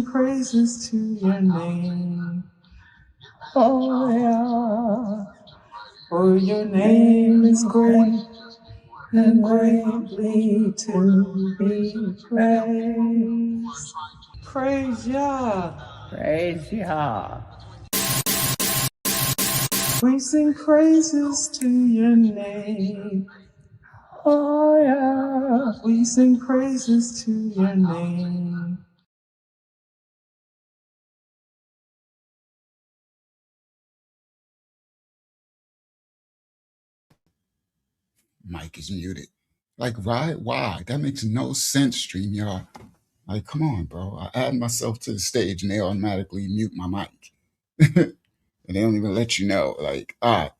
Praises to your name. Oh, yeah. For your name is great and greatly to be praised. Praise Yah. Praise Yah. We sing praises to your name. Oh, yeah. We sing praises to your name. Mic is muted. Like, why? That makes no sense, StreamYard. Like, come on, bro. I add myself to the stage and they automatically mute my mic. And they don't even let you know. Like, I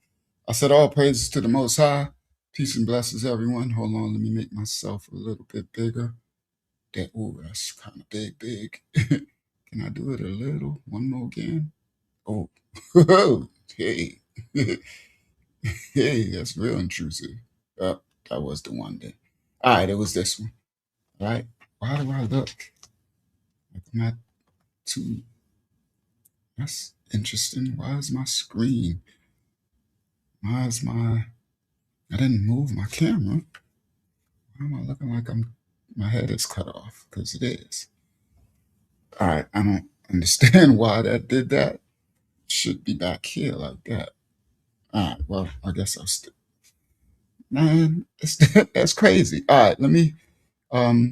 said all praises to the Most High. Peace and blessings, everyone. Hold on, let me make myself a little bit bigger. That's kind of big. Can I do it a little? One more again? Oh, hey. Hey, that's real intrusive. Oh, that was the one then. All right, it was this one. All right. Why do I look like I'm not too? That's interesting. Why is my screen? Why is my? I didn't move my camera. Why am I looking like my head is cut off? Because it is. All right. I don't understand why that did that. Should be back here like that. All right. Well, I guess I'll still. Man, that's crazy. All right. Let me. I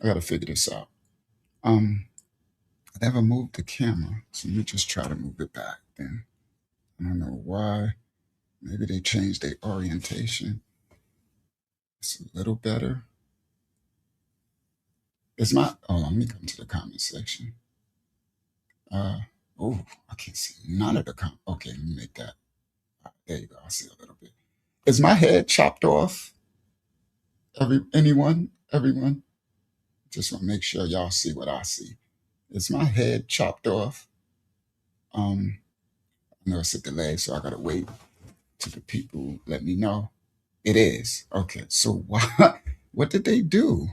gotta figure this out. Um, I never moved the camera, so let me just try to move it back then. I don't know why. Maybe they changed their orientation. It's a little better. It's not. Oh, let me come to the comment section. Uh, oh, I can't see none of the comment. Okay, let me make that. There you go. I see a little bit. Is my head chopped off? Everyone? Just want to make sure y'all see what I see. Is my head chopped off? I know it's a delay, so I gotta wait till the people let me know. It is. Okay. So why what did they do?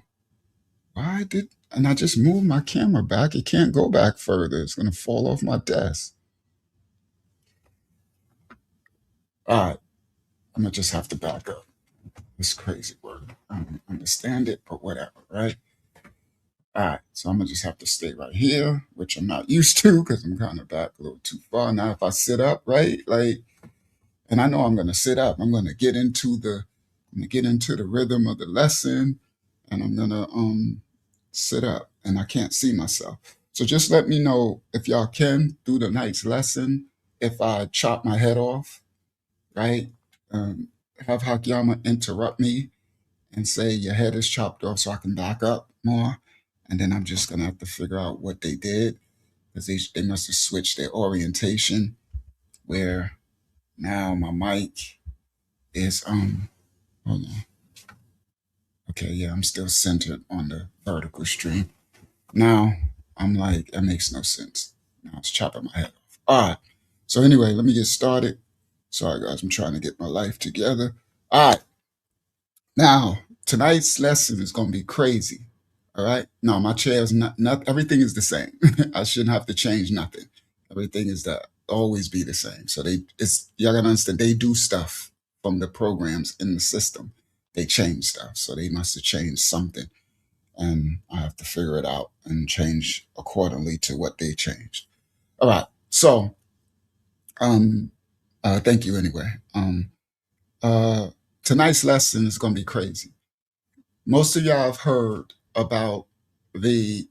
And I just moved my camera back. It can't go back further. It's gonna fall off my desk. All right. I'm gonna just have to back up. It's crazy word. I don't understand it, but whatever, right? All right. So I'm gonna just have to stay right here, which I'm not used to because I'm kind of back a little too far. Now if I sit up, right? Like, and I know I'm gonna sit up. I'm gonna get into the rhythm of the lesson and I'm gonna sit up and I can't see myself. So just let me know if y'all can do the night's lesson. If I chop my head off, right? Um, have Hakyama interrupt me and say your head is chopped off so I can back up more. And then I'm just gonna have to figure out what they did because they must have switched their orientation where now my mic is hold on. Okay, yeah, I'm still centered on the vertical stream. Now I'm like, that makes no sense. Now it's chopping my head off. All right. So anyway, let me get started. Sorry guys, I'm trying to get my life together. All right. Now tonight's lesson is gonna be crazy. All right. No, my chair is not everything is the same. I shouldn't have to change nothing. Everything is that always be the same. So y'all gotta understand they do stuff from the programs in the system. They change stuff. So they must have changed something and I have to figure it out and change accordingly to what they changed. All right. So, um, thank you anyway. Uh, tonight's lesson is going to be crazy. Most of y'all have heard about the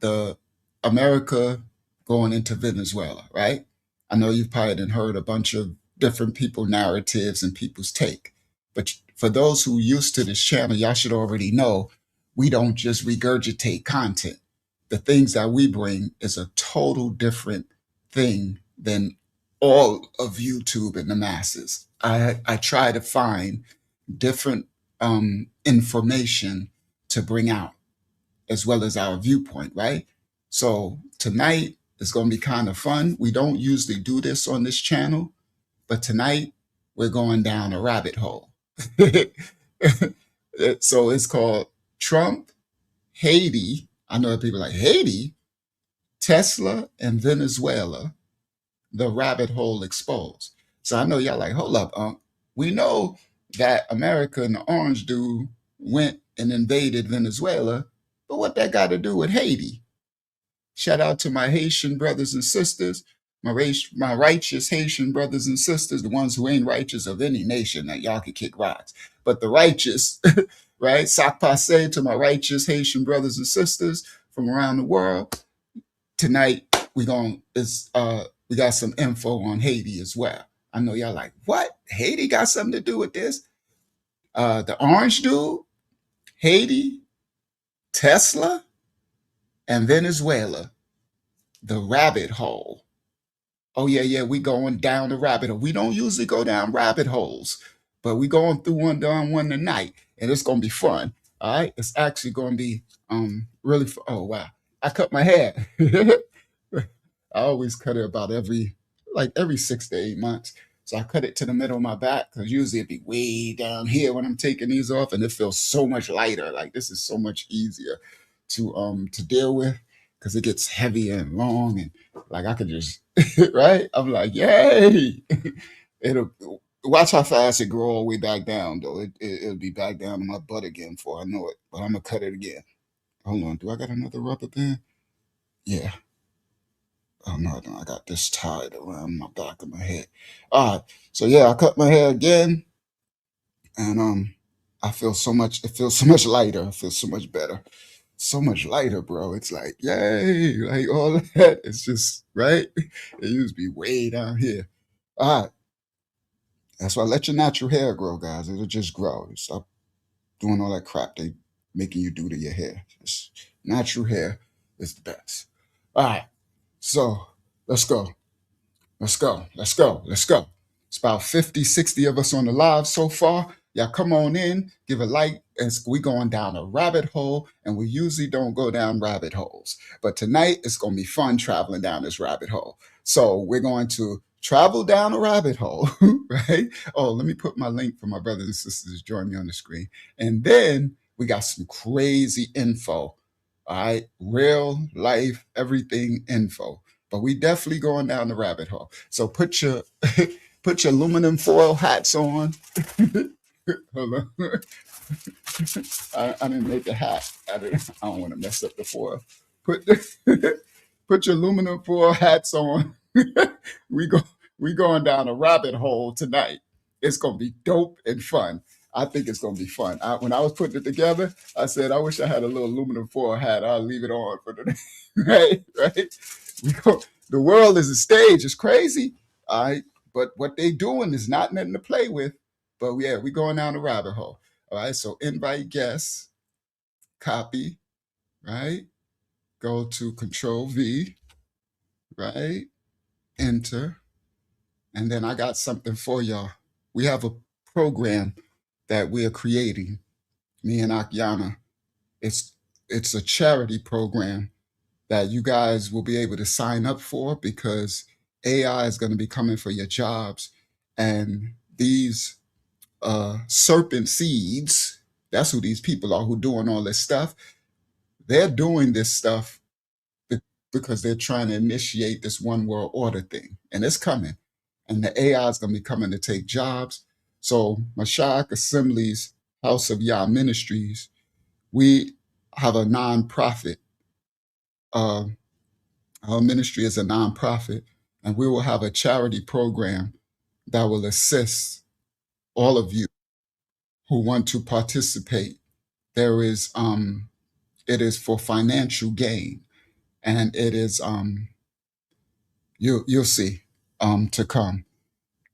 the America going into Venezuela, right? I know you've probably done heard a bunch of different people narratives and people's take. But for those who used to this channel, y'all should already know we don't just regurgitate content. The things that we bring is a total different thing than all of YouTube and the masses. I try to find different information to bring out, as well as our viewpoint, right? So tonight is going to be kind of fun. We don't usually do this on this channel, but tonight we're going down a rabbit hole. So it's called Trump, Haiti. I know people are like, Haiti? Tesla and Venezuela, the rabbit hole exposed. So I know y'all like, hold up, we know that America and the orange dude went and invaded Venezuela, but what that got to do with Haiti? Shout out to my Haitian brothers and sisters, my righteous Haitian brothers and sisters, the ones who ain't righteous of any nation that y'all could kick rocks, but the righteous, right? Sac passe to my righteous Haitian brothers and sisters from around the world. Tonight we got some info on Haiti as well. I know y'all like, what? Haiti got something to do with this? The orange dude, Haiti, Tesla, and Venezuela, the rabbit hole. Oh yeah, yeah, we going down the rabbit hole. We don't usually go down rabbit holes, but we going through one down one tonight, and it's gonna be fun. All right, it's actually gonna be really fun. Oh wow, I cut my hair. I always cut it about every 6 to 8 months. So I cut it to the middle of my back because usually it'd be way down here when I'm taking these off, and it feels so much lighter. Like this is so much easier to deal with because it gets heavier and long, and like I could just right. I'm like, yay! It'll watch how fast it grow all the way back down though. It'll be back down to my butt again before I know it. But I'm gonna cut it again. Hold on, do I got another rubber band? Yeah. Oh no, no, I got this tied around my back of my head. All right. So yeah, I cut my hair again, and I feel so much. It feels so much lighter. I feel so much better. So much lighter, bro. It's like yay, like all of that. It's just right. It used to be way down here. All right. That's why let your natural hair grow, guys. It'll just grow. Stop doing all that crap they making you do to your hair. Just natural hair is the best. All right. So let's go. Let's go. Let's go. Let's go. It's about 50, 60 of us on the live so far. Y'all come on in, give a like, and we going down a rabbit hole, and we usually don't go down rabbit holes. But tonight it's going to be fun traveling down this rabbit hole. So we're going to travel down a rabbit hole, right? Oh, let me put my link for my brothers and sisters to join me on the screen. And then we got some crazy info. All right, real life, everything info, but we definitely going down the rabbit hole. So put your put your aluminum foil hats on. Hold on. I didn't make a hat. I don't want to mess up the foil. Put put your aluminum foil hats on. we go we going down a rabbit hole tonight. It's gonna be dope and fun. I think it's gonna be fun. When I was putting it together, I said I wish I had a little aluminum foil hat. I'll leave it on for the right, right. The world is a stage. It's crazy. All right. But what they doing is not nothing to play with. But yeah, we going down the rabbit hole. All right. So invite guests, copy, right? Go to Control V, right? Enter. And then I got something for y'all. We have a program that we are creating, me and Akyana. It's it's a charity program that you guys will be able to sign up for because AI is going to be coming for your jobs. And these serpent seeds, that's who these people are who doing all this stuff. They're doing this stuff because they're trying to initiate this one world order thing. And it's coming. And the AI is going to be coming to take jobs. So Mashiach Assemblies, House of Yah Ministries, we have a nonprofit. Uh, our ministry is a nonprofit, and we will have a charity program that will assist all of you who want to participate. There is it is for financial gain, and it is you'll see to come,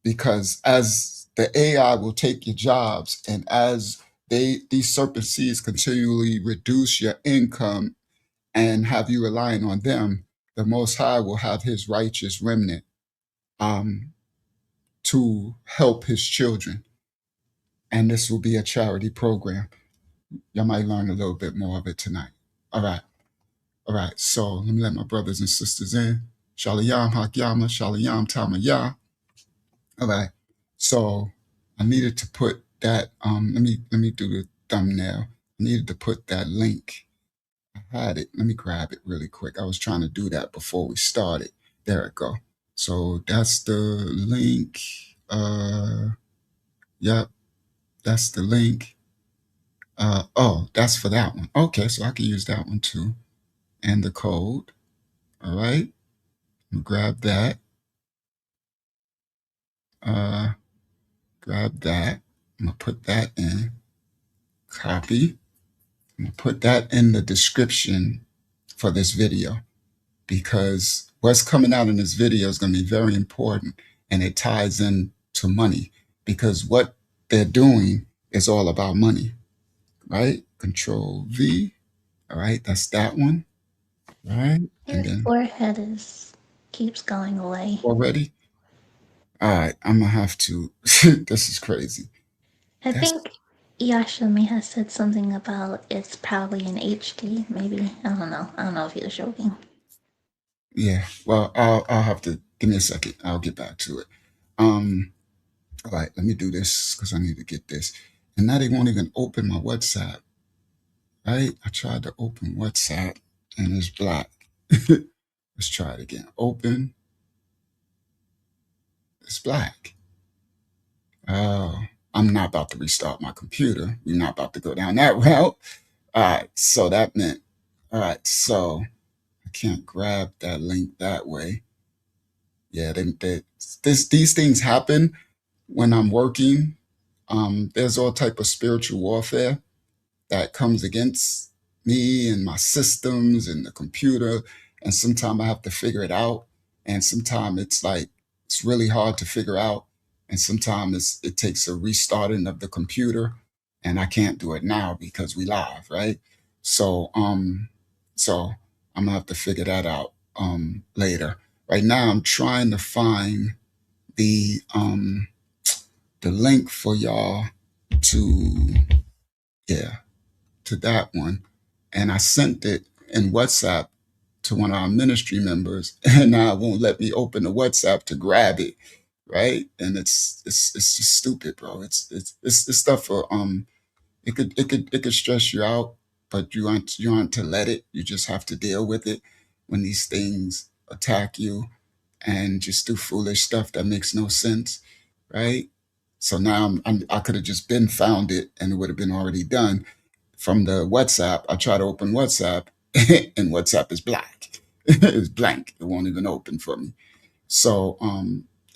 because as the AI will take your jobs, and as these serpent seeds continually reduce your income and have you relying on them, the Most High will have His righteous remnant um, to help His children, and this will be a charity program. Y'all might learn a little bit more of it tonight. All right, all right. So let me let my brothers and sisters in. Shalom Hakyama, Shalom Tamayah. All right. So I needed to put that. Let me do the thumbnail. I needed to put that link I had it. Let me grab it really quick. I was trying to do that before we started. There it go. So that's the link. Yep, that's the link. Oh, that's for that one. Okay, so I can use that one too. And the code. All right. Grab that. Uh, grab that. I'm gonna put that in. Copy. I'm gonna put that in the description for this video because what's coming out in this video is gonna be very important and it ties in to money because what they're doing is all about money, right? Control V. All right, that's that one. All right. Your And then forehead is keeps going away. already. All right, I'm gonna have to. This is crazy. I That's think Yashami has said something about it's probably in HD. Maybe I don't know. I don't know if he was joking. yeah. Well, I'll have to give me a second. I'll get back to it. Um. All right, let me do this because I need to get this. And now they won't even open my WhatsApp. Right? I tried to open WhatsApp and it's black. Let's try it again. Open. It's black. Oh, I'm not about to restart my computer. We're not about to go down that route. All right. So that meant. All right. So I can't grab that link that way. Yeah, these things happen when I'm working. There's all type of spiritual warfare that comes against me and my systems and the computer, and sometimes I have to figure it out, and sometimes it's like it's really hard to figure out, and sometimes it takes a restarting of the computer, and I can't do it now because we live, right? So so I'm gonna have to figure that out later. Right now I'm trying to find the the link for y'all to, yeah, to that one. And I sent it in WhatsApp to one of our ministry members, and now it won't let me open the WhatsApp to grab it. Right. And it's just stupid, bro. It's stuff for it could stress you out, but you aren't to let it. You just have to deal with it when these things attack you and just do foolish stuff that makes no sense, right? So now I could have just been found it and it would have been already done. From the WhatsApp, I try to open WhatsApp and WhatsApp is black. It's blank. It won't even open for me. So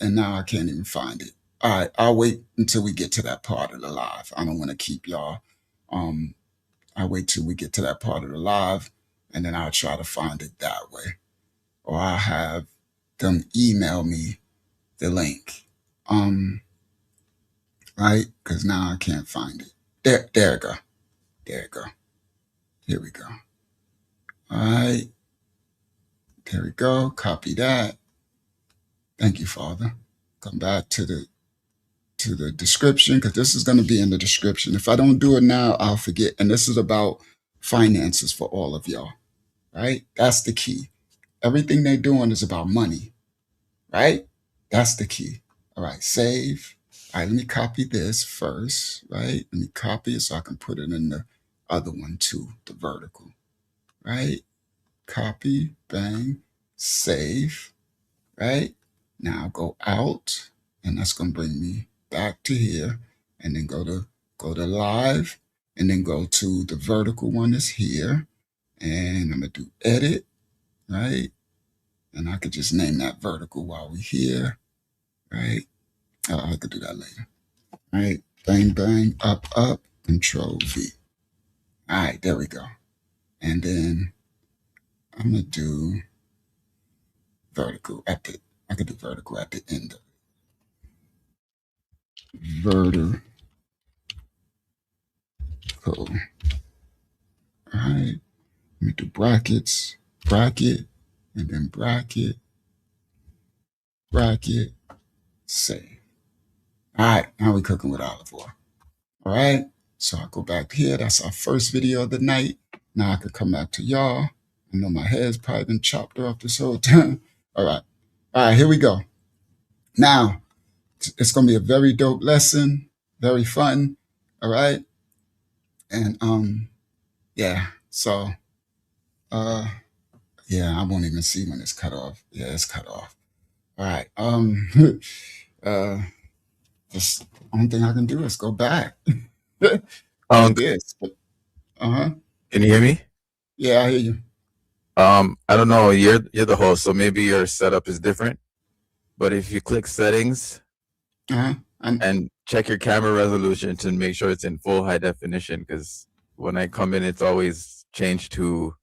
and now I can't even find it. All right, I'll wait until we get to that part of the live. I don't want to keep y'all. Um I'll wait till we get to that part of the live and then I'll try to find it that way. Or I'll have them email me the link. Um, right? Because now I can't find it. There we go. There we go. Here we go. All right. There we go. Copy that. Thank you, Father. Come back to the description because this is going to be in the description. If I don't do it now, I'll forget. And this is about finances for all of y'all. Right? That's the key. Everything they're doing is about money. Right? That's the key. All right. Save. All right, let me copy this first, right? Let me copy it so I can put it in the other one too, the vertical, right? Copy, bang, save, right? Now go out, and that's gonna bring me back to here, and then go to live, and then go to the vertical one is here, and I'm gonna do edit, right? And I could just name that vertical while we're here, right? I could do that later. All right, bang, bang, up, up, control V. All right, there we go. And then I'm going to do vertical at the, I could do vertical at the end of it. Vertical. All right, let me do brackets, bracket, and then bracket, bracket, save. All right, now we're cooking with olive oil. All right, so I'll go back here. That's our first video of the night. Now I could come back to y'all. I know my head's probably been chopped off this whole time. All right. All right, here we go. Now, it's going to be a very dope lesson, very fun. All right. And yeah, so Uh, yeah, I won't even see when it's cut off. Yeah, it's cut off. All right. Uh, just only thing I can do is go back on Um, this. But uh-huh. can you hear me? Yeah, I hear you. I don't know. You're the host, so maybe your setup is different. But if you click settings Uh-huh. And and check your camera resolution to make sure it's in full high definition, because when I come in, it's always changed to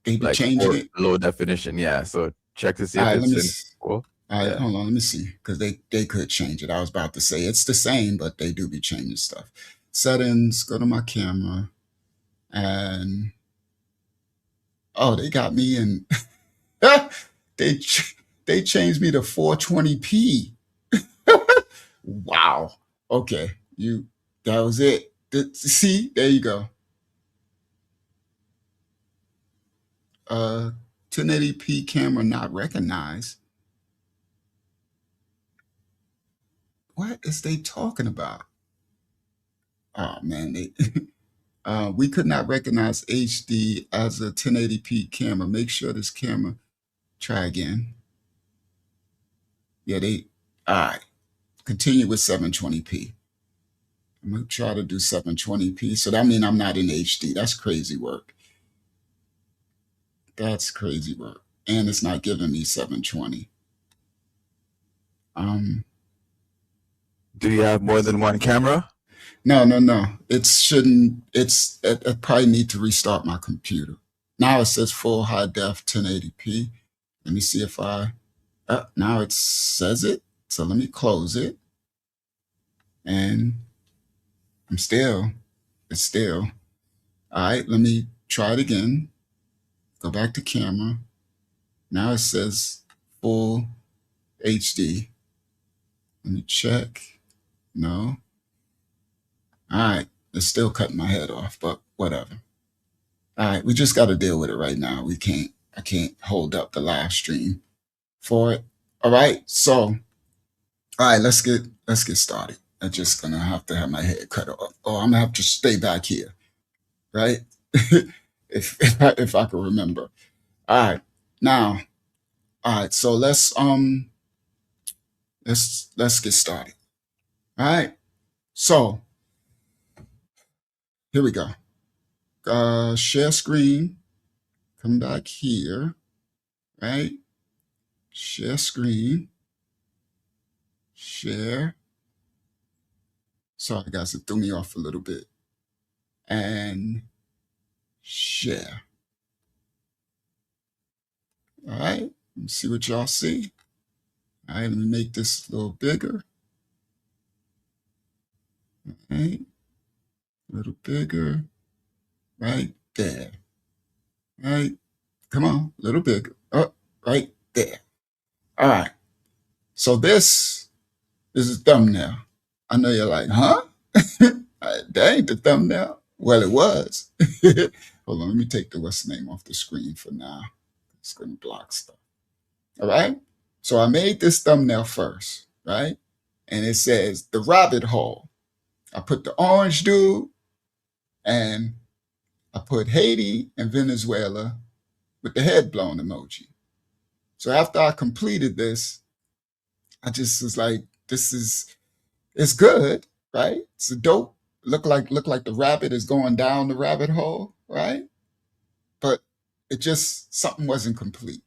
they be like changing it. low definition. Yeah, so check to see All if right, let it's me in full. all right, Yeah. hold on, let me see. Because they could change it. I was about to say it's the same, but they do be changing stuff. Settings, go to my camera, and oh, they got me in they they changed me to 420p. Wow. Okay. That was it. See, there you go. 1080p camera not recognized. What is they talking about? Oh man, we could not recognize HD as a 1080p camera. Make sure this camera. Try again. Yeah, they. All right. Continue with 720p. I'm gonna try to do 720p. So that means I'm not in HD. That's crazy work. That's crazy work. And it's not giving me 720. Um, Do you have more than one camera? no, no, no. It shouldn't. I probably need to restart my computer. Now it says full high def 1080p. Let me see if I. Now it says it. So let me close it. And I'm still. It's still. All right. Let me try it again. Go back to camera. Now it says full HD. Let me check. No. All right. It's still cutting my head off, but whatever. All right. We just got to deal with it right now. I can't hold up the live stream for it. All right. So, all right, let's get started. I'm just gonna have to have my head cut off. Oh, I'm gonna have to stay back here, right? If I can remember. All right. Now, all right, so let's get started. All right. So here we go. Share screen. Come back here, right? Share screen. Share. Sorry, guys, it threw me off a little bit. And share. All right. Let me see what y'all see. All right, let me make this a little bigger. All right. A little bigger. Right there. All right. Come on. A little bigger. Oh, right there. All right. So this is a thumbnail. I know you're like, huh? That ain't the thumbnail. Well, it was. Hold on, let me take the what's the name off the screen for now. It's going to block stuff. All right. So I made this thumbnail first, right? And it says the rabbit hole. I put the orange dude and I put Haiti and Venezuela with the head blown emoji. So after I completed this, I just was like, it's good, right? It's a dope. Look like the rabbit is going down the rabbit hole, right? But it just something wasn't complete.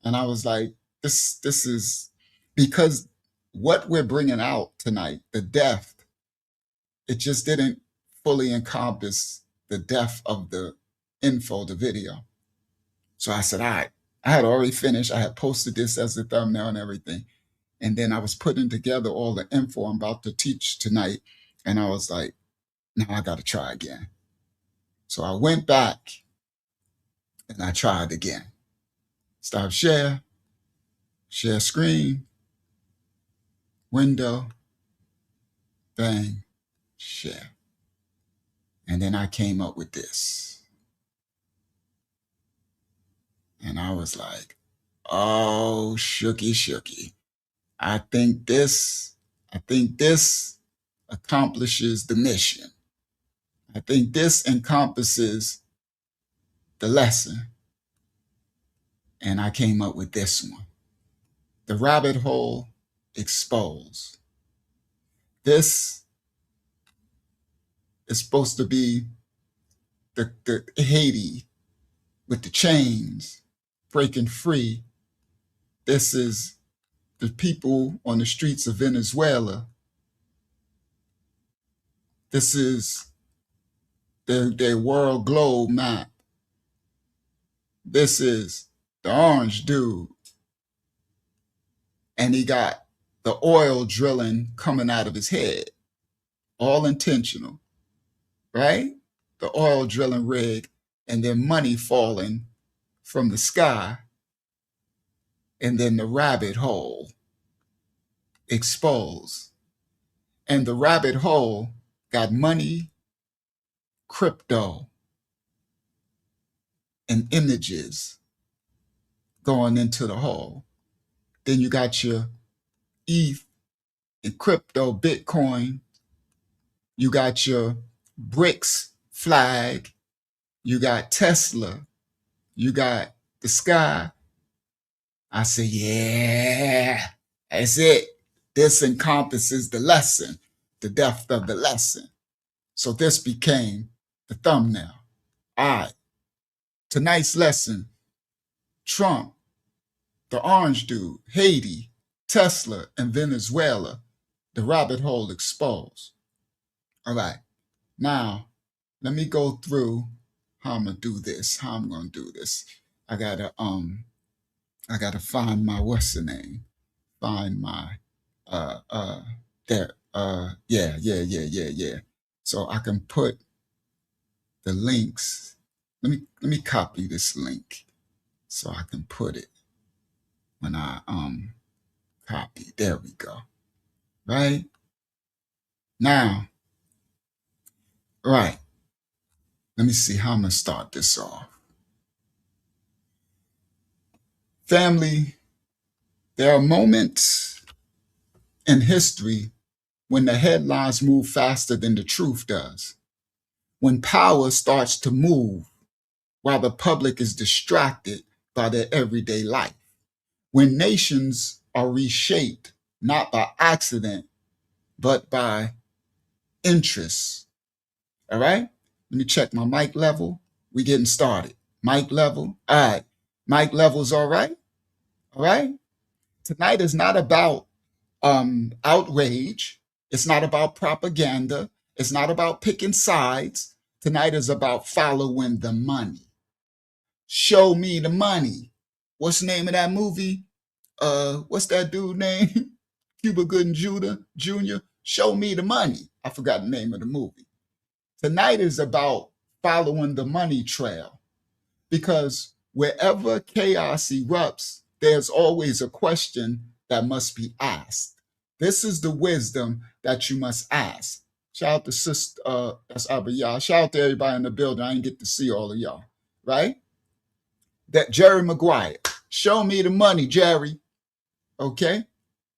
And I was like, this is because what we're bringing out tonight, the depth, it just didn't fully encompass the depth of the info, the video. So I said, all right, I had already finished. I had posted this as the thumbnail and everything. And then I was putting together all the info I'm about to teach tonight. And I was like, now I got to try again. So I went back and I tried again. Stop share, share screen, window, bang, share. And then I came up with this. And I was like, oh, shooky, shooky. I think this accomplishes the mission. I think this encompasses the lesson, and I came up with this one. The rabbit hole exposed. This is supposed to be the Haiti with the chains breaking free. This is the people on the streets of Venezuela. This is their world globe map. This is the orange dude. And he got the oil drilling coming out of his head. All intentional, right? The oil drilling rig, and then money falling from the sky. And then the rabbit hole exposed. And the rabbit hole got money, crypto, and images going into the hole. Then you got your ETH and crypto, Bitcoin. You got your BRICS flag. You got Tesla. You got the sky. I said, yeah, that's it. This encompasses the lesson, the depth of the lesson. So this became the thumbnail. All right. Tonight's lesson, Trump, the orange dude, Haiti, Tesla, and Venezuela, the rabbit hole exposed. All right. Now, let me go through how I'm gonna do this. I gotta find my what's the name? Find my there. Yeah. So I can put the links. Let me copy this link so I can put it when I copy. There we go. Right? Now, right. Let me see how I'm gonna start this off. Family, there are moments in history when the headlines move faster than the truth does. When power starts to move while the public is distracted by their everyday life. When nations are reshaped, not by accident, but by interests. All right? Let me check my mic level. We getting started. Mic level. All right. Mic level's all right? All right? Tonight is not about outrage. It's not about propaganda. It's not about picking sides. Tonight is about following the money. Show me the money. What's the name of that movie? What's that dude name? Cuba Gooding Jr. Show me the money. I forgot the name of the movie. Tonight is about following the money trail, because wherever chaos erupts, there's always a question that must be asked. This is the wisdom that you must ask. Shout out to Sister, that's y'all. Shout out to everybody in the building. I didn't get to see all of y'all, right? That Jerry Maguire. Show me the money, Jerry. Okay?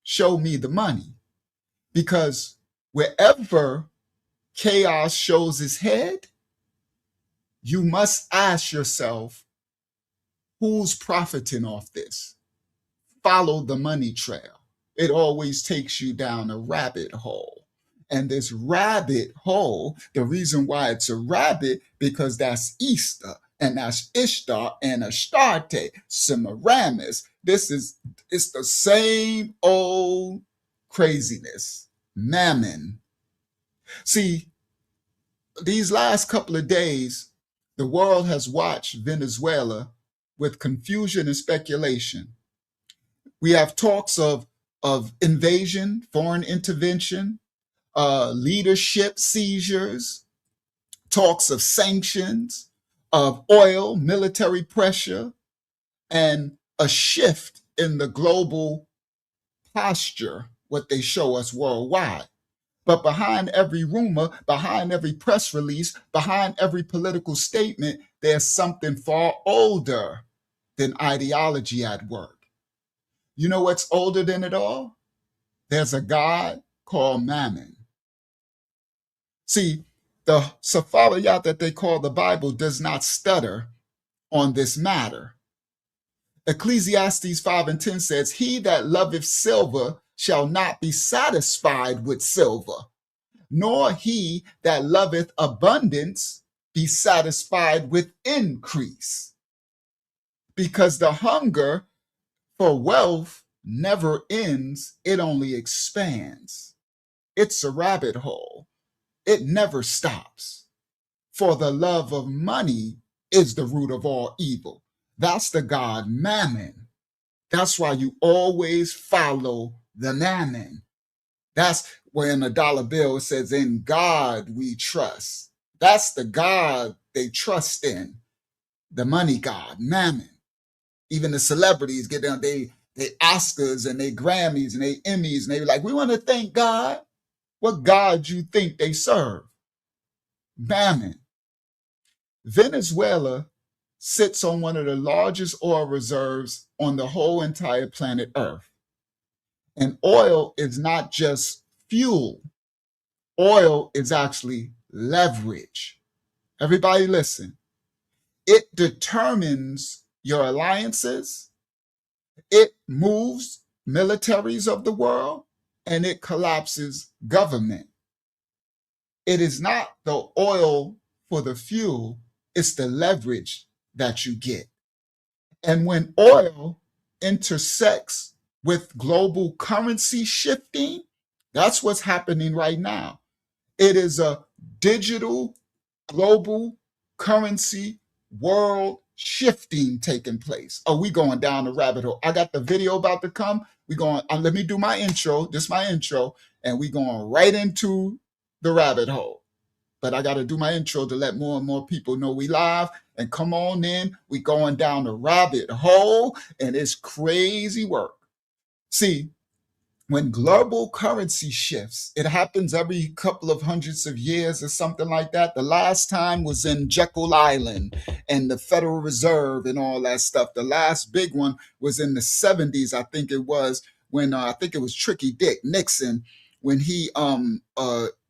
Show me the money. Because wherever chaos shows its head, you must ask yourself, who's profiting off this? Follow the money trail. It always takes you down a rabbit hole. And this rabbit hole, the reason why it's a rabbit, because that's Easter, and that's Ishtar and Astarte, Semiramis. It's the same old craziness. Mammon. See, these last couple of days, the world has watched Venezuela with confusion and speculation. We have talks of invasion, foreign intervention, leadership seizures, talks of sanctions, of oil, military pressure, and a shift in the global posture, what they show us worldwide. But behind every rumor, behind every press release, behind every political statement, there's something far older than ideology at work. You know what's older than it all? There's a God called Mammon. See, the Sephariyat that they call the Bible does not stutter on this matter. Ecclesiastes 5:10 says, he that loveth silver shall not be satisfied with silver, nor he that loveth abundance be satisfied with increase. Because the hunger for wealth never ends, it only expands. It's a rabbit hole. It never stops. For the love of money is the root of all evil. That's the god Mammon. That's why you always follow the Mammon. That's when a dollar bill says, in God we trust. That's the God they trust in, the money god, Mammon. Even the celebrities get down, they Oscars and they Grammys and they Emmys, and they be like, we want to thank God. What God you think they serve? Mammon. Venezuela sits on one of the largest oil reserves on the whole entire planet Earth. And oil is not just fuel. Oil is actually leverage. Everybody listen. It determines your alliances. It moves militaries of the world, and it collapses government. It is not the oil for the fuel, it's the leverage that you get. And when oil intersects with global currency shifting, that's what's happening right now. It is a digital global currency world shifting taking place. Oh, we going down the rabbit hole. I got the video about to come. We going, let me do my intro. This is my intro. And we going right into the rabbit hole. But I got to do my intro to let more and more people know we live. And come on in. We going down the rabbit hole. And it's crazy work. See, when global currency shifts, it happens every couple of hundreds of years or something like that. The last time was in Jekyll Island and the Federal Reserve and all that stuff. The last big one was in the 70s, I think it was, when I think it was Tricky Dick Nixon, when he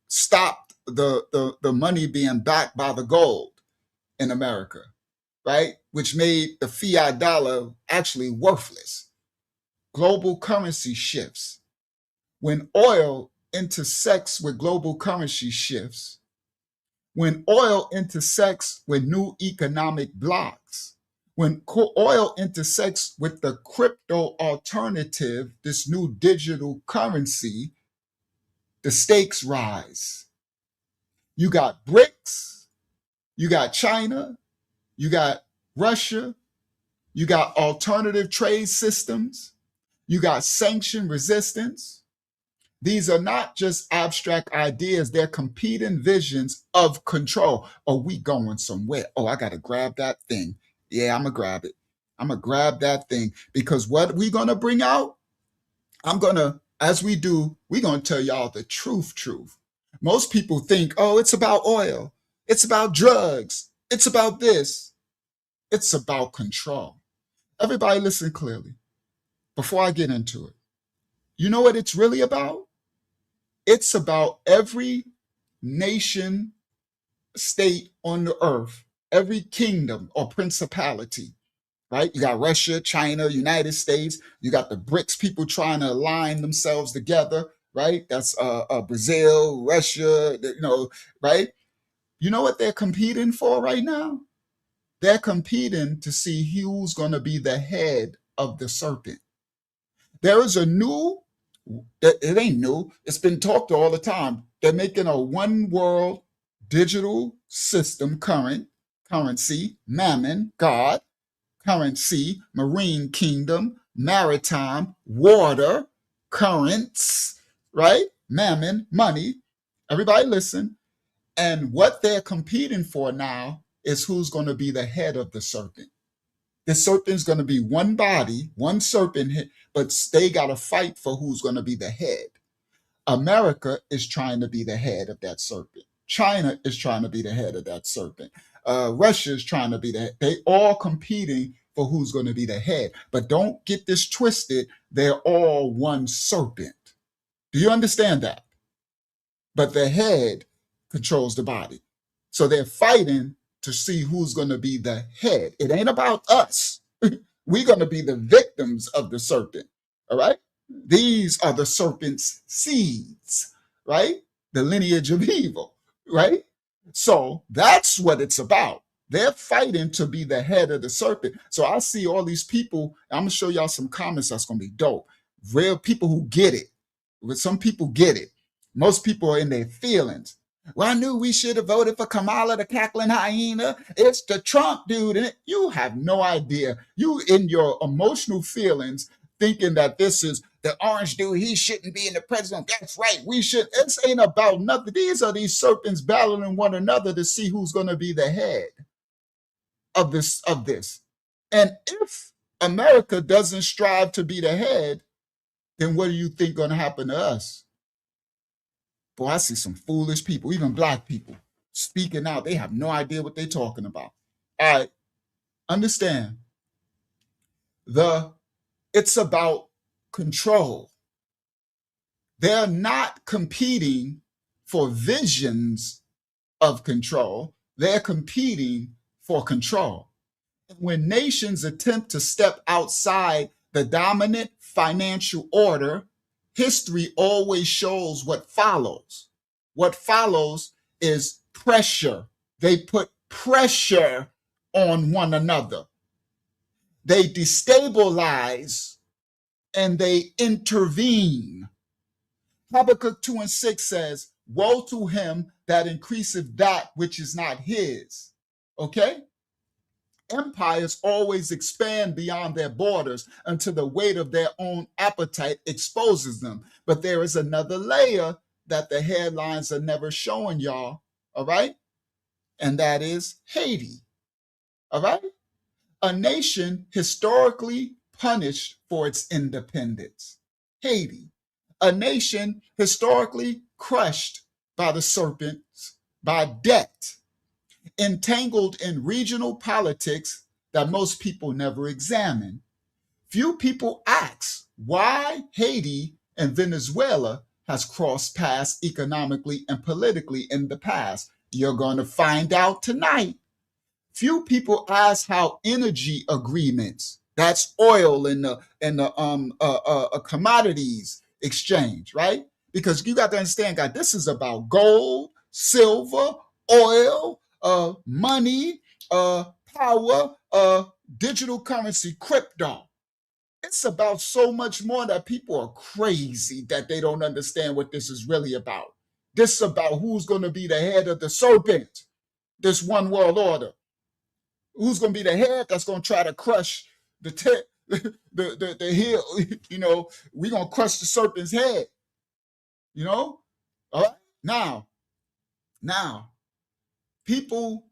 stopped the money being backed by the gold in America, right? Which made the fiat dollar actually worthless. Global currency shifts. When oil intersects with global currency shifts, when oil intersects with new economic blocks, when oil intersects with the crypto alternative, this new digital currency, the stakes rise. You got BRICS, you got China, you got Russia, you got alternative trade systems, you got sanction resistance. These are not just abstract ideas, they're competing visions of control. Oh, we going somewhere. Oh, I got to grab that thing. Yeah, I'm going to grab it. I'm going to grab that thing because what we going to bring out, as we do, we're going to tell y'all the truth. Most people think, oh, it's about oil. It's about drugs. It's about this. It's about control. Everybody listen clearly before I get into it. You know what it's really about? It's about every nation, state on the earth, every kingdom or principality, right? You got Russia, China, United States. You got the BRICS people trying to align themselves together, right? That's Brazil, Russia, right? You know what they're competing for right now? They're competing to see who's going to be the head of the serpent. There is a new, it ain't new, it's been talked all the time. They're making a one world digital system currency, Mammon, God, currency, marine kingdom, maritime, water, currents, right? Mammon, money. Everybody listen. And what they're competing for now is who's going to be the head of the serpent. The serpent's going to be one body, one serpent, but they got to fight for who's going to be the head. America is trying to be the head of that serpent. China is trying to be the head of that serpent. Russia is trying to be the head. They all competing for who's going to be the head. But don't get this twisted. They're all one serpent. Do you understand that? But the head controls the body. So they're fighting to see who's going to be the head. It ain't about us. We're going to be the victims of the serpent. All right. These are the serpent's seeds, right? The lineage of evil, right? So that's what it's about. They're fighting to be the head of the serpent. So I see all these people. I'm going to show y'all some comments that's going to be dope. Real people who get it. Some people get it. Most people are in their feelings. Well, I knew we should have voted for Kamala the cackling hyena. It's the Trump dude. And you have no idea. You in your emotional feelings thinking that this is the orange dude. He shouldn't be in the president. That's right. We should. It ain't about nothing. These are these serpents battling one another to see who's going to be the head of this. And if America doesn't strive to be the head, then what do you think going to happen to us? Boy, I see some foolish people, even black people, speaking out. They have no idea what they're talking about. All right, understand. It's about control. They're not competing for visions of control. They're competing for control. When nations attempt to step outside the dominant financial order, history always shows what follows. What follows is pressure. They put pressure on one another. They destabilize and they intervene. Habakkuk 2:6 says, woe to him that increaseth that which is not his. Okay? Empires always expand beyond their borders until the weight of their own appetite exposes them. But there is another layer that the headlines are never showing y'all, all right? And that is Haiti, all right? A nation historically punished for its independence. Haiti, a nation historically crushed by the serpents, by debt, entangled in regional politics that most people never examine. Few people ask why Haiti and Venezuela has crossed paths economically and politically in the past. You're going to find out tonight. Few people ask how energy agreements, that's oil and the commodities exchange, right? Because you got to understand, God, this is about gold, silver, oil, money, power, digital currency, crypto. It's about so much more that people are crazy that they don't understand what this is really about. This is about who's going to be the head of the serpent, this one world order. Who's going to be the head that's going to try to crush the heel? You know, we're going to crush the serpent's head. You know? All right? Now, people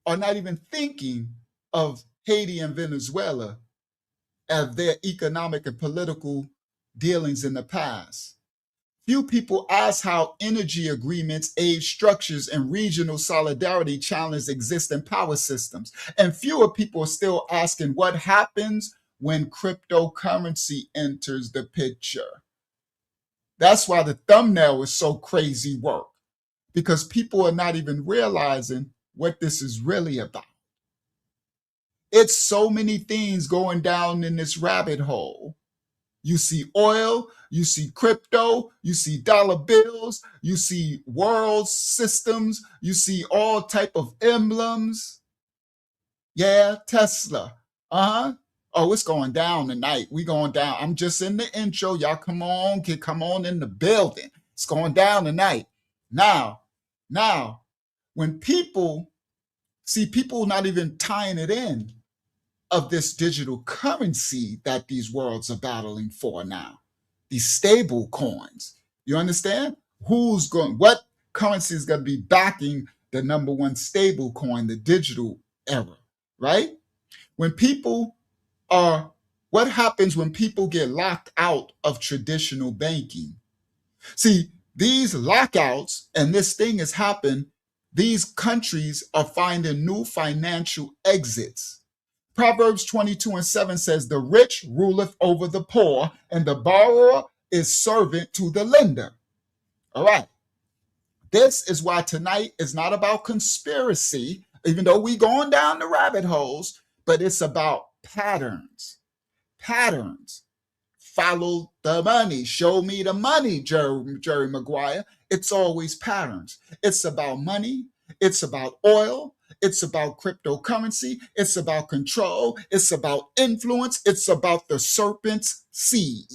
are not even thinking of Haiti and Venezuela as their economic and political dealings in the past. Few people ask how energy agreements, aid structures, and regional solidarity challenge existing power systems. And fewer people are still asking what happens when cryptocurrency enters the picture. That's why the thumbnail is so crazy work, because people are not even realizing what this is really about. It's so many things going down in this rabbit hole. You see oil, you see crypto, you see dollar bills, you see world systems, you see all type of emblems. Yeah, Tesla. Oh, it's going down tonight. We going down. I'm just in the intro. Y'all come on in the building. It's going down tonight. Now, when people see people not even tying it in of this digital currency that these worlds are battling for now, these stable coins. You understand? What currency is going to be backing the number one stable coin, the digital era, right? What happens when people get locked out of traditional banking? See, these lockouts, and this thing has happened, these countries are finding new financial exits. Proverbs 22:7 says, the rich ruleth over the poor, and the borrower is servant to the lender. All right. This is why tonight is not about conspiracy. even though we going down the rabbit holes, but it's about patterns. Patterns. Follow the money. Show me the money, Jerry Maguire. It's always patterns. It's about money. It's about oil. It's about cryptocurrency. It's about control. It's about influence. It's about the serpent's seed.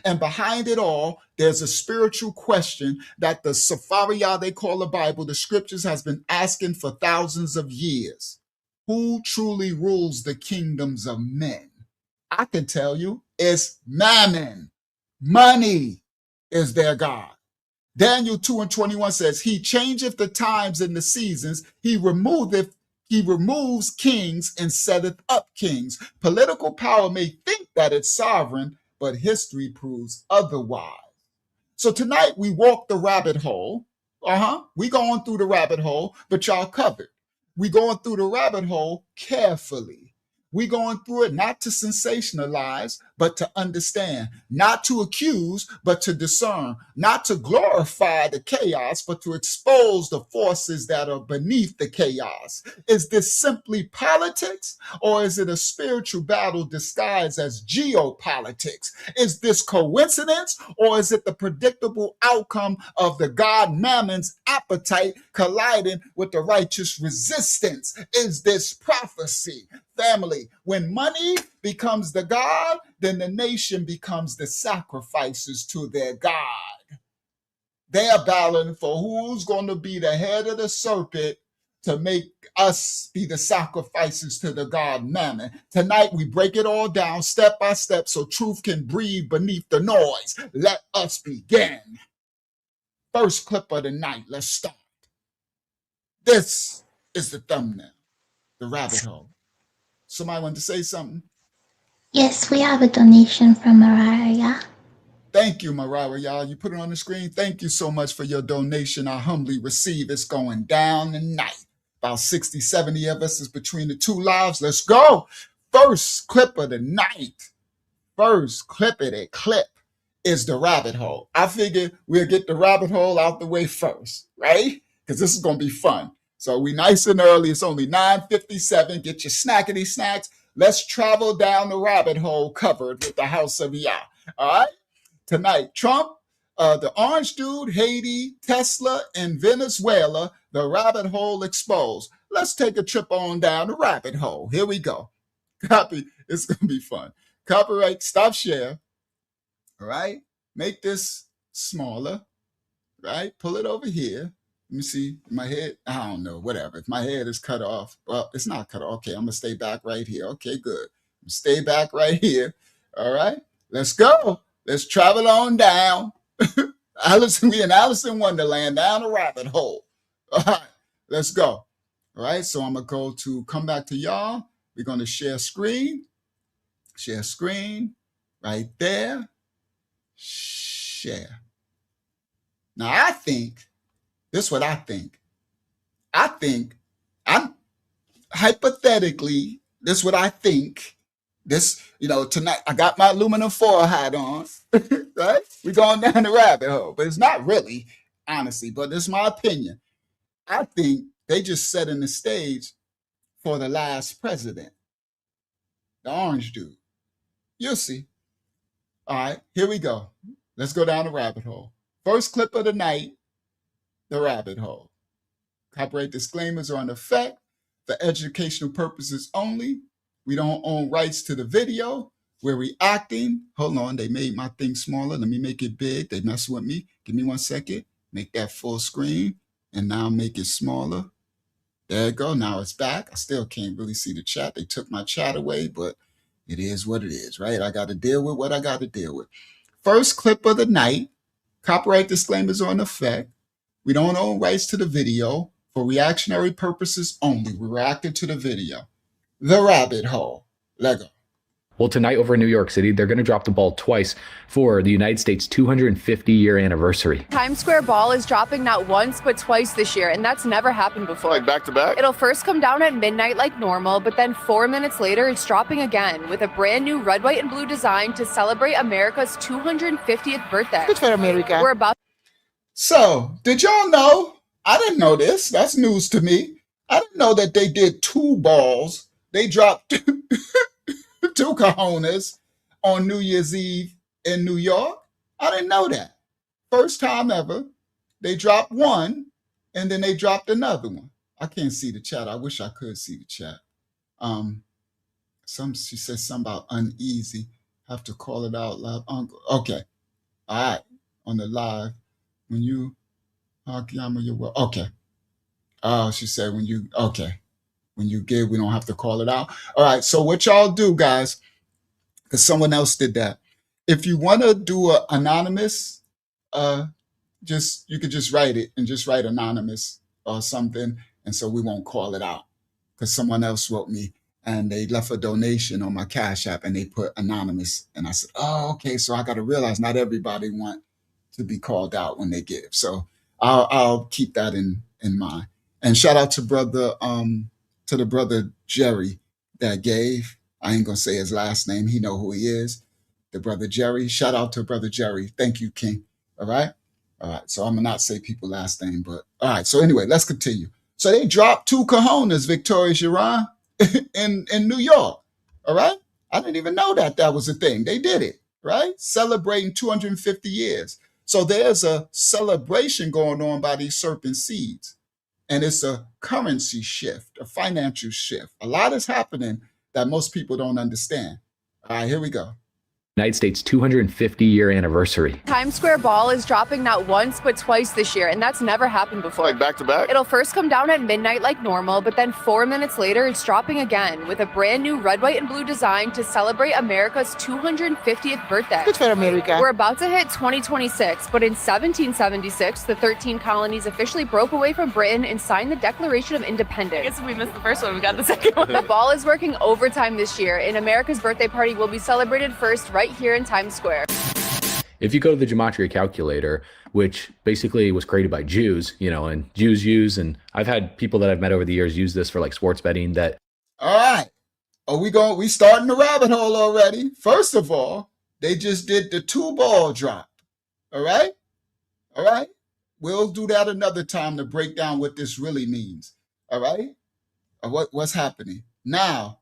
And behind it all, there's a spiritual question that the Sephariah they call the Bible, the scriptures, has been asking for thousands of years. Who truly rules the kingdoms of men? I can tell you, it's mammon. Money is their God. Daniel 2:21 says, he changeth the times and the seasons. He removes kings and setteth up kings. Political power may think that it's sovereign, but history proves otherwise. So tonight we walk the rabbit hole. We going through the rabbit hole, but y'all covered. We going through the rabbit hole carefully. We going through it not to sensationalize, but to understand, not to accuse, but to discern, not to glorify the chaos, but to expose the forces that are beneath the chaos. Is this simply politics, or is it a spiritual battle disguised as geopolitics? Is this coincidence, or is it the predictable outcome of the God Mammon's appetite colliding with the righteous resistance? Is this prophecy? Family, when money becomes the God, then the nation becomes the sacrifices to their God. They are battling for who's going to be the head of the serpent to make us be the sacrifices to the God Mammon. Tonight, we break it all down step by step so truth can breathe beneath the noise. Let us begin. First clip of the night, let's start. This is the thumbnail, the rabbit hole. Somebody want to say something? Yes, we have a donation from Mariah. Thank you, Mariah. You put it on the screen. Thank you so much for your donation. I humbly receive. It's going down tonight. About 60, 70 of us is between the two lives. Let's go. First clip of the night. First clip of the clip is the rabbit hole. I figured we'll get the rabbit hole out the way first, right? Because this is going to be fun. So we nice and early. It's only 9:57. Get your snackety snacks. Let's travel down the rabbit hole covered with the House of Yah. All right? Tonight, Trump, the orange dude, Haiti, Tesla, and Venezuela, the rabbit hole exposed. Let's take a trip on down the rabbit hole. Here we go. Copy. It's going to be fun. Copyright, stop share. All right? Make this smaller. Right? Pull it over here. Let me see. My head, I don't know, whatever. If my head is cut off, well, it's not cut off. Okay, I'm going to stay back right here. Okay, good. Stay back right here. All right? Let's go. Let's travel on down. We in Alice in Wonderland, down the rabbit hole. All right, let's go. All right, so I'm going to come back to y'all. We're going to share screen. Share screen right there. Share. Now, I think, this is what I think. I'm hypothetically, this is what I think. This, tonight I got my aluminum foil hat on, right? We're going down the rabbit hole, but it's not really, honestly, but it's my opinion. I think they just setting the stage for the last president, the orange dude. You'll see. All right, here we go. Let's go down the rabbit hole. First clip of the night, the rabbit hole. Copyright disclaimers are in effect for educational purposes only. We don't own rights to the video. We're reacting. Hold on, they made my thing smaller. Let me make it big. They mess with me. Give me 1 second. Make that full screen. And now make it smaller. There you go. Now it's back. I still can't really see the chat. They took my chat away, but it is what it is, right? I got to deal with what I got to deal with. First clip of the night. Copyright disclaimers are in effect. We don't own rights to the video for reactionary purposes only. We're reacting to the video. The rabbit hole. Lego. Well, tonight over in New York City, they're going to drop the ball twice for the United States' 250-year anniversary. Times Square ball is dropping not once, but twice this year, and that's never happened before. Like back to back? It'll first come down at midnight like normal, but then 4 minutes later, it's dropping again with a brand new red, white, and blue design to celebrate America's 250th birthday. Good for America. We're about. So, did y'all know? I didn't know this. That's news to me. I didn't know that they did two balls. They dropped two cojones on New Year's Eve in New York. I didn't know that. First time ever. They dropped one and then they dropped another one. I can't see the chat. I wish I could see the chat. She says something about uneasy. Have to call it out loud. Okay. All right. On the live. When you okay. Oh, she said when you give, we don't have to call it out. All right. So what y'all do, guys, because someone else did that. If you want to do an anonymous, you could just write it and just write anonymous or something. And so we won't call it out because someone else wrote me and they left a donation on my Cash App and they put anonymous. And I said, oh, okay. So I got to realize not everybody want to be called out when they give. So I'll keep that in mind. And shout out to the brother Jerry that gave. I ain't gonna say his last name. He know who he is. The brother Jerry. Shout out to brother Jerry. Thank you, King. All right. So I'm gonna not say people last name, but all right. So anyway, let's continue. So they dropped two cojones, Victoria Sharon, in New York. All right. I didn't even know that was a thing. They did it, right? Celebrating 250 years. So there's a celebration going on by these serpent seeds. And it's a currency shift, a financial shift. A lot is happening that most people don't understand. All right, here we go. United States 250-year anniversary. Times Square Ball is dropping not once but twice this year, and that's never happened before. Like back to back? It'll first come down at midnight like normal, but then 4 minutes later, it's dropping again with a brand new red, white, and blue design to celebrate America's 250th birthday. Good for America. We're about to hit 2026, but in 1776, the 13 colonies officially broke away from Britain and signed the Declaration of Independence. I guess if we missed the first one, we got the second one. The ball is working overtime this year, and America's birthday party will be celebrated first right here in Times Square. If you go to the gematria calculator, which basically was created by Jews, and Jews use, and I've had people that I've met over the years use this for like sports betting that. All right. We starting the rabbit hole already. First of all, they just did the two ball drop. All right. All right. We'll do that another time to break down what this really means. All right. What's happening now?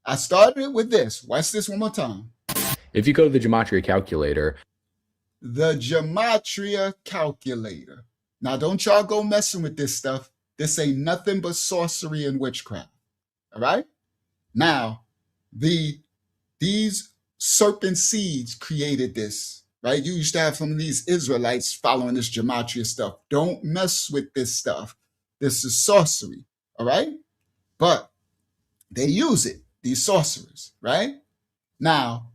I started it with this. Watch this one more time. If you go to the gematria calculator. The gematria calculator. Now, don't y'all go messing with this stuff. This ain't nothing but sorcery and witchcraft. All right? Now, these serpent seeds created this, right? You used to have some of these Israelites following this gematria stuff. Don't mess with this stuff. This is sorcery, all right? But they use it, these sorcerers, right? Now,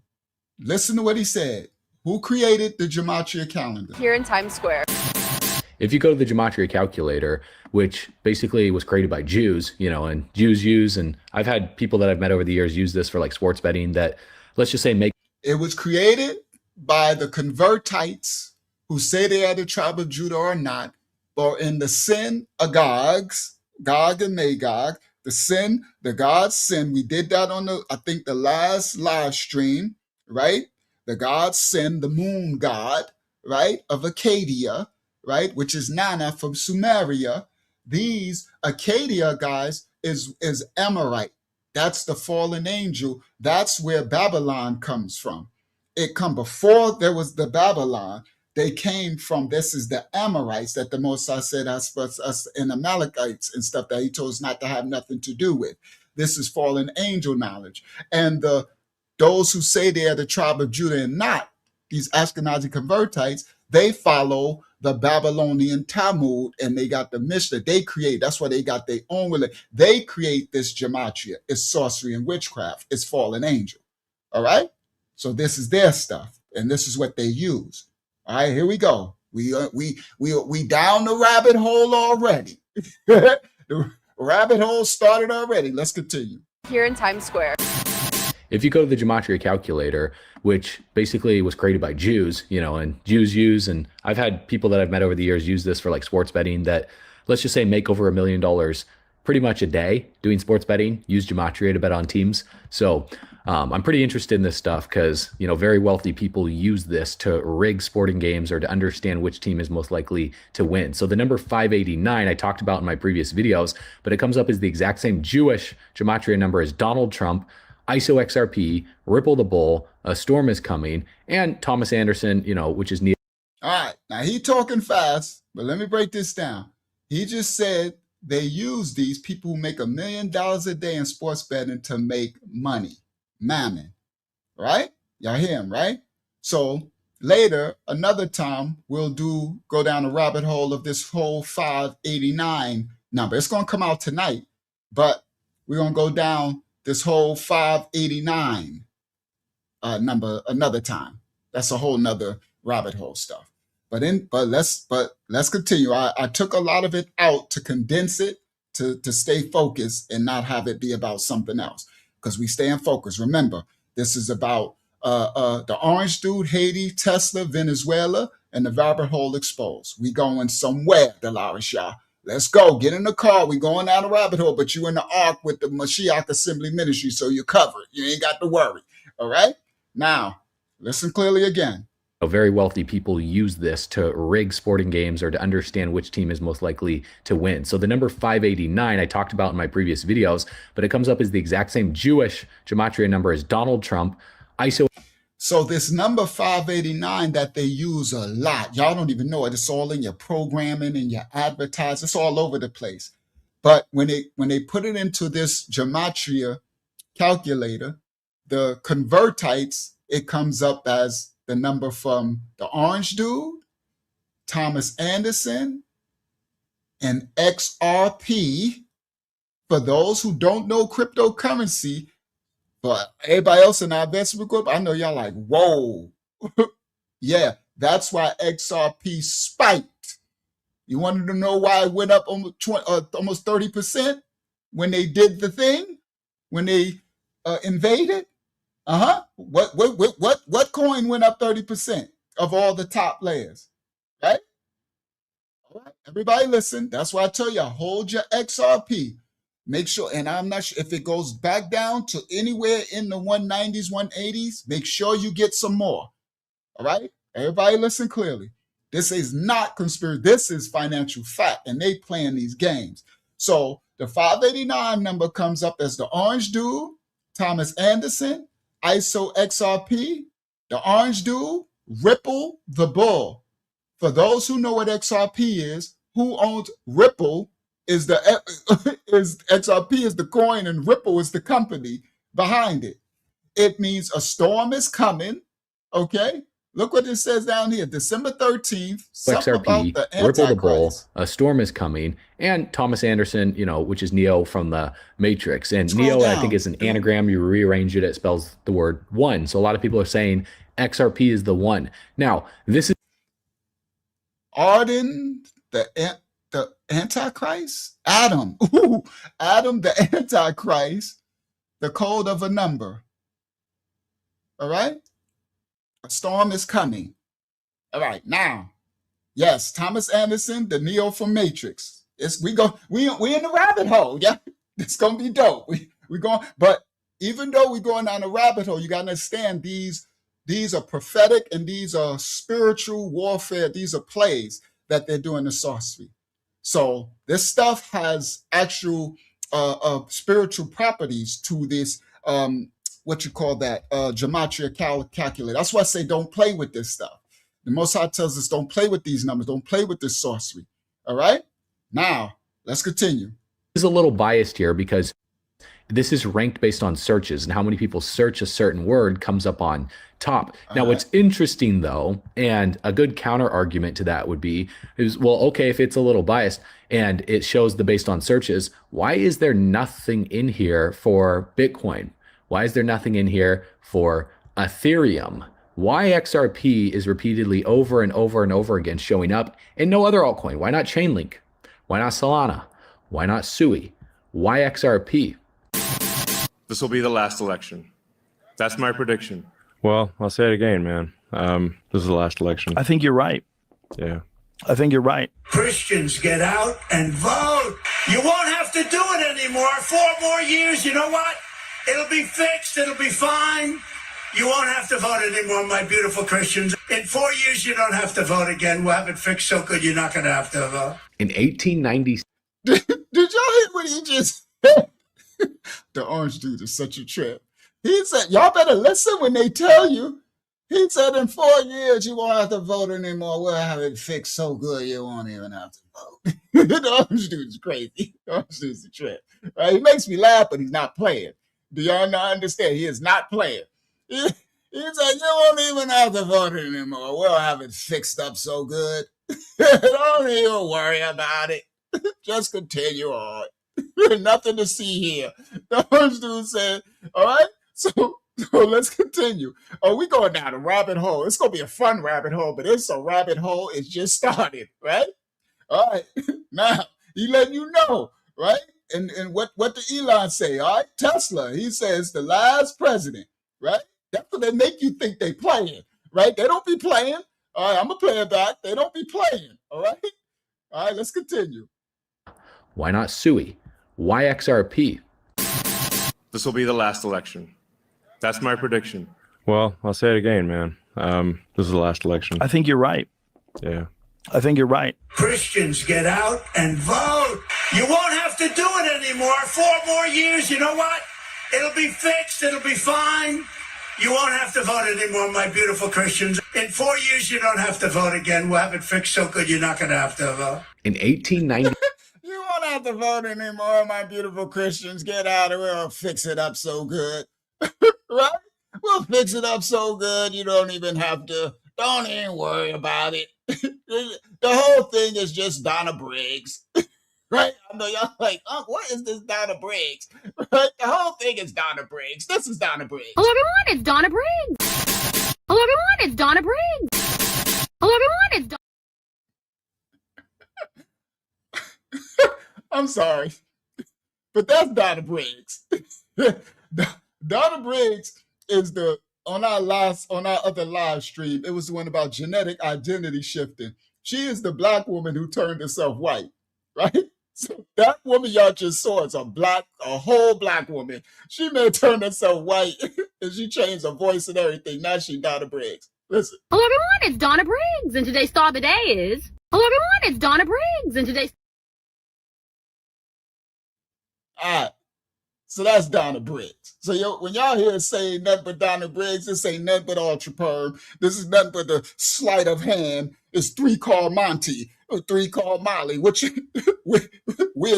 listen to what he said. Who created the gematria calendar? Here in Times Square. If you go to the gematria calculator, which basically was created by Jews, and Jews use, and I've had people that I've met over the years use this for like sports betting that, let's just say, make. It was created by the convertites who say they are the tribe of Judah or not, or in the synagogues, Gog and Magog, the God's sin. We did that on the last live stream, right? The God's sin, the moon god, right, of Acadia, right, which is Nana from Sumeria. These Acadia guys is Amorite. That's the fallen angel. That's where Babylon comes from. It come before there was the Babylon. They came from, this is the Amorites that the Most High said us and Amalekites and stuff that he told us not to have nothing to do with. This is fallen angel knowledge. And those who say they are the tribe of Judah and not, these Ashkenazi convertites, they follow the Babylonian Talmud and they got the Mishnah they create. That's why they got their own religion. They create this gematria. It's sorcery and witchcraft. It's fallen angel. All right? So this is their stuff and this is what they use. All right, here we go. We down the rabbit hole already. The rabbit hole started already. Let's continue. Here in Times Square. If you go to the gematria calculator, which basically was created by Jews, and Jews use, and I've had people that I've met over the years use this for like sports betting that, let's just say, make over $1 million pretty much a day doing sports betting, use gematria to bet on teams. So I'm pretty interested in this stuff because, you know, very wealthy people use this to rig sporting games or to understand which team is most likely to win. So the number 589 I talked about in my previous videos, but it comes up as the exact same Jewish gematria number as Donald Trump, ISO XRP, Ripple the Bull, A Storm is Coming, and Thomas Anderson, you know, which is Neil. All right, now he talking fast, but let me break this down. He just said they use these people who make $1 million a day in sports betting to make money, mammon, right? Y'all hear him, right? So later, another time, we'll go down the rabbit hole of this whole 589 number. It's going to come out tonight, but we're going to go down this whole 589 number another time. That's a whole nother rabbit hole stuff. But let's continue. I took a lot of it out to condense it to stay focused and not have it be about something else, because we stay in focus. Remember, this is about the orange dude, Haiti, Tesla, Venezuela, and the rabbit hole exposed. We going somewhere, Delaware, y'all. Let's go. Get in the car. We going down the rabbit hole, but you in the ark with the Mashiach Assembly Ministry, so you're covered. You ain't got to worry. All right? Now, listen clearly again. Very wealthy people use this to rig sporting games or to understand which team is most likely to win. So the number 589 I talked about in my previous videos, but it comes up as the exact same Jewish gematria number as Donald Trump, ISO. So this number 589 that they use a lot, y'all don't even know it. It's all in your programming and your advertising. It's all over the place. But when they put it into this gematria calculator, the convertites, it comes up as the number from the orange dude, Thomas Anderson, and XRP. For those who don't know cryptocurrency, but everybody else in our investment group, I know y'all like, whoa. Yeah, that's why XRP spiked. You wanted to know why it went up almost 30% when they did the thing, when they invaded? What coin went up 30% of all the top layers? Right? All right. Everybody listen. That's why I tell you, hold your XRP. Make sure, and I'm not sure if it goes back down to anywhere in the 190s, 180s, make sure you get some more. All right? Everybody listen clearly. This is not conspiracy. This is financial fact, and they playing these games. So the 589 number comes up as the orange dude, Thomas Anderson, ISO XRP, the orange dude, Ripple the Bull. For those who know what XRP is, who owns Ripple is XRP is the coin and Ripple is the company behind it. It means a storm is coming. Okay. Look what it says down here. December 13th. XRP, Ripple the Bull, A Storm is Coming, and Thomas Anderson, you know, which is Neo from the Matrix. And Neo, I think, is an anagram. You rearrange it, it spells the word one. So a lot of people are saying XRP is the one. Now, this is Arden, the Antichrist? Adam. Ooh, Adam, the Antichrist, the code of a number. All right? A storm is coming. All right, now, yes, Thomas Anderson, the Neo from Matrix. We in the rabbit hole. Yeah, it's gonna be dope. We going, but even though we're going down the rabbit hole, you gotta understand these are prophetic and these are spiritual warfare. These are plays that they're doing the sorcery. So this stuff has actual spiritual properties to this. What you call that, gematria calculator. That's why I say don't play with this stuff. The Most High tells us don't play with these numbers. Don't play with this sorcery. All right? Now, let's continue. This is a little biased here because this is ranked based on searches, and how many people search a certain word comes up on top. Now, what's interesting, though, and a good counter argument to that would be, well, okay, if it's a little biased and it shows the based on searches, why is there nothing in here for Bitcoin? Why is there nothing in here for Ethereum? Why XRP is repeatedly over and over and over again showing up and no other altcoin? Why not Chainlink? Why not Solana? Why not Sui? Why XRP? This will be the last election. That's my prediction. Well, I'll say it again, man. This is the last election. I think you're right. Yeah. I think you're right. Christians, get out and vote. You won't have to do it anymore. 4 more years. You know what? It'll be fixed. It'll be fine. You won't have to vote anymore, my beautiful Christians. In 4 years, you don't have to vote again. We'll have it fixed so good you're not going to have to vote. In 1896, Did y'all hear what he just said? The orange dude is such a trip. He said, y'all better listen when they tell you. He said in 4 years, you won't have to vote anymore. We'll have it fixed so good you won't even have to vote. The orange dude is crazy. The orange dude is a trip. Right? He makes me laugh, but he's not playing. Do y'all not understand? He is not playing. He said, you won't even have to vote anymore. We'll have it fixed up so good. Don't even worry about it. Just continue on. Nothing to see here. The orange dude said, all right, so let's continue. Oh, we going down a rabbit hole. It's going to be a fun rabbit hole, but it's a rabbit hole. It's just started, right? All right. Now, he letting you know, right? And what did Elon say? All right, Tesla, he says the last president, right? That's what they make you think they playing, right? They don't be playing. All right, I'm going to play it back. They don't be playing, all right? All right, let's continue. why not SUI? Why XRP? This will be the last election. That's my prediction. Well, I'll say it again, man. This is the last election. I think you're right. Yeah. I think you're right. Christians, get out and vote. You won't have to do it anymore. 4 more years, you know what? It'll be fixed. It'll be fine. You won't have to vote anymore, my beautiful Christians. In 4 years, you don't have to vote again. We'll have it fixed so good you're not going to have to vote. In 1890, You won't have to vote anymore, my beautiful Christians. Get out of here. We'll fix it up so good. Right? We'll fix it up so good you don't even have to. Don't even worry about it. The whole thing is just Donna Briggs. Right? I know y'all like, what is this Donna Briggs? Right? The whole thing is Donna Briggs. This is Donna Briggs. Hello, everyone. It's Donna Briggs. Hello, everyone. It's Donna Briggs. Hello, everyone. It's I'm sorry, but that's Donna Briggs. Donna Briggs is on our other live stream. It was the one about genetic identity shifting. She is the black woman who turned herself white, right? So that woman y'all just saw is a whole black woman. She may turn herself white and she changed her voice and everything. Now she Donna Briggs. Listen. Hello, everyone. It's Donna Briggs, and today's star of the day is. Hello, everyone. It's Donna Briggs, and today's. All right. So that's Donna Briggs. So when y'all hear saying nothing but Donna Briggs, this ain't nothing but Ultra Perm. This is nothing but the sleight of hand. It's 3 called Monty, or 3 called Molly. Where's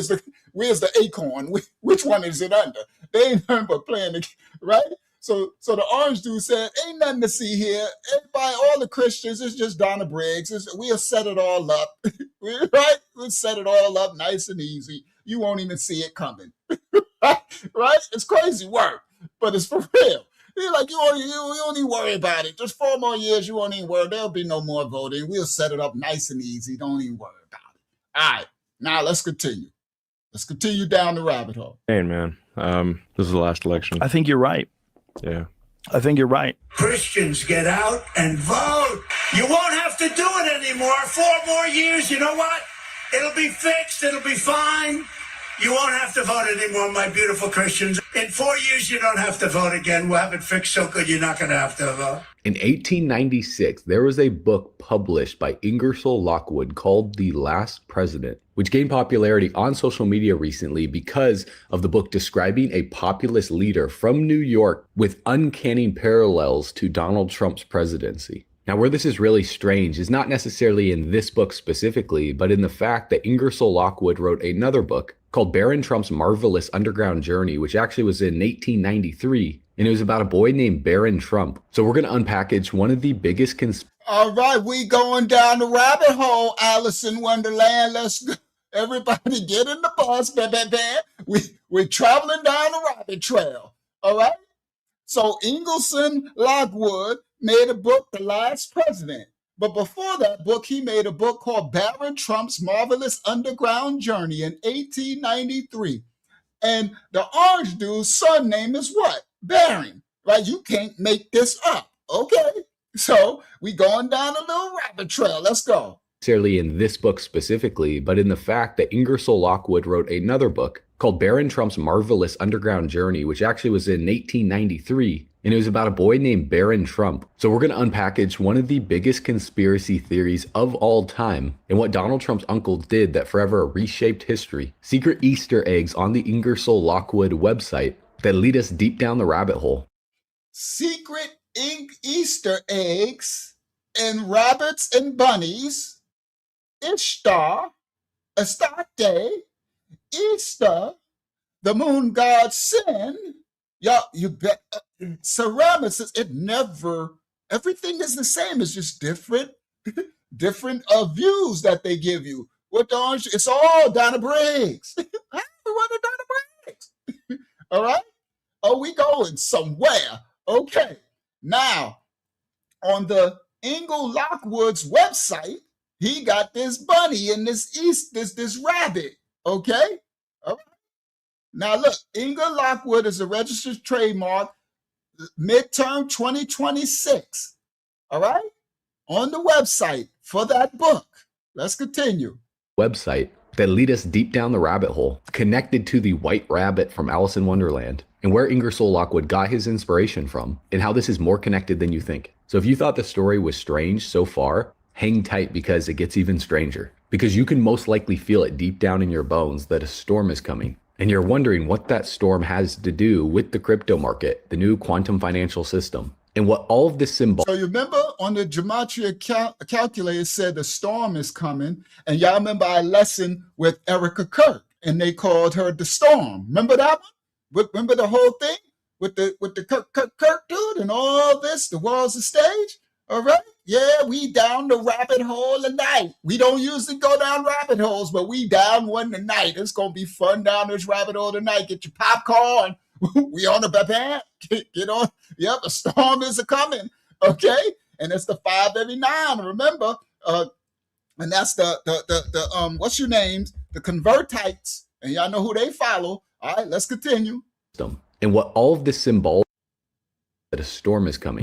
the acorn? Which one is it under? They ain't nothing but playing the right. So the orange dude said, ain't nothing to see here. Everybody, all the Christians, it's just Donna Briggs. We'll set it all up. Right? We'll set it all up nice and easy. You won't even see it coming. Right? It's crazy work, but it's for real. You're like, you don't even worry about it. Just 4 more years, you won't even worry. There'll be no more voting. We'll set it up nice and easy. Don't even worry about it. All right. Now let's continue. Let's continue down the rabbit hole. Hey, man. This is the last election. I think you're right. Yeah. I think you're right. Christians, get out and vote. You won't have to do it anymore. 4 more years, you know what? It'll be fixed. It'll be fine. You won't have to vote anymore, my beautiful Christians. In 4 years, you don't have to vote again. We'll have it fixed so good you're not going to have to vote. In 1896, there was a book published by Ingersoll Lockwood called The Last President, which gained popularity on social media recently because of the book describing a populist leader from New York with uncanny parallels to Donald Trump's presidency. Now, where this is really strange is not necessarily in this book specifically, but in the fact that Ingersoll Lockwood wrote another book called Barron Trump's Marvelous Underground Journey, which actually was in 1893, and it was about a boy named Barron Trump. So we're going to unpackage one of the biggest All right, we going down the rabbit hole, Alice in Wonderland. Let's go. Everybody get in the bus, We're traveling down the rabbit trail, all right? So Ingersoll Lockwood made a book, The Last President. But before that book, he made a book called Barron Trump's Marvelous Underground Journey in 1893. And the orange dude's son name is what? Barron, right? You can't make this up, okay? So we going down a little rabbit trail. Let's go. necessarily in this book specifically, but in the fact that Ingersoll Lockwood wrote another book called Baron Trump's Marvelous Underground Journey, which actually was in 1893, and it was about a boy named Baron Trump. So we're going to unpackage one of the biggest conspiracy theories of all time and what Donald Trump's uncle did that forever reshaped history. Secret Easter eggs on the Ingersoll Lockwood website that lead us deep down the rabbit hole. Secret Easter eggs and rabbits and bunnies. Ishtar, Astarte, Easter, the moon god Sin. Yeah, you bet. Ceramics, everything is the same. It's just different views that they give you. It's all Donna Briggs. Everyone at Donna Briggs. All right? Are we going somewhere? Okay. Now, on the Ingle Lockwood's website, he got this bunny and this rabbit. Okay? All right. Now look, Ingle Lockwood is a registered trademark, midterm 2026. All right? On the website for that book. Let's continue. Website that lead us deep down the rabbit hole, connected to the White Rabbit from Alice in Wonderland, and where Ingersoll Lockwood got his inspiration from, and how this is more connected than you think. So if you thought the story was strange so far, hang tight because it gets even stranger. Because you can most likely feel it deep down in your bones that a storm is coming. And you're wondering what that storm has to do with the crypto market, the new quantum financial system, and what all of this symbol. So you remember on the gematria calculator, it said the storm is coming. And y'all remember our lesson with Erica Kirk, and they called her the storm. Remember that one? Remember the whole thing with the Kirk dude and all this, the world's a stage? All right. Yeah, we down the rabbit hole tonight. We don't usually go down rabbit holes, but we down one tonight. It's going to be fun down this rabbit hole tonight. Get your popcorn. We on the bed. Get on. Yep, a storm is a-coming. Okay? And it's the 589. Remember, and that's the what's your names? The Convertites. And y'all know who they follow. All right, let's continue. And what all of this symbol that a storm is coming.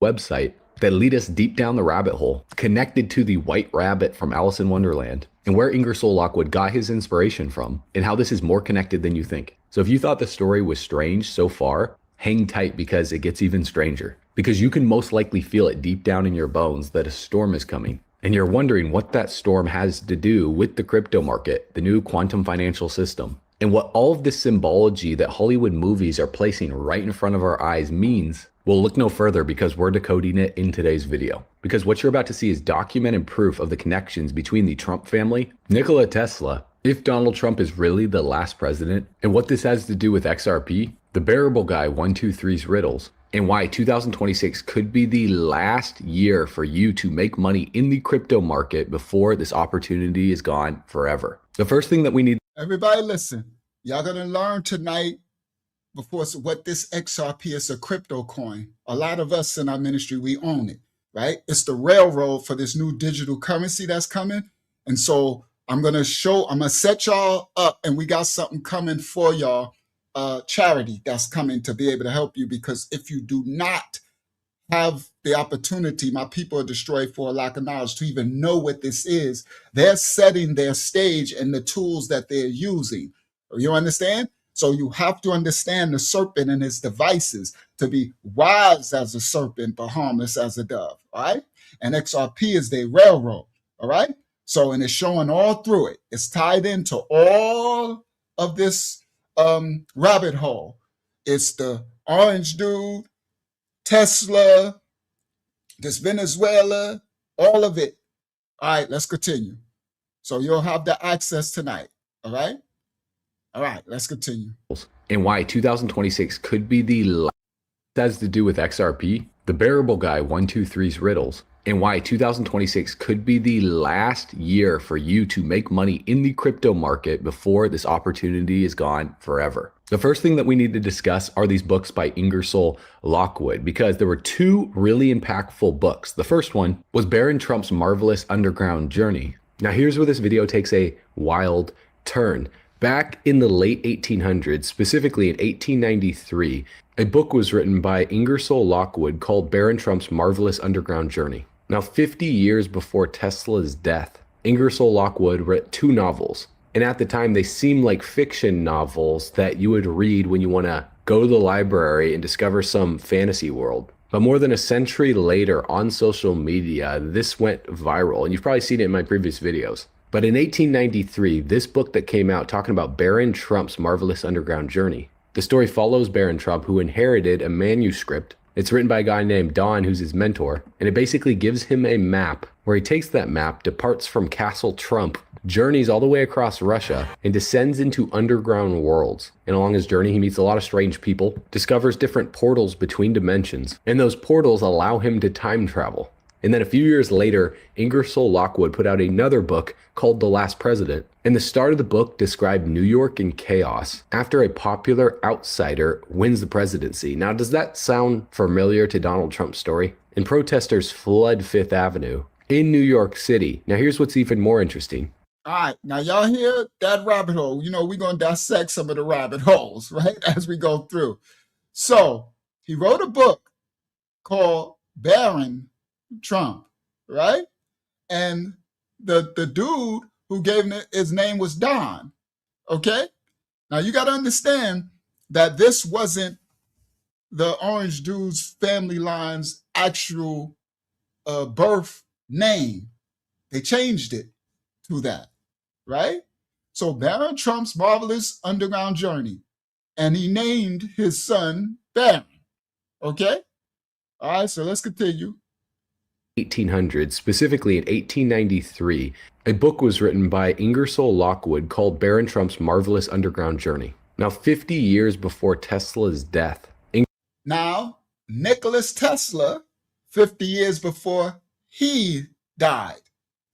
Website that lead us deep down the rabbit hole, connected to the White Rabbit from Alice in Wonderland, and where Ingersoll Lockwood got his inspiration from, and how this is more connected than you think. So if you thought the story was strange so far, hang tight because it gets even stranger. Because you can most likely feel it deep down in your bones that a storm is coming. And you're wondering what that storm has to do with the crypto market, the new quantum financial system, and what all of this symbology that Hollywood movies are placing right in front of our eyes means. We'll look no further because we're decoding it in today's video. Because what you're about to see is documented proof of the connections between the Trump family, Nikola Tesla, if Donald Trump is really the last president, and what this has to do with XRP, the Bearable Guy 123's riddles, and why 2026 could be the last year for you to make money in the crypto market before this opportunity is gone forever. The first thing that we need. Everybody listen, y'all gonna learn tonight before what this XRP is, a crypto coin. A lot of us in our ministry, we own it, right? It's the railroad for this new digital currency that's coming. And so I'm gonna set y'all up, and we got something coming for y'all, charity that's coming to be able to help you, because if you do not have the opportunity, my people are destroyed for a lack of knowledge, to even know what this is. They're setting their stage and the tools that they're using. You understand? So you have to understand the serpent and his devices, to be wise as a serpent, but harmless as a dove. All right. And XRP is their railroad. All right. So, and it's showing all through it. It's tied into all of this rabbit hole. It's the orange dude, Tesla, this Venezuela, all of it. All right, let's continue. So you'll have the access tonight. All right. All right, let's continue. And why 2026 could be the last. Has to do with XRP, the Bearable Guy 123's riddles, and why 2026 could be the last year for you to make money in the crypto market before this opportunity is gone forever. The first thing that we need to discuss are these books by Ingersoll Lockwood, because there were two really impactful books. The first one was Baron Trump's Marvelous Underground Journey. Now here's where this video takes a wild turn. Back in the late 1800s, specifically in 1893, a book was written by Ingersoll Lockwood called Baron Trump's Marvelous Underground Journey. Now, 50 years before Tesla's death, Ingersoll Lockwood wrote 2 novels. And at the time, they seemed like fiction novels that you would read when you want to go to the library and discover some fantasy world. But more than a century later on social media, this went viral. And you've probably seen it in my previous videos. But in 1893, this book that came out talking about Baron Trump's marvelous underground journey. The story follows Baron Trump, who inherited a manuscript. It's written by a guy named Don, who's his mentor, and it basically gives him a map where he takes that map, departs from Castle Trump, journeys all the way across Russia, and descends into underground worlds. And along his journey, he meets a lot of strange people, discovers different portals between dimensions, and those portals allow him to time travel. And then a few years later, Ingersoll Lockwood put out another book called The Last President. And the start of the book described New York in chaos after a popular outsider wins the presidency. Now, does that sound familiar to Donald Trump's story? And protesters flood Fifth Avenue in New York City. Now, here's what's even more interesting. All right, now y'all hear that rabbit hole. You know, we're going to dissect some of the rabbit holes, right, as we go through. So he wrote a book called Baron Trump, right? And the dude who gave him his name was Don, okay? Now you got to understand that this wasn't the orange dude's family line's actual birth name. They changed it to that, right? So Baron Trump's marvelous underground journey, and he named his son Baron, okay? All right, so let's continue. 1800s, specifically in 1893, a book was written by Ingersoll Lockwood called Baron Trump's Marvelous Underground Journey. Now, 50 years before Tesla's death. Now, Nicholas Tesla, 50 years before he died,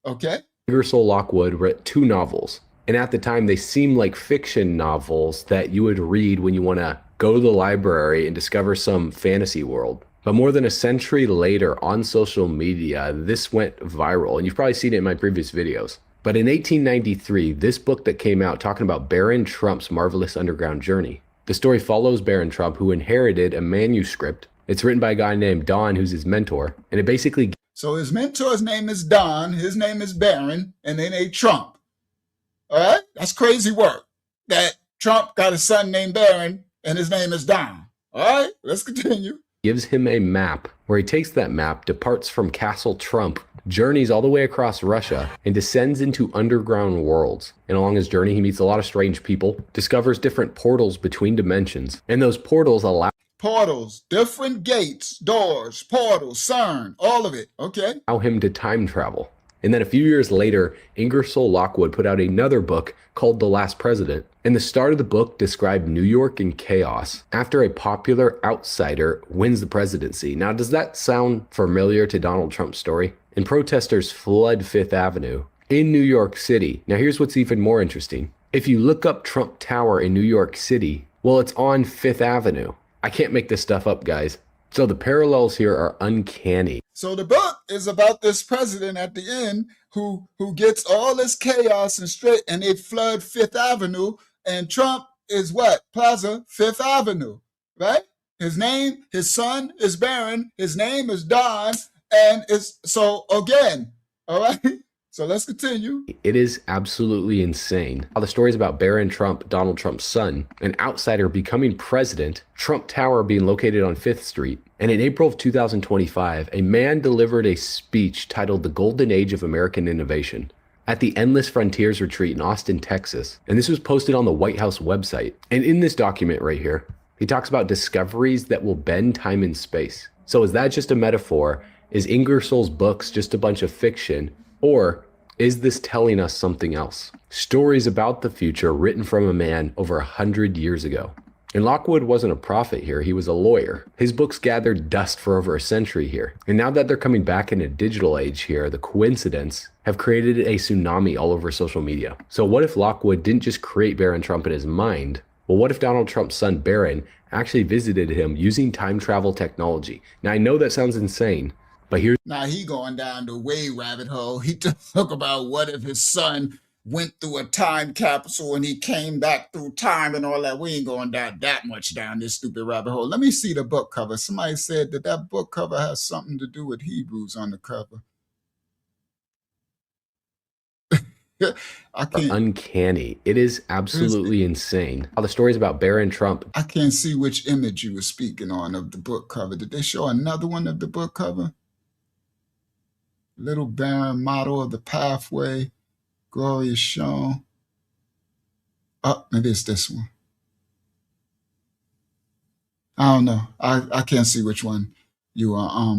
okay? Ingersoll Lockwood wrote 2 novels. And at the time, they seemed like fiction novels that you would read when you want to go to the library and discover some fantasy world. But more than a century later on social media, this went viral. And you've probably seen it in my previous videos. But in 1893, this book that came out talking about Baron Trump's marvelous underground journey. The story follows Baron Trump, who inherited a manuscript. It's written by a guy named Don, who's his mentor. And it basically... So his mentor's name is Don, his name is Baron, and they named Trump. All right? That's crazy work. That Trump got a son named Baron, and his name is Don. All right? Let's continue. Gives him a map where he takes that map, departs from Castle Trump, journeys all the way across Russia, and descends into underground worlds. And along his journey, he meets a lot of strange people, discovers different portals between dimensions, and those portals allow... Portals, different gates, doors, portals, CERN, all of it, okay? Allow him to time travel. And then a few years later, Ingersoll Lockwood put out another book called The Last President. And the start of the book described New York in chaos after a popular outsider wins the presidency. Now, does that sound familiar to Donald Trump's story? And protesters flood Fifth Avenue in New York City. Now, here's what's even more interesting. If you look up Trump Tower in New York City, well, it's on Fifth Avenue. I can't make this stuff up, guys. So the parallels here are uncanny. So the book is about this president at the end who gets all this chaos and they flood Fifth Avenue, and Trump is what? Plaza Fifth Avenue, right? His name, his son is Baron, his name is Don, and it's so again, all right? So let's continue. It is absolutely insane how the story is about Baron Trump, Donald Trump's son, an outsider becoming president, Trump Tower being located on 5th Street. And in April of 2025, a man delivered a speech titled The Golden Age of American Innovation at the Endless Frontiers Retreat in Austin, Texas. And this was posted on the White House website. And in this document right here, he talks about discoveries that will bend time and space. So is that just a metaphor? Is Ingersoll's books just a bunch of fiction? Or is this telling us something else? Stories about the future written from a man over 100 years ago. And Lockwood wasn't a prophet here, he was a lawyer. His books gathered dust for over a century here. And now that they're coming back in a digital age here, the coincidence have created a tsunami all over social media. So what if Lockwood didn't just create Baron Trump in his mind? Well, what if Donald Trump's son Baron actually visited him using time travel technology? Now I know that sounds insane, but here's... Now he going down the way rabbit hole. He talk about what if his son went through a time capsule and he came back through time and all that. We ain't going down that much down this stupid rabbit hole. Let me see the book cover. Somebody said that that book cover has something to do with Hebrews on the cover. I can't. Uncanny. It is absolutely insane. All the stories about Barron Trump. I can't see which image you were speaking on of the book cover. Did they show another one of the book cover? Little Baron model of the pathway. Glory is shown. Oh, maybe it's this one. I don't know. I can't see which one you are.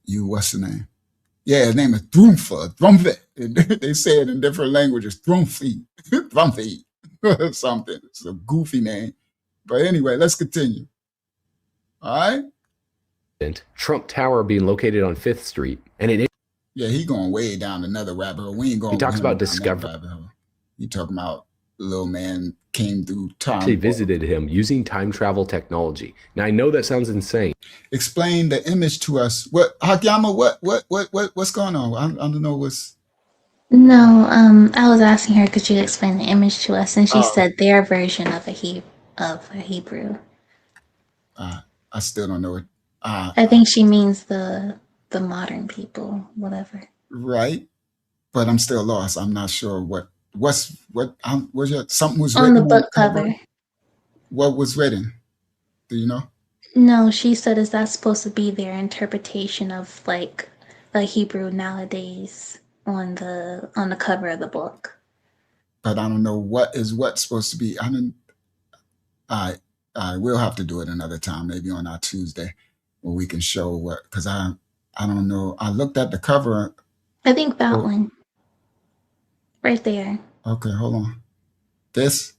What's the name? Yeah, his name is Thrumfe. They say it in different languages. Thrumfe, something. It's a goofy name. But anyway, let's continue. All right. Trump Tower being located on 5th Street, and it. Yeah, he going way down another rabbit hole. We ain't going. He talks about discovery. He talking about little man came through time. Actually visited him using time travel technology. Now I know that sounds insane. Explain the image to us. What Hakyama? What's going on? I don't know what's. No, I was asking her could you explain the image to us, and she said their version of a Hebrew. I still don't know it. I think she means the modern people, whatever. Right, but I'm still lost. I'm not sure was something was on written the book cover. What was written? Do you know? No, she said, is that supposed to be their interpretation of like a Hebrew nowadays on the cover of the book? But I don't know what's supposed to be. We'll have to do it another time, maybe on our Tuesday, where we can show what. Because I don't know. I looked at the cover. I think that one, right there. Okay, hold on. This.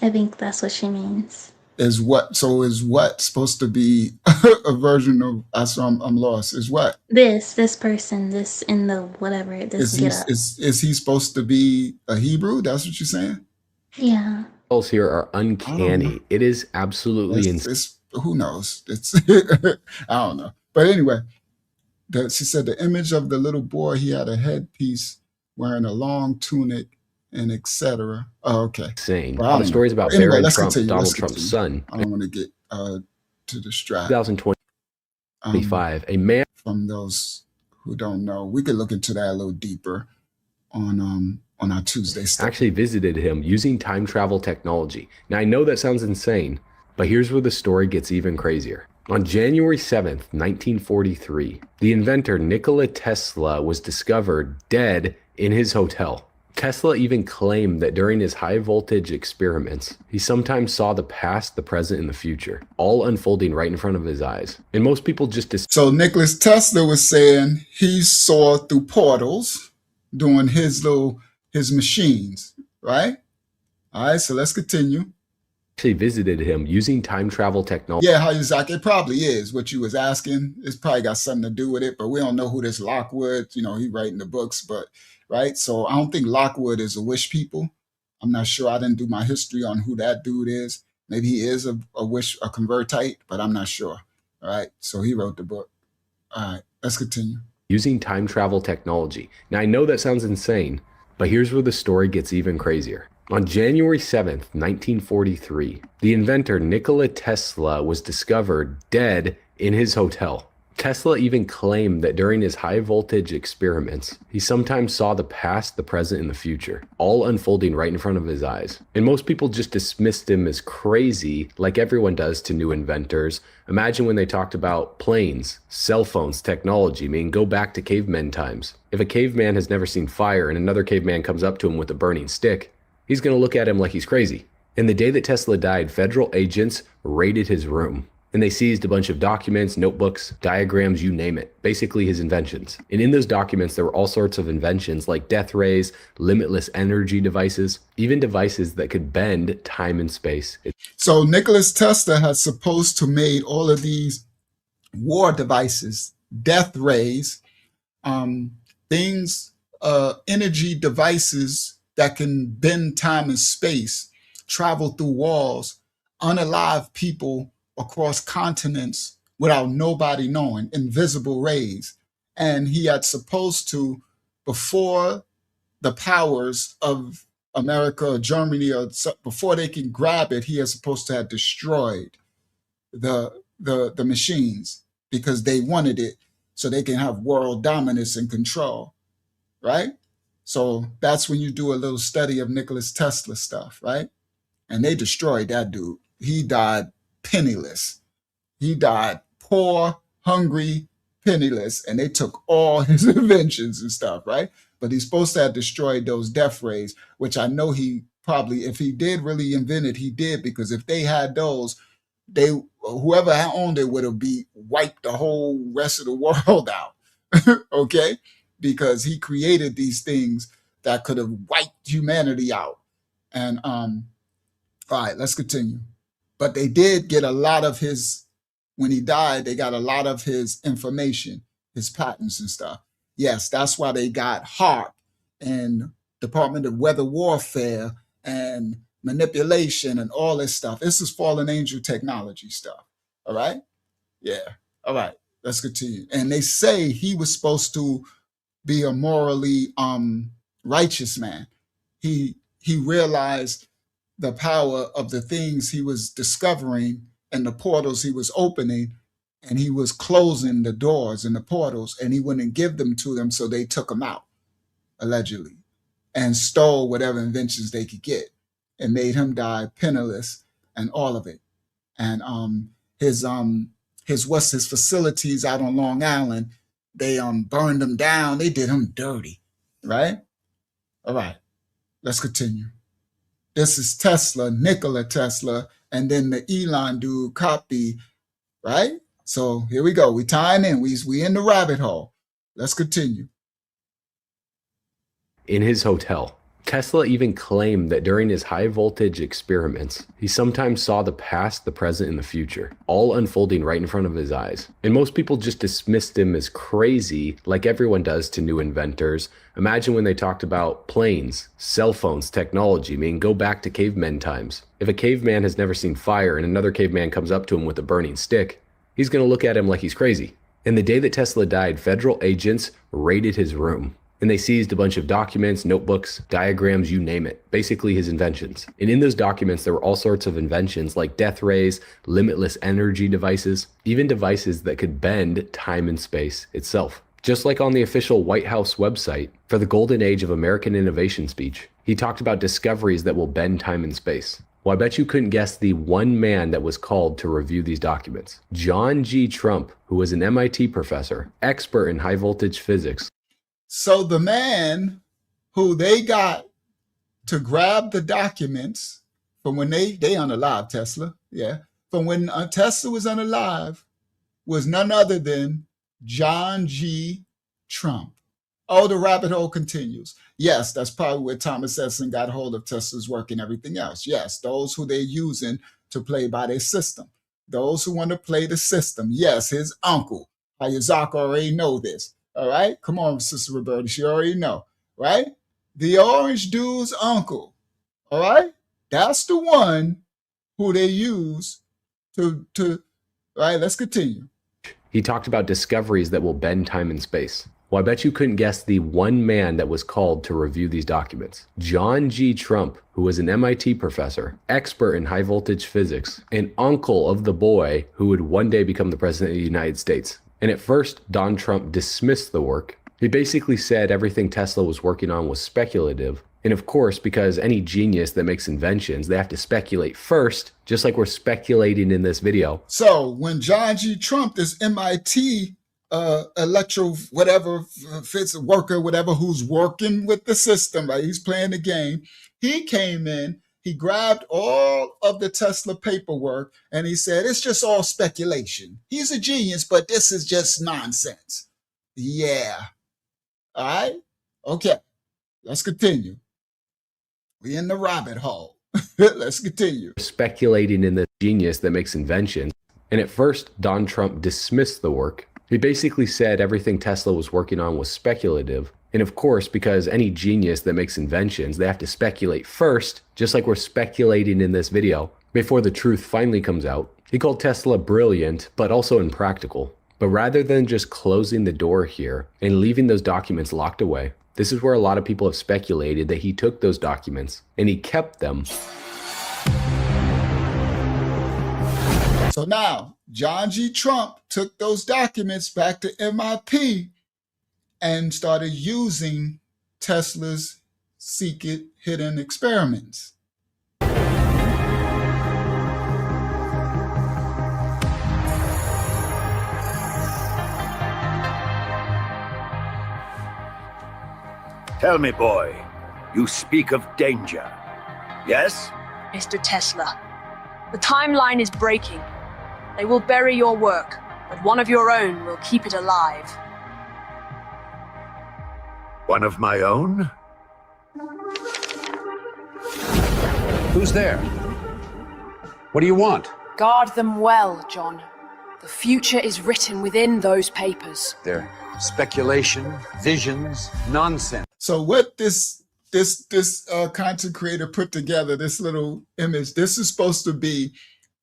I think that's what she means. Is what? So is what supposed to be a version of? So I'm lost. Is what? This person, this in the whatever. This is he supposed to be a Hebrew? That's what you're saying? Yeah. Here are uncanny. It is absolutely insane. Who knows? It's I don't know. But anyway, she said the image of the little boy. He had a headpiece, wearing a long tunic, and etc. Oh, okay. Insane. All the stories about Barron Trump, Donald Trump's son. I don't want to get to distract. 2025, a man. From those who don't know, we could look into that a little deeper on our Tuesday stuff. Actually visited him using time travel technology. Now I know that sounds insane, but here's where the story gets even crazier. On January 7th, 1943, the inventor Nikola Tesla was discovered dead in his hotel. Tesla even claimed that during his high voltage experiments, he sometimes saw the past, the present, and the future, all unfolding right in front of his eyes. And most people just... So Nikola Tesla was saying he saw through portals doing his machines, right? All right, so let's continue. Actually visited him using time travel technology. Yeah, it probably is what you was asking. It's probably got something to do with it, but we don't know who this Lockwood, he writing the books, but right. So I don't think Lockwood is a wish people. I'm not sure. I didn't do my history on who that dude is. Maybe he is a convertite, but I'm not sure. All right. So he wrote the book. All right, let's continue. Using time travel technology. Now I know that sounds insane, but here's where the story gets even crazier. On January 7th, 1943, the inventor Nikola Tesla was discovered dead in his hotel. Tesla even claimed that during his high voltage experiments, he sometimes saw the past, the present, and the future, all unfolding right in front of his eyes. And most people just dismissed him as crazy, like everyone does to new inventors. Imagine when they talked about planes, cell phones, technology. I mean, go back to cavemen times. If a caveman has never seen fire and another caveman comes up to him with a burning stick, he's going to look at him like he's crazy. And the day that Tesla died, federal agents raided his room. And they seized a bunch of documents, notebooks, diagrams, you name it, basically his inventions. And in those documents, there were all sorts of inventions like death rays, limitless energy devices, even devices that could bend time and space. So Nikola Tesla has supposed to made all of these war devices, death rays, things, energy devices that can bend time and space, travel through walls, unalive people across continents without nobody knowing, invisible rays. And he had supposed to, before the powers of America or Germany, or before they can grab it, he is supposed to have destroyed the machines because they wanted it so they can have world dominance and control, right? So that's when you do a little study of Nicholas Tesla stuff, right? And they destroyed that dude. He died penniless. He died poor, hungry, penniless, and they took all his inventions and stuff, right? But he's supposed to have destroyed those death rays, which I know he probably, if he did really invent it, he did, because if they had those, whoever owned it would have wiped the whole rest of the world out, okay? Because he created these things that could have wiped humanity out. And all right, let's continue. But they did get a lot of his, when he died, they got a lot of his information, his patents and stuff. Yes, that's why they got HARP and Department of Weather Warfare and manipulation and all this stuff. This is fallen angel technology stuff. All right? Yeah. All right. Let's continue. And they say he was supposed to be a morally righteous man. He realized the power of the things he was discovering and the portals he was opening, and he was closing the doors and the portals, and he wouldn't give them to them, so they took him out, allegedly, and stole whatever inventions they could get and made him die penniless and all of it. And his facilities out on Long Island, they burned them down. They did him dirty, right? All right, let's continue. This is Tesla, Nikola Tesla, and then the Elon dude copy, right? So here we go. We tying in. We in the rabbit hole. Let's continue. In his hotel, Tesla even claimed that during his high voltage experiments, he sometimes saw the past, the present, and the future, all unfolding right in front of his eyes. And most people just dismissed him as crazy, like everyone does to new inventors. Imagine when they talked about planes, cell phones, technology. I mean, go back to cavemen times. If a caveman has never seen fire and another caveman comes up to him with a burning stick, he's going to look at him like he's crazy. And the day that Tesla died, federal agents raided his room. And they seized a bunch of documents, notebooks, diagrams, you name it, basically his inventions. And in those documents, there were all sorts of inventions like death rays, limitless energy devices, even devices that could bend time and space itself. Just like on the official White House website for the Golden Age of American Innovation speech, he talked about discoveries that will bend time and space. Well, I bet you couldn't guess the one man that was called to review these documents. John G. Trump, who was an MIT professor, expert in high voltage physics. So the man who they got to grab the documents from when they unalive Tesla, yeah, from when Tesla was unalive, was none other than John G. Trump. Oh, the rabbit hole continues. Yes, that's probably where Thomas Edison got hold of Tesla's work and everything else. Yes, those who they're using to play by their system. Those who want to play the system. Yes, his uncle. Hayazaka already know this. All right? Come on, Sister Roberta. She already know, right? The orange dude's uncle. All right? That's the one who they use to all right, let's continue. He talked about discoveries that will bend time and space. Well, I bet you couldn't guess the one man that was called to review these documents. John G. Trump, who was an MIT professor, expert in high voltage physics, and uncle of the boy who would one day become the president of the United States. And at first, Don Trump dismissed the work. He basically said everything Tesla was working on was speculative. And of course, because any genius that makes inventions, they have to speculate first, just like we're speculating in this video. So when John G. Trump, this MIT electro whatever fits worker, whatever, who's working with the system, right? He's playing the game. He came in, he grabbed all of the Tesla paperwork and he said, it's just all speculation. He's a genius, but this is just nonsense. Yeah. All right. Okay. Let's continue. We in the rabbit hole. Let's continue. Speculating in the genius that makes inventions. And at first, Don Trump dismissed the work. He basically said everything Tesla was working on was speculative. And of course, because any genius that makes inventions, they have to speculate first, just like we're speculating in this video, before the truth finally comes out. He called Tesla brilliant, but also impractical. But rather than just closing the door here and leaving those documents locked away, This is where a lot of people have speculated that he took those documents and he kept them. So now, John G. Trump took those documents back to MIP and started using Tesla's secret hidden experiments. Tell me, boy, you speak of danger. Yes? Mr. Tesla, the timeline is breaking. They will bury your work, but one of your own will keep it alive. One of my own? Who's there? What do you want? Guard them well, John. The future is written within those papers. They're speculation, visions, nonsense. So what this content creator put together, this little image, this is supposed to be,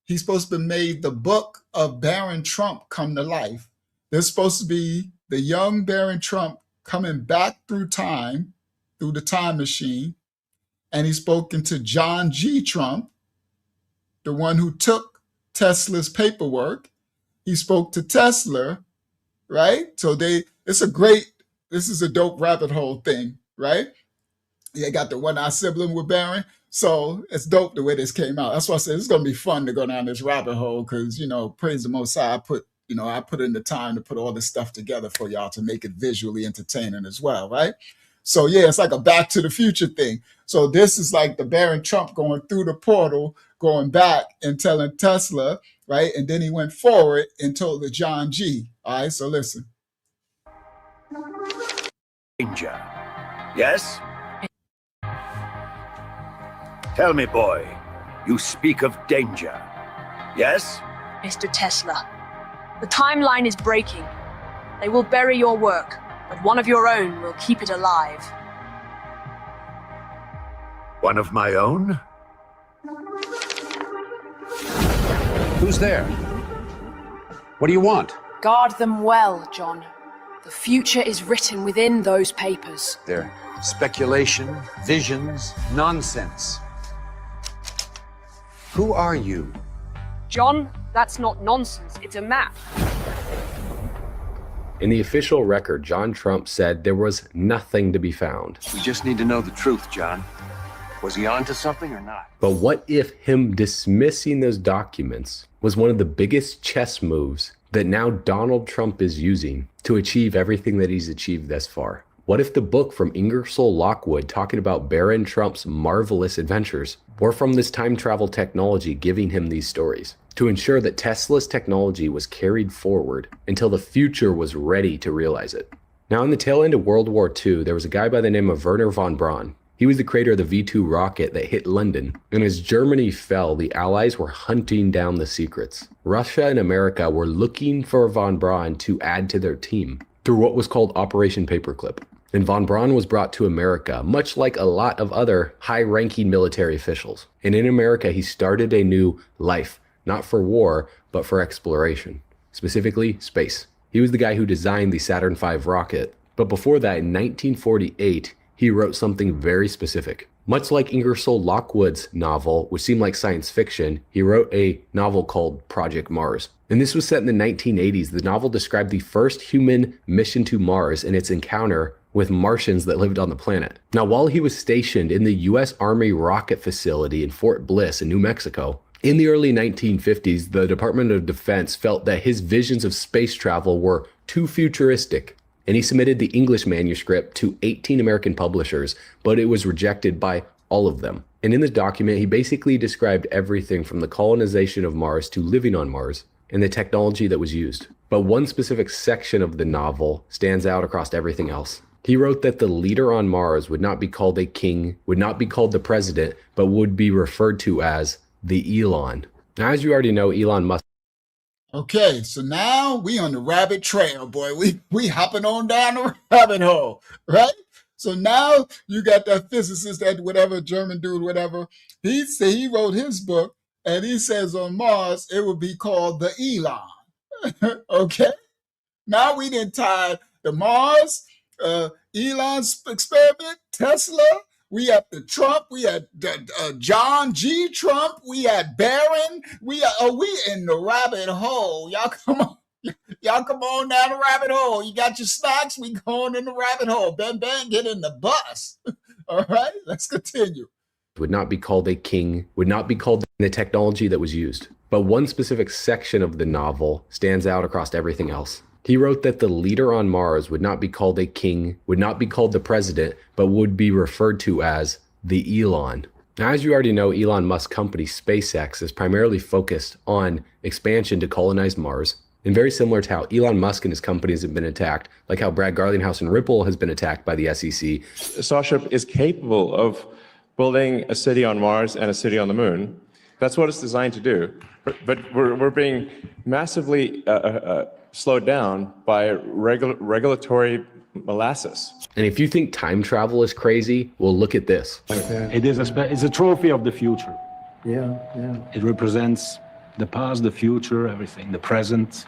he's supposed to made the book of Baron Trump come to life. This is supposed to be the young Baron Trump coming back through time, through the time machine, and he's spoken to John G. Trump, the one who took Tesla's paperwork. He spoke to Tesla, right? So this is a dope rabbit hole thing, right? Yeah, got the one-eye sibling with Baron. So it's dope the way this came out. That's why I said it's gonna be fun to go down this rabbit hole because, praise the Most High, I put in the time to put all this stuff together for y'all to make it visually entertaining as well, right? So yeah, it's like a Back to the Future thing. So this is like the Baron Trump going through the portal, going back and telling Tesla, right? And then he went forward and told the John G. All right, so listen. Danger. Yes? Tell me, boy, you speak of danger. Yes? Mr. Tesla, the timeline is breaking. They will bury your work, but one of your own will keep it alive. One of my own? Who's there? What do you want? Guard them well, John. The future is written within those papers. They're speculation, visions, nonsense. Who are you? John, that's not nonsense. It's a map. In the official record, John Trump said there was nothing to be found. We just need to know the truth, John. Was he onto something or not? But what if him dismissing those documents was one of the biggest chess moves that now Donald Trump is using to achieve everything that he's achieved thus far? What if the book from Ingersoll Lockwood talking about Baron Trump's marvelous adventures were from this time travel technology giving him these stories to ensure that Tesla's technology was carried forward until the future was ready to realize it? Now, in the tail end of World War II, there was a guy by the name of Wernher von Braun. He was the creator of the V-2 rocket that hit London, and as Germany fell, the Allies were hunting down the secrets. Russia and America were looking for von Braun to add to their team through what was called Operation Paperclip. And von Braun was brought to America, much like a lot of other high-ranking military officials. And in America, he started a new life, not for war, but for exploration, specifically space. He was the guy who designed the Saturn V rocket. But before that, in 1948, he wrote something very specific. Much like Ingersoll Lockwood's novel, which seemed like science fiction, he wrote a novel called Project Mars. And this was set in the 1980s. The novel described the first human mission to Mars and its encounter with Martians that lived on the planet. Now, while he was stationed in the U.S. Army rocket facility in Fort Bliss in New Mexico, in the early 1950s, the Department of Defense felt that his visions of space travel were too futuristic, and he submitted the English manuscript to 18 American publishers, but it was rejected by all of them. And in the document, he basically described everything from the colonization of Mars to living on Mars and the technology that was used. But one specific section of the novel stands out across everything else. He wrote that the leader on Mars would not be called a king, would not be called the president, but would be referred to as the Elon. Now, as you already know, Elon Musk. Okay, so now we on the rabbit trail, boy. We hopping on down the rabbit hole, right? So now you got that physicist, that whatever German dude, whatever. He wrote his book, and he says on Mars it would be called the Elon. Okay, now we didn't tie the Mars Elon's experiment, Tesla. We had the Trump. We had John G. Trump. We had Barron. We in the rabbit hole. Y'all come on. Y'all come on down the rabbit hole. You got your snacks. We going in the rabbit hole. Ben, get in the bus. All right, let's continue. Would not be called a king, would not be called the technology that was used. But one specific section of the novel stands out across everything else. He wrote that the leader on Mars would not be called a king, would not be called the president, but would be referred to as the Elon. Now, as you already know, Elon Musk's company, SpaceX, is primarily focused on expansion to colonize Mars. And very similar to how Elon Musk and his companies have been attacked, like how Brad Garlinghouse and Ripple has been attacked by the SEC. Starship is capable of building a city on Mars and a city on the moon. That's what it's designed to do. But we're being massively slowed down by regulatory molasses. And if you think time travel is crazy, well, look at this. It's a trophy of the future. Yeah. It represents the past, the future, everything, the present.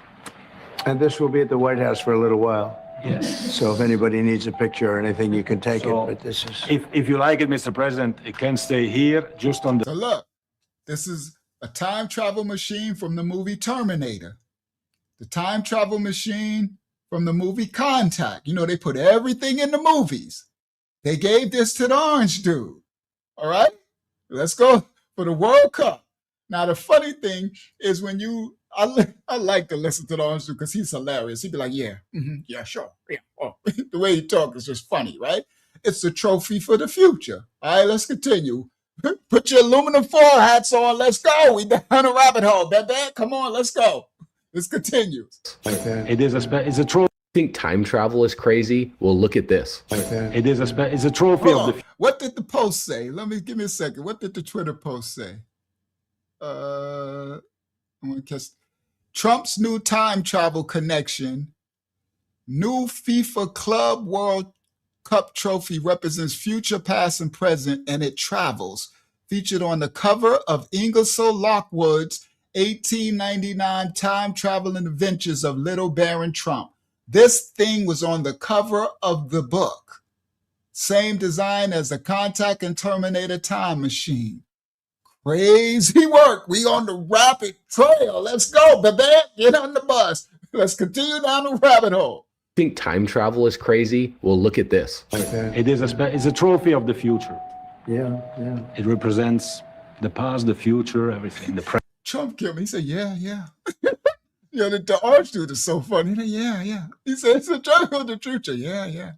And this will be at the White House for a little while. Yes. So if anybody needs a picture or anything, you can take it. But this is. If you like it, Mr. President, it can stay here, just on the. So look, this is a time travel machine from the movie Terminator. The time travel machine from the movie Contact. You know, they put everything in the movies. They gave this to the orange dude. All right? Let's go for the World Cup. Now, the funny thing is when I like to listen to the orange dude because he's hilarious. He'd be like, yeah, yeah, sure. Yeah. Oh. The way he talks is just funny, right? It's a trophy for the future. All right, let's continue. Put your aluminum foil hats on. Let's go. We down a rabbit hole. Bad. Come on, let's go. Let's continue. It's a trophy. Think time travel is crazy? Well, look at this. It's a trophy of the. What did the post say? Give me a second. What did the Twitter post say? I'm gonna catch Trump's new time travel connection. New FIFA Club World Cup trophy represents future, past, and present, and it travels. Featured on the cover of Ingersoll Lockwood's 1899 Time Traveling Adventures of Little Baron Trump. This thing was on the cover of the book. Same design as the Contact and Terminator time machine. Crazy work. We on the rapid trail. Let's go, baby. Get on the bus. Let's continue down the rabbit hole. Think time travel is crazy? Well, look at this. It's a trophy of the future. Yeah. It represents the past, the future, everything. The present. Trump killed me. He said, yeah. Yeah, the orange dude is so funny. Yeah. He said, it's a trophy of the future. Yeah.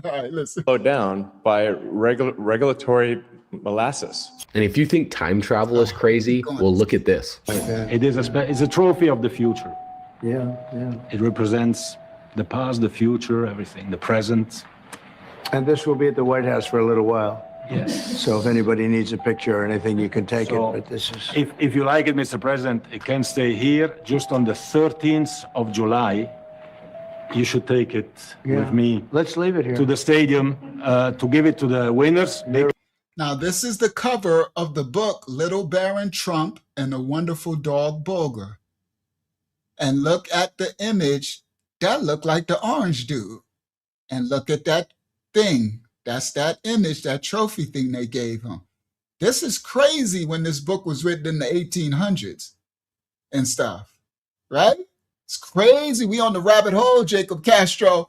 All right, listen. Slowed down by regulatory molasses. And if you think time travel is crazy, well, look at this. It's a trophy of the future. Yeah. It represents the past, the future, everything, the present. And this will be at the White House for a little while. Yes. So if anybody needs a picture or anything, you can take it. But this is. If you like it, Mr. President, it can stay here, just on the 13th of July. You should take it with me. Let's leave it here. To the stadium to give it to the winners. Now, this is the cover of the book, Little Baron Trump and the Wonderful Dog Bulger. And look at the image. That looked like the orange dude. And look at that thing. That's that image, that trophy thing they gave him. This is crazy when this book was written in the 1800s and stuff, right? It's crazy. We on the rabbit hole, Jacob Castro.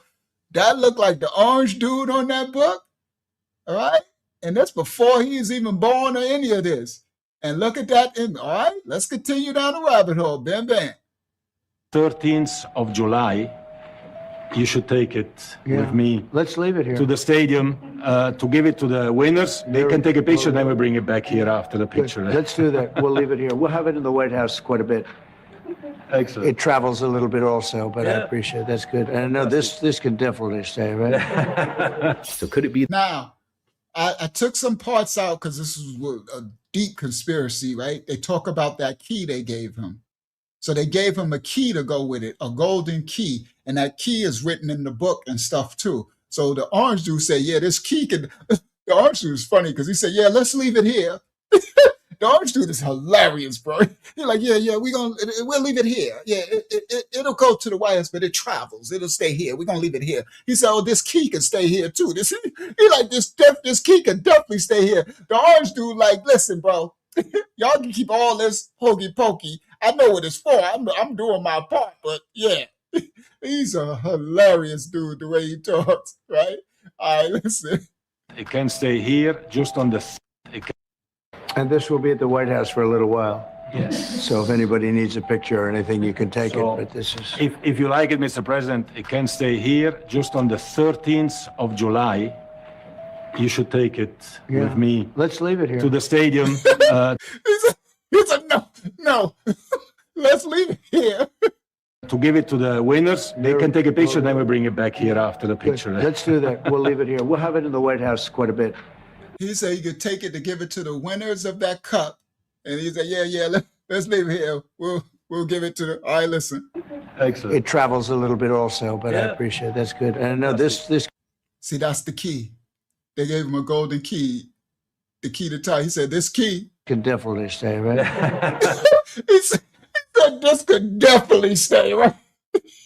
That looked like the orange dude on that book, all right? And that's before he's even born or any of this. And look at that. All right, let's continue down the rabbit hole. Bam. 13th of July. You should take it with me. Let's leave it here. To the stadium to give it to the winners. They can take a picture, then we bring it back here after the picture. Let's do that. We'll leave it here. We'll have it in the White House quite a bit. Excellent. It travels a little bit also, but I appreciate it. That's good. And I know this can definitely stay, right? So could it be? Now, I took some parts out because this was a deep conspiracy, right? They talk about that key they gave him. So they gave him a key to go with it, a golden key. And that key is written in the book and stuff too. So the orange dude said, yeah, this key can, the orange dude is funny because he said, yeah, let's leave it here. The orange dude is hilarious, bro. He's like, yeah, we'll leave it here. Yeah, it'll go to the White House, but it travels. It'll stay here. We're gonna leave it here. He said, oh, this key can stay here too. He like this key can definitely stay here. The orange dude like, listen, bro, y'all can keep all this hokey pokey. I know what it's for. I'm doing my part, but yeah, he's a hilarious dude the way he talks, right? All right, listen. It can stay here, just on the. And this will be at the White House for a little while. Yes. So if anybody needs a picture or anything, you can take So, it. But this is. If you like it, Mr. President, it can stay here, just on the 13th of July. You should take it with me. Let's leave it here. To the stadium. He said, no. Let's leave it here. To give it to the winners. They can take a picture, then we bring it back here after the picture. Let's do that. We'll leave it here. We'll have it in the White House quite a bit. He said he could take it to give it to the winners of that cup. And he said, yeah, let's leave it here. We'll give it to the, all right, listen. Excellent. It travels a little bit also, but I appreciate it. That's good. And no, this. See, that's the key. They gave him a golden key, the key to tie. He said, this key Can definitely stay, right? he said, this could definitely stay, right?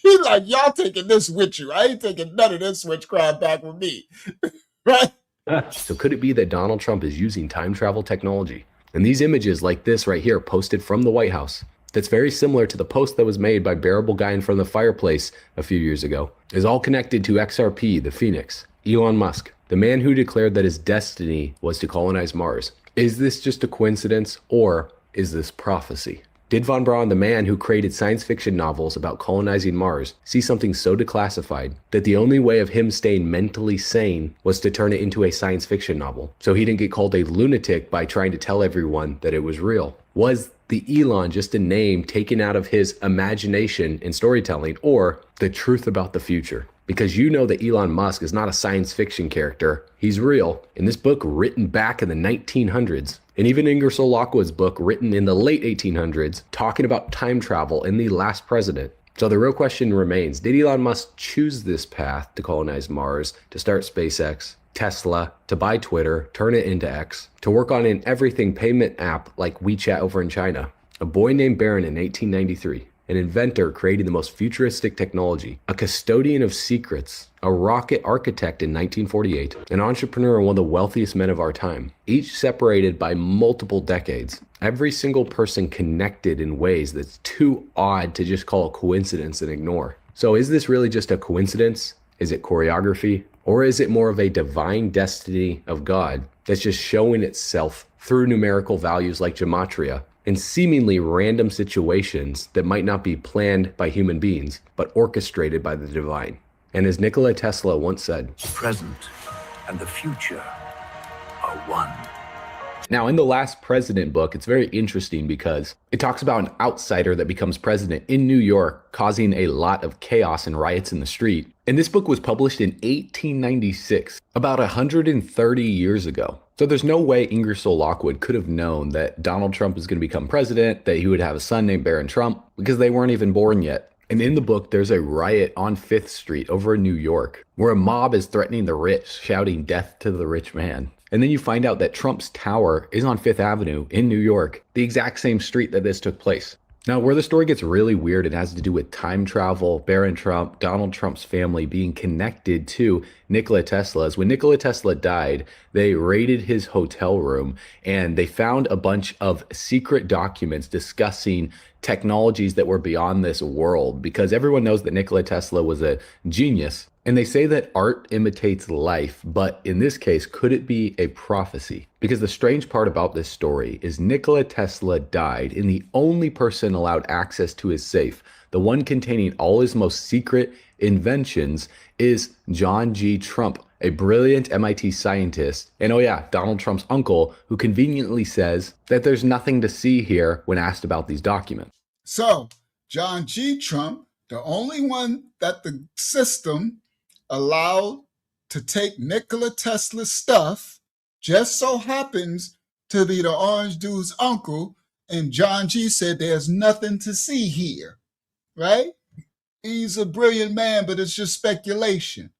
He's like, y'all taking this with you. I ain't taking none of this witchcraft back with me, right? So could it be that Donald Trump is using time travel technology? And these images like this right here posted from the White House, that's very similar to the post that was made by Bearable Guy in front of the fireplace a few years ago, is all connected to XRP, the Phoenix, Elon Musk, the man who declared that his destiny was to colonize Mars. Is this just a coincidence, or is this prophecy? Did von Braun, the man who created science fiction novels about colonizing Mars, see something so declassified that the only way of him staying mentally sane was to turn it into a science fiction novel, so he didn't get called a lunatic by trying to tell everyone that it was real? Was the Elon just a name taken out of his imagination in storytelling, or the truth about the future? Because you know that Elon Musk is not a science fiction character. He's real. In this book written back in the 1900s, and even Ingersoll Lockwoods book written in the late 1800s, talking about time travel and the last president. So the real question remains, did Elon Musk choose this path to colonize Mars, to start SpaceX, Tesla, to buy Twitter, turn it into X, to work on an everything payment app like WeChat over in China? A boy named Barron in 1893. An inventor creating the most futuristic technology, a custodian of secrets, a rocket architect in 1948, an entrepreneur and one of the wealthiest men of our time, each separated by multiple decades. Every single person connected in ways that's too odd to just call a coincidence and ignore. So is this really just a coincidence? Is it choreography? Or is it more of a divine destiny of God that's just showing itself through numerical values like gematria, in seemingly random situations that might not be planned by human beings, but orchestrated by the divine? And as Nikola Tesla once said, The present and the future are one. Now, in the Last President book, it's very interesting because it talks about an outsider that becomes president in New York, causing a lot of chaos and riots in the street. And this book was published in 1896, about 130 years ago. So there's no way Ingersoll Lockwood could have known that Donald Trump is going to become president, that he would have a son named Barron Trump, because they weren't even born yet. And in the book, there's a riot on 5th Street over in New York, where a mob is threatening the rich, shouting death to the rich man. And then you find out that Trump's tower is on 5th Avenue in New York, the exact same street that this took place. Now, where the story gets really weird, it has to do with time travel, Barron Trump, Donald Trump's family being connected to Nikola Tesla's. When Nikola Tesla died, they raided his hotel room and they found a bunch of secret documents discussing technologies that were beyond this world, because everyone knows that Nikola Tesla was a genius. And they say that art imitates life, but in this case, could it be a prophecy? Because the strange part about this story is Nikola Tesla died, and the only person allowed access to his safe, the one containing all his most secret inventions, is John G. Trump, a brilliant MIT scientist, and oh yeah, Donald Trump's uncle, who conveniently says that there's nothing to see here when asked about these documents. So, John G. Trump, the only one that the system allowed to take Nikola Tesla's stuff, just so happens to be the orange dude's uncle, and John G. said there's nothing to see here, right? He's a brilliant man, but it's just speculation.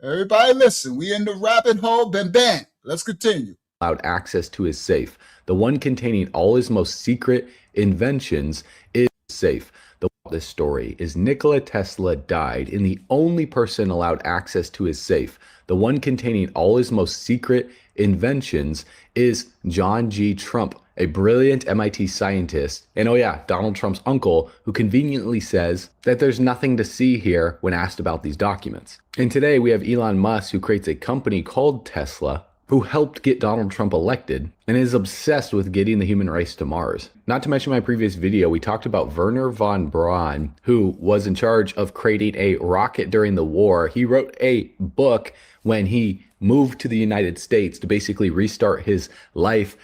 Everybody listen, we in the rabbit hole, bam, bam. Let's continue. allowed access to his safe. The one containing all his most secret inventions is safe. This story is Nikola Tesla died, and the only person allowed access to his safe, the one containing all his most secret inventions, is John G. Trump, a brilliant MIT scientist, and oh yeah, Donald Trump's uncle, who conveniently says that there's nothing to see here when asked about these documents. And today we have Elon Musk, who creates a company called Tesla, who helped get Donald Trump elected and is obsessed with getting the human race to Mars. Not to mention my previous video, we talked about Wernher von Braun, who was in charge of creating a rocket during the war. He wrote a book when he moved to the United States to basically restart his life,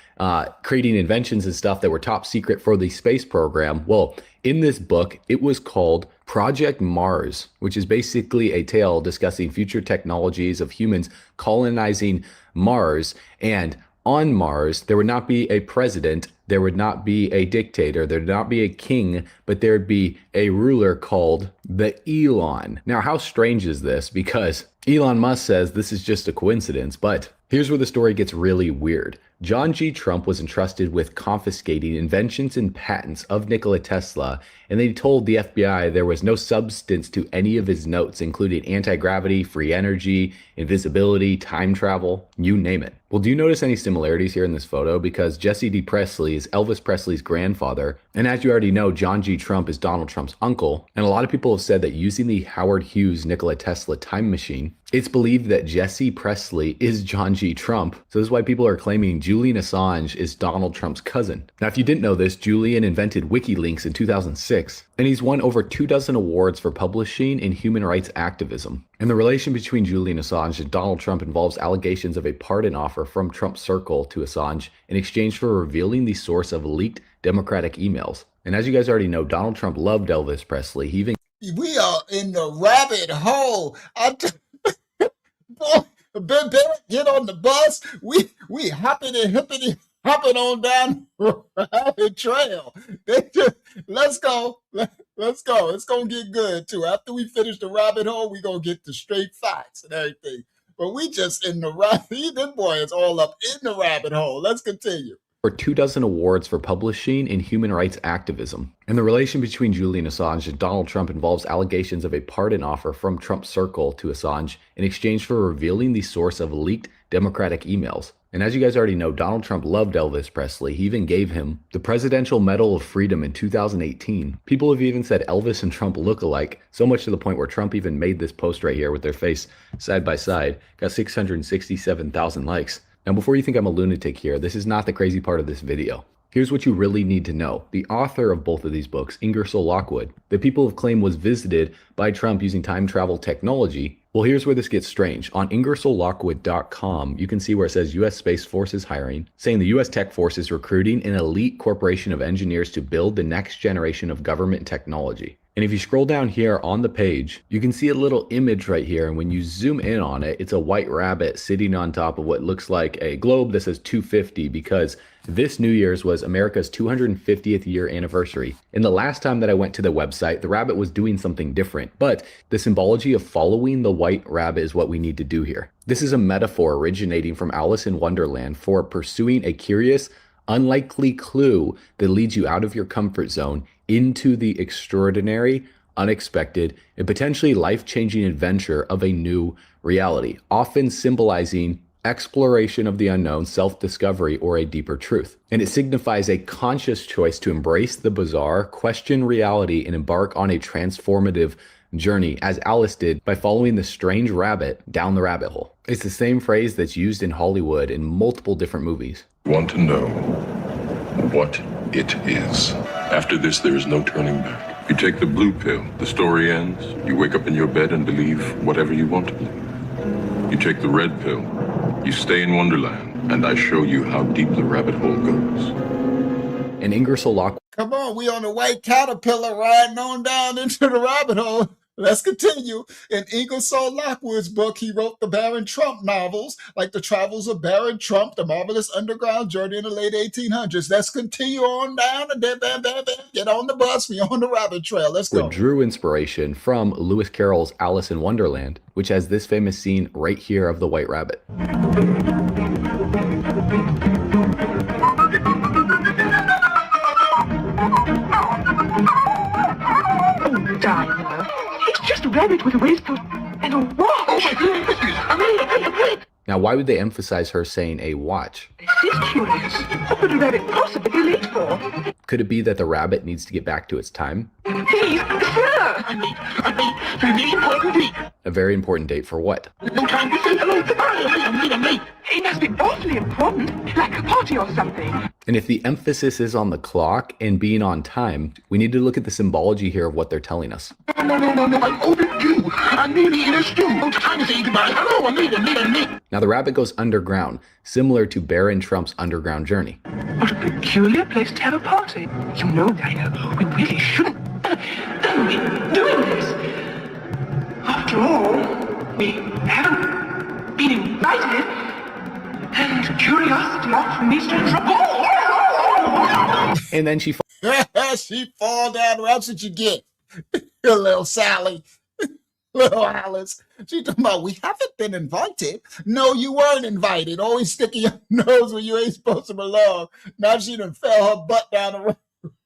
creating inventions and stuff that were top secret for the space program. Well, in this book, it was called Project Mars, which is basically a tale discussing future technologies of humans colonizing Mars. And on Mars, there would not be a president, there would not be a dictator, there would not be a king, but there would be a ruler called the Elon. Now, how strange is this? Because Elon Musk says this is just a coincidence, but here's where the story gets really weird. John G. Trump was entrusted with confiscating inventions and patents of Nikola Tesla, and they told the FBI there was no substance to any of his notes, including anti-gravity, free energy, invisibility, time travel, you name it. Well, do you notice any similarities here in this photo? Because Jesse D. Presley is Elvis Presley's grandfather, and as you already know, John G. Trump is Donald Trump's uncle, and a lot of people have said that using the Howard Hughes Nikola Tesla time machine, it's believed that Jesse Presley is John G. Trump. So this is why people are claiming Julian Assange is Donald Trump's cousin. Now, if you didn't know this, Julian invented WikiLeaks in 2006, and he's won over 24 awards for publishing and human rights activism. And the relation between Julian Assange and Donald Trump involves allegations of a pardon offer from Trump's circle to Assange in exchange for revealing the source of leaked Democratic emails. And as you guys already know, Donald Trump loved Elvis Presley. He even We are in the rabbit hole. Boy, get on the bus. We hopping and hippity hopping on down the rabbit trail. Let's go. Let's go. It's gonna get good too. After we finish the rabbit hole, we gonna get to straight facts and everything. But we just in the rabbit. This boy is all up in the rabbit hole. Let's continue. For 24 awards for publishing and human rights activism. And the relation between Julian Assange and Donald Trump involves allegations of a pardon offer from Trump's circle to Assange in exchange for revealing the source of leaked Democratic emails. And as you guys already know, Donald Trump loved Elvis Presley. He even gave him the Presidential Medal of Freedom in 2018. People have even said Elvis and Trump look alike, so much to the point where Trump even made this post right here with their face side by side. Got 667,000 likes. Now, before you think I'm a lunatic here, this is not the crazy part of this video. Here's what you really need to know. The author of both of these books, Ingersoll Lockwood, that people have claimed was visited by Trump using time travel technology. Well, here's where this gets strange. On IngersollLockwood.com, you can see where it says U.S. Space Force is hiring, saying the U.S. Tech Force is recruiting an elite corporation of engineers to build the next generation of government technology. And if you scroll down here on the page, you can see a little image right here. And when you zoom in on it, it's a white rabbit sitting on top of what looks like a globe that says 250, because this New Year's was America's 250th year anniversary. And the last time that I went to the website, the rabbit was doing something different. But the symbology of following the white rabbit is what we need to do here. This is a metaphor originating from Alice in Wonderland for pursuing a curious, unlikely clue that leads you out of your comfort zone into the extraordinary, unexpected, and potentially life-changing adventure of a new reality, often symbolizing exploration of the unknown, self-discovery, or a deeper truth. And it signifies a conscious choice to embrace the bizarre, question reality, and embark on a transformative journey, as Alice did by following the strange rabbit down the rabbit hole. It's the same phrase that's used in Hollywood in multiple different movies. Want to know what it is. After this, there is no turning back. You take the blue pill, the story ends. You wake up in your bed and believe whatever you want to believe. You take the red pill, you stay in Wonderland, and I show you how deep the rabbit hole goes. And Ingersoll Lockwood. Come on, we on the white caterpillar riding on down into the rabbit hole. Let's continue. In Ingersoll Lockwood's book, he wrote the Baron Trump novels, like The Travels of Baron Trump, The Marvelous Underground Journey in the late 1800s. Let's continue on down and get on the bus. We on the rabbit trail. Let's go. Drew inspiration from Lewis Carroll's Alice in Wonderland, which has this famous scene right here of the white rabbit. It's just a rabbit with a waistcoat and a watch. Now, why would they emphasize her saying a watch? This is curious. What could a rabbit possibly be late for? Could it be that the rabbit needs to get back to its time? Please, sir! A very important date. A very important date for what? No time to say hello. It must be awfully important, like a party or something. And if the emphasis is on the clock and being on time, we need to look at the symbology here of what they're telling us. No, I'm overdue. I'm nearly in a stew. No time to say goodbye. Hello, I'm leaving. Now, the rabbit goes underground, similar to Barron Trump's underground journey. What a peculiar place to have a party. You know, Dino, we really shouldn't be doing this. After all, we haven't been invited, and curiosity often leads to trouble. And then she she fall down. That's what you get. Little Sally. Little Alice. She talking about, we haven't been invited. No, you weren't invited. Always sticking your nose when you ain't supposed to belong. Now she done fell her butt down the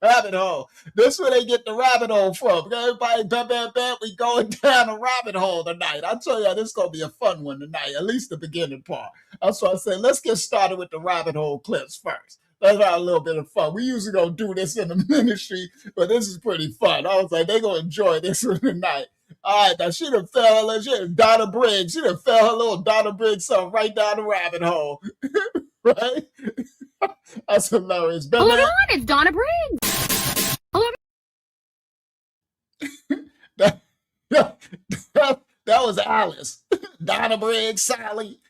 rabbit hole. This is where they get the rabbit hole from. Everybody, bam, we going down a rabbit hole tonight. I tell you, this is going to be a fun one tonight, at least the beginning part. That's why I said, let's get started with the rabbit hole clips first. Let's have a little bit of fun. We usually don't do this in the ministry, but this is pretty fun. I was like, they're going to enjoy this one tonight. All right, now she done fell her, Donna Briggs. She done fell her little Donna Briggs son right down the rabbit hole. Right? That's hilarious. Hold on, it's Donna Briggs. That was Alice. Donna Briggs, Sally.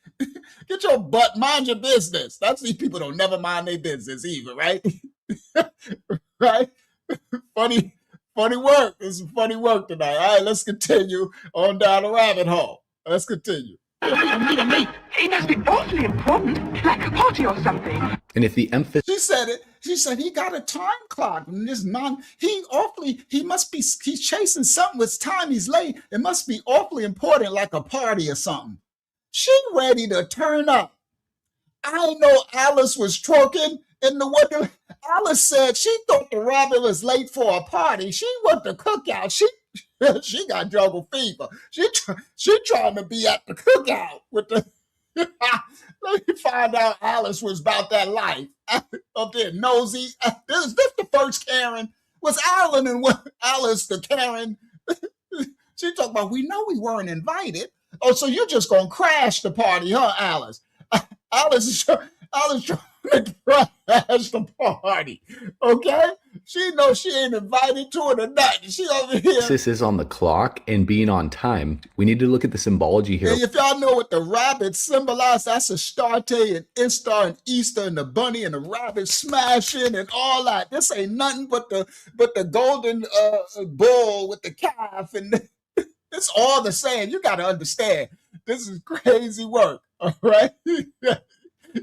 Get your butt, mind your business. That's these people don't never mind their business either, right? Right? Funny work. This is funny work tonight. All right, let's continue on down the rabbit hole. Let's continue. It must be awfully important, like a party or something. And if the emphasis... She said it. She said he got a time clock. And he's chasing something with time. He's late. It must be awfully important, like a party or something. She ready to turn up. I know Alice was twerking in the window. Alice said she thought the rabbit was late for a party. She went to cookout. She got jungle fever. She trying to be at the cookout with the. Let me find out Alice was about that life. Up there, nosy. This the first Karen. Was Alan and Alice the Karen? She talking about, we know we weren't invited. Oh, so you're just gonna crash the party, huh, Alice? Alice trying to crash the party. Okay? She knows she ain't invited to it or nothing. She over here. This is on the clock and being on time. We need to look at the symbology here. And if y'all know what the rabbit symbolize, that's Astarte and Istar and Easter and the bunny and the rabbit smashing and all that. This ain't nothing but the golden bull with the calf, and it's all the same. You got to understand. This is crazy work. All right.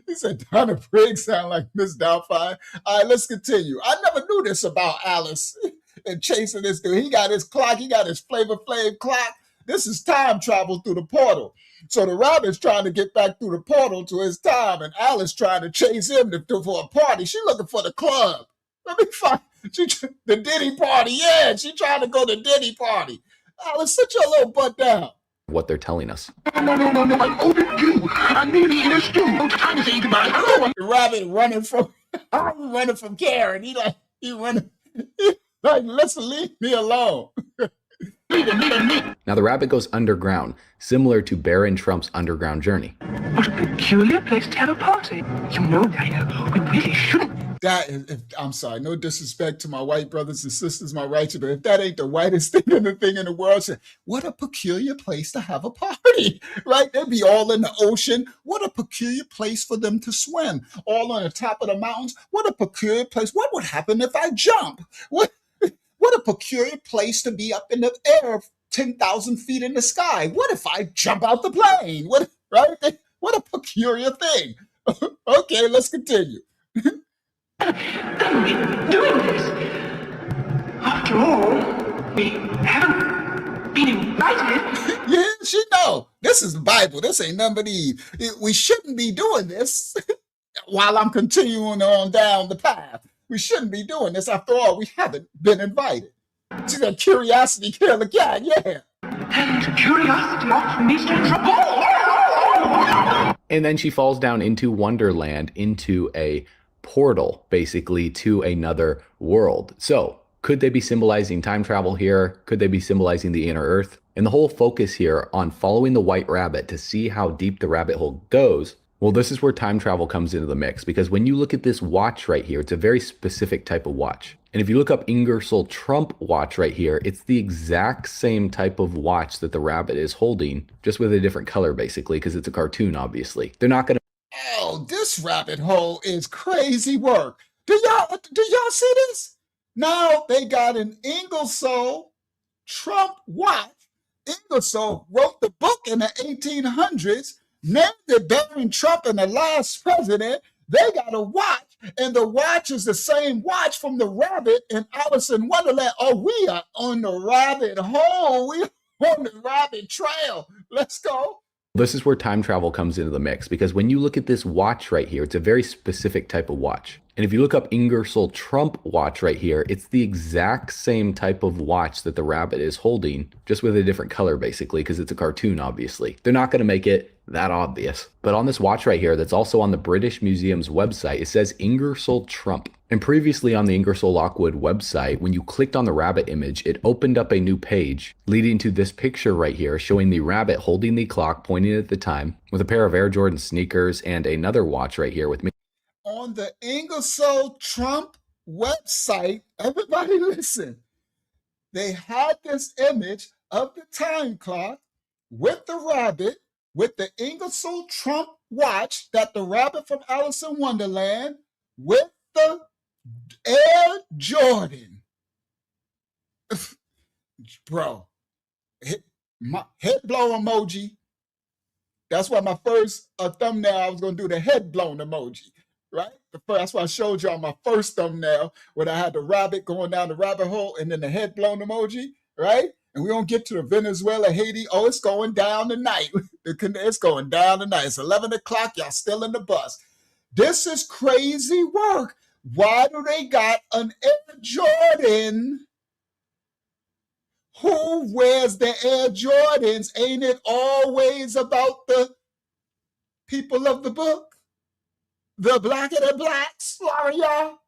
He said Donna Briggs sound like Miss Doubtfire. All right, let's continue. I never knew this about Alice and chasing this dude. He got his clock. He got his Flavor Flav clock. This is time travel through the portal. So the rabbit's trying to get back through the portal to his time, and Alice trying to chase him for a party. She looking for the club. Let me find the Diddy party. Yeah, she trying to go to Diddy party. Alice, sit your little butt down. What they're telling us. No, I'm overdue. I'm nearly in a stew. No time to say goodbye. Hello. The rabbit running from Karen. He running. He like, listen, leave me alone. Now the rabbit goes underground, similar to Barron Trump's underground journey. What a peculiar place to have a party. You know, Dino, we really shouldn't. I'm sorry, no disrespect to my white brothers and sisters, my righteous, but if that ain't the whitest thing in the world, what a peculiar place to have a party, right? They'd be all in the ocean. What a peculiar place for them to swim. All on the top of the mountains. What a peculiar place. What would happen if I jump? What a peculiar place to be up in the air 10,000 feet in the sky. What if I jump out the plane? What a peculiar thing. Okay, let's continue. Doing this. After all, we haven't been invited. Yeah, she know. This is the Bible. This ain't nothing but Eve. We shouldn't be doing this while I'm continuing on down the path. We shouldn't be doing this. After all, we haven't been invited. See that curiosity kill the cat, yeah. And curiosity often leads to trouble. And then she falls down into Wonderland, into a portal, basically, to another world. So, could they be symbolizing time travel here? Could they be symbolizing the inner earth? And the whole focus here on following the white rabbit to see how deep the rabbit hole goes, well, this is where time travel comes into the mix, because when you look at this watch right here, it's a very specific type of watch. And if you look up Ingersoll Trump watch right here, it's the exact same type of watch that the rabbit is holding, just with a different color, basically, because it's a cartoon, obviously. They're not going to... Oh, this rabbit hole is crazy work. Do y'all see this? Now they got an Ingersoll Trump watch. Ingersoll wrote the book in the 1800s, named it bearing Trump and the last president. They got a watch, and the watch is the same watch from the rabbit in Alice in Wonderland. Oh, we are on the rabbit hole. We are on the rabbit trail. Let's go. This is where time travel comes into the mix, because when you look at this watch right here, it's a very specific type of watch. And if you look up Ingersoll Trump watch right here, it's the exact same type of watch that the rabbit is holding, just with a different color, basically, because it's a cartoon, obviously. They're not going to make it that obvious. But on this watch right here, that's also on the British Museum's website, it says Ingersoll Trump. And previously on the Ingersoll Lockwood website, when you clicked on the rabbit image, it opened up a new page leading to this picture right here showing the rabbit holding the clock pointing at the time with a pair of Air Jordan sneakers and another watch right here with me. On the Ingersoll Trump website, everybody listen, they had this image of the time clock with the rabbit, with the Ingersoll Trump watch, that the rabbit from Alice in Wonderland, with the Air Jordan. Bro, head blow emoji. That's why my first thumbnail, I was going to do the head blown emoji, right? That's why I showed y'all my first thumbnail when I had the rabbit going down the rabbit hole and then the head blown emoji, right? And we don't get to the Venezuela, Haiti. Oh, it's going down tonight. It's going down tonight. It's 11 o'clock. Y'all still in the bus. This is crazy work. Why do they got an Air Jordan? Who wears the Air Jordans? Ain't it always about the people of the book? The black and the blacks, y'all?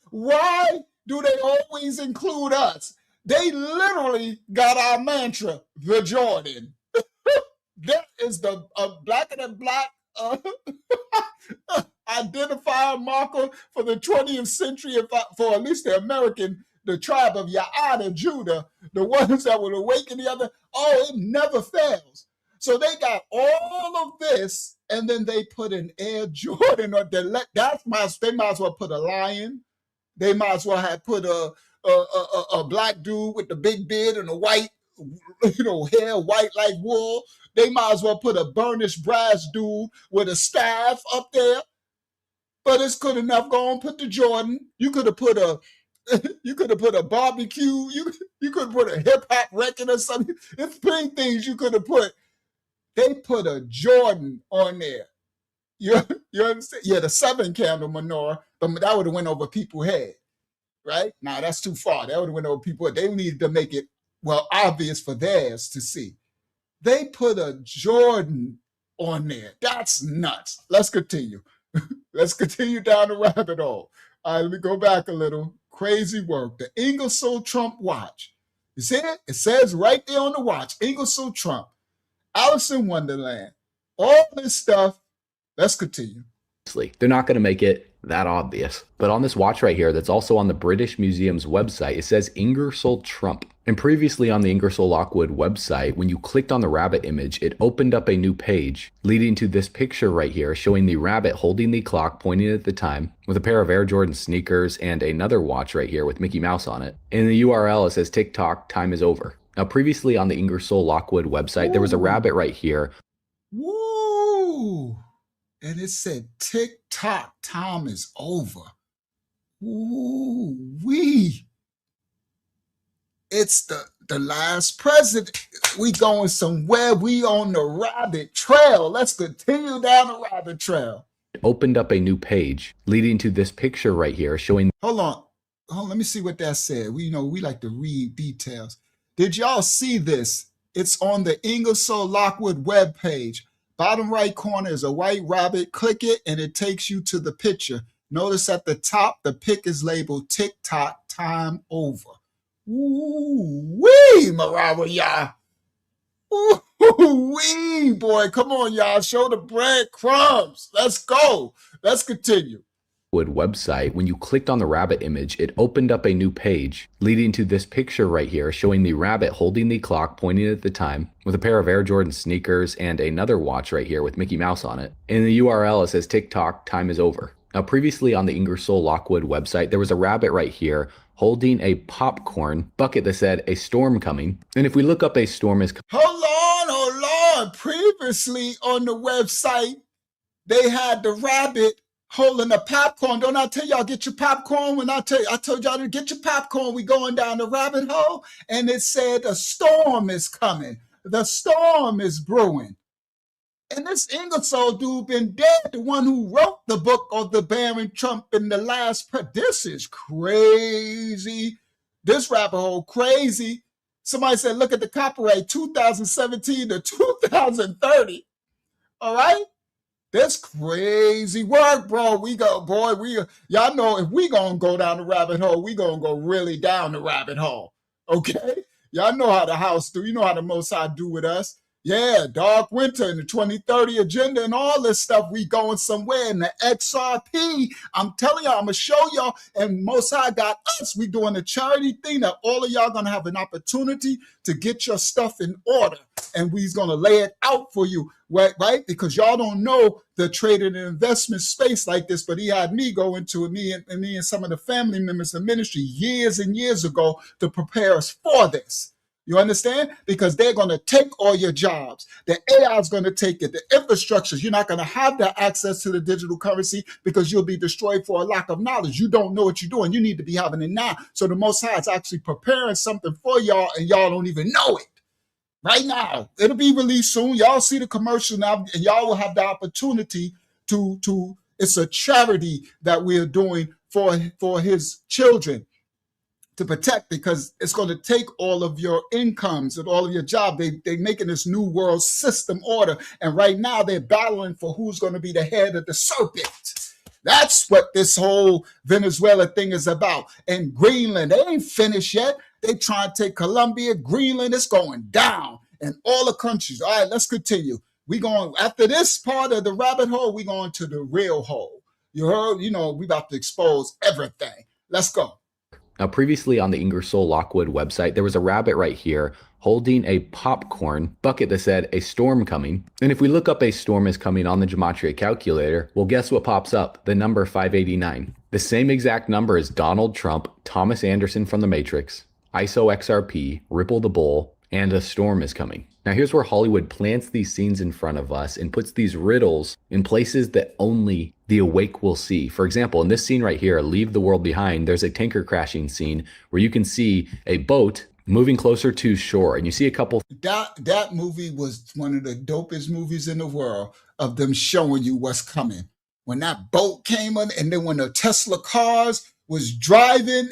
Why do they always include us? They literally got our mantra, the Jordan. That is the black and the black identifier marker for the 20th century, for at least the American, the tribe of Yaada, Judah, the ones that would awaken the other. Oh, it never fails. So they got all of this, and then they put an Air Jordan on there. They might as well put a lion. They might as well have put a black dude with the big beard and a white, hair white like wool. They might as well put a burnished brass dude with a staff up there. But it's good enough. Go and put the Jordan. You could have put a barbecue. You could have put a hip hop record or something. It's plenty things you could have put. They put a Jordan on there. You understand? Yeah, the 7 candle menorah, but that would have went over people's head, right? Now that's too far. That would have went over people's head. They needed to make it obvious for theirs to see. They put a Jordan on there. That's nuts. Let's continue. Let's continue down the rabbit hole. All right, let me go back a little. Crazy work. The Ingersoll Trump watch. You see it? It says right there on the watch, Ingersoll Trump, Alice in Wonderland, all this stuff. Let's continue. They're not going to make it that obvious. But on this watch right here, that's also on the British Museum's website, it says Ingersoll Trump. And previously on the Ingersoll Lockwood website, when you clicked on the rabbit image, it opened up a new page leading to this picture right here showing the rabbit holding the clock pointing at the time with a pair of Air Jordan sneakers and another watch right here with Mickey Mouse on it. In the URL, it says TikTok, time is over. Now, previously on the Ingersoll Lockwood website, there was a rabbit right here. Woo! And it said, tick-tock, time is over. Ooh-wee. It's the the last president. We going somewhere. We on the rabbit trail. Let's continue down the rabbit trail. Opened up a new page leading to this picture right here showing. Hold on, let me see what that said. We like to read details. Did y'all see this? It's on the Ingersoll Lockwood webpage. Bottom right corner is a white rabbit. Click it and it takes you to the picture. Notice at the top, the pic is labeled TikTok time over. Ooh-wee, Mariah. Ooh-wee, boy. Come on, y'all. Show the breadcrumbs. Let's go. Let's continue. Website, when you clicked on the rabbit image, it opened up a new page leading to this picture right here showing the rabbit holding the clock pointing at the time with a pair of Air Jordan sneakers and another watch right here with Mickey Mouse on it. In the URL, it says TikTok time is over. Now, previously on the Ingersoll Lockwood website, there was a rabbit right here holding a popcorn bucket that said a storm coming. And if we look up a storm is Hold on. Previously on the website, they had the rabbit holding the popcorn. Don't I tell y'all get your popcorn? When I told y'all to get your popcorn, we going down the rabbit hole, and it said a storm is coming. The storm is brewing. And this Ingersoll dude been dead, the one who wrote the book of the Baron Trump in the last. This is crazy. This rabbit hole crazy. Somebody said, look at the copyright 2017 to 2030. All right? That's crazy work, bro. Y'all know if we gonna go down the rabbit hole, we gonna go really down the rabbit hole. Okay? Y'all know how the house do. You know how the Most High do with us. Yeah, dark winter and the 2030 agenda and all this stuff. We going somewhere in the XRP. I'm telling y'all, I'm gonna show y'all. And Most High got us. We doing a charity thing that all of y'all gonna have an opportunity to get your stuff in order. And we's gonna lay it out for you, right? Because y'all don't know the trade and investment space like this, but he had me go into it, me and some of the family members of ministry years and years ago to prepare us for this. You understand? Because they're going to take all your jobs. The AI is going to take it. The infrastructures, you're not going to have that access to the digital currency because you'll be destroyed for a lack of knowledge. You don't know what you're doing. You need to be having it now. So the Most High is actually preparing something for y'all and y'all don't even know it. Right now. It'll be released soon. Y'all see the commercial now and y'all will have the opportunity to it's a charity that we're doing for his children. To protect, because it's going to take all of your incomes and all of your job. They're making this new world system order. And right now they're battling for who's going to be the head of the serpent. That's what this whole Venezuela thing is about. And Greenland, they ain't finished yet. They trying to take Colombia, Greenland, it's going down. And all the countries. All right, let's continue. We going, after this part of the rabbit hole, we going to the real hole. You heard, we about to expose everything. Let's go. Now, previously on the Ingersoll Lockwood website, there was a rabbit right here holding a popcorn bucket that said a storm coming. And if we look up a storm is coming on the gematria calculator, well, guess what pops up? The number 589. The same exact number as Donald Trump, Thomas Anderson from The Matrix, ISO XRP, Ripple the Bull, and a storm is coming. Now, here's where Hollywood plants these scenes in front of us and puts these riddles in places that only the awake will see. For example, in this scene right here, Leave the World Behind, there's a tanker crashing scene where you can see a boat moving closer to shore. And you see a couple. That movie was one of the dopest movies in the world of them showing you what's coming. When that boat came in, and then when the Tesla cars was driving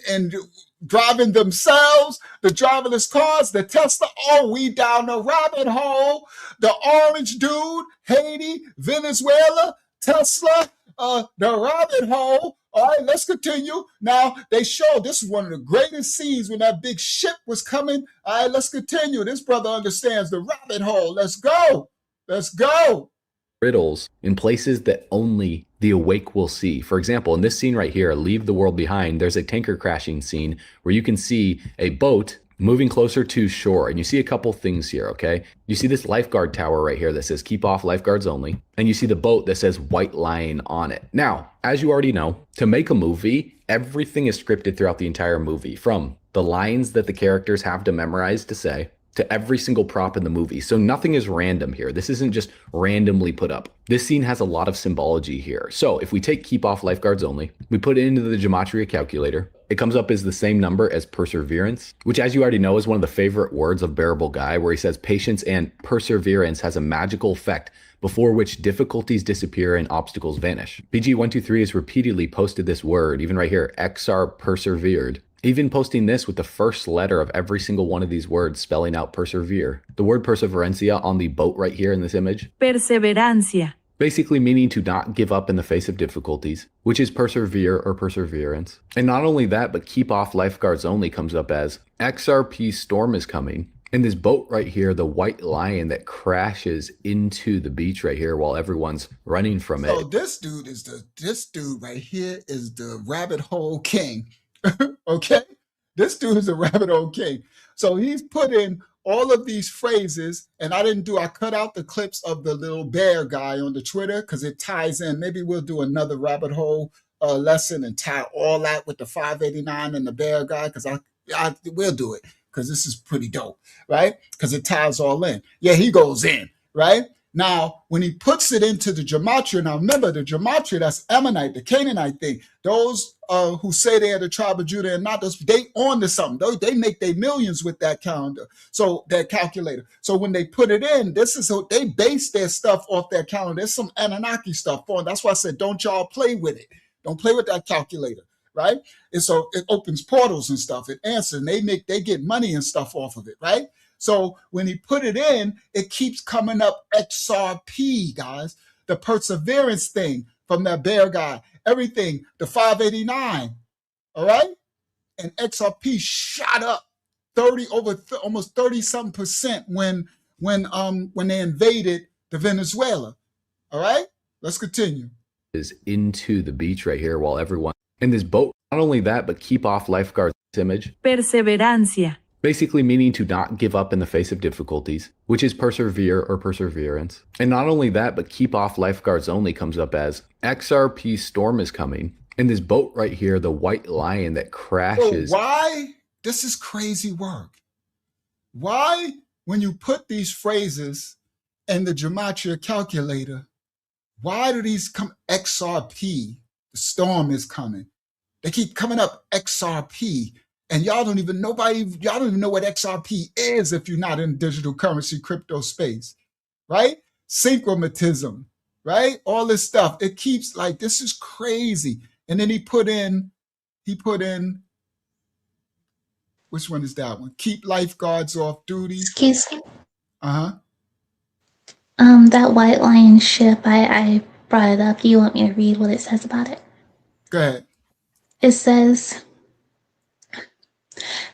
themselves, the driverless cars, the Tesla, we down the rabbit hole. The orange dude, Haiti, Venezuela, Tesla, the rabbit hole. All right, let's continue. Now, they showed this is one of the greatest scenes when that big ship was coming. All right, let's continue. This brother understands the rabbit hole. Let's go. Let's go. Riddles in places that only the awake will see. For example, in this scene right here, Leave the World Behind, there's a tanker crashing scene where you can see a boat moving closer to shore. And you see a couple things here, okay? You see this lifeguard tower right here that says keep off lifeguards only. And you see the boat that says White Line on it. Now, as you already know, to make a movie, everything is scripted throughout the entire movie, from the lines that the characters have to memorize to say, to every single prop in the movie. So nothing is random here. This isn't just randomly put up. This scene has a lot of symbology here. So if we take keep off lifeguards only, we put it into the gematria calculator, it comes up as the same number as perseverance, which, as you already know, is one of the favorite words of Bearable Guy, where he says patience and perseverance has a magical effect before which difficulties disappear and obstacles vanish. BG123 has repeatedly posted this word, even right here, XR persevered. Even posting this with the first letter of every single one of these words spelling out persevere. The word perseverancia on the boat right here in this image. Perseverancia. Basically meaning to not give up in the face of difficulties, which is persevere or perseverance. And not only that, but keep off lifeguards only comes up as XRP storm is coming. And this boat right here, the white lion that crashes into the beach right here while everyone's running from it. So this dude right here is the rabbit hole king. Okay? This dude is a rabbit hole king. So he's put in all of these phrases, and I cut out the clips of the little bear guy on the Twitter because it ties in. Maybe we'll do another rabbit hole lesson and tie all that with the 589 and the bear guy, because we'll do it because this is pretty dope, right? Because it ties all in. Yeah, he goes in, right? Now, when he puts it into the gematria, now remember the gematria, that's Ammonite, the Canaanite thing. Those who say they are the tribe of Judah and not those, they on to something. They make their millions with that calendar, so that calculator. So when they put it in, they base their stuff off that calendar. There's some Anunnaki stuff on. That's why I said, don't y'all play with it. Don't play with that calculator, right? And so it opens portals and stuff. It answers, and they get money and stuff off of it, right? So when he put it in, it keeps coming up XRP, guys. The perseverance thing from that bear guy, everything, the 589, all right? And XRP shot up almost 30-something% when they invaded the Venezuela, all right? Let's continue. Is into the beach right here while everyone in this boat. Not only that, but keep off lifeguards image. Perseverancia. Basically meaning to not give up in the face of difficulties, which is persevere or perseverance. And not only that, but keep off lifeguards only comes up as XRP storm is coming. And this boat right here, the white lion that crashes. So why? This is crazy work. Why, when you put these phrases in the gematria calculator, why do these come XRP? The storm is coming. They keep coming up XRP. And y'all don't even know what XRP is if you're not in digital currency crypto space, right? Synchromatism, right? All this stuff. It keeps like, this is crazy. And then he put in, which one is that one? Keep lifeguards off duty. Excuse me. Uh-huh. That white lion ship, I brought it up. Do you want me to read what it says about it? Go ahead. It says,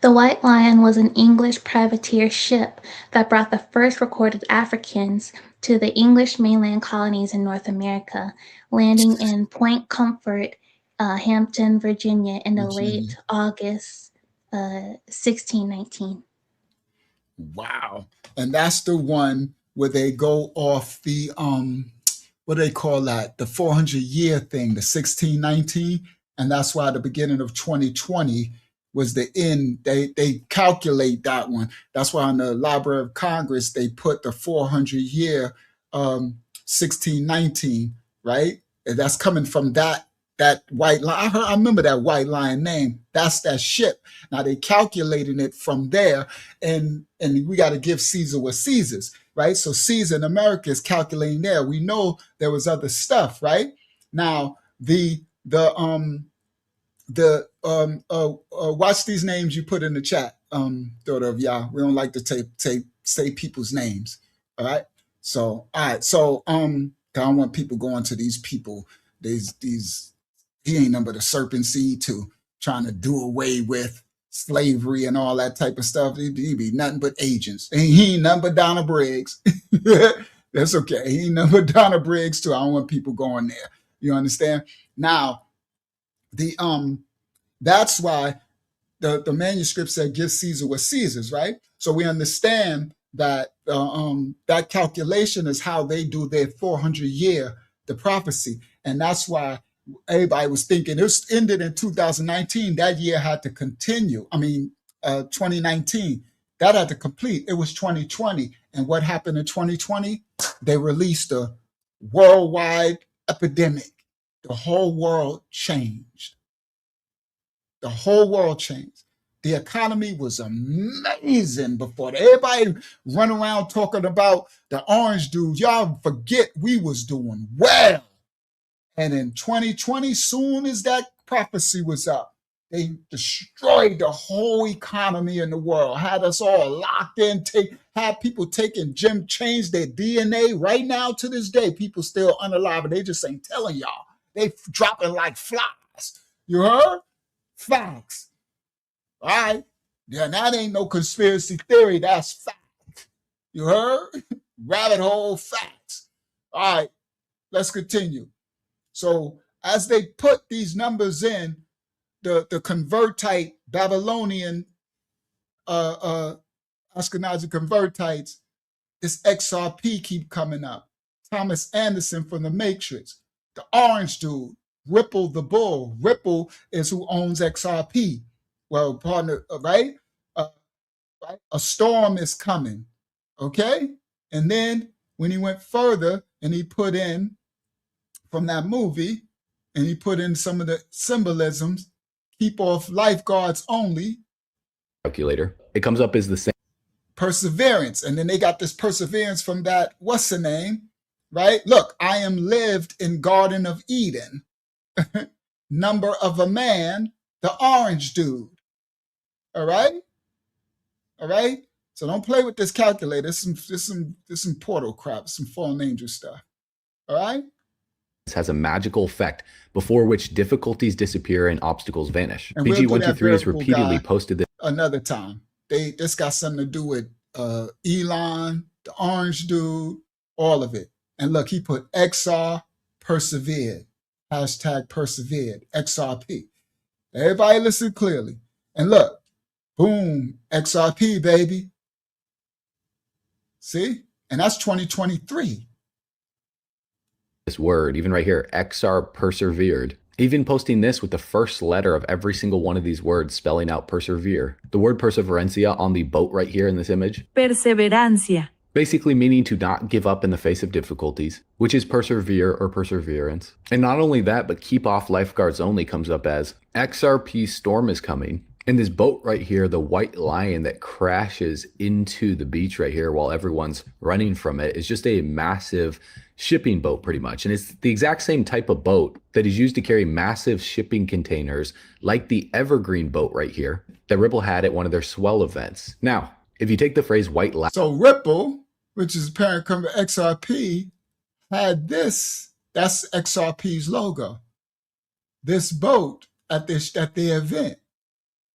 the White Lion was an English privateer ship that brought the first recorded Africans to the English mainland colonies in North America, landing in Point Comfort, Hampton, Virginia in the late August 1619. Wow. And that's the one where they go off the, what do they call that? The 400-year thing, the 1619. And that's why the beginning of 2020 was the end. They calculate that one. That's why in the Library of Congress, they put the 400-year 1619, right? And that's coming from that white lion. I remember that white lion name. That's that ship. Now they calculating it from there, and we got to give Caesar what Caesar's, right? So Caesar in America is calculating there. We know there was other stuff, right? Now watch these names you put in the chat, daughter of Yah. We don't like to say people's names. All right. So I don't want people going to these people. These he ain't number the serpent seed too, trying to do away with slavery and all that type of stuff. He be nothing but agents. And he ain't nothing but Donna Briggs. That's okay. He ain't nothing but Donna Briggs too. I don't want people going there. You understand? Now, that's why the manuscript said give Caesar what Caesar's, right? So we understand that that calculation is how they do their 400-year, the prophecy. And that's why everybody was thinking it was ended in 2019. That year had to continue. 2019, that had to complete. It was 2020. And what happened in 2020? They released a worldwide epidemic. The whole world changed. The whole world changed. The economy was amazing before that. Everybody run around talking about the orange dude. Y'all forget we was doing well. And in 2020, soon as that prophecy was up, they destroyed the whole economy in the world, had us all locked in, had people taking changed their DNA. Right now to this day, people still unalive, and they just ain't telling y'all. They dropping like flies. You heard? Facts. All right. Yeah, that ain't no conspiracy theory. That's fact. You heard? Rabbit hole facts. All right. Let's continue. So as they put these numbers in, the convertite Babylonian Ashkenazi convertites, this XRP keep coming up. Thomas Anderson from the Matrix, the orange dude, Ripple the Bull. Ripple is who owns XRP. Well, partner, right? Right? A storm is coming, okay? And then when he went further and he put in from that movie and he put in some of the symbolisms, keep off lifeguards only. Calculator. It comes up as the same. Perseverance. And then they got this perseverance from that, what's the name? Right? Look, I am lived in Garden of Eden. Number of a man, the orange dude. All right? All right? So don't play with this calculator. This some portal crap, some fallen angel stuff. All right? This has a magical effect before which difficulties disappear and obstacles vanish. And we'll BG123 has repeatedly posted this another time. This got something to do with Elon, the orange dude, all of it. And look, he put XR persevered. Hashtag persevered. XRP. Everybody listen clearly. And look, boom, XRP, baby. See? And that's 2023. This word, even right here, XR persevered. Even posting this with the first letter of every single one of these words spelling out persevere. The word perseverancia on the boat right here in this image. Perseverancia. Basically meaning to not give up in the face of difficulties, which is persevere or perseverance. And not only that, but keep off lifeguards only comes up as XRP storm is coming. And this boat right here, the white lion that crashes into the beach right here while everyone's running from it, is just a massive shipping boat pretty much. And it's the exact same type of boat that is used to carry massive shipping containers like the Evergreen boat right here that Ripple had at one of their swell events. Now, if you take the phrase white lion. So Ripple, which is parent company XRP, had this. That's XRP's logo. This boat at the event,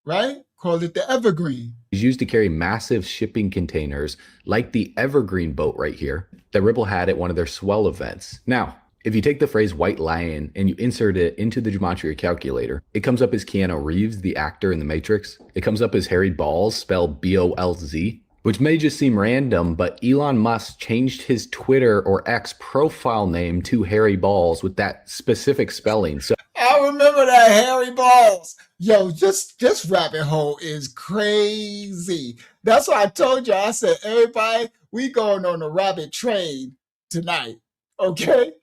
right? Called it the Evergreen. Is used to carry massive shipping containers like the Evergreen boat right here that Ripple had at one of their swell events. Now, if you take the phrase white lion and you insert it into the gematria calculator, it comes up as Keanu Reeves, the actor in The Matrix. It comes up as Harry Balls, spelled B-O-L-Z, which may just seem random, but Elon Musk changed his Twitter or X profile name to Harry Balls with that specific spelling. So I remember that Harry Balls. Yo, this rabbit hole is crazy. That's why I told you. I said, everybody, we going on a rabbit train tonight. Okay?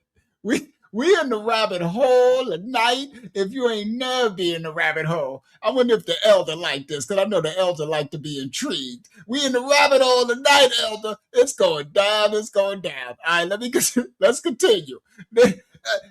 We in the rabbit hole tonight. If you ain't never been in the rabbit hole, I wonder if the elder like this, because I know the elder like to be intrigued. We in the rabbit hole tonight, elder. It's going down. It's going down. All right, let's continue.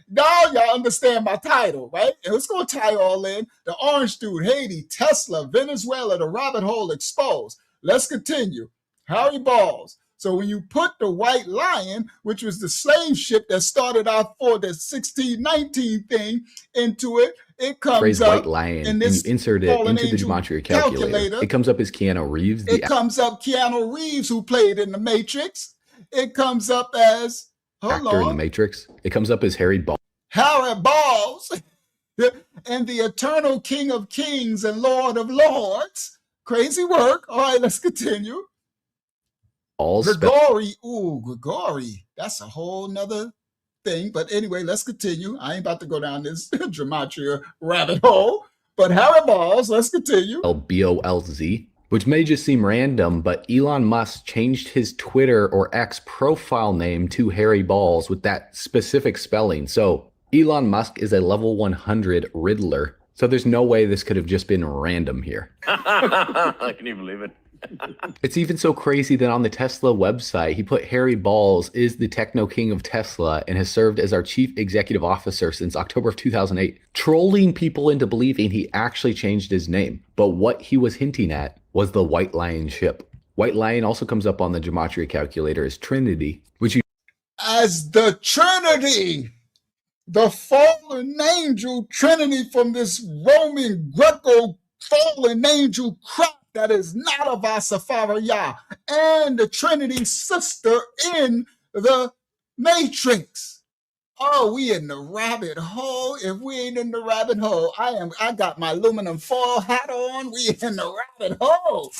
Now y'all understand my title, right? And it's going to tie all in. The orange dude, Haiti, Tesla, Venezuela, the rabbit hole exposed. Let's continue. Harry Balls. So when you put the white lion, which was the slave ship that started out for the 1619 thing, into it, it comes phrase up white lion and you insert it into the gematria calculator. It comes up as Keanu Reeves. It comes up Keanu Reeves, who played in The Matrix. It comes up as actor in The Matrix. It comes up as Harry Balls. Harry Balls. And the eternal King of Kings and Lord of Lords. Crazy work. All right, let's continue. Gregory. Ooh, Gregory. That's a whole nother thing. But anyway, let's continue. I ain't about to go down this gematria rabbit hole. But Harry Balls, let's continue. B-O-L-Z, which may just seem random, but Elon Musk changed his Twitter or X profile name to Harry Balls with that specific spelling. So Elon Musk is a level 100 Riddler. So there's no way this could have just been random here. Can you believe it? It's even so crazy that on the Tesla website, he put Harry Balls is the techno king of Tesla and has served as our chief executive officer since October of 2008, trolling people into believing he actually changed his name. But what he was hinting at was the White Lion ship. White Lion also comes up on the gematria calculator as Trinity, which you as the Trinity, the fallen angel Trinity from this Roman Greco fallen angel crap that is not of our Safari Yah, and the Trinity sister in the Matrix. Oh, we in the rabbit hole. If we ain't in the rabbit hole, I got my aluminum foil hat on. We in the rabbit hole.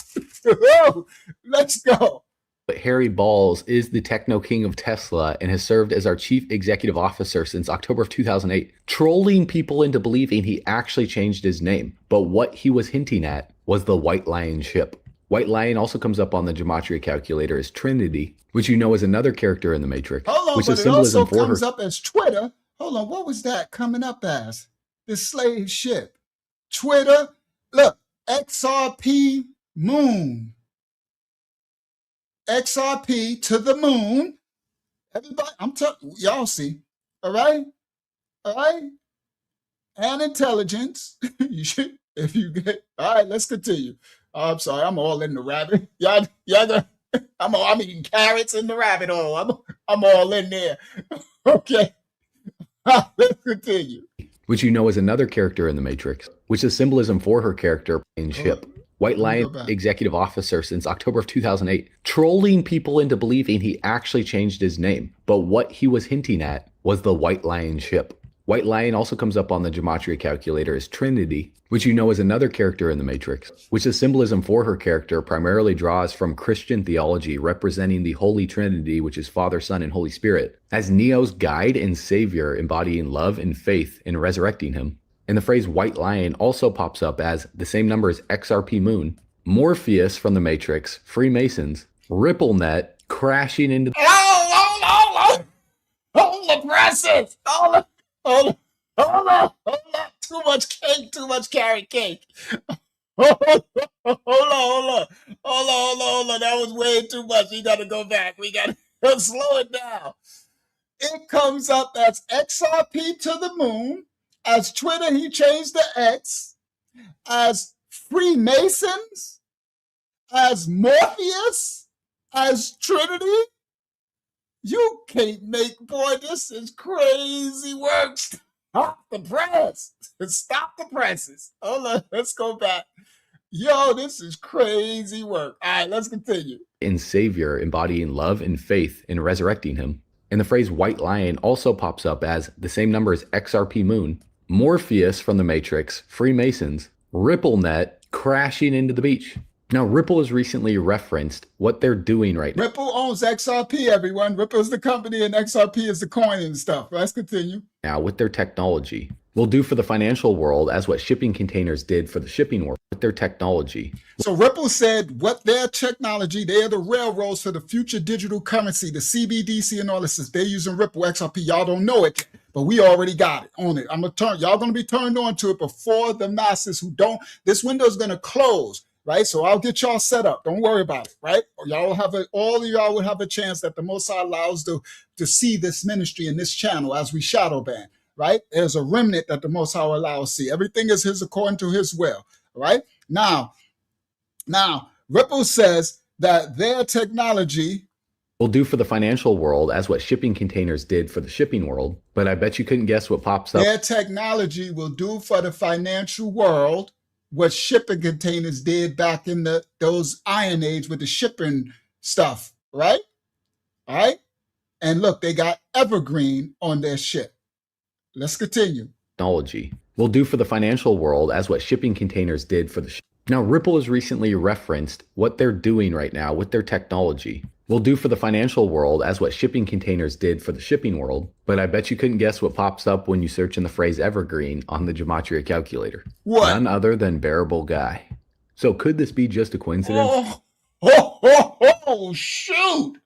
Let's go. But Harry Balls is the techno king of Tesla and has served as our chief executive officer since October of 2008, trolling people into believing he actually changed his name. But what he was hinting at was the White Lion ship. White Lion also comes up on the gematria calculator as Trinity, which you know is another character in the Matrix. Hold on, which but is it symbolism also for comes her. up as Twitter. Hold on, what was that coming up as? This slave ship. Twitter. Look, XRP moon. XRP to the moon. Everybody, I'm telling y'all see. All right? All right? And intelligence. You should, if you get, all right, let's continue. Oh, I'm sorry, I'm all in the rabbit. I'm eating carrots in the rabbit hole. I'm all in there. Okay. Let's continue. Which you know is another character in the Matrix, which is symbolism for her character in ship. White Lion executive officer since October of 2008, trolling people into believing he actually changed his name. But what he was hinting at was the White Lion ship. White Lion also comes up on the gematria calculator as Trinity, which you know is another character in the Matrix, which is symbolism for her character primarily draws from Christian theology representing the Holy Trinity, which is Father, Son, and Holy Spirit, as Neo's guide and savior embodying love and faith in resurrecting him. And the phrase White Lion also pops up as the same number as XRP Moon, Morpheus from the Matrix, Freemasons, RippleNet crashing into Hold the presses! Hold on. Too much cake, too much carrot cake. Hold on. That was way too much. We gotta go back. We gotta slow it down. It comes up as XRP to the moon. As Twitter, he changed the X. As Freemasons. As Morpheus. As Trinity. You can't make, boy, this is crazy work. Stop the press. Stop the presses. Hold on, let's go back. Yo, this is crazy work. All right, let's continue. in savior embodying love and faith in resurrecting him. And the phrase White Lion also pops up as the same number as XRP Moon, Morpheus from the Matrix, Freemasons, RippleNet crashing into the beach. Now, Ripple has recently referenced what they're doing right now. Ripple owns XRP, everyone. Ripple is the company and XRP is the coin and stuff. Let's continue. Now, with their technology, will do for the financial world as what shipping containers did for the shipping world with their technology. So Ripple said what their technology, they're the railroads for the future digital currency, the CBDC and all this. They're using Ripple XRP. Y'all don't know it, but we already got it on it. Y'all gonna be turned on to it before the masses who don't. This window is gonna close. Right, so I'll get y'all set up. Don't worry about it. Right, y'all all of y'all will have a chance that the Most High allows to see this ministry and this channel as we shadow ban. Right, there's a remnant that the Most High will allow us to see. Everything is His according to His will. Right now, Ripple says that their technology will do for the financial world as what shipping containers did for the shipping world. But I bet you couldn't guess what pops up. Their technology will do for the financial world what shipping containers did back in those Iron Age with the shipping stuff, right? All right. And look, they got evergreen on their ship. Let's continue. Technology will do for the financial world as what shipping containers did for the Now, Ripple has recently referenced what they're doing right now with their technology. Will do for the financial world as what shipping containers did for the shipping world. But I bet you couldn't guess what pops up when you search in the phrase evergreen on the gematria calculator. What? None other than bearable guy. So could this be just a coincidence? Oh, shoot.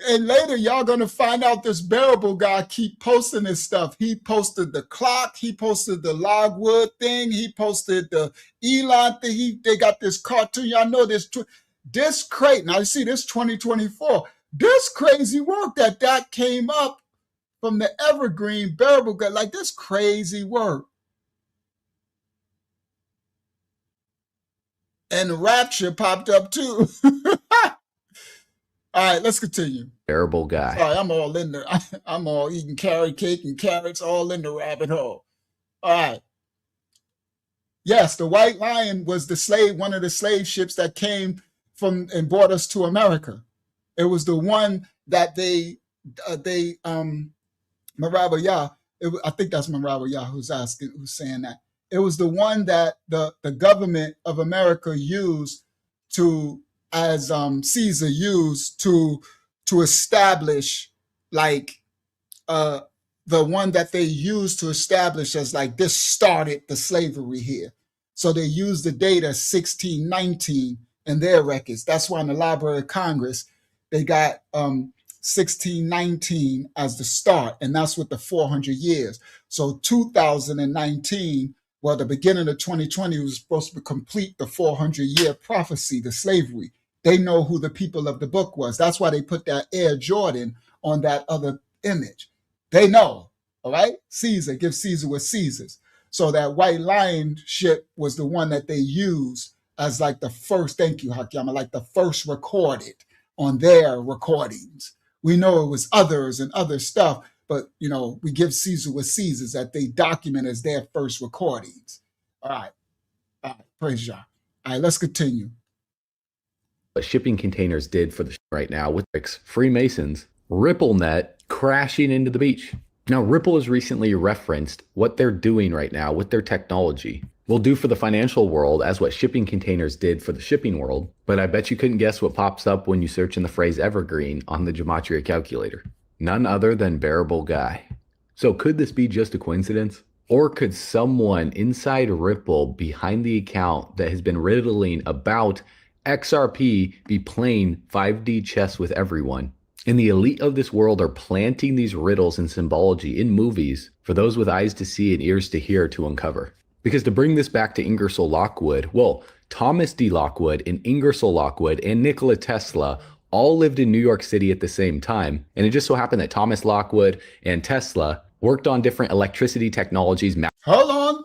And later, y'all gonna find out this bearable guy keep posting this stuff. He posted the clock. He posted the logwood thing. He posted the Elon thing. They got this cartoon. Y'all know this crazy. Now you see this 2024. This crazy work that came up from the evergreen bearable guy. Like this crazy work. And the rapture popped up too. All right, let's continue. Bearable guy. Sorry, I'm all in there. I'm all eating carrot cake and carrots, all in the rabbit hole. All right. Yes, the White Lion was one of the slave ships that came from and brought us to America. It was the one that Marabaya, I think that's Marabaya who's saying that. It was the one that the government of America used as Caesar used to establish like the one that they used to establish as like this started the slavery here. So they used the data 1619 in their records. That's why in the Library of Congress they got 1619 as the start, and that's with the 400 years. So 2019, well, the beginning of 2020 was supposed to complete the 400-year prophecy, the slavery. They know who the people of the book was. That's why they put that Air Jordan on that other image. They know, all right? Caesar, give Caesar what Caesar's. So that White Lion ship was the one that they used as like the first, thank you, Hakiyama, like the first recorded on their recordings. We know it was others and other stuff, but, we give Caesar what Caesar's, that they document as their first recordings. All right, praise Yah. All right, let's continue. What shipping containers did for the right now with Freemasons, RippleNet crashing into the beach. Now, Ripple has recently referenced what they're doing right now with their technology will do for the financial world as what shipping containers did for the shipping world. But I bet you couldn't guess what pops up when you search in the phrase evergreen on the gematria calculator. None other than bearable guy. So could this be just a coincidence? Or could someone inside Ripple behind the account that has been riddling about XRP be playing 5D chess with everyone? And the elite of this world are planting these riddles and symbology in movies for those with eyes to see and ears to hear to uncover. Because to bring this back to Ingersoll Lockwood, well, Thomas D. Lockwood and Ingersoll Lockwood and Nikola Tesla all lived in New York City at the same time. And it just so happened that Thomas Lockwood and Tesla worked on different electricity technologies. Hold on,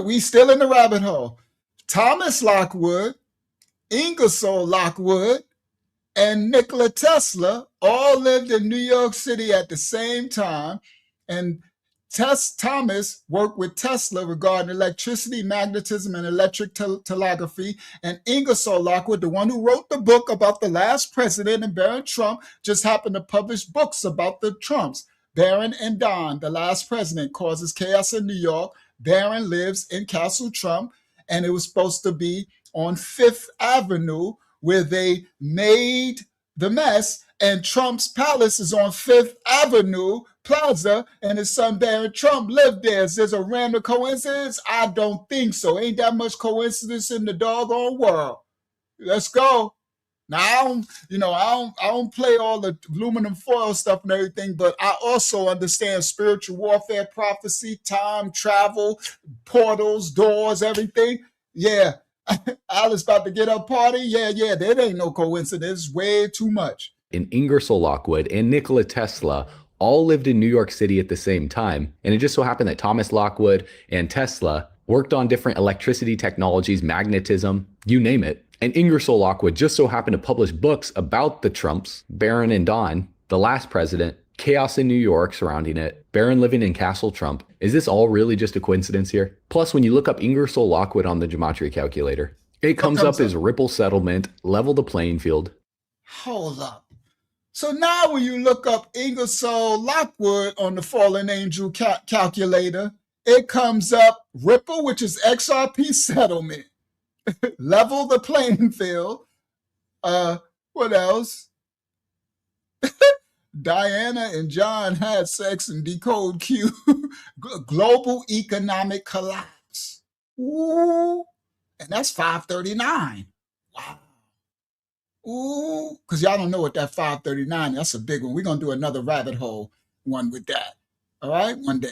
we still in the rabbit hole. Thomas Lockwood, Ingersoll Lockwood, and Nikola Tesla all lived in New York City at the same time. And Thomas worked with Tesla regarding electricity, magnetism, and electric telegraphy. And Ingersoll Lockwood, the one who wrote the book about the last president and Barron Trump, just happened to publish books about the Trumps. Barron and Don, the last president, causes chaos in New York. Barron lives in Castle Trump, and it was supposed to be on Fifth Avenue where they made the mess, and Trump's palace is on Fifth Avenue Plaza, and his son Barron Trump lived there. Is this a random coincidence? I don't think so. Ain't that much coincidence in the doggone world. Let's go. Now, I don't play all the aluminum foil stuff and everything, but I also understand spiritual warfare, prophecy, time, travel, portals, doors, everything. Yeah. Alice about to get her party? Yeah, that ain't no coincidence. Way too much. And Ingersoll Lockwood and Nikola Tesla all lived in New York City at the same time. And it just so happened that Thomas Lockwood and Tesla worked on different electricity technologies, magnetism, you name it. And Ingersoll Lockwood just so happened to publish books about the Trumps, Barron and Don, the last president, chaos in New York surrounding it, Barron living in Castle Trump. Is this all really just a coincidence here? Plus, when you look up Ingersoll Lockwood on the gematria calculator, it comes up as Ripple settlement, level the playing field. Hold up. So now when you look up Ingersoll Lockwood on the Fallen Angel calculator, it comes up Ripple, which is XRP settlement. Level the playing field. What else? Diana and John had sex and decode Q. Global economic collapse. Ooh. And that's 539. Wow. Ooh, because y'all don't know what that 539 is. That's a big one. We're going to do another rabbit hole one with that. All right? One day.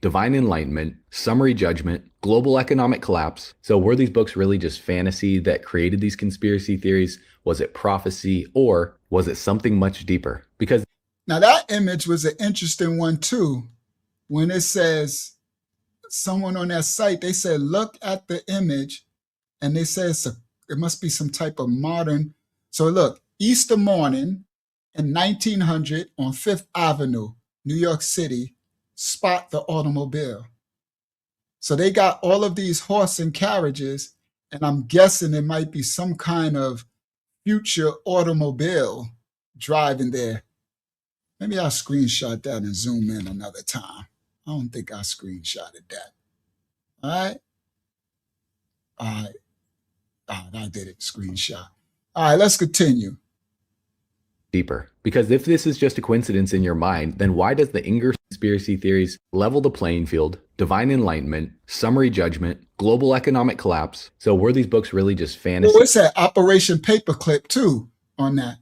Divine enlightenment, summary judgment, global economic collapse. So were these books really just fantasy that created these conspiracy theories? Was it prophecy, or was it something much deeper? Because now that image was an interesting one too. When it says, someone on that site, they said, look at the image, and they say it must be some type of modern. So look, Easter morning in 1900 on Fifth Avenue, New York City, spot the automobile. So they got all of these horse and carriages, and I'm guessing it might be some kind of future automobile driving there. Maybe I'll screenshot that and zoom in another time. I don't think I screenshotted that. All right. I did it, screenshot. All right, let's continue. Deeper. Because if this is just a coincidence in your mind, then why does the Inger conspiracy theories level the playing field, divine enlightenment, summary judgment, global economic collapse? So were these books really just fantasy? What's that? Operation Paperclip too on that.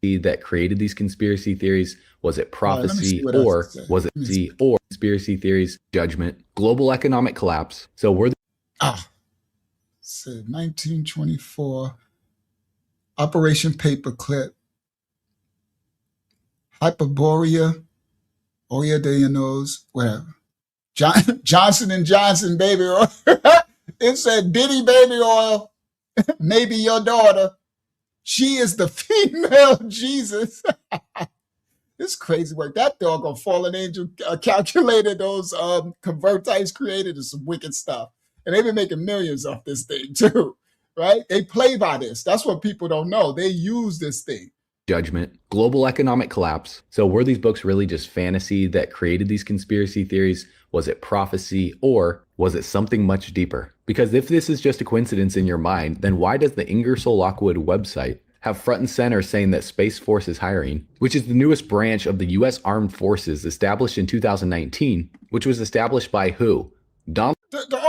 That created these conspiracy theories? Was it prophecy, or was it or conspiracy theories, judgment, global economic collapse? So were said 1924 Operation Paperclip, Hyperborea, Oya de your nose, whatever. Johnson and Johnson baby oil. It said Diddy baby oil, maybe your daughter. She is the female Jesus. This crazy work. That doggone fallen angel calculated those convertites created is some wicked stuff. And they've been making millions off this thing too, right? They play by this. That's what people don't know. They use this thing. Judgment, global economic collapse. So were these books really just fantasy that created these conspiracy theories? Was it prophecy, or was it something much deeper? Because if this is just a coincidence in your mind, then why does the Ingersoll Lockwood website have front and center saying that Space Force is hiring, which is the newest branch of the U.S. Armed Forces established in 2019, which was established by who? The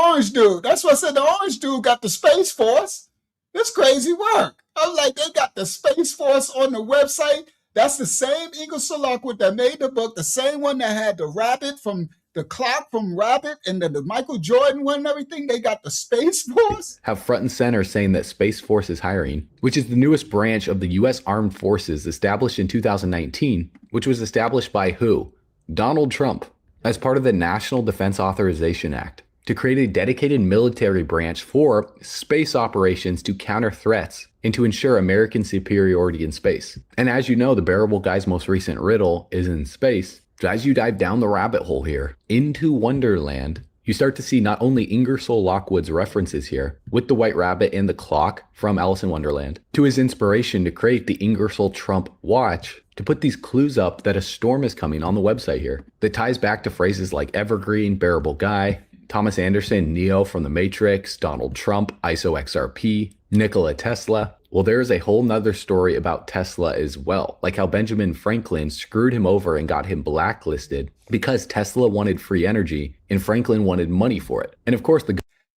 orange dude. That's what I said. The orange dude got the Space Force. It's crazy work. I was like, they got the Space Force on the website. That's the same Ingersoll Lockwood that made the book, the same one that had the rabbit from the clock from Rabbit and the Michael Jordan one and everything. They got the Space Force. Have front and center saying that Space Force is hiring, which is the newest branch of the U.S. Armed Forces established in 2019, which was established by who? Donald Trump, as part of the National Defense Authorization Act, to create a dedicated military branch for space operations to counter threats and to ensure American superiority in space. And as you know, the Bearable Guy's most recent riddle is in space. So as you dive down the rabbit hole here into Wonderland, you start to see not only Ingersoll Lockwood's references here with the White Rabbit and the clock from Alice in Wonderland, to his inspiration to create the Ingersoll Trump watch, to put these clues up that a storm is coming on the website here that ties back to phrases like evergreen, bearable guy, Thomas Anderson, Neo from the Matrix, Donald Trump, ISO XRP, Nikola Tesla. Well, there is a whole nother story about Tesla as well, like how Benjamin Franklin screwed him over and got him blacklisted because Tesla wanted free energy and Franklin wanted money for it. And of course,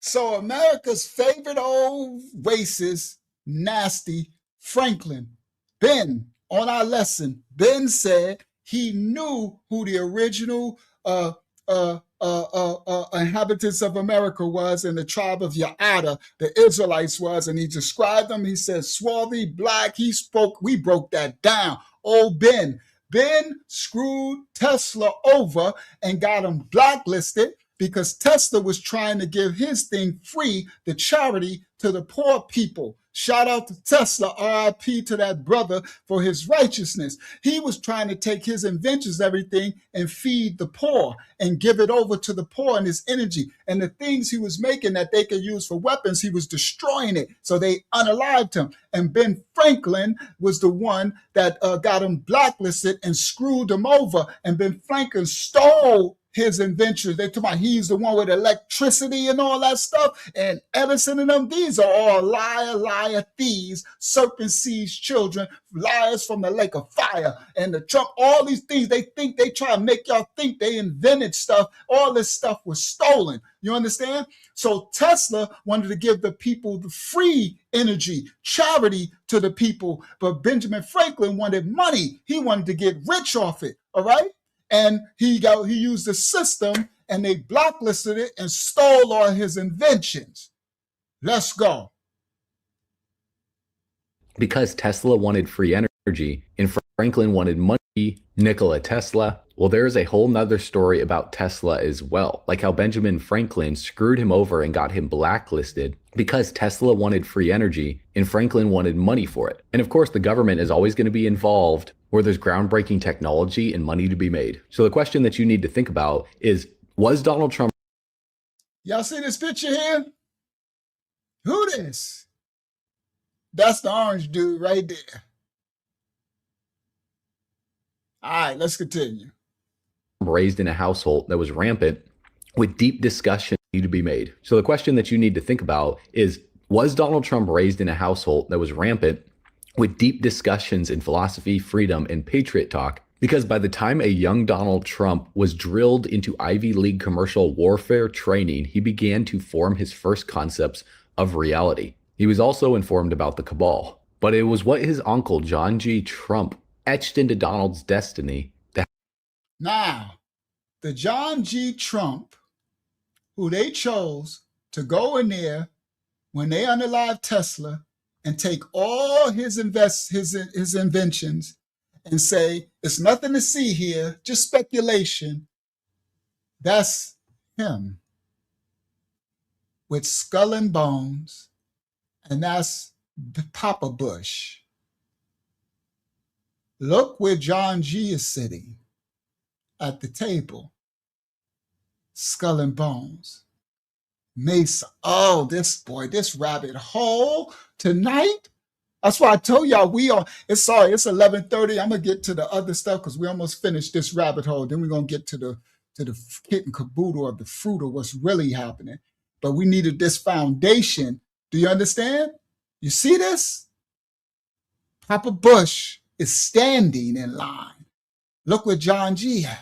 so America's favorite old racist, nasty Franklin, Ben, on our lesson, Ben said he knew who the original inhabitants of America was, and the tribe of Yaada, the Israelites was, and he described them. He said, swarthy, black. He spoke, we broke that down. Old Ben screwed Tesla over and got him blacklisted because Tesla was trying to give his thing free, the charity to the poor people. Shout out to Tesla, RIP to that brother for his righteousness. He was trying to take his inventions, everything, and feed the poor and give it over to the poor and his energy. And the things he was making that they could use for weapons, he was destroying it. So they unalived him. And Ben Franklin was the one that got him blacklisted and screwed him over. And Ben Franklin stole his inventions. They talk about he's the one with electricity and all that stuff. And Edison and them, these are all liar fire thieves, serpent seeds children, liars from the lake of fire, and the Trump, all these things, they think they try to make y'all think they invented stuff. All this stuff was stolen. You understand? So Tesla wanted to give the people the free energy, charity to the people, but Benjamin Franklin wanted money. He wanted to get rich off it, all right? And he used the system, and they blacklisted it and stole all his inventions. Let's go. Because Tesla wanted free energy and Franklin wanted money, Nikola Tesla. Well, there's a whole nother story about Tesla as well, like how Benjamin Franklin screwed him over and got him blacklisted because Tesla wanted free energy and Franklin wanted money for it. And of course, the government is always going to be involved where there's groundbreaking technology and money to be made. So the question that you need to think about is, was Donald Trump... Y'all see this picture here? Who this? That's the orange dude right there. All right, let's continue. Raised in a household that was rampant with deep discussion to be made. So the question that you need to think about is, was Donald Trump raised in a household that was rampant with deep discussions in philosophy, freedom, and patriot talk? Because by the time a young Donald Trump was drilled into Ivy League commercial warfare training, he began to form his first concepts of reality. He was also informed about the cabal, but it was what his uncle, John G. Trump, etched into Donald's destiny. Now, the John G. Trump, who they chose to go in there when they unalived Tesla and take all his inventions and say, it's nothing to see here, just speculation. That's him with skull and bones, and that's Papa Bush. Look where John G. is sitting at the table. Skull and bones. Mesa. Oh, this rabbit hole tonight. That's why I told y'all it's 11:30. I'm gonna get to the other stuff because we almost finished this rabbit hole. Then we're gonna get to the kit and caboodle of the fruit of what's really happening. But we needed this foundation. Do you understand? You see this? Papa Bush is standing in line. Look where John G. had.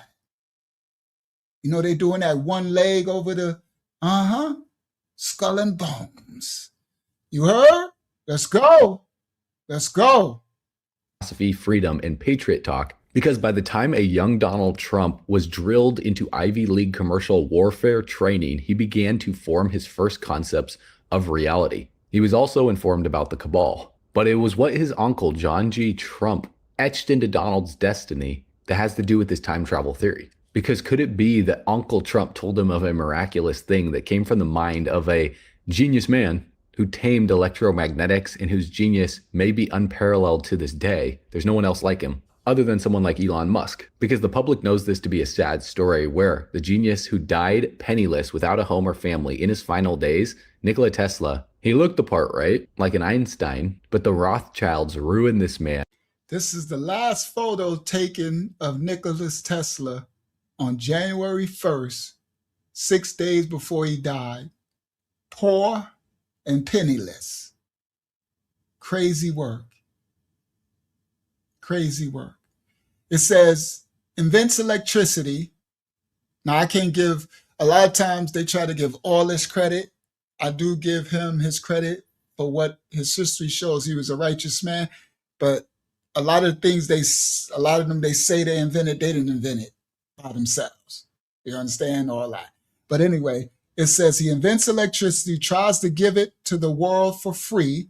You know, they doing that one leg over the, skull and bones. You heard? Let's go. Let's go. Philosophy, freedom, and patriot talk. Because by the time a young Donald Trump was drilled into Ivy League commercial warfare training, he began to form his first concepts of reality. He was also informed about the cabal, but it was what his uncle, John G. Trump, etched into Donald's destiny that has to do with this time travel theory. Because could it be that Uncle Trump told him of a miraculous thing that came from the mind of a genius man who tamed electromagnetics and whose genius may be unparalleled to this day? There's no one else like him, other than someone like Elon Musk. Because the public knows this to be a sad story where the genius who died penniless without a home or family in his final days, Nikola Tesla, he looked the part, right? Like an Einstein, but the Rothschilds ruined this man. This is the last photo taken of Nikola Tesla on January 1st, 6 days before he died. Poor and penniless. Crazy work. Crazy work. It says, invents electricity. Now, I can't give, a lot of times they try to give all this credit. I do give him his credit for what his history shows. He was a righteous man, but a lot of things they say they invented, they didn't invent it by themselves. You understand all that? But anyway, it says he invents electricity, tries to give it to the world for free.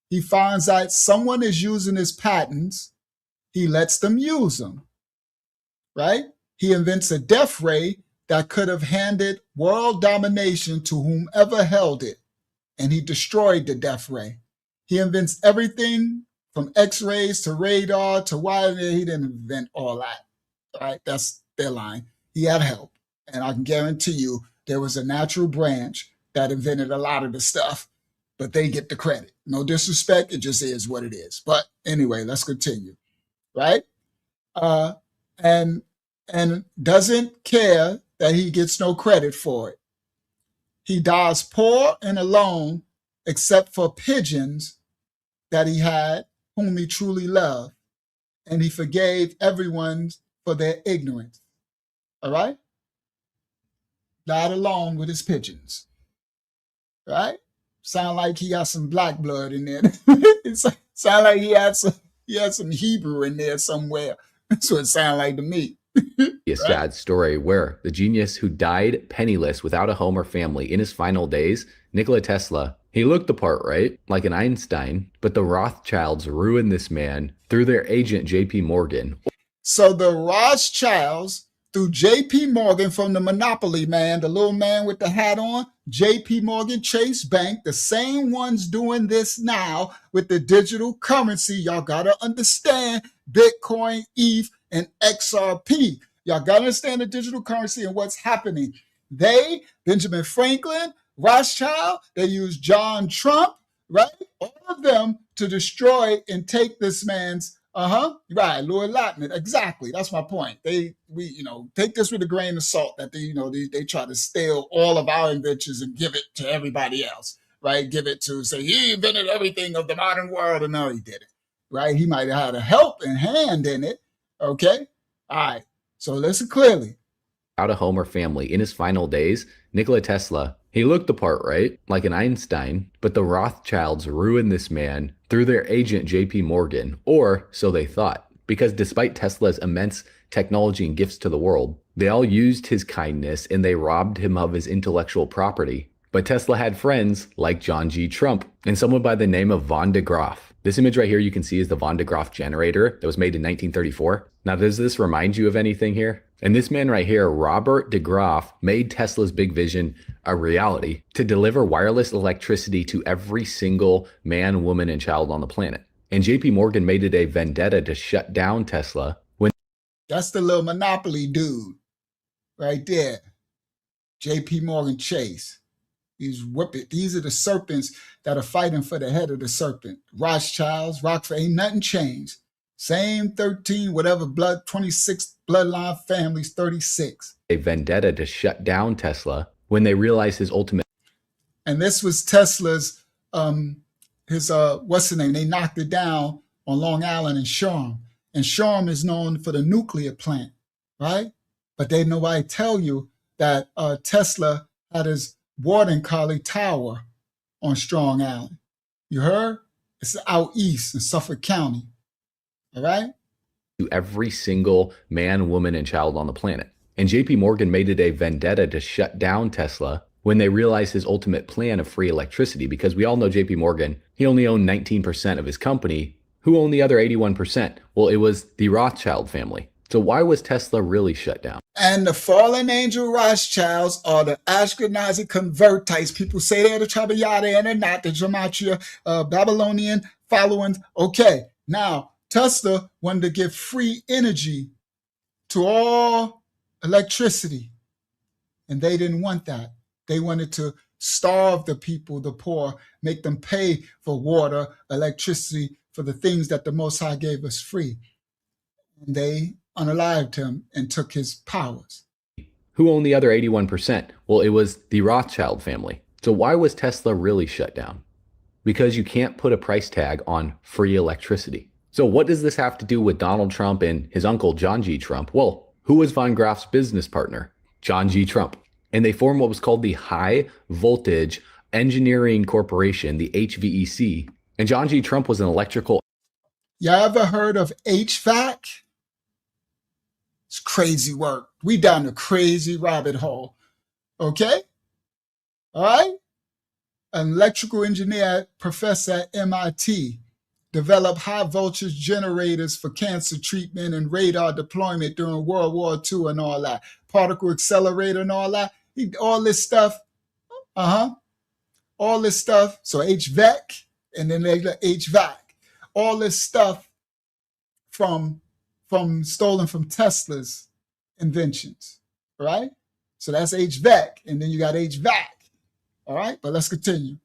He finds out someone is using his patents. He lets them use them, right? He invents a death ray that could have handed world domination to whomever held it, and he destroyed the death ray. He invents everything from X-rays to radar to wire. He didn't invent all that, right? That's their line. He had help, and I can guarantee you there was a natural branch that invented a lot of the stuff, but they get the credit. No disrespect, it just is what it is. But anyway, let's continue, right? And doesn't care that he gets no credit for it. He dies poor and alone, except for pigeons that he had, whom he truly loved, and he forgave everyone for their ignorance. All right? Died alone with his pigeons. Right? Sound like he got some black blood in there. It sound like he had some Hebrew in there somewhere. That's what it sounded like to me. A sad story where the genius who died penniless without a home or family in his final days, Nikola Tesla, he looked the part, right? Like an Einstein, but the Rothschilds ruined this man through their agent, JP Morgan. So the Rothschilds, through JP Morgan from the Monopoly man, the little man with the hat on, JP Morgan Chase Bank, the same ones doing this now with the digital currency. Y'all got to understand Bitcoin, ETH, and XRP. Y'all got to understand the digital currency and what's happening. They, Benjamin Franklin, Rothschild, they use John Trump, right? All of them to destroy and take this man's, right, Lord Lottman, exactly. That's my point. We take this with a grain of salt that they try to steal all of our inventions and give it to everybody else, right? Give it to, say, he invented everything of the modern world, and no, he didn't, right? He might have had a helping hand in it, okay? All right, so listen clearly. Without a home or family in his final days, Nikola Tesla, he looked the part, right? Like an Einstein, but the Rothschilds ruined this man through their agent, JP Morgan, or so they thought, because despite Tesla's immense technology and gifts to the world, they all used his kindness and they robbed him of his intellectual property. But Tesla had friends like John G. Trump and someone by the name of von de Graaff. This image right here you can see is the von de Graaff generator that was made in 1934. Now, does this remind you of anything here? And this man right here, Robert de Graaff, made Tesla's big vision a reality to deliver wireless electricity to every single man, woman, and child on the planet. And JP Morgan made it a vendetta to shut down Tesla when... That's the little Monopoly dude right there. JP Morgan Chase. These are the serpents that are fighting for the head of the serpent. Rothschilds, Rockefeller, ain't nothing changed. Same 13, whatever, 26 bloodline families, 36. A vendetta to shut down Tesla when they realized his ultimate... And this was Tesla's, what's the name? They knocked it down on Long Island and Shoreham. And Shoreham is known for the nuclear plant, right? But nobody tell you that Tesla had his Warden Collie Tower on Strong Island. You heard? It's out east in Suffolk County. All right? To every single man, woman, and child on the planet. And JP Morgan made it a vendetta to shut down Tesla when they realized his ultimate plan of free electricity, because we all know JP Morgan, he only owned 19% of his company. Who owned the other 81%? Well, it was the Rothschild family. So why was Tesla really shut down? And the fallen angel Rothschilds are the Ashkenazi convertites. People say they're the tribe of Yada and they're not. The Gematria Babylonian following. Okay, now Tesla wanted to give free energy to all electricity. And they didn't want that. They wanted to starve the people, the poor, make them pay for water, electricity, for the things that the Most High gave us free. And they unalived him and took his powers. Who owned the other 81%? Well, it was the Rothschild family. So why was Tesla really shut down? Because you can't put a price tag on free electricity. So what does this have to do with Donald Trump and his uncle John G. Trump? Well, who was von Graaff's business partner? John G. Trump. And they formed what was called the High Voltage Engineering Corporation, the HVEC. And John G. Trump was an electrical... Y'all ever heard of HVAC? It's crazy work. We down the crazy rabbit hole. Okay? All right? An electrical engineer professor at MIT developed high voltage generators for cancer treatment and radar deployment during World War II and all that. Particle accelerator and all that. All this stuff. All this stuff. So HVAC and then they HVAC. All this stuff from stolen from Tesla's inventions, all right? So that's HVAC, and then you got HVAC, all right? But let's continue.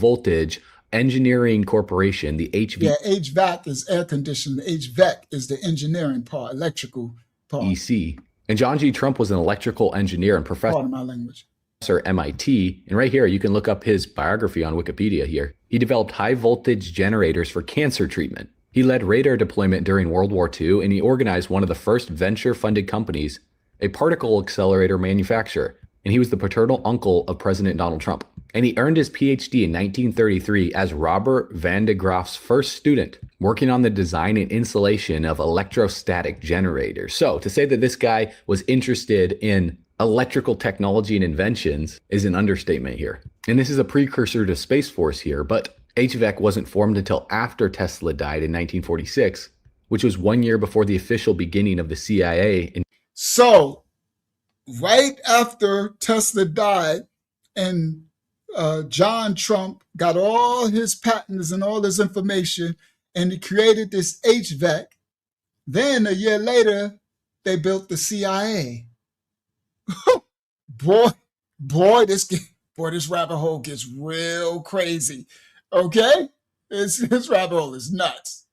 Voltage Engineering Corporation, the HVAC. Yeah, HVAC is air conditioning. The HVAC is the engineering part, electrical part. EC. And John G. Trump was an electrical engineer and professor. Pardon my language. MIT, and right here you can look up his biography on Wikipedia here. He developed high voltage generators for cancer treatment. He led radar deployment during World War II, and he organized one of the first venture-funded companies, a particle accelerator manufacturer, and he was the paternal uncle of President Donald Trump. And he earned his PhD in 1933 as Robert Van de Graaf's first student, working on the design and installation of electrostatic generators. So to say that this guy was interested in electrical technology and inventions is an understatement here. And this is a precursor to Space Force here, but HVAC wasn't formed until after Tesla died in 1946, which was 1 year before the official beginning of the CIA. So right after Tesla died and John Trump got all his patents and all his information and he created this HVAC, then a year later, they built the CIA. boy, this rabbit hole gets real crazy. Okay? This rabbit hole is nuts.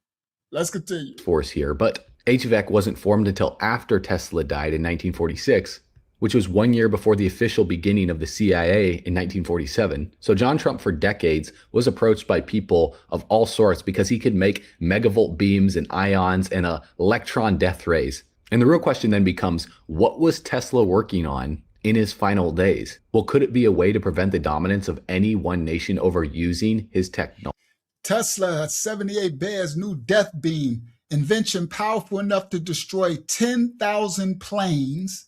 Let's continue. Force here, but HVAC wasn't formed until after Tesla died in 1946, which was 1 year before the official beginning of the CIA in 1947. So John Trump for decades was approached by people of all sorts because he could make megavolt beams and ions and electron death rays. And the real question then becomes, what was Tesla working on in his final days? Well, could it be a way to prevent the dominance of any one nation over using his technology? Tesla had 78 Bear's new death beam, invention powerful enough to destroy 10,000 planes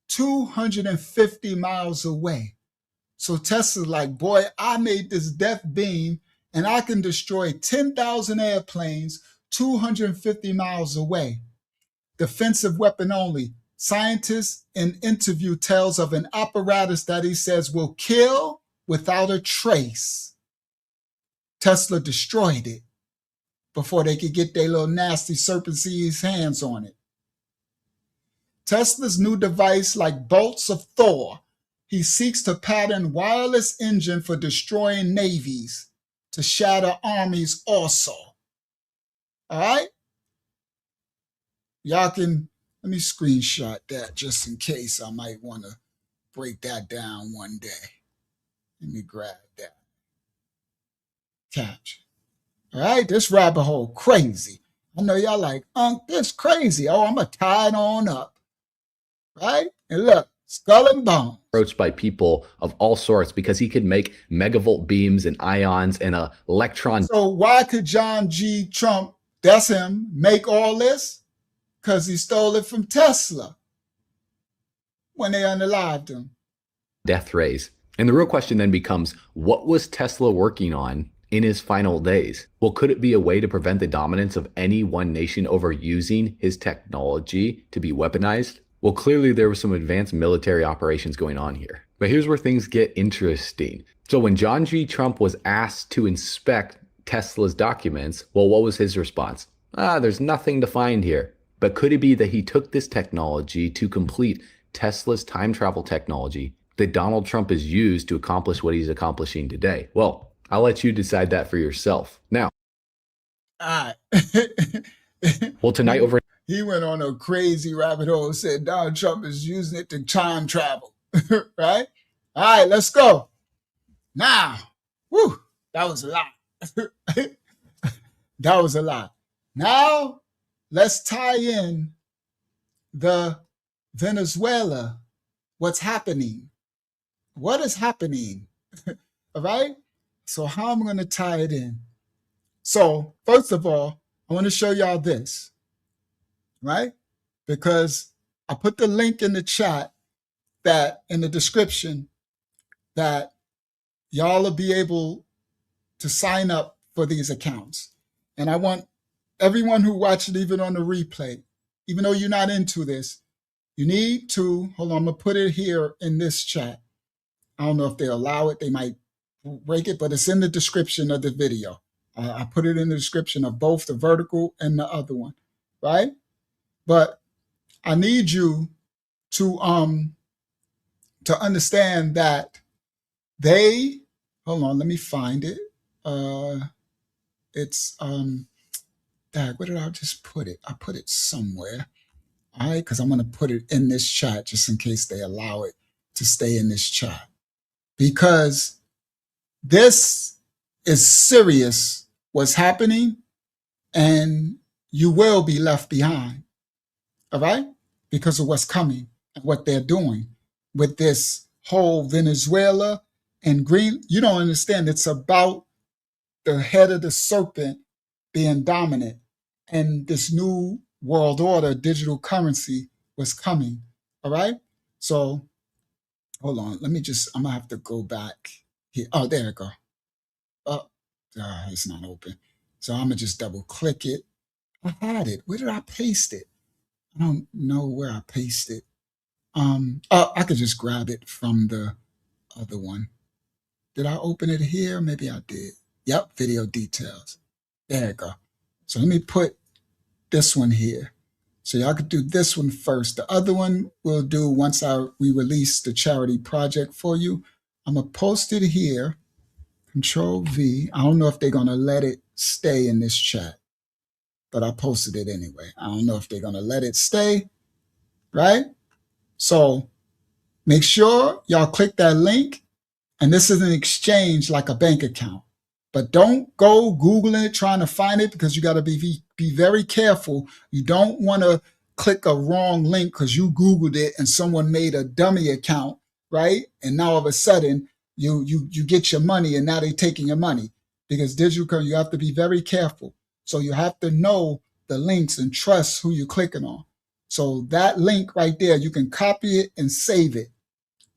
250 miles away. So Tesla's like, boy, I made this death beam and I can destroy 10,000 airplanes 250 miles away. Defensive weapon only. Scientists in interview tells of an apparatus that he says will kill without a trace. Tesla destroyed it before they could get their little nasty serpent seeds hands on it. Tesla's new device, like bolts of Thor, he seeks to pattern wireless engine for destroying navies, to shatter armies also. All right? Y'all can, let me screenshot that just in case I might want to break that down one day. Let me grab that. Capture. All right, this rabbit hole crazy. I know y'all like, this crazy. Oh, I'm going to tie it on up. Right? And look, skull and bone. Approached by people of all sorts because he could make megavolt beams and ions and electron. So why could John G. Trump, that's him, make all this? Because he stole it from Tesla when they unalived him. Death rays. And the real question then becomes, what was Tesla working on in his final days? Well, could it be a way to prevent the dominance of any one nation over using his technology to be weaponized? Well, clearly there were some advanced military operations going on here. But here's where things get interesting. So when John G. Trump was asked to inspect Tesla's documents, well, what was his response? There's nothing to find here. But could it be that he took this technology to complete Tesla's time travel technology that Donald Trump has used to accomplish what he's accomplishing today? Well, I'll let you decide that for yourself. Now, well, tonight over... He went on a crazy rabbit hole, said Donald Trump is using it to time travel, right? All right, let's go. Now, whew, that was a lot. That was a lot. Now, let's tie in the Venezuela, what's happening. What is happening, all right? So how am I going to tie it in? So first of all, I want to show y'all this. Right? Because I put the link in the chat that in the description that y'all will be able to sign up for these accounts. And I want everyone who watched it, even on the replay, even though you're not into this, you need to, hold on, I'm going to put it here in this chat. I don't know if they allow it. They might break it, but it's in the description of the video. I put it in the description of both the vertical and the other one, right? But I need you to understand that they, hold on, let me find it. It's where did I just put it? I put it somewhere. All right, because I'm going to put it in this chat just in case they allow it to stay in this chat because this is serious what's happening and you will be left behind, all right? Because of what's coming and what they're doing with this whole Venezuela and green. You don't understand. It's about the head of the serpent being dominant and this new world order, digital currency was coming, all right? So hold on. I'm going to have to go back here. Oh, there we go. Oh, it's not open. So I'm going to just double click it. I had it. Where did I paste it? I don't know where I pasted it. I could just grab it from the other one. Did I open it here? Maybe I did. Yep, video details. There we go. So let me put this one here. So y'all could do this one first. The other one we'll do once we release the charity project for you. I'm going to post it here. Control V. I don't know if they're going to let it stay in this chat, but I posted it anyway. I don't know if they're going to let it stay, right? So make sure y'all click that link. And this is an exchange like a bank account. But don't go Googling it, trying to find it, because you got to be very careful. You don't want to click a wrong link because you Googled it and someone made a dummy account, right? And now all of a sudden you get your money and now they're taking your money. Because digital currency, you have to be very careful. So you have to know the links and trust who you're clicking on. So that link right there, you can copy it and save it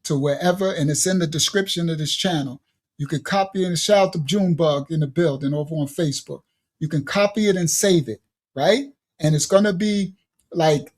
to wherever, and it's in the description of this channel. You can copy it and shout out to Junebug in the building over on Facebook. You can copy it and save it, right? And it's going to be like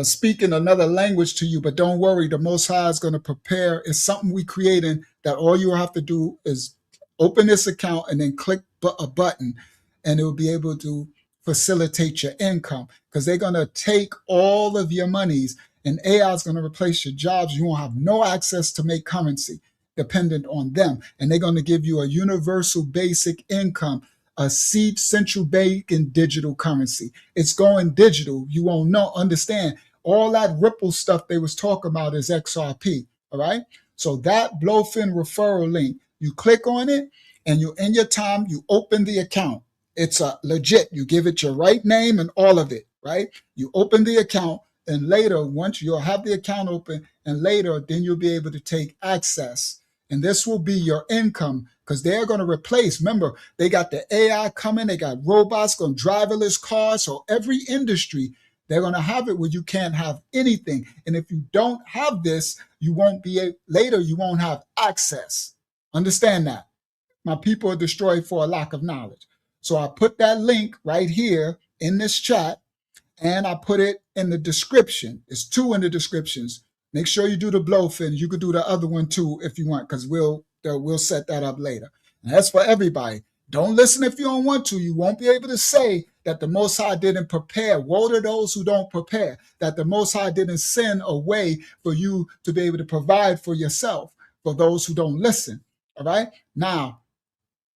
speaking another language to you, but don't worry, the Most High is going to prepare. It's something we creating that all you have to do is open this account and then click a button, and it will be able to facilitate your income, because they're going to take all of your monies and AI is going to replace your jobs. You won't have no access to make currency dependent on them. And they're going to give you a universal basic income, a seed central bank and digital currency. It's going digital. You won't understand. All that Ripple stuff they was talking about is XRP, all right? So that BLOFIN referral link, you click on it and you, in your time, you open the account. It's legit. You give it your right name and all of it, right? You open the account. And later, once you'll have the account open, and later, then you'll be able to take access. And this will be your income, because they're going to replace. Remember, they got the AI coming. They got robots going driverless cars. So every industry, they're going to have it where you can't have anything. And if you don't have this, you won't be later. You won't have access. Understand that. My people are destroyed for a lack of knowledge. So I put that link right here in this chat. And I put it in the description. It's 2 in the descriptions. Make sure you do the BLOFIN. You could do the other one too if you want, because we'll set that up later. And that's for everybody. Don't listen if you don't want to. You won't be able to say that the Most High didn't prepare. Woe to those who don't prepare. That the Most High didn't send a way for you to be able to provide for yourself, for those who don't listen. All right? Now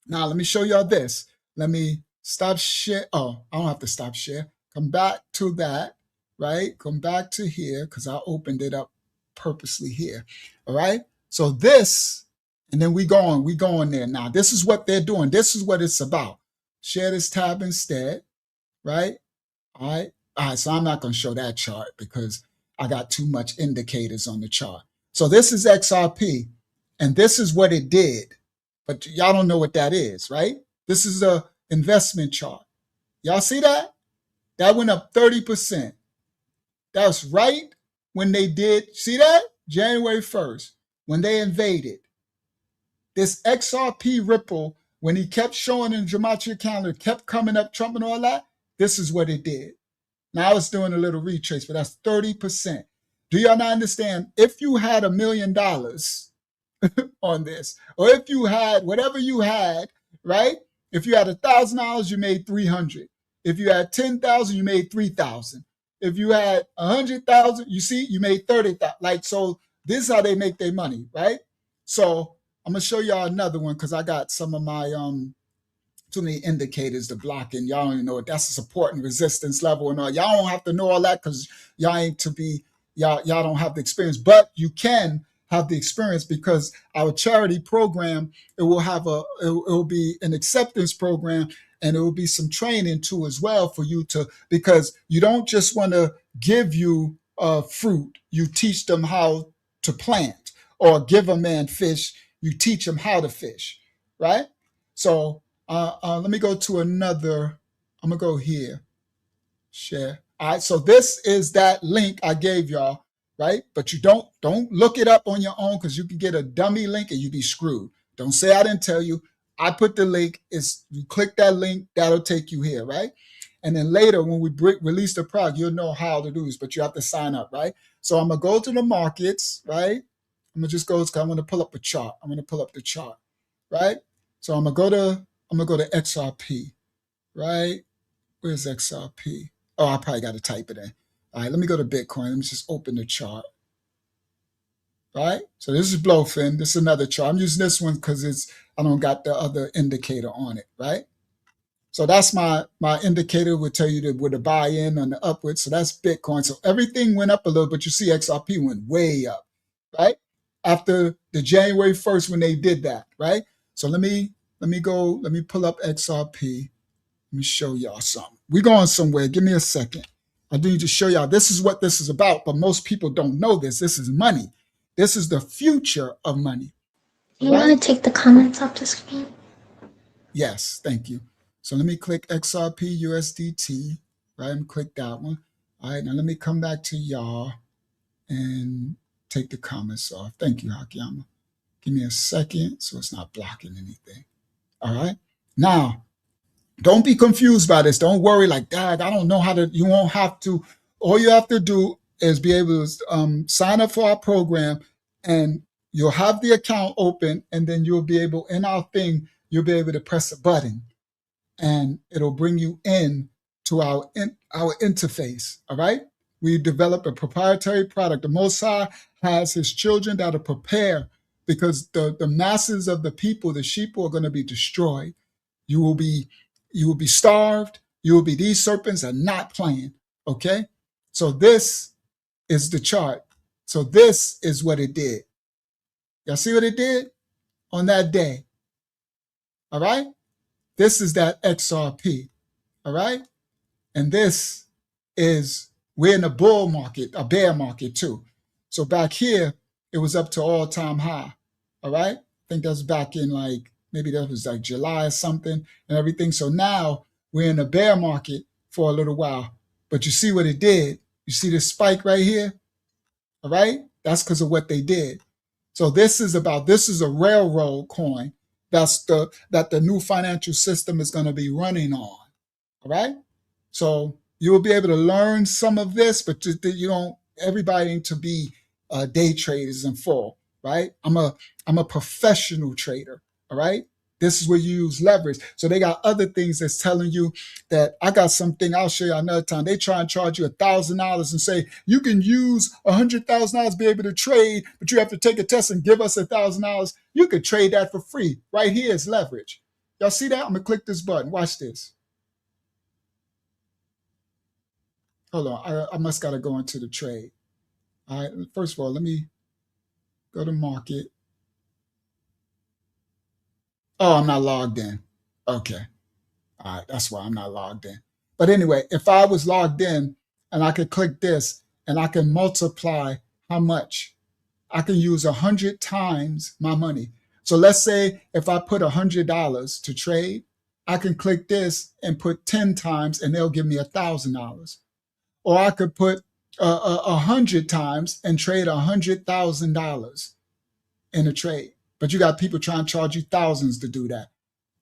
let me show y'all this. Let me stop share. Oh, I don't have to stop share. Come back to that, right? Come back to here, because I opened it up purposely here, all right? So this, and then we go on there now. This is what they're doing. This is what it's about. Share this tab instead, right? All right, so I'm not going to show that chart because I got too much indicators on the chart. So this is XRP, and this is what it did, but y'all don't know what that is, right? This is a investment chart. Y'all see that? That went up 30%. That's right when they did, see that? January 1st, when they invaded. This XRP Ripple, when he kept showing in the geometry calendar, kept coming up, Trump and all that, this is what it did. Now it's doing a little retrace, but that's 30%. Do y'all not understand? If you had $1 million on this, or if you had whatever you had, right? If you had $1,000, you made 300. If you had 10,000, you made 3,000. If you had 100,000, you see, you made 30,000. Like, so this is how they make their money, right? So I'm gonna show y'all another one because I got some of my too many indicators to block in. Y'all don't even know what that's a support and resistance level and all. Y'all don't have to know all that because y'all ain't to be, y'all don't have the experience, but you can have the experience, because our charity program, it will be an acceptance program, and it will be some training too as well for you to, because you don't just want to give you fruit, you teach them how to plant, or give a man fish, you teach them how to fish, right? So let me go to another, I'm gonna go here, share. All right, so this is that link I gave y'all, right? But you don't look it up on your own, because you can get a dummy link and you be screwed. Don't say I didn't tell you. I put the link. It's, you click that link, that'll take you here, right? And then later when we release the product, you'll know how to do this, but you have to sign up, right? So I'm gonna go to the markets, right? I'm gonna just go, because I'm gonna pull up a chart. I'm gonna pull up the chart, right? So I'm gonna go to XRP, right? Where's XRP? Oh, I probably got to type it in. All right, let me go to Bitcoin. Let me just open the chart. Right? So this is BLOFIN. This is another chart. I'm using this one because I don't got the other indicator on it, right? So that's my indicator would tell you where to buy in on the upward. So that's Bitcoin. So everything went up a little, but you see XRP went way up, right? After the January 1st when they did that, right? So let me pull up XRP. Let me show y'all something. We're going somewhere. Give me a second. I need to show y'all this is what this is about, but most people don't know this. This is money. This is the future of money. You want to take the comments off the screen? Yes, thank you. So let me click XRP USDT, right? And click that one. All right, now let me come back to y'all and take the comments off. Thank you, Hakiyama. Give me a second so it's not blocking anything. All right. Now, don't be confused by this. Don't worry like, Dad, I don't know how to. You won't have to. All you have to do is be able to sign up for our program, and you'll have the account open, and then you'll be able, in our thing, you'll be able to press a button, and it'll bring you in to our interface, all right? We developed a proprietary product. The Most High has his children that are prepared, because the masses of the people, the sheep, are going to be destroyed. You will be starved. You will be, these serpents are not playing, okay? So this is the chart. So this is what it did. Y'all see what it did on that day? All right? This is that XRP, all right? And this is, we're in a bull market, a bear market too. So back here, it was up to all-time high, all right? I think that's back in maybe that was July or something and everything. So now we're in a bear market for a little while. But you see what it did? You see this spike right here? All right? That's because of what they did. So this is a railroad coin that the new financial system is going to be running on. All right? So you will be able to learn some of this, but you don't, everybody ain't to be day traders and fall, right? I'm a professional trader, all right? This is where you use leverage. So they got other things that's telling you that, I got something I'll show you another time. They try and charge you $1,000 and say, you can use $100,000 to be able to trade, but you have to take a test and give us $1,000. You could trade that for free. Right here is leverage. Y'all see that? I'm gonna click this button. Watch this. Hold on, I must gotta go into the trade. All right, first of all, let me go to market. Oh, I'm not logged in. Okay. All right, that's why I'm not logged in. But anyway, if I was logged in and I could click this and I can multiply how much, I can use 100 times my money. So let's say if I put $100 to trade, I can click this and put 10 times and they'll give me $1,000. Or I could put 100 times and trade $100,000 in a trade. But you got people trying to charge you thousands to do that,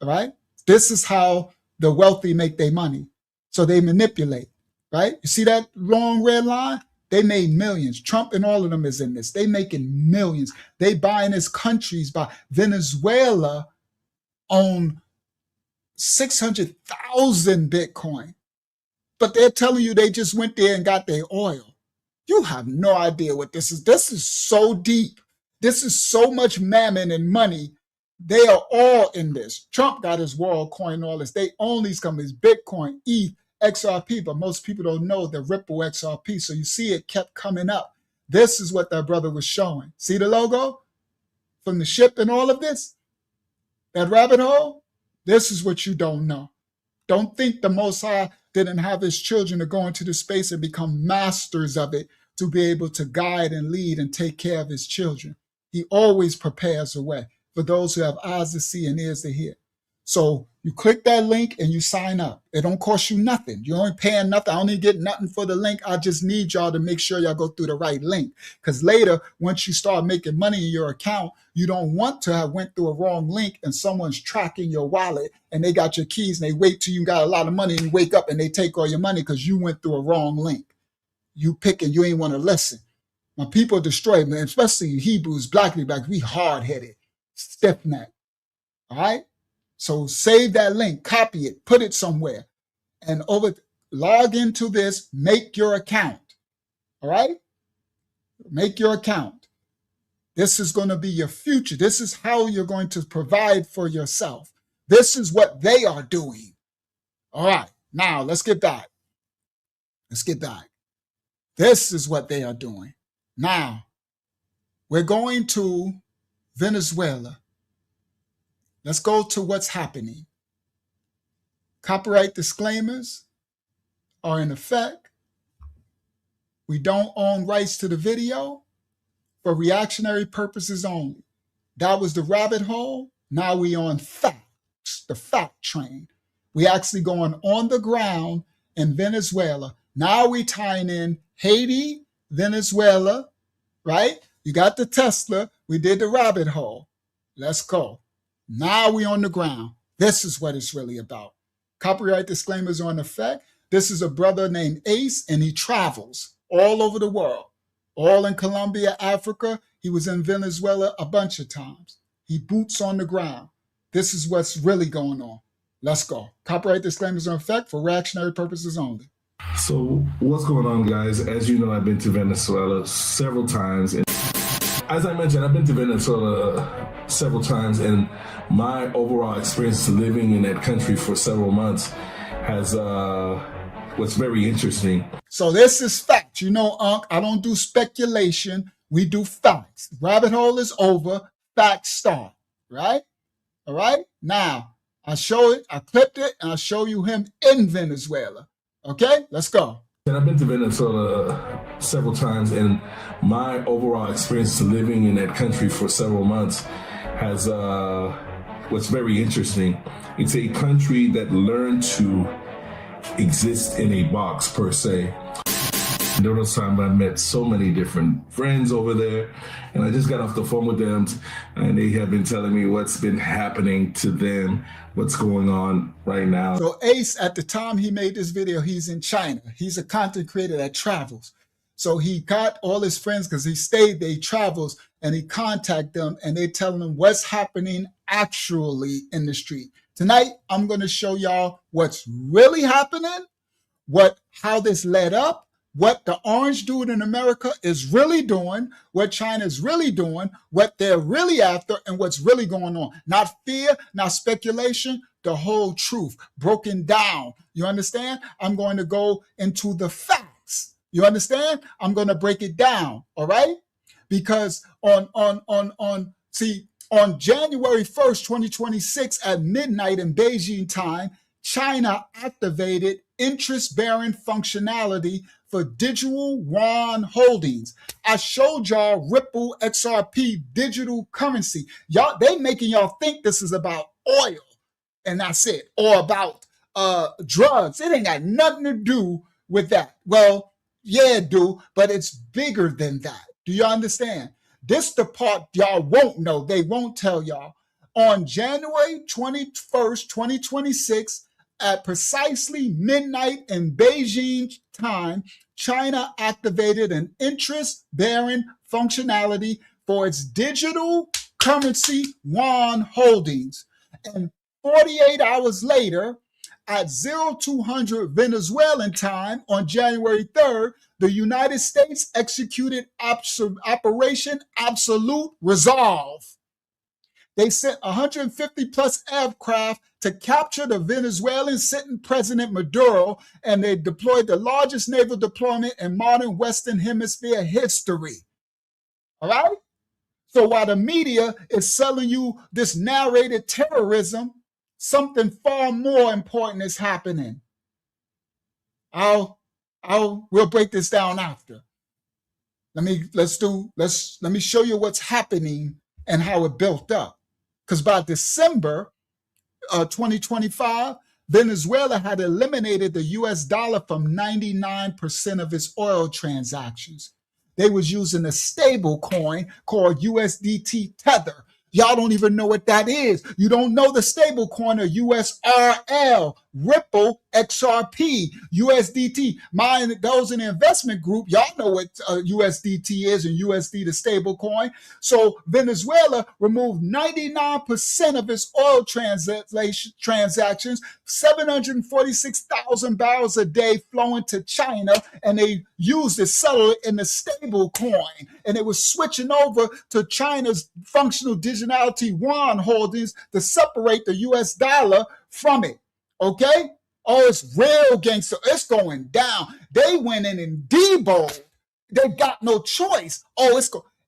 all right? This is how the wealthy make their money. So they manipulate, right? You see that long red line? They made millions. Trump and all of them is in this. They making millions. They buying his countries. Venezuela own 600,000 Bitcoin. But they're telling you they just went there and got their oil. You have no idea what this is. This is so deep. This is so much mammon and money. They are all in this. Trump got his world coin, all this. They own these companies, Bitcoin, ETH, XRP, but most people don't know the Ripple XRP. So you see it kept coming up. This is what that brother was showing. See the logo from the ship and all of this? That rabbit hole? This is what you don't know. Don't think the Most High didn't have his children to go into the space and become masters of it to be able to guide and lead and take care of his children. He always prepares a way for those who have eyes to see and ears to hear. So you click that link and you sign up. It don't cost you nothing. You ain't paying nothing. I don't even get nothing for the link. I just need y'all to make sure y'all go through the right link. Because later, once you start making money in your account, you don't want to have went through a wrong link and someone's tracking your wallet and they got your keys and they wait till you got a lot of money and you wake up and they take all your money because you went through a wrong link. You pick and you ain't want to listen. My people destroyed, man, especially Hebrews, black, we hard-headed, stiff-necked. All right? So save that link, copy it, put it somewhere, and log into this, make your account. All right? Make your account. This is going to be your future. This is how you're going to provide for yourself. This is what they are doing. All right. Now, let's get back. Let's get back. This is what they are doing. Now, we're going to Venezuela. Let's go to what's happening. Copyright disclaimers are in effect. We don't own rights to the video for reactionary purposes only. That was the rabbit hole. Now we on facts, the fact train. We actually going on the ground in Venezuela. Now we tying in Haiti, Venezuela, right? You got the Tesla. We did the rabbit hole. Let's go. Now we on the ground. This is what it's really about. Copyright disclaimers are in effect. This is a brother named Ace, and he travels all over the world, all in Colombia, Africa. He was in Venezuela a bunch of times. He boots on the ground. This is what's really going on. Let's go. Copyright disclaimers are in effect for reactionary purposes only. So what's going on, guys? As you know, I've been to Venezuela several times. And as I mentioned, I've been to Venezuela several times, and my overall experience living in that country for several months has was very interesting. So this is fact. You know, Unc, I don't do speculation. We do facts. Rabbit hole is over. Facts start. Right? All right? Now, I show it. I clipped it, and I'll show you him in Venezuela. Okay? Let's go. And I've been to Venezuela several times, and my overall experience living in that country for several months has was very interesting. It's a country that learned to exist in a box, per se. During those times, I met so many different friends over there, and I just got off the phone with them, and they have been telling me what's been happening to them, what's going on right now. So Ace, at the time he made this video, he's in China. He's a content creator that travels. So he got all his friends, because he stayed there, he travels, and he contact them, and they tell him what's happening actually in the street. Tonight, I'm going to show y'all what's really happening, how this led up, what the orange dude in America is really doing, what China's really doing, what they're really after, and what's really going on. Not fear, not speculation, the whole truth broken down. You understand? I'm going to go into the facts. You understand? I'm going to break it down. All right? Because on January 1st, 2026 at midnight in Beijing time, China activated interest-bearing functionality for digital yuan holdings. I showed y'all Ripple XRP digital currency. Y'all, they making y'all think this is about oil, and that's it, or about drugs. It ain't got nothing to do with that. Well, yeah, it do, but it's bigger than that. Do you understand? This the part y'all won't know. They won't tell y'all. On January 21st, 2026, at precisely midnight in Beijing time, China activated an interest-bearing functionality for its digital currency yuan holdings. And 48 hours later, at 0200 Venezuelan time on January 3rd, the United States executed Operation Absolute Resolve. They sent 150 plus aircraft to capture the Venezuelan sitting President Maduro, and they deployed the largest naval deployment in modern Western Hemisphere history. All right? So while the media is selling you this narrated terrorism, something far more important is happening. We'll break this down after. Let me show you what's happening and how it built up. Because by December 2025, Venezuela had eliminated the US dollar from 99% of its oil transactions. They was using a stable coin called USDT Tether. Y'all don't even know what that is. You don't know the stable coin of USRL, Ripple, XRP, USDT. Those in the investment group, y'all know what USDT is and USD, the stable coin. So Venezuela removed 99% of its oil transactions, 746,000 barrels a day flowing to China, and they used it, settle it in the stable coin. And it was switching over to China's functional digitality yuan holdings to separate the US dollar from it. Okay? Oh, it's real gangster. It's going down. They went in and deboed. They got no choice. Oh,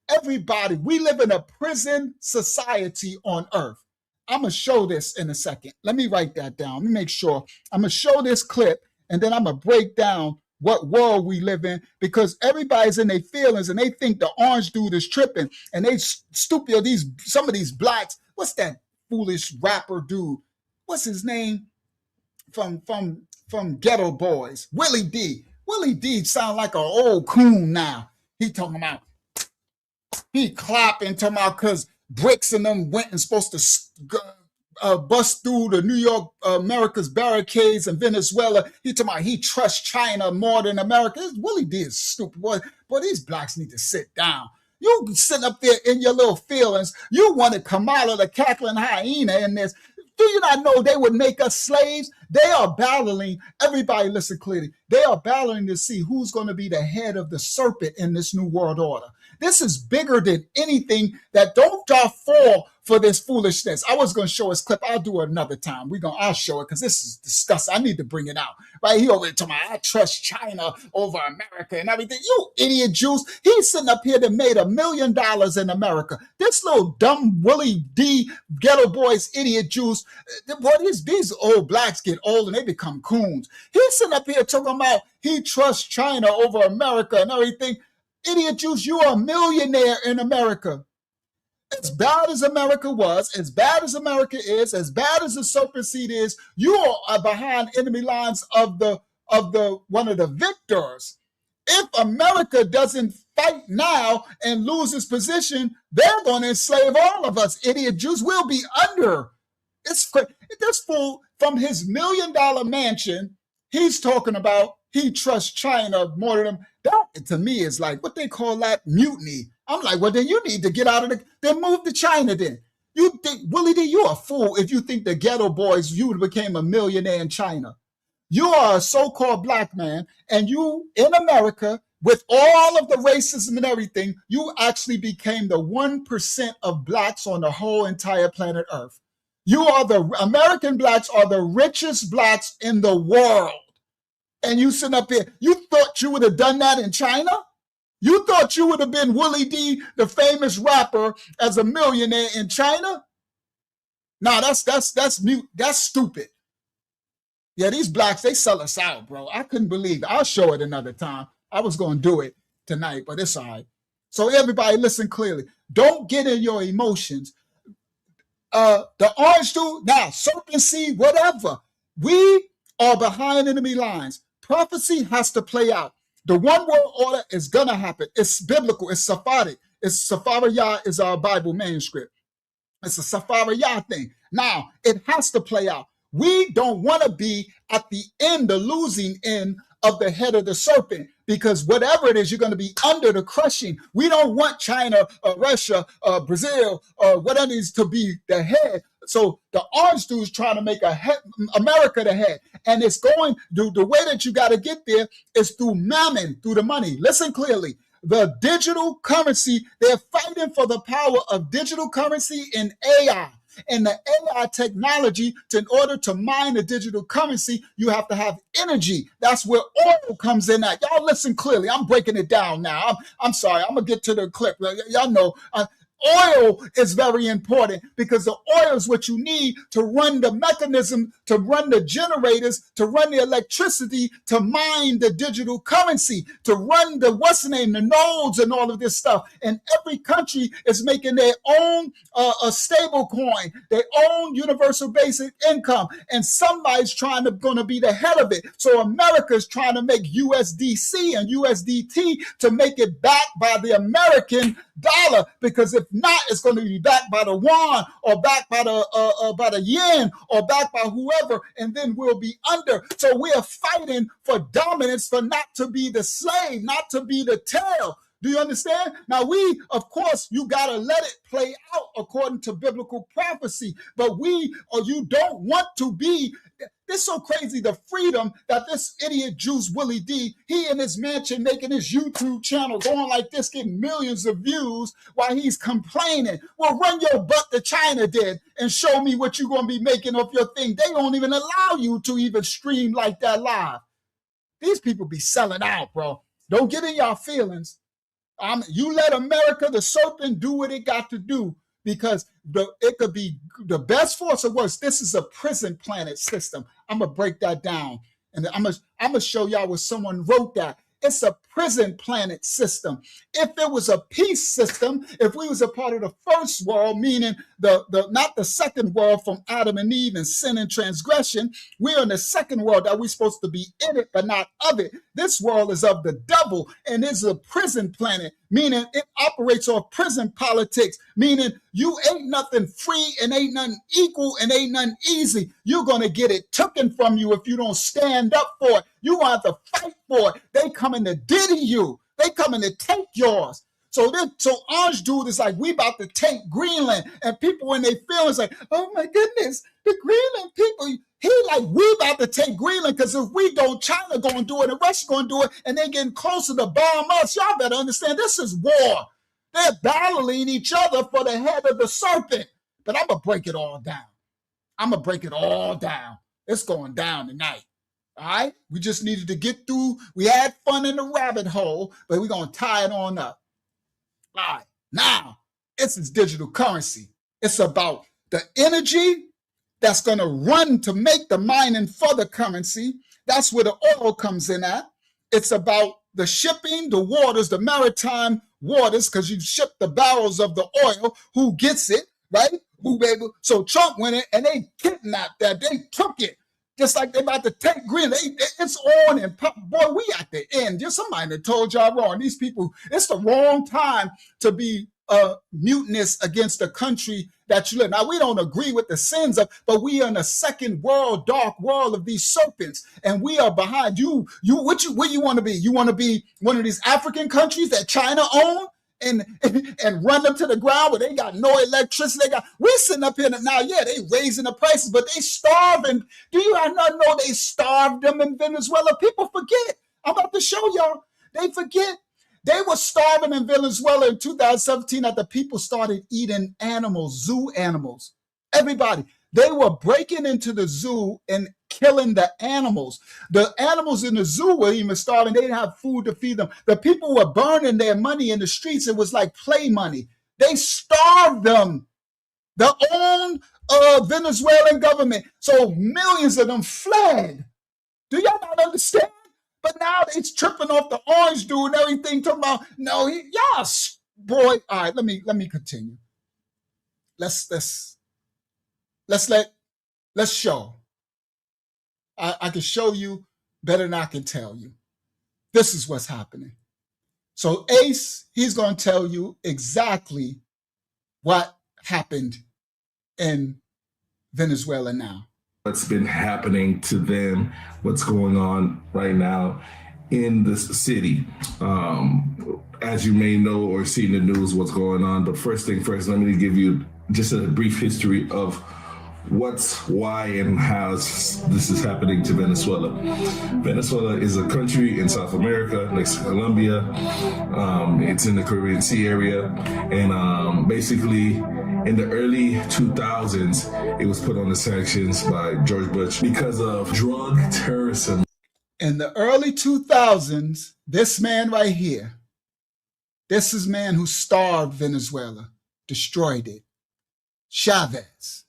everybody, we live in a prison society on earth. I'm going to show this in a second. Let me write that down. Let me make sure. I'm going to show this clip, and then I'm going to break down what world we live in, because everybody's in their feelings and they think the orange dude is tripping, and they stupid. Some of these blacks. What's that foolish rapper dude? What's his name? From Ghetto Boys, Willie D. Willie D sound like an old coon now. He talking about, he clapping, talking about because BRICS and them went and supposed to bust through the New York, America's barricades in Venezuela. He talking about he trusts China more than America. Willie D is stupid. Boy, these blacks need to sit down. You sitting up there in your little feelings. You wanted Kamala the cackling hyena in this. Do you not know they would make us slaves? They are battling, everybody listen clearly, they are battling to see who's going to be the head of the serpent in this new world order. This is bigger than anything. That don't y'all fall for this foolishness. I was going to show his clip. I'll do it another time. I'll show it because this is disgusting. I need to bring it out. Right? He over there talking about, I trust China over America and everything. You idiot Jews. He's sitting up here that made $1 million in America. This little dumb Willie D Ghetto Boys, idiot Jews. Boy, these old blacks get old and they become coons. He's sitting up here talking about he trusts China over America and everything. Idiot Jews, you are a millionaire in America. As bad as America was, as bad as America is, as bad as the serpent seed is, you are behind enemy lines of the one of the victors. If America doesn't fight now and lose its position, they're going to enslave all of us. Idiot Jews will be under. This fool from his $1 million mansion, he's talking about he trusts China more than him. That to me is like what they call that mutiny. I'm like, well, then you need to get out of then move to China then. You think, Willie D, you're a fool if you think the Ghetto Boys, you would have became a millionaire in China. You are a so-called black man, and you in America, with all of the racism and everything, you actually became the 1% of blacks on the whole entire planet Earth. American blacks are the richest blacks in the world. And you sitting up here, you thought you would have done that in China? You thought you would have been Willie D, the famous rapper, as a millionaire in China? Nah, that's mute. That's stupid. Yeah, these blacks, they sell us out, bro. I couldn't believe it. I'll show it another time. I was going to do it tonight, but it's all right. So everybody listen clearly. Don't get in your emotions. The orange dude, now, serpent seed, whatever. We are behind enemy lines. Prophecy has to play out. The one world order is going to happen. It's biblical. It's Sephardic. Sephariyah is our Bible manuscript. It's a Sephariyah thing. Now, it has to play out. We don't want to be at the end, the losing end of the head of the serpent, because whatever it is, you're going to be under the crushing. We don't want China, Russia, Brazil, whatever it is to be the head. So the orange dude's trying to make America the head. And it's going, the way that you got to get there is through mammon, through the money. Listen clearly. the digital currency. They're fighting for the power of digital currency and AI. And the AI technology, in order to mine the digital currency, you have to have energy. That's where oil comes in at. Y'all listen clearly. I'm breaking it down now. I'm sorry. I'm going to get to the clip. Y'all know. Oil is very important because the oil is what you need to run the mechanism, to run the generators, to run the electricity, to mine the digital currency, to run the the nodes and all of this stuff. And every country is making their own a stable coin, their own universal basic income. And somebody's going to be the head of it. So America's trying to make USDC and USDT to make it backed by the American dollar, because if not, it's going to be backed by the yuan or backed by the yen or backed by whoever, and then we'll be under. So we are fighting for dominance, for not to be the slave, not to be the tail. Do you understand? Now we, of course, you got to let it play out according to biblical prophecy, but you don't want to be. It's so crazy, the freedom that this idiot Juice Willie D, he in his mansion making his YouTube channel going like this, getting millions of views while he's complaining. Well, run your butt to China then and show me what you're going to be making off your thing. They don't even allow you to even stream like that live. These people be selling out, bro. Don't get in y'all feelings. You let America, the serpent, do what it got to do, because it could be the best force or worse. This is a prison planet system. I'm going to break that down. And I'm going to show y'all where someone wrote that. It's a prison planet system. If it was a peace system, if we was a part of the first world, meaning not the second world from Adam and Eve and sin and transgression, we're in the second world that we're supposed to be in it, but not of it. This world is of the devil and is a prison planet, meaning it operates off prison politics, meaning you ain't nothing free and ain't nothing equal and ain't nothing easy. You're going to get it taken from you if you don't stand up for it. You want to fight for it. They coming to diddy you. They coming to take yours. So Orange Dude is like, we about to take Greenland, and people in their feelings like, oh my goodness, the Greenland people. He like, we about to take Greenland, because if we don't, China going to do it and Russia going to do it, and they getting closer to bomb us. Y'all better understand, this is war. They're battling each other for the head of the serpent. But I'm going to break it all down. I'm going to break it all down. It's going down tonight. All right? We just needed to get through. We had fun in the rabbit hole, but we're going to tie it on up. All right. Now, it's digital currency. It's about the energy that's going to run to make the mining for the currency. That's where the oil comes in at. It's about the shipping, the waters, the maritime waters, because you ship the barrels of the oil. Who gets it, right? So Trump went in and they kidnapped that. They took it. Just like they about to take Greenland. It's on and pop. Boy, we at the end. There's somebody that told y'all wrong. These people, it's the wrong time to be mutinous against the country that you live. Now, we don't agree with the sins of, but we are in a second world, dark world of these serpents, and we are behind you. What you want to be? You want to be one of these African countries that China own? And run them to the ground where they got no electricity. We're sitting up here now, yeah, they raising the prices, but they starving. Do you not know they starved them in Venezuela? People forget. I'm about to show y'all. They forget. They were starving in Venezuela in 2017 after people started eating animals, zoo animals. Everybody. They were breaking into the zoo and killing the animals. The animals in the zoo were even starving. They didn't have food to feed them. The people were burning their money in the streets. It was like play money. They starved them. The own Venezuelan government. So millions of them fled. Do y'all not understand? But now it's tripping off the Orange Dude and everything. Talking about, no, yes, boy. All right, let me continue. Let's show. I can show you better than I can tell you. This is what's happening. So Ace, he's going to tell you exactly what happened in Venezuela now. What's been happening to them, what's going on right now in this city. As you may know or see in the news what's going on, but first thing first, let me give you just a brief history of why, and how this is happening to Venezuela. Venezuela is a country in South America next to Colombia. It's in the Caribbean Sea area, and basically in the early 2000s, it was put on the sanctions by George Bush because of drug terrorism. In the early 2000s, this man right here, this is man who starved Venezuela, destroyed it. Chavez.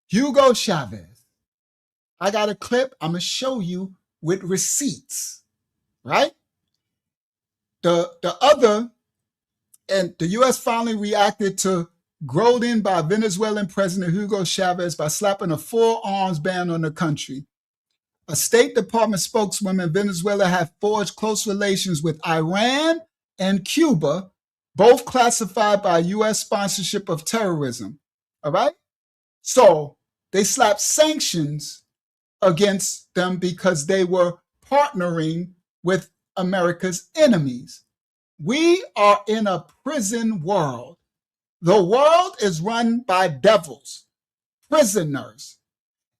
Hugo Chavez. I got a clip I'm going to show you with receipts, right? The other, and the U.S. finally reacted to growled in by Venezuelan President Hugo Chavez by slapping a full arms ban on the country. A State Department spokeswoman, Venezuela had forged close relations with Iran and Cuba, both classified by U.S. sponsorship of terrorism. All right? So they slapped sanctions against them because they were partnering with America's enemies. We are in a prison world. The world is run by devils, prisoners.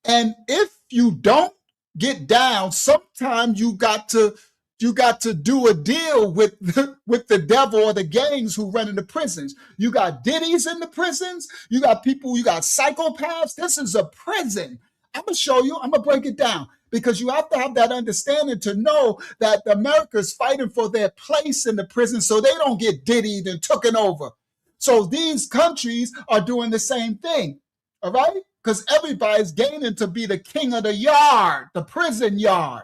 And if you don't get down, sometimes you got to do a deal with the devil or the gangs who run in the prisons. You got Diddy's in the prisons. You got people, you got psychopaths. This is a prison. I'm going to show you. I'm going to break it down because you have to have that understanding to know that America is fighting for their place in the prison so they don't get Diddy'd and taken over. So these countries are doing the same thing, all right? Because everybody's gaining to be the king of the yard, the prison yard,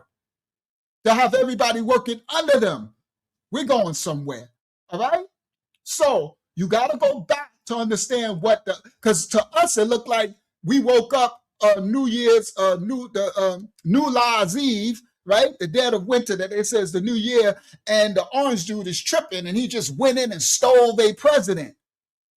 to have everybody working under them. We're going somewhere, all right? So you got to go back to understand because to us it looked like we woke up New Year's, New Year's Eve, right? The dead of winter that it says the new year, and the orange dude is tripping and he just went in and stole their president.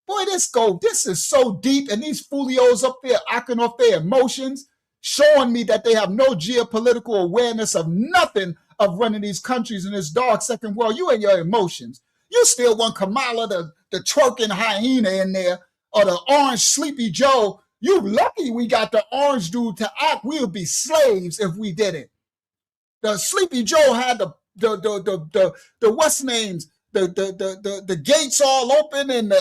Boy, this is so deep, and these folios up there acting off their emotions, showing me that they have no geopolitical awareness of nothing of running these countries in this dark second world. You and your emotions. You still want Kamala, the twerking hyena in there, or the orange Sleepy Joe. You lucky we got the orange dude to act. We would be slaves if we didn't. The Sleepy Joe had the what's names, the gates all open, and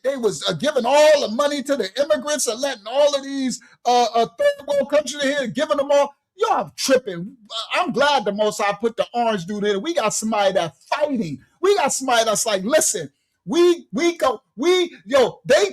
they was giving all the money to the immigrants and letting all of these third world countries in here, giving them all. Y'all tripping. I'm glad the Most High put the orange dude in. We got somebody that's fighting. We got somebody that's like, listen, they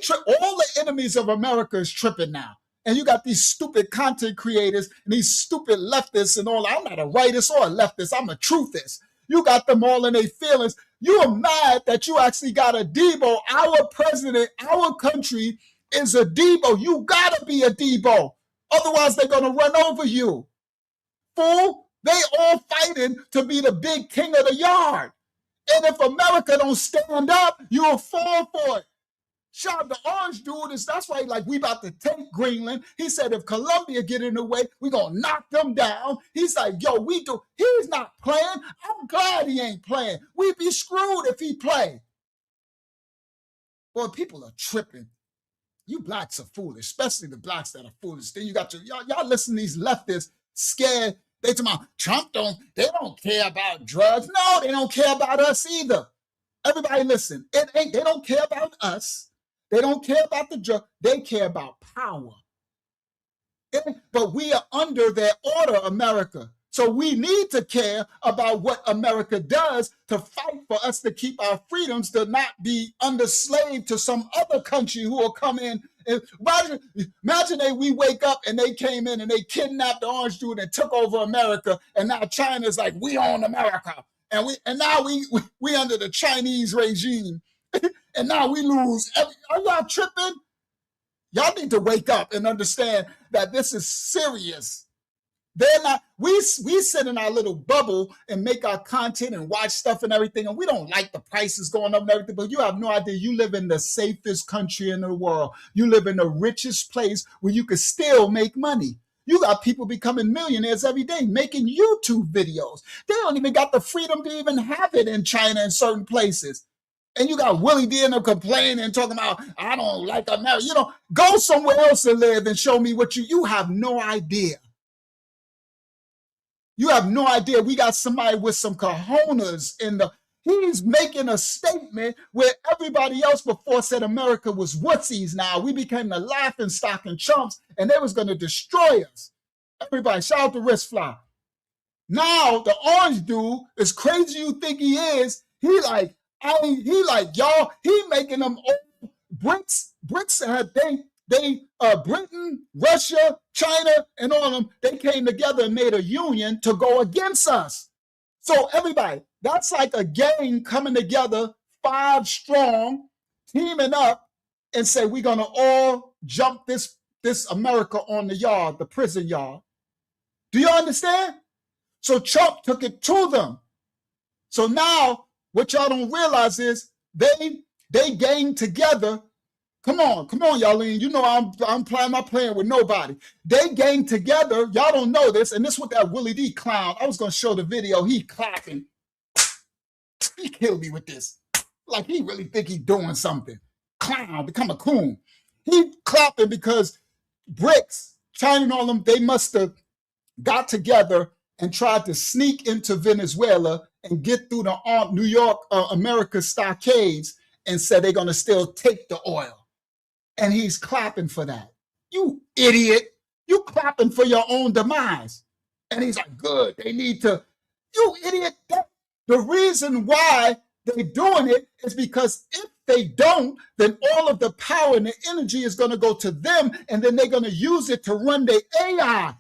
trip. All the enemies of America is tripping now. And you got these stupid content creators and these stupid leftists and all. I'm not a rightist or a leftist. I'm a truthist. You got them all in their feelings. You are mad that you actually got a Debo. Our president, our country is a Debo. You got to be a Debo. Otherwise, they're going to run over you. Fool, they all fighting to be the big king of the yard. And if America don't stand up, you'll fall for it. Shot the orange dude that's why we about to take Greenland. He said if Colombia get in the way, we gonna knock them down. He's like, yo, he's not playing. I'm glad he ain't playing. We'd be screwed if he play. Boy, people are tripping. You blacks are foolish, especially the blacks that are foolish. Then you got y'all listen to these leftists scared. They talking about Trump they don't care about drugs. No, they don't care about us either. Everybody listen, they don't care about us. They don't care about the drug. They care about power. But we are under their order, America. So we need to care about what America does to fight for us to keep our freedoms, to not be under slave to some other country who will come in. Imagine we wake up and they came in and they kidnapped the orange dude and took over America. And now China's like, we own America. And now we under the Chinese regime. And now we lose. Are y'all tripping? Y'all need to wake up and understand that this is serious. They're not. We sit in our little bubble and make our content and watch stuff and everything, and we don't like the prices going up and everything. But you have no idea. You live in the safest country in the world. You live in the richest place where you can still make money. You got people becoming millionaires every day making YouTube videos. They don't even got the freedom to even have it in China and certain places. And you got Willie D in them complaining and talking about, I don't like America. You know, go somewhere else and live and show me what you have no idea. You have no idea. We got somebody with some cojones he's making a statement where everybody else before said America was wussies. Now we became the laughing stock and chumps, and they was going to destroy us. Everybody, shout out to Wristfly. Now the orange dude, as crazy you think he is, he like y'all, he making them old BRICS had Britain, Russia, China, and all of them, they came together and made a union to go against us. So everybody, that's like a gang coming together, 5 strong, teaming up and say, we're going to all jump this America on the yard, the prison yard. Do you understand? So Trump took it to them. So now what y'all don't realize is they gang together. Come on, Y'all. You know I'm not playing with nobody. They gang together. Y'all don't know this, and this is what that Willie D clown. I was gonna show the video. He clapping. He killed me with this. Like he really think he doing something. Clown, become a coon. He clapping because BRICS, China and all them, they must have got together and tried to sneak into Venezuela and get through the New York, America stockades and said they're gonna still take the oil. And he's clapping for that. You idiot. You clapping for your own demise. And he's like, good, they need to. You idiot. The reason why they're doing it is because if they don't, then all of the power and the energy is going to go to them, and then they're going to use it to run their AI.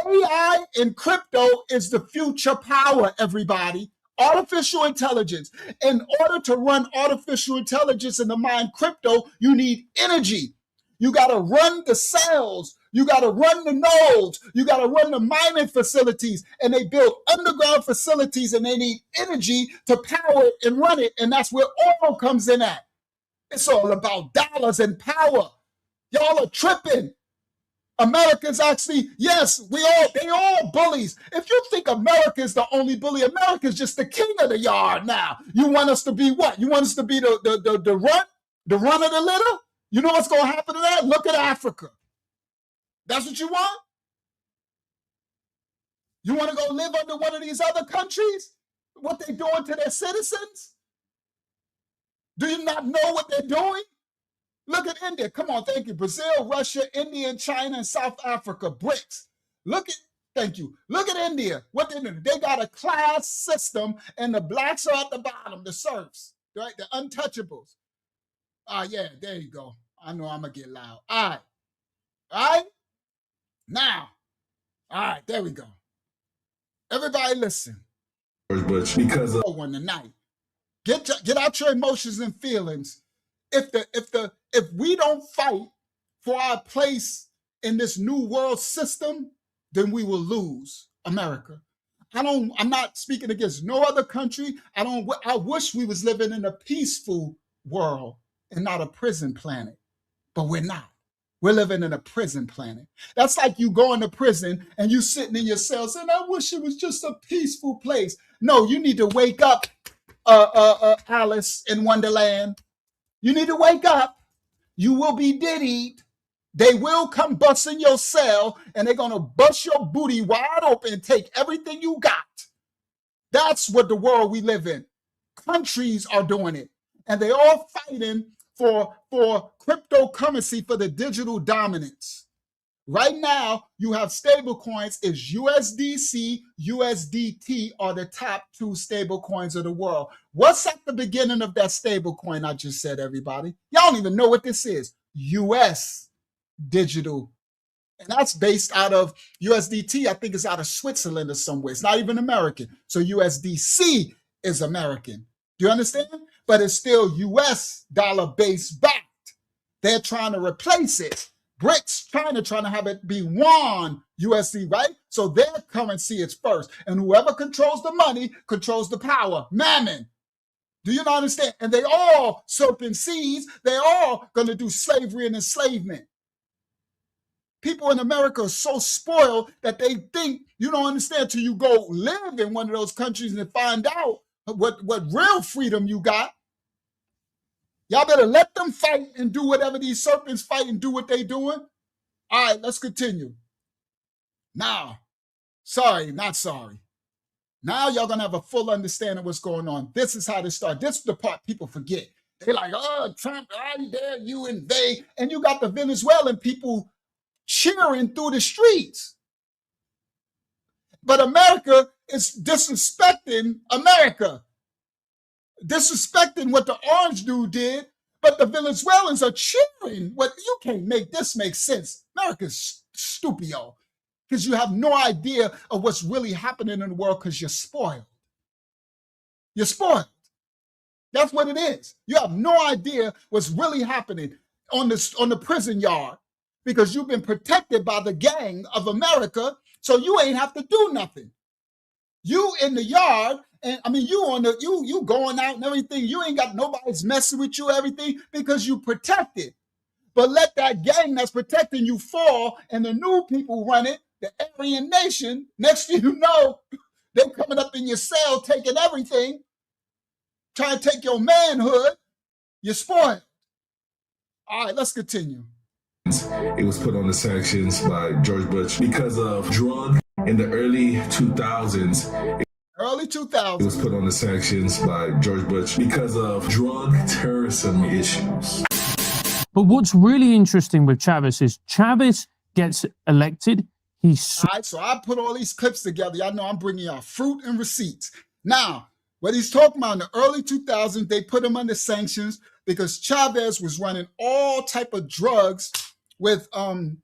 AI in crypto is the future power, everybody. Artificial intelligence. In order to run artificial intelligence and to mine crypto, you need energy. You got to run the cells. You got to run the nodes. You got to run the mining facilities. And they build underground facilities, and they need energy to power it and run it. And that's where oil comes in at. It's all about dollars and power. Y'all are tripping. Americans actually, yes, they all bullies. If you think America is the only bully, America is just the king of the yard now. You want us to be what? You want us to be the run of the litter? You know what's going to happen to that? Look at Africa. That's what you want? You want to go live under one of these other countries? What they're doing to their citizens? Do you not know what they're doing? Look at India. Come on, thank you. Brazil, Russia, India, and China, and South Africa, BRICS. Thank you. Look at India. What they do? They got a class system, and the blacks are at the bottom, the serfs, right? The untouchables. Yeah, there you go. I know I'm going to get loud. All right? Now. All right, there we go. Everybody listen. Because one tonight. Get out your emotions and feelings. If we don't fight for our place in this new world system, then we will lose America. I'm not speaking against no other country. I wish we was living in a peaceful world and not a prison planet, but we're not. We're living in a prison planet. That's like you going to prison and you sitting in your cell saying, I wish it was just a peaceful place. No, you need to wake up, Alice in Wonderland. You need to wake up. You will be diddied. They will come bust in your cell, and they're going to bust your booty wide open and take everything you got. That's what the world we live in. Countries are doing it, and they're all fighting for cryptocurrency, for the digital dominance. Right now, you have stable coins. Is USDC, USDT are the top 2 stable coins of the world. What's at the beginning of that stable coin I just said, everybody? Y'all don't even know what this is. US digital. And that's based out of USDT. I think it's out of Switzerland or somewhere. It's not even American. So USDC is American. Do you understand? But it's still US dollar base backed. They're trying to replace it. BRICS, China trying to have it be yuan USD, right? So their currency is first. And whoever controls the money controls the power. Mammon. Do you not understand? And they all serpent seas. They're all going to do slavery and enslavement. People in America are so spoiled that they think you don't understand till you go live in one of those countries and find out what real freedom you got. Y'all better let them fight and do whatever these serpents fight and do what they doing. All right, let's continue. Now, sorry, not sorry. Now y'all gonna have a full understanding of what's going on. This is how this started. This is the part people forget. They're like, oh, Trump, I dare you and they. And you got the Venezuelan people cheering through the streets. But America is disrespecting America. Disrespecting what the orange dude did, but the Venezuelans are cheering. What you can't make this make sense. America's stupio, because you have no idea of what's really happening in the world because you're spoiled. You're spoiled. That's what it is. You have no idea what's really happening on the prison yard because you've been protected by the gang of America, so you ain't have to do nothing. You in the yard, and I mean, you going out and everything. You ain't got nobody's messing with you, everything, because you protected. But let that gang that's protecting you fall, and the new people run it, the Aryan nation. Next thing you know, they're coming up in your cell, taking everything, trying to take your manhood. You're spoiled. All right, let's continue. It was put on the sanctions by George Bush because of drug in the early 2000s. Early 2000s. It was put on the sanctions by George Bush because of drug terrorism issues. But what's really interesting with Chavez is Chavez gets elected. All right, so I put all these clips together. Y'all know I'm bringing y'all fruit and receipts. Now, what he's talking about in the early 2000s, they put him under sanctions because Chavez was running all type of drugs with, and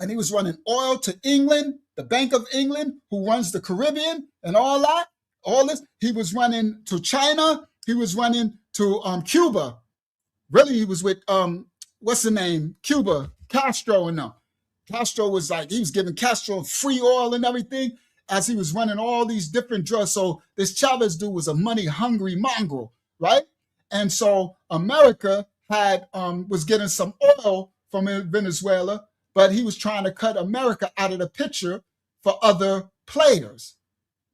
he was running oil to England, the Bank of England, who runs the Caribbean and all that, all this. He was running to China. He was running to Cuba. Really, he was with, what's the name? Cuba, Castro and them. Castro was like, he was giving Castro free oil and everything as he was running all these different drugs. So this Chavez dude was a money-hungry mongrel, right? And so America had was getting some oil from Venezuela, but he was trying to cut America out of the picture for other players.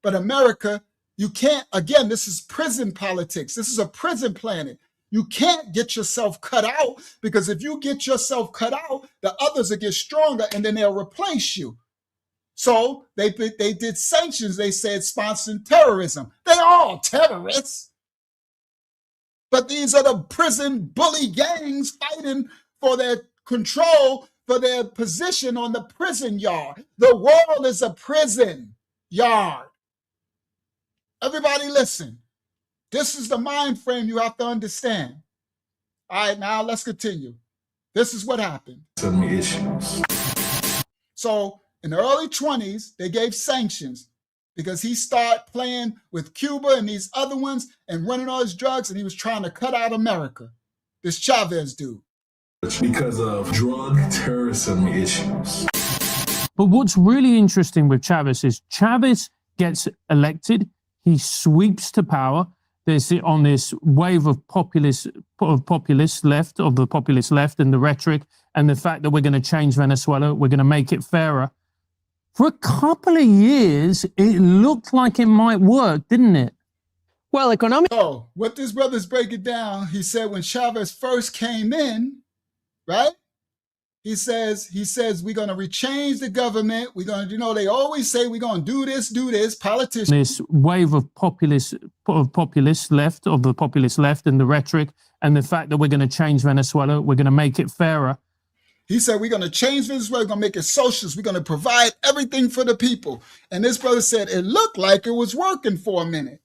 But America, you can't, again, this is prison politics. This is a prison planet. You can't get yourself cut out, because if you get yourself cut out, the others will get stronger and then they'll replace you. So they did sanctions. They said sponsoring terrorism. They're all terrorists. But these are the prison bully gangs fighting for their control, for their position on the prison yard. The world is a prison yard. Everybody listen. This is the mind frame you have to understand. All right, now let's continue. This is what happened. Some issues. So in the early 20s, they gave sanctions because he started playing with Cuba and these other ones and running all his drugs, and he was trying to cut out America. This Chavez dude. Because of drug terrorism issues. But what's really interesting with Chavez is Chavez gets elected. He sweeps to power. There's on this wave of populist left, and the rhetoric, and the fact that we're going to change Venezuela, we're going to make it fairer. For a couple of years, it looked like it might work, didn't it? Well, economic. So what this brother's breaking down, he said when Chavez first came in, right? He says we're going to rechange the government. We're going to, they always say we're going to do this, politicians. This wave of populist left, and the rhetoric, and the fact that we're going to change Venezuela, we're going to make it fairer. He said we're going to change Venezuela, we're going to make it socialist, we're going to provide everything for the people. And this brother said it looked like it was working for a minute.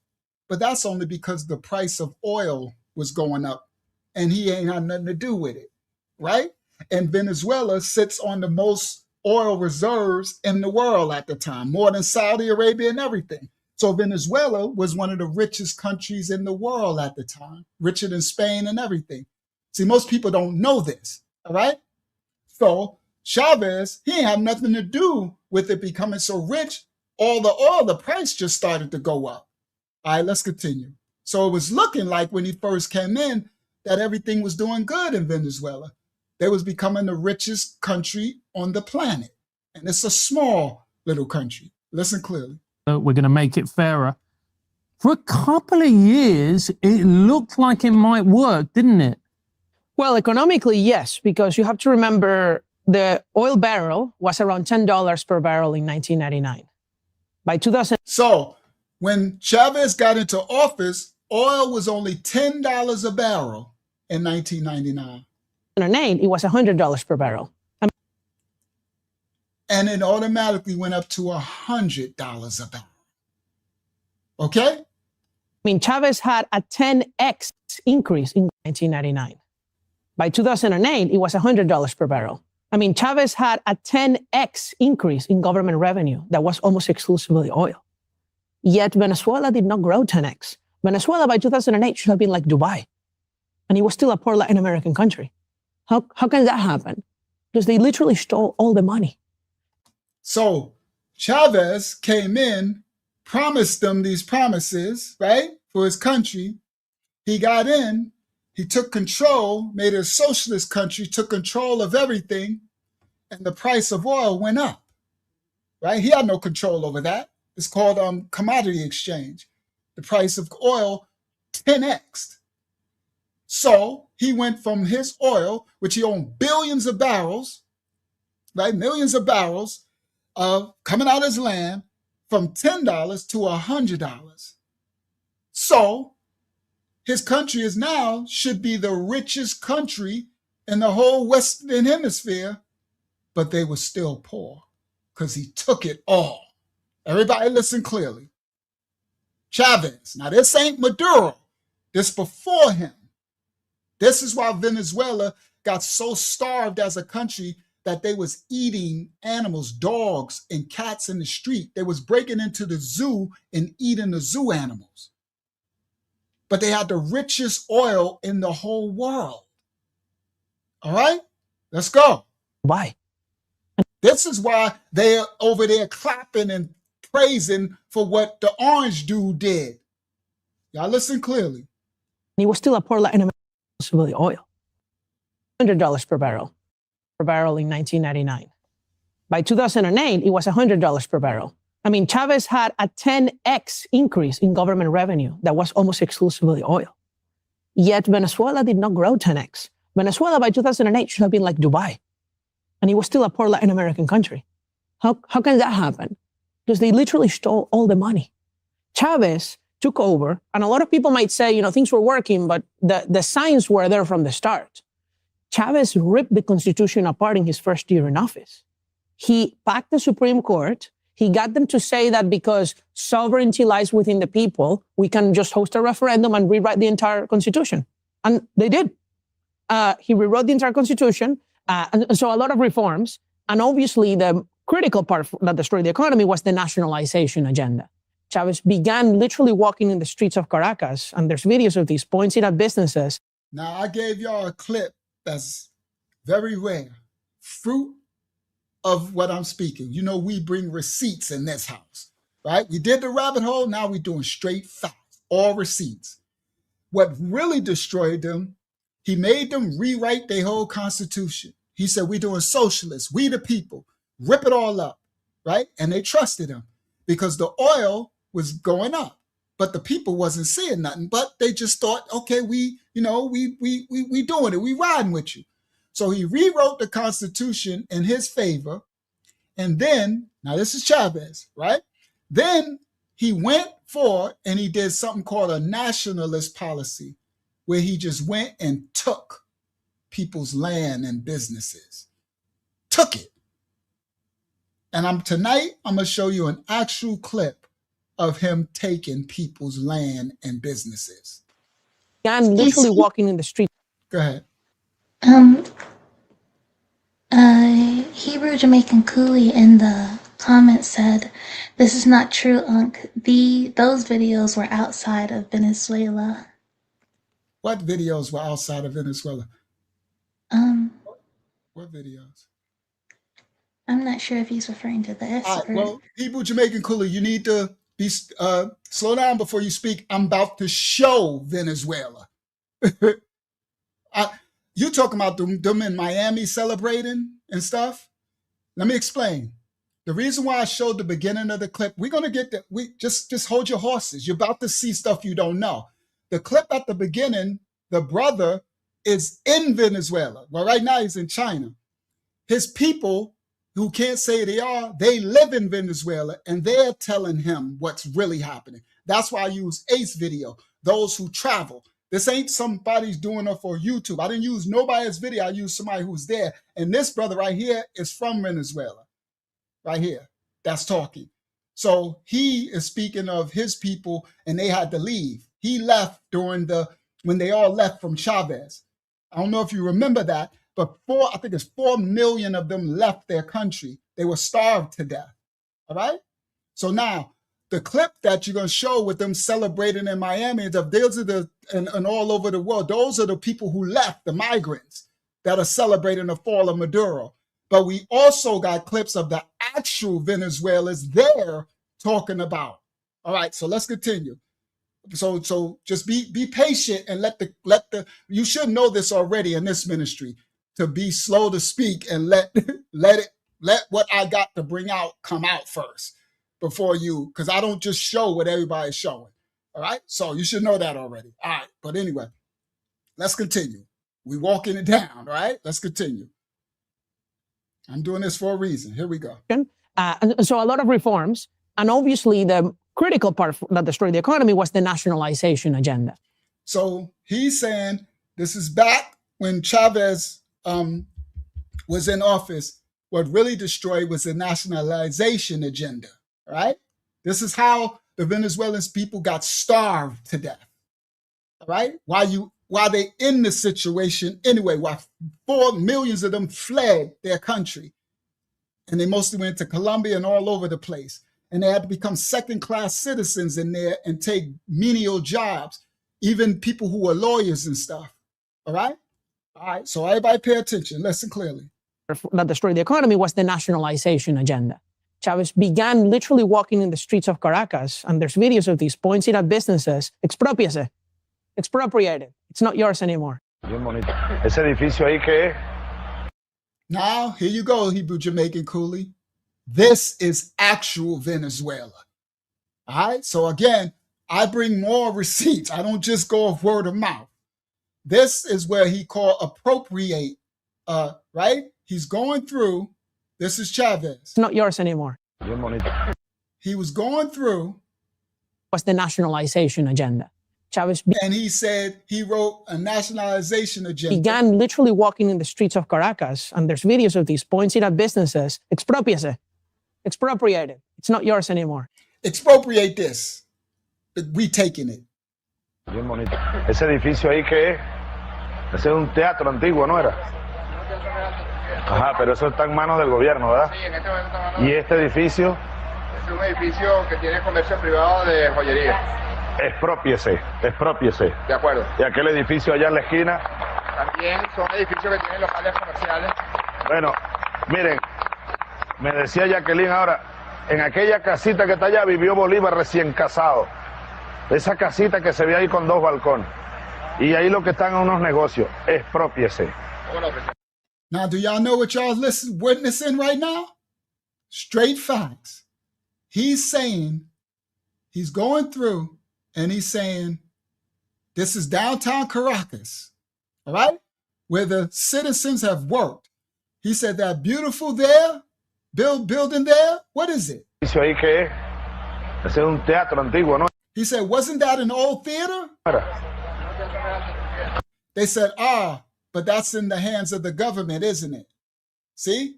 But that's only because the price of oil was going up, and he ain't had nothing to do with it, right? And Venezuela sits on the most oil reserves in the world at the time, more than Saudi Arabia and everything. So Venezuela was one of the richest countries in the world at the time, richer than Spain and everything. See, most people don't know this, all right? So Chavez, he ain't have nothing to do with it becoming so rich. All the oil, the price just started to go up. All right, let's continue. So it was looking like when he first came in that everything was doing good in Venezuela. They was becoming the richest country on the planet. And it's a small little country. Listen clearly. We're going to make it fairer. For a couple of years, it looked like it might work, didn't it? Well, economically, yes, because you have to remember the oil barrel was around $10 per barrel in 1999. By 2000. So when Chavez got into office, oil was only $10 a barrel in 1999. It was $100 per barrel. And it automatically went up to $100 a barrel. Okay? I mean, Chavez had a 10x increase in 1999. By 2008, it was $100 per barrel. I mean, Chavez had a 10x increase in government revenue that was almost exclusively oil. Yet Venezuela did not grow 10x. Venezuela by 2008 should have been like Dubai. And it was still a poor Latin American country. How can that happen? Because they literally stole all the money. So Chavez came in, promised them these promises, right, for his country. He got in, he took control, made it a socialist country, took control of everything, and the price of oil went up, right? He had no control over that. It's called commodity exchange. The price of oil 10x'd. So he went from his oil, which he owned billions of barrels, right, millions of barrels, coming out of his land, from $10 to $100. So his country is now should be the richest country in the whole Western Hemisphere, but they were still poor because he took it all. Everybody listen clearly. Chavez, now this ain't Maduro, this before him. This is why Venezuela got so starved as a country that they was eating animals, dogs and cats in the street. They was breaking into the zoo and eating the zoo animals. But they had the richest oil in the whole world. All right, let's go. Why? This is why they're over there clapping and praising for what the orange dude did. Y'all listen clearly. He was still a poor Latin American, exclusively oil. $100 per barrel in 1999. By 2008, it was $100 per barrel. I mean, Chavez had a 10x increase in government revenue that was almost exclusively oil. Yet Venezuela did not grow 10x. Venezuela by 2008 should have been like Dubai. And it was still a poor Latin American country. How can that happen? Because they literally stole all the money. Chavez took over, and a lot of people might say, you know, things were working, but the signs were there from the start. Chavez ripped the Constitution apart in his first year in office. He packed the Supreme Court. He got them to say that because sovereignty lies within the people, we can just host a referendum and rewrite the entire Constitution. And they did. He rewrote the entire Constitution, and so a lot of reforms. And obviously, the critical part that destroyed the economy was the nationalization agenda. Chavez began literally walking in the streets of Caracas, and there's videos of these, pointing at businesses. Now, I gave y'all a clip that's very rare. Fruit of what I'm speaking. You know, we bring receipts in this house, right? We did the rabbit hole. Now we're doing straight facts, all receipts. What really destroyed them, he made them rewrite their whole constitution. He said, we're doing socialists, we the people, rip it all up, right? And they trusted him because the oil was going up, but the people wasn't seeing nothing, but they just thought, okay, we doing it, we riding with you. So he rewrote the Constitution in his favor. And then, now this is Chavez, right? Then he went for, and he did something called a nationalist policy, where he just went and took people's land and businesses. Took it. And tonight, I'm going to show you an actual clip of him taking people's land and businesses. I'm literally walking in the street. Go ahead. Hebrew Jamaican Coolie in the comments said, "This is not true, Unc. Those videos were outside of Venezuela." What videos were outside of Venezuela? What videos? I'm not sure if he's referring to this. All right, well, Hebrew Jamaican Coolie, you need to be slow down before you speak. I'm about to show Venezuela. You talking about them in Miami celebrating and stuff? Let me explain. The reason why I showed the beginning of the clip, we're going to get that. We just hold your horses. You're about to see stuff you don't know. The clip at the beginning, the brother is in Venezuela. Well, right now he's in China. His people who can't say they are, they live in Venezuela and they're telling him what's really happening. That's why I use Ace video, those who travel. This ain't somebody's doing it for YouTube. I didn't use nobody's video. I used somebody who's there. And this brother right here is from Venezuela, right here, that's talking. So he is speaking of his people and they had to leave. He left when they all left from Chavez. I don't know if you remember that, but I think it's 4 million of them left their country. They were starved to death, all right? So now, the clip that you're going to show with them celebrating in Miami, and all over the world, those are the people who left, the migrants that are celebrating the fall of Maduro. But we also got clips of the actual Venezuelans there talking about. All right, so let's continue. So just be patient and let you should know this already in this ministry, to be slow to speak and let what I got to bring out come out first before you, because I don't just show what everybody's showing. All right, so you should know that already. All right, but anyway, let's continue. We walking it down. All right, let's continue. I'm doing this for a reason. Here we go. So a lot of reforms, and obviously the critical part that destroyed the economy was the nationalization agenda. So he's saying this is back when Chavez was in office. What really destroyed was the nationalization agenda, right? This is how the Venezuelan people got starved to death, right? While they in the situation anyway, while 4 million of them fled their country, and they mostly went to Colombia and all over the place. And they had to become second-class citizens in there and take menial jobs, even people who were lawyers and stuff. All right? All right, so everybody pay attention. Listen clearly. That destroyed the economy was the nationalization agenda. Chavez began literally walking in the streets of Caracas, and there's videos of these, pointing at businesses, expropiate, it's not yours anymore. Ese edificio ahí que Now, here you go, Hebrew Jamaican Coolie. This is actual Venezuela. All right, so again, I bring more receipts. I don't just go off word of mouth. This is where he called appropriate, right? He's going through, this is Chavez. It's not yours anymore. He was going through. Was the nationalization agenda. Chavez and he said he wrote a nationalization agenda. Began literally walking in the streets of Caracas, and there's videos of these, pointing at businesses, expropiate, it's not yours anymore. Expropriate this. We taking it. Bien bonito. Ese edificio ahí que ese es un teatro antiguo, ¿no era? Ajá, pero eso está en manos del gobierno, ¿verdad? Sí, en este momento está en manos. ¿Y este edificio? Es un edificio que tiene comercio privado de joyería. Exprópiese. De acuerdo. ¿Y aquel edificio allá en la esquina? También son edificios que tienen locales comerciales. Bueno, miren, me decía Jacqueline ahora, en aquella casita que está allá vivió Bolívar recién casado. Esa casita que se ve ahí con 2 balcones. Y ahí lo que están en unos negocios. Exprópiese. Now, do y'all know what y'all witnessing right now? Straight facts. He's saying, he's going through, and he's saying, this is downtown Caracas, all right? Where the citizens have worked. He said that beautiful there, building there, what is it? Ahí que ese es un teatro antiguo, ¿no? He said, wasn't that an old theater? They said, but that's in the hands of the government, isn't it? See?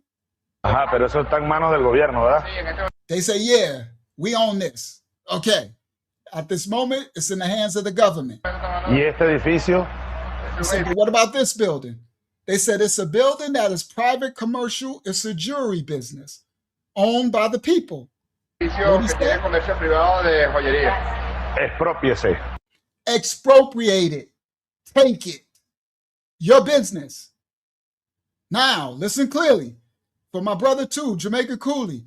Ajá, pero eso está en manos del gobierno, ¿verdad? They say, yeah, we own this. Okay. At this moment, it's in the hands of the government. ¿Y este edificio? They said, but what about this building? They said, it's a building that is private, commercial. It's a jewelry business owned by the people. Exprópiese. Expropriate it. Take it. Your business. Now, listen clearly. For my brother too, Jamaica Cooley,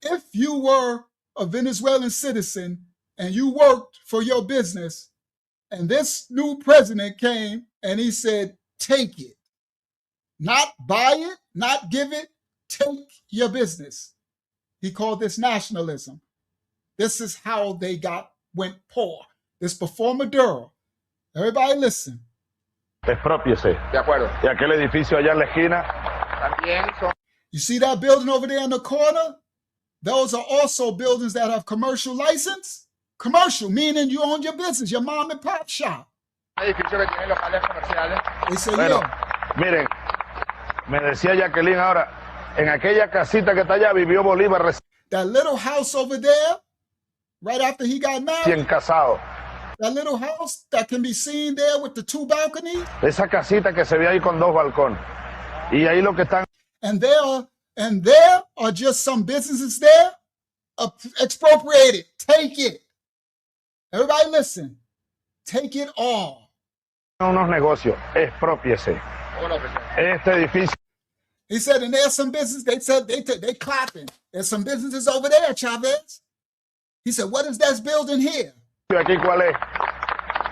if you were a Venezuelan citizen and you worked for your business and this new president came and he said, take it. Not buy it, not give it, take your business. He called this nationalism. This is how they went poor. This before Maduro. Everybody listen. Exprópiese. De acuerdo. Y aquel edificio allá en la esquina. También son. You see that building over there in the corner? Those are also buildings that have commercial license. Commercial, meaning you own your business, your mom and pop shop. Edificio que tiene locales comerciales. They say, Bueno, yeah. miren, me decía Jacqueline ahora, en aquella casita que está allá vivió Bolívar That little house over there, right after he got married, recién casado. that little house that can be seen there with the 2 balconies. Esa casita que se ve ahí con 2 balcones. Y ahí lo que están. And there are just some businesses there expropriated. Take it. Everybody listen. Take it all. Unos negocios, exprópiese. Este edificio. He said, and there's some business, they clapping. There's some businesses over there, Chavez. He said, what is that building here? ¿Aquí cuál es?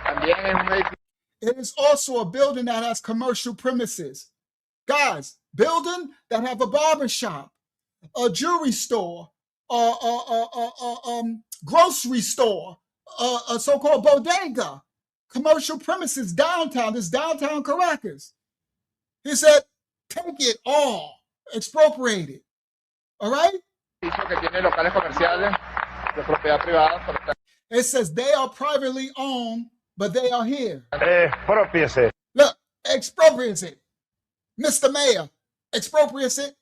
También es un edificio. It is also a building that has commercial premises. Guys, building that have a barber shop, a jewelry store, grocery store, a so-called bodega, commercial premises downtown. This downtown Caracas. He said, take it all, expropriate it. All right? Edificio que tiene locales comerciales de propiedad privada. It says they are privately owned, but they are here. Exprópiese. Look, expropriate it. Mr. Mayor, expropriate it,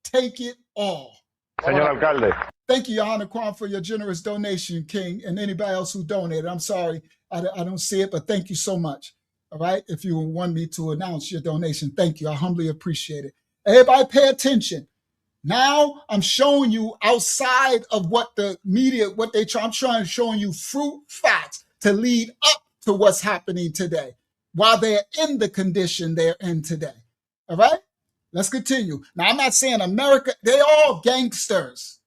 take it all. Señor alcalde. Thank you, Your Honor Kwan, for your generous donation, King, and anybody else who donated. I'm sorry, I don't see it, but thank you so much. All right, if you want me to announce your donation, thank you. I humbly appreciate it. Everybody pay attention. Now I'm showing you outside of what the media, I'm trying to show you fruit facts to lead up to what's happening today while they're in the condition they're in today. All right, let's continue. Now, I'm not saying America, they all gangsters.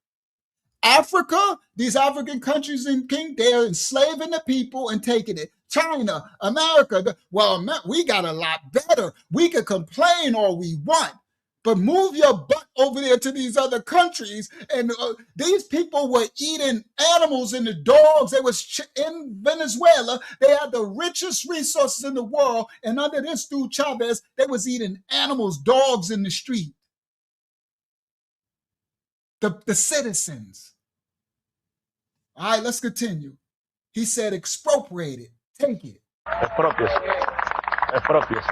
Africa, these African countries in King, they're enslaving the people and taking it. China, America, well, we got a lot better. We can complain all we want, but move your butt over there to these other countries. And these people were eating animals and the dogs. They was in Venezuela. They had the richest resources in the world. And under this dude, Chavez, they was eating animals, dogs in the street. The citizens. All right, let's continue. He said, expropriate it. Take it. Expropiese. Expropiese.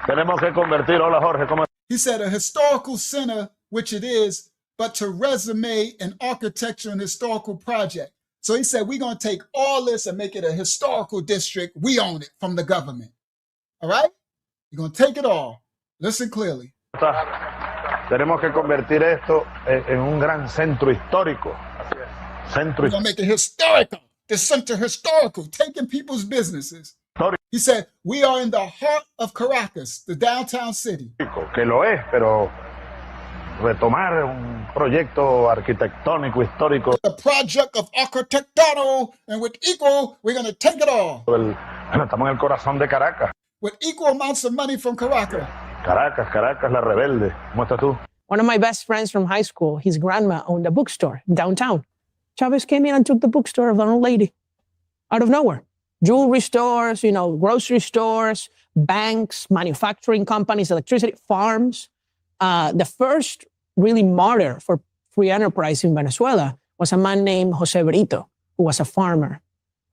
Tenemos que convertir, hola Jorge, ¿cómo? He said a historical center, which it is, but to resume an architecture and historical project. So he said, we're going to take all this and make it a historical district. We own it from the government. All right? You're going to take it all. Listen clearly. Tenemos que convertir esto en un gran centro histórico. Centro We're going to make it historical. The center historical, taking people's businesses. He said, we are in the heart of Caracas, the downtown city. Que lo es, pero retomar un proyecto arquitectónico, histórico. The project of architectural, and with equal, we're going to take it all. Estamos en el corazón de Caracas. With equal amounts of money from Caracas. Caracas, la rebelde. ¿Cómo estás tú? One of my best friends from high school, his grandma owned a bookstore downtown. Chavez came in and took the bookstore of an old lady out of nowhere. Jewelry stores, grocery stores, banks, manufacturing companies, electricity, farms. The first really martyr for free enterprise in Venezuela was a man named Jose Brito, who was a farmer,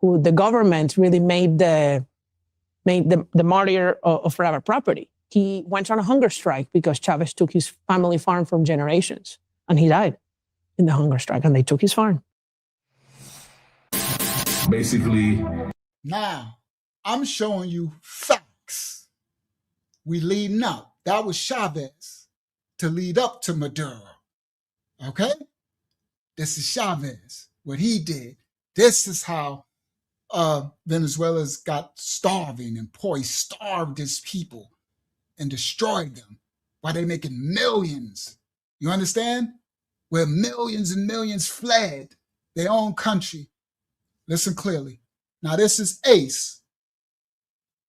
who the government really made the martyr of private property. He went on a hunger strike because Chavez took his family farm from generations, and he died in the hunger strike, and they took his farm. Basically, now I'm showing you facts. We leading up. That was Chavez to lead up to Maduro. Okay? This is Chavez, what he did. This is how Venezuela's got starving and poised, starved his people and destroyed them while they making millions. You understand? Where millions and millions fled their own country. Listen clearly. Now, this is Ace,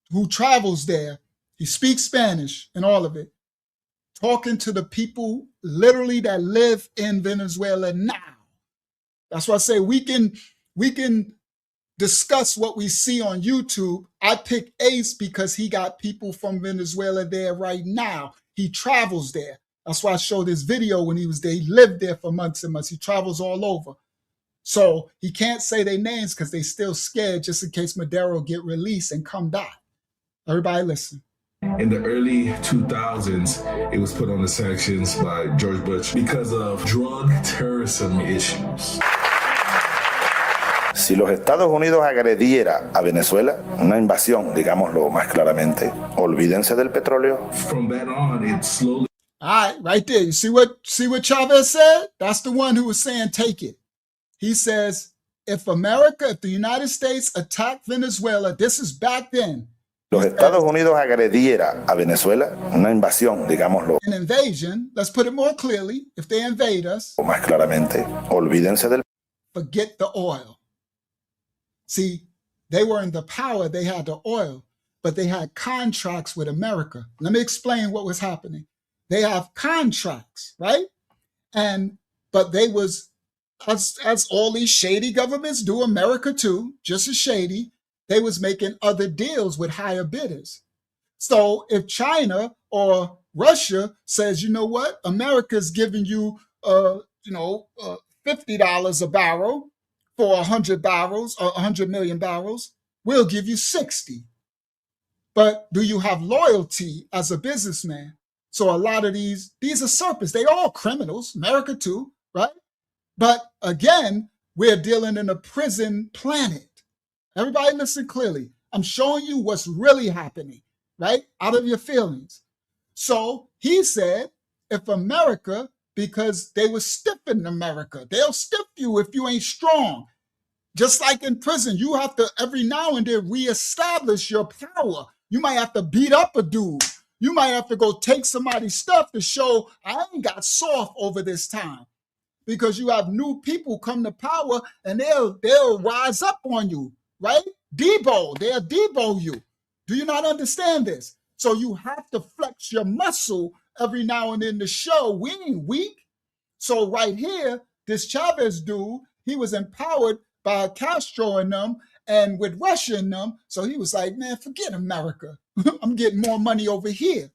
who travels there. He speaks Spanish and all of it, talking to the people literally that live in Venezuela now. That's why I say we can discuss what we see on YouTube. I pick Ace because he got people from Venezuela there right now. He travels there. That's why I showed this video when he was there. He lived there for months and months. He travels all over. So he can't say their names because they still scared just in case Maduro get released and come back. Everybody listen. In the early 2000s, it was put on the sanctions by George Bush because of drug terrorism issues. Si los Estados Unidos agrediera a Venezuela, una invasión, digámoslo más claramente, olvídense del petróleo. From then on, it slowly. All right, right there. You see what Chavez said? That's the one who was saying take it. He says, if the United States attacked Venezuela, this is back then. Los Estados Unidos agrediera a Venezuela, una invasión, digámoslo. An invasion, let's put it more clearly, if they invade us. Más claramente, olvídense del. Forget the oil. See, they were in the power, they had the oil, but they had contracts with America. Let me explain what was happening. They have contracts, right? But they was, as all these shady governments do, America too, just as shady, they was making other deals with higher bidders. So if China or Russia says, you know what, America's giving you, $50 a barrel for 100 barrels or 100 million barrels, we'll give you 60. But do you have loyalty as a businessman? So a lot of these are serpents. They all criminals, America too, right? But again, we're dealing in a prison planet. Everybody listen clearly. I'm showing you what's really happening, right? Out of your feelings. So he said, if America, because they were stiffing America, they'll stiff you if you ain't strong. Just like in prison, you have to every now and then reestablish your power. You might have to beat up a dude. You might have to go take somebody's stuff to show I ain't got soft over this time. Because you have new people come to power and they'll rise up on you. Right? They'll debo you. Do you not understand this? So you have to flex your muscle every now and then to show we ain't weak. So right here, this Chavez dude, he was empowered by Castro and them and with Russia and them. So he was like, man, forget America. I'm getting more money over here.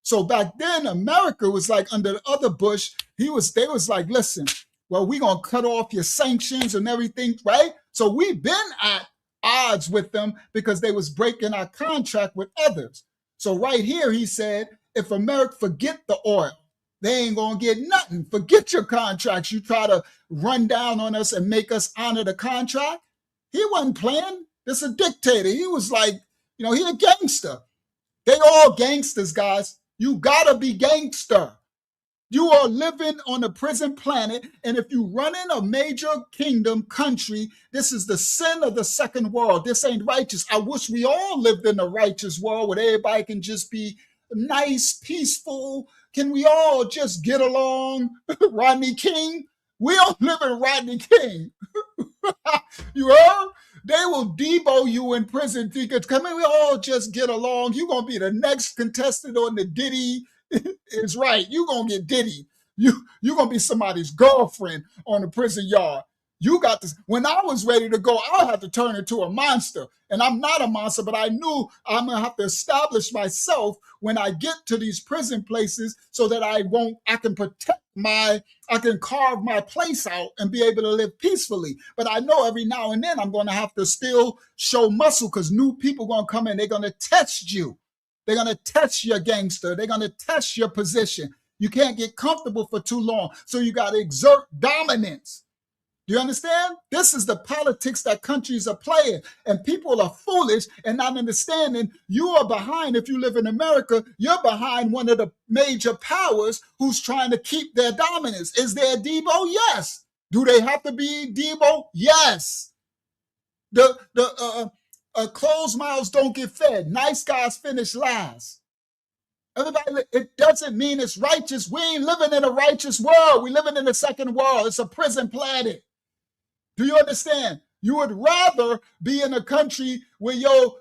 So back then, America was like under the other Bush, they was like, listen, well, we're going to cut off your sanctions and everything, right? So we've been at odds with them because they was breaking our contract with others. So right here, he said, if America forget the oil, they ain't gonna get nothing. Forget your contracts. You try to run down on us and make us honor the contract. He wasn't playing. This is a dictator. He was like, he a gangster. They all gangsters, guys. You gotta be gangster. You are living on a prison planet, and if you run in a major kingdom country, this is the sin of the second world. This ain't righteous. I wish we all lived in a righteous world where everybody can just be nice, peaceful. Can we all just get along? Rodney King? We all live in Rodney King. You heard? They will debo you in prison because come on, we all just get along. You're going to be the next contestant on the Diddy is right. You're going to get Diddy. You're going to be somebody's girlfriend on the prison yard. You got this. When I was ready to go, I had to turn into a monster. And I'm not a monster, but I knew I'm going to have to establish myself when I get to these prison places so that I can protect I can carve my place out and be able to live peacefully. But I know every now and then I'm going to have to still show muscle because new people going to come in. They're going to test you. They're going to test your gangster. They're going to test your position. You can't get comfortable for too long. So you got to exert dominance. Do you understand? This is the politics that countries are playing. And people are foolish and not understanding you are behind. If you live in America, you're behind one of the major powers who's trying to keep their dominance. Is there a Debo? Yes. Do they have to be Debo? Yes. Closed mouths don't get fed. Nice guys finish last. Everybody, it doesn't mean it's righteous. We ain't living in a righteous world. We're living in the second world. It's a prison planet. Do you understand? You would rather be in a country where your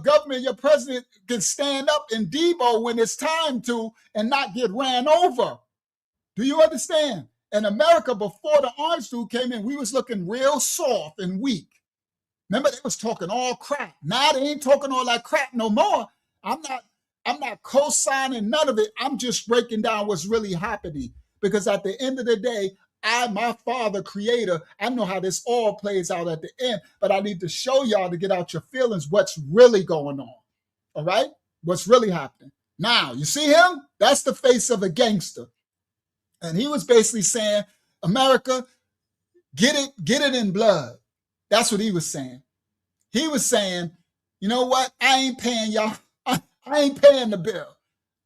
government, your president can stand up and debo when it's time to and not get ran over. Do you understand? And America, before the orange dude came in, we was looking real soft and weak. Remember, they was talking all crap. Now they ain't talking all that crap no more. I'm not co-signing none of it. I'm just breaking down what's really happening. Because at the end of the day, my father, creator, I know how this all plays out at the end, but I need to show y'all to get out your feelings what's really going on. All right? What's really happening. Now, you see him? That's the face of a gangster. And he was basically saying, America, get it in blood. That's what he was saying. He was saying, you know what? I ain't paying y'all. I ain't paying the bill.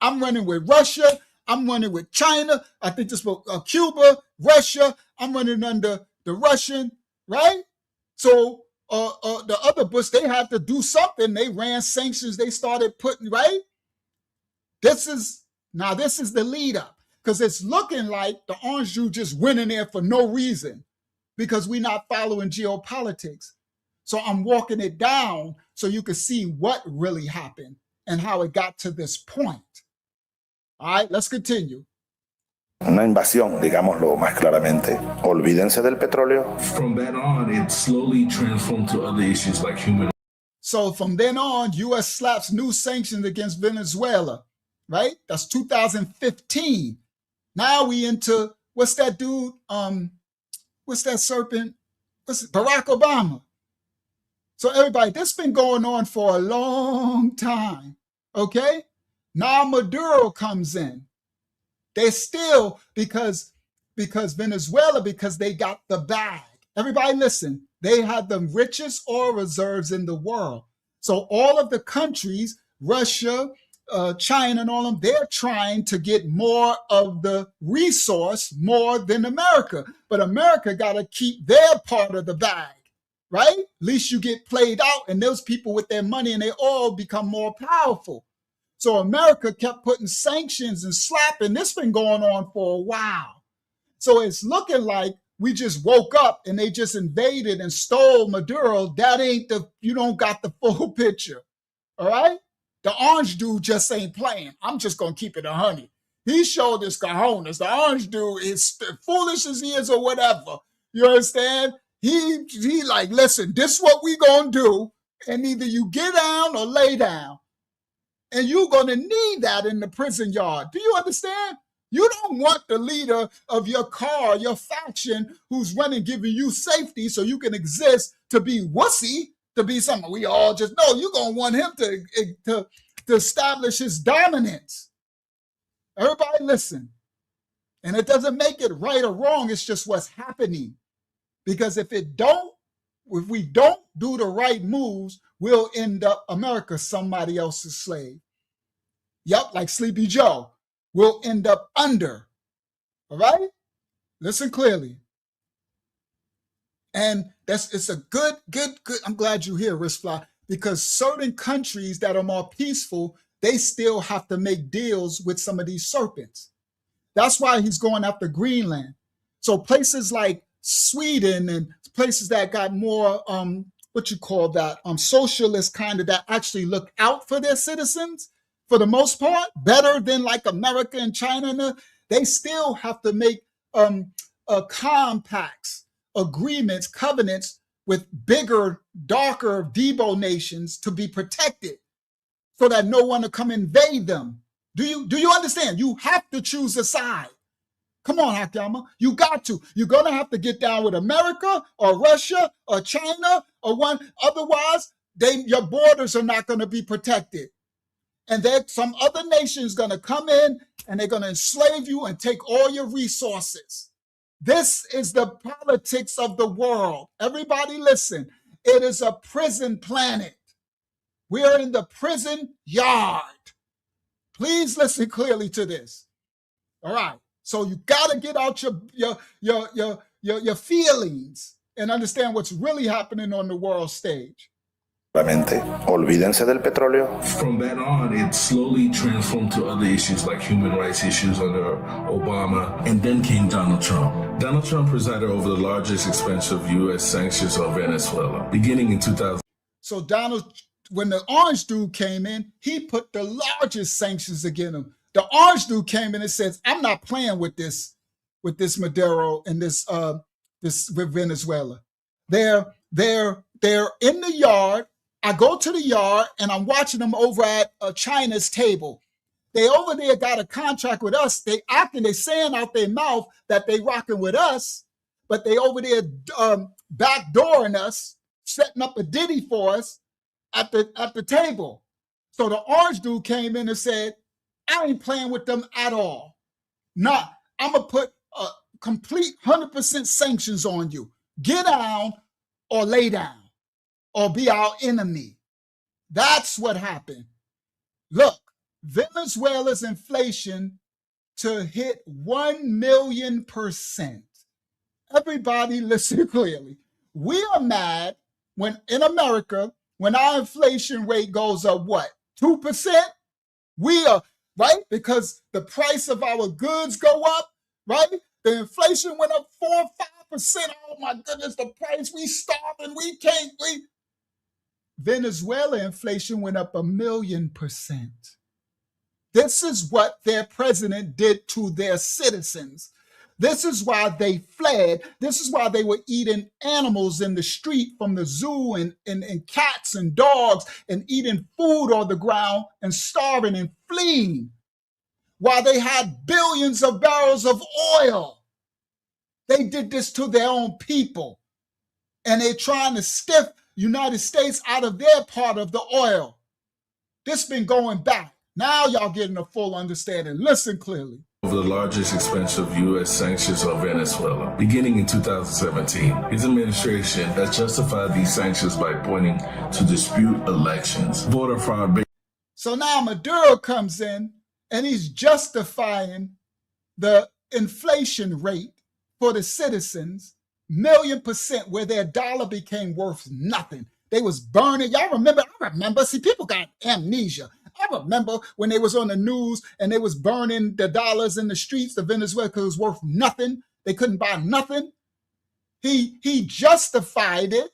I'm running with Russia. I'm running with China. I think this was Cuba, Russia. I'm running under the Russian, right? So the other Bush, they had to do something. They ran sanctions. They started putting, right? This is the lead up. Because it's looking like the orange juice just went in there for no reason because we're not following geopolitics. So I'm walking it down so you can see what really happened and how it got to this point. All right, let's continue. Una invasión, digámoslo más claramente. Olvídense del petróleo. From then on, it slowly transformed to other issues like human. So from then on, U.S. slaps new sanctions against Venezuela, right? That's 2015. Now we into, what's that dude? What's that serpent? Barack Obama. So everybody, this been going on for a long time, okay? Now Maduro comes in. They still, because Venezuela, because they got the bag. Everybody listen, they had the richest oil reserves in the world. So all of the countries, Russia, China and all of them, they're trying to get more of the resource more than America. But America got to keep their part of the bag, right? At least you get played out and those people with their money and they all become more powerful. So America kept putting sanctions and slapping. This been going on for a while. So it's looking like we just woke up and they just invaded and stole Maduro. That ain't you don't got the full picture, all right? The orange dude just ain't playing. I'm just going to keep it 100. He showed his cojones. The orange dude is foolish as he is or whatever. You understand? He like, listen, this is what we going to do. And either you get down or lay down. And you're going to need that in the prison yard. Do you understand? You don't want the leader of your car, your faction, who's running, giving you safety so you can exist to be wussy, to be something we all just know. You're going to want him to establish his dominance. Everybody listen. And it doesn't make it right or wrong. It's just what's happening. Because if we don't do the right moves, we'll end up America somebody else's slave. Yep, like Sleepy Joe. We'll end up under. All right? Listen clearly. And it's a good. I'm glad you're here, Riskfly, because certain countries that are more peaceful, they still have to make deals with some of these serpents. That's why he's going after Greenland. So places like Sweden and places that got more, socialist kind of, that actually look out for their citizens, for the most part, better than like America and China, they still have to make compacts, agreements, covenants with bigger, darker Debo nations to be protected so that no one will come invade them. Do you understand? You have to choose a side. Come on, Hakama. You got to. You're going to have to get down with America or Russia or China or one. Otherwise, your borders are not going to be protected. And then some other nation is going to come in and they're going to enslave you and take all your resources. This is the politics of the world. Everybody listen. It is a prison planet. We are in the prison yard. Please listen clearly to this. All right. So you got to get out your feelings and understand what's really happening on the world stage. Olvídense del petróleo. From then on, it slowly transformed to other issues like human rights issues under Obama, and then came Donald Trump. Donald Trump presided over the largest expensive U.S. sanctions on Venezuela, beginning in 2000. So when the orange dude came in, he put the largest sanctions against him. The orange dude came in and says, I'm not playing with this. with this Maduro and this with Venezuela. They're in the yard. I go to the yard and I'm watching them over at China's table. They over there got a contract with us. They acting, they saying out their mouth that they rocking with us, but they over there backdooring us, setting up a ditty for us at the table. So the orange dude came in and said, I ain't playing with them at all. Nah, I'm going to put complete 100% sanctions on you. Get down or lay down or be our enemy. That's what happened. Look, Venezuela's inflation to hit 1 million%. Everybody listen clearly. We are mad when in America, when our inflation rate goes up, what, 2%? We are, right? Because the price of our goods go up, right? The inflation went up 4 or 5%. Oh my goodness, the price, we starving, we can't. Venezuela inflation went up 1 million%. This is what their president did to their citizens. This is why they fled. This is why they were eating animals in the street from the zoo and cats and dogs and eating food on the ground and starving and fleeing. While they had billions of barrels of oil. They did this to their own people. And they're trying to stiff United States out of their part of the oil. This been going back. Now y'all getting a full understanding. Listen clearly. Of the largest expensive U.S. sanctions on Venezuela, beginning in 2017. His administration has justified these sanctions by pointing to dispute elections, voter fraud. So now Maduro comes in and he's justifying the inflation rate for the citizens, 1 million%, where their dollar became worth nothing. They was burning. Y'all remember? I remember. See, people got amnesia. I remember when they was on the news and they was burning the dollars in the streets of Venezuela because it was worth nothing. They couldn't buy nothing. He justified it,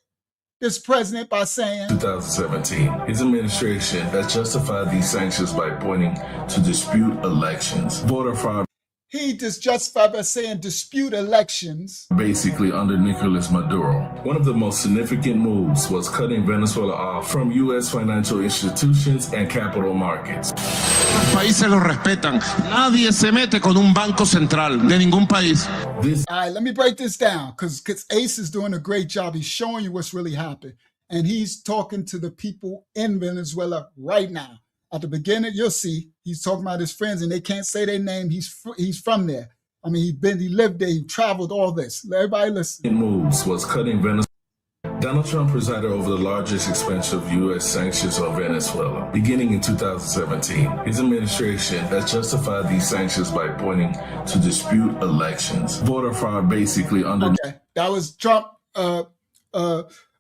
this president, by saying 2017. His administration has justified these sanctions by pointing to dispute elections, voter fraud. He just justified by saying dispute elections. Basically under Nicolás Maduro. One of the most significant moves was cutting Venezuela off from U.S. financial institutions and capital markets. Los países lo respetan. Nadie se mete con un banco central de ningún país. All right, let me break this down because Ace is doing a great job. He's showing you what's really happened. And he's talking to the people in Venezuela right now. At the beginning, you'll see he's talking about his friends and they can't say their name. He's from there. I mean, he lived there, he traveled, all this. Everybody listen. Moves was cutting Venezuela. Donald Trump presided over the largest expensive U.S. sanctions on Venezuela, beginning in 2017. His administration has justified these sanctions by pointing to dispute elections, voter fraud, basically under. Okay, that was Trump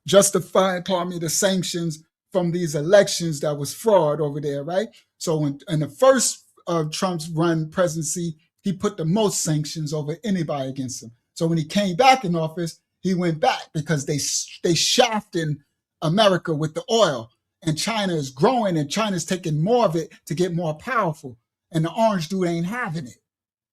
justifying, the sanctions from these elections that was fraud over there, right? So when in the first Trump's run presidency, he put the most sanctions over anybody against him. So when he came back in office, he went back because they shafting America with the oil, and China is growing and China's taking more of it to get more powerful, and the orange dude ain't having it.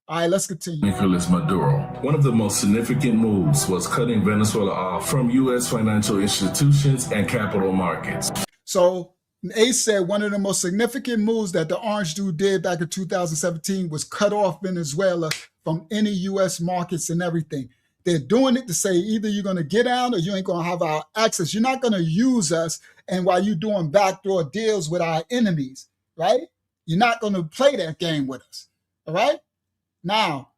All right, let's continue. Nicolás Maduro. One of the most significant moves was cutting Venezuela off from U.S. financial institutions and capital markets. So Ace said one of the most significant moves that the orange dude did back in 2017 was cut off Venezuela from any U.S. markets and everything. They're doing it to say either you're going to get out or you ain't going to have our access. You're not going to use us, and while you're doing backdoor deals with our enemies, right? You're not going to play that game with us, all right? Now,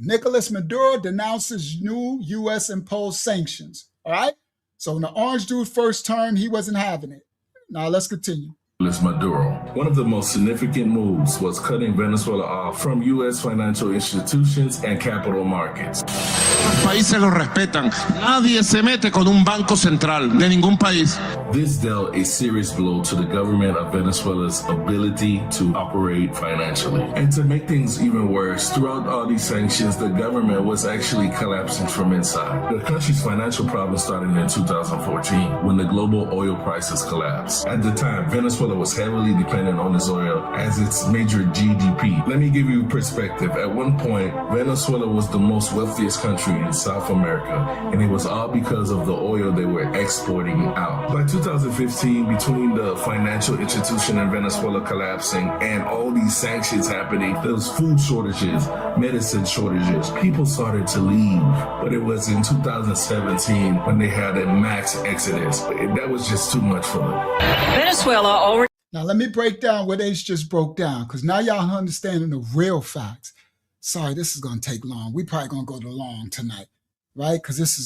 Nicolás Maduro denounces new U.S. imposed sanctions, all right? So in the orange dude's first term, he wasn't having it. Now let's continue. Nicolás Maduro. One of the most significant moves was cutting Venezuela off from U.S. financial institutions and capital markets. Los países lo respetan. Nadie se mete con un banco central de ningún país. This dealt a serious blow to the government of Venezuela's ability to operate financially. And to make things even worse, throughout all these sanctions, the government was actually collapsing from inside. The country's financial problems started in 2014 when the global oil prices collapsed. At the time, Venezuela Venezuela was heavily dependent on this oil as its major GDP. Let me give you perspective. At one point, Venezuela was the most wealthiest country in South America, and it was all because of the oil they were exporting out. By 2015, between the financial institution in Venezuela collapsing and all these sanctions happening, there was food shortages, medicine shortages. People started to leave, but it was in 2017 when they had a mass exodus. That was just too much for them. Venezuela already. Now, let me break down what Ace just broke down, because now y'all understanding the real facts. Sorry, this is going to take long. We probably going to go to long tonight, right? Because this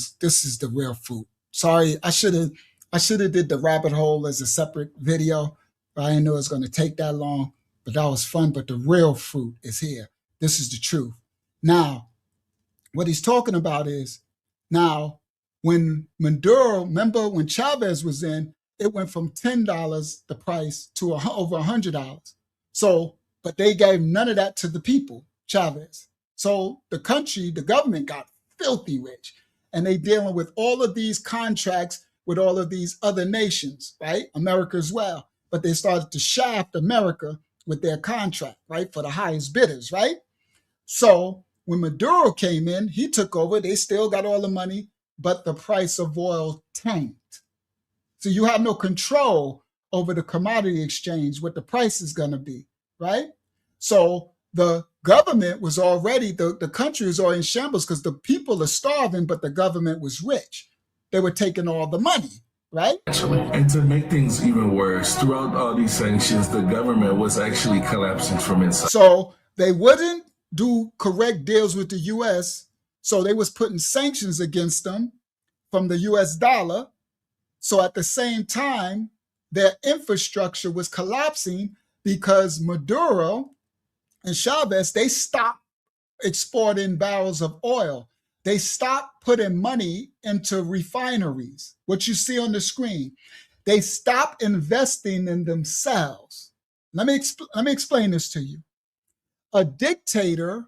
is the real fruit. Sorry, I should have did the rabbit hole as a separate video. But I didn't know it was going to take that long, but that was fun. But the real fruit is here. This is the truth. Now, what he's talking about is, now, when Maduro, remember when Chavez was in, it went from $10, the price, to over $100. So, but they gave none of that to the people, Chavez. So the country, the government got filthy rich. And they dealing with all of these contracts with all of these other nations, right? America as well. But they started to shaft America with their contract, right? For the highest bidders, right? So when Maduro came in, he took over. They still got all the money, but the price of oil tanked. So you have no control over the commodity exchange, what the price is going to be, right? So the government was already, the country was already in shambles because the people are starving, but the government was rich. They were taking all the money, right? And to make things even worse, throughout all these sanctions, the government was actually collapsing from inside. So they wouldn't do correct deals with the U.S., so they was putting sanctions against them from the U.S. dollar. So at the same time, their infrastructure was collapsing because Maduro and Chavez, they stopped exporting barrels of oil. They stopped putting money into refineries, what you see on the screen. They stopped investing in themselves. Let me explain this to you. A dictator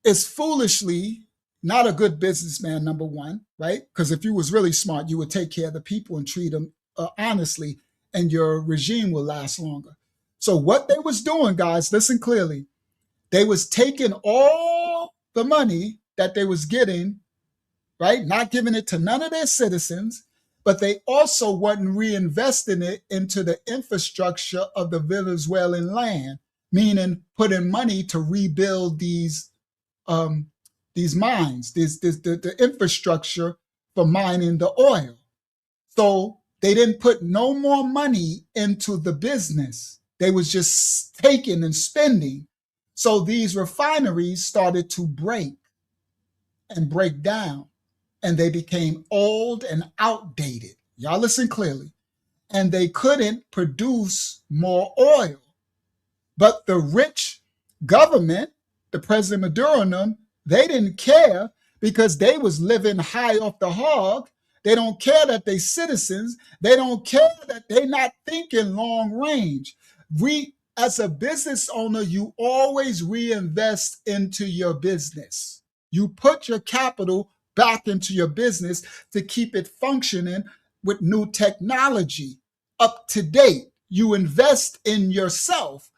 is foolishly not a good businessman, number one, right? Because if you was really smart, you would take care of the people and treat them honestly, and your regime will last longer. So what they was doing, guys, listen clearly. They was taking all the money that they was getting, right? Not giving it to none of their citizens, but they also wasn't reinvesting it into the infrastructure of the Venezuelan land, meaning putting money to rebuild these mines, the infrastructure for mining the oil. So they didn't put no more money into the business. They was just taking and spending. So these refineries started to break down, and they became old and outdated. Y'all listen clearly. And they couldn't produce more oil. But the rich government, the President Maduro and them, they didn't care because they was living high off the hog. They don't care that they citizens. They don't care that they not thinking long range. As a business owner, you always reinvest into your business. You put your capital back into your business to keep it functioning with new technology, up to date. You invest in yourself.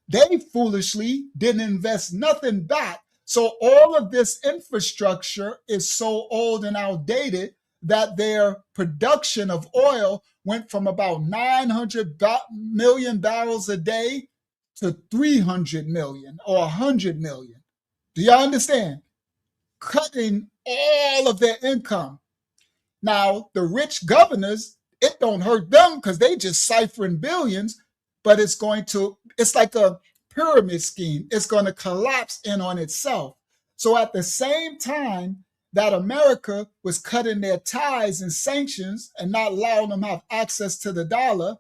They foolishly didn't invest nothing back. So all of this infrastructure is so old and outdated that their production of oil went from about 900 million barrels a day to 300 million or 100 million. Do y'all understand? Cutting all of their income. Now, the rich governors, it don't hurt them because they just ciphering billions, but it's like a pyramid scheme. It's going to collapse in on itself. So at the same time that America was cutting their ties and sanctions and not allowing them to have access to the dollar,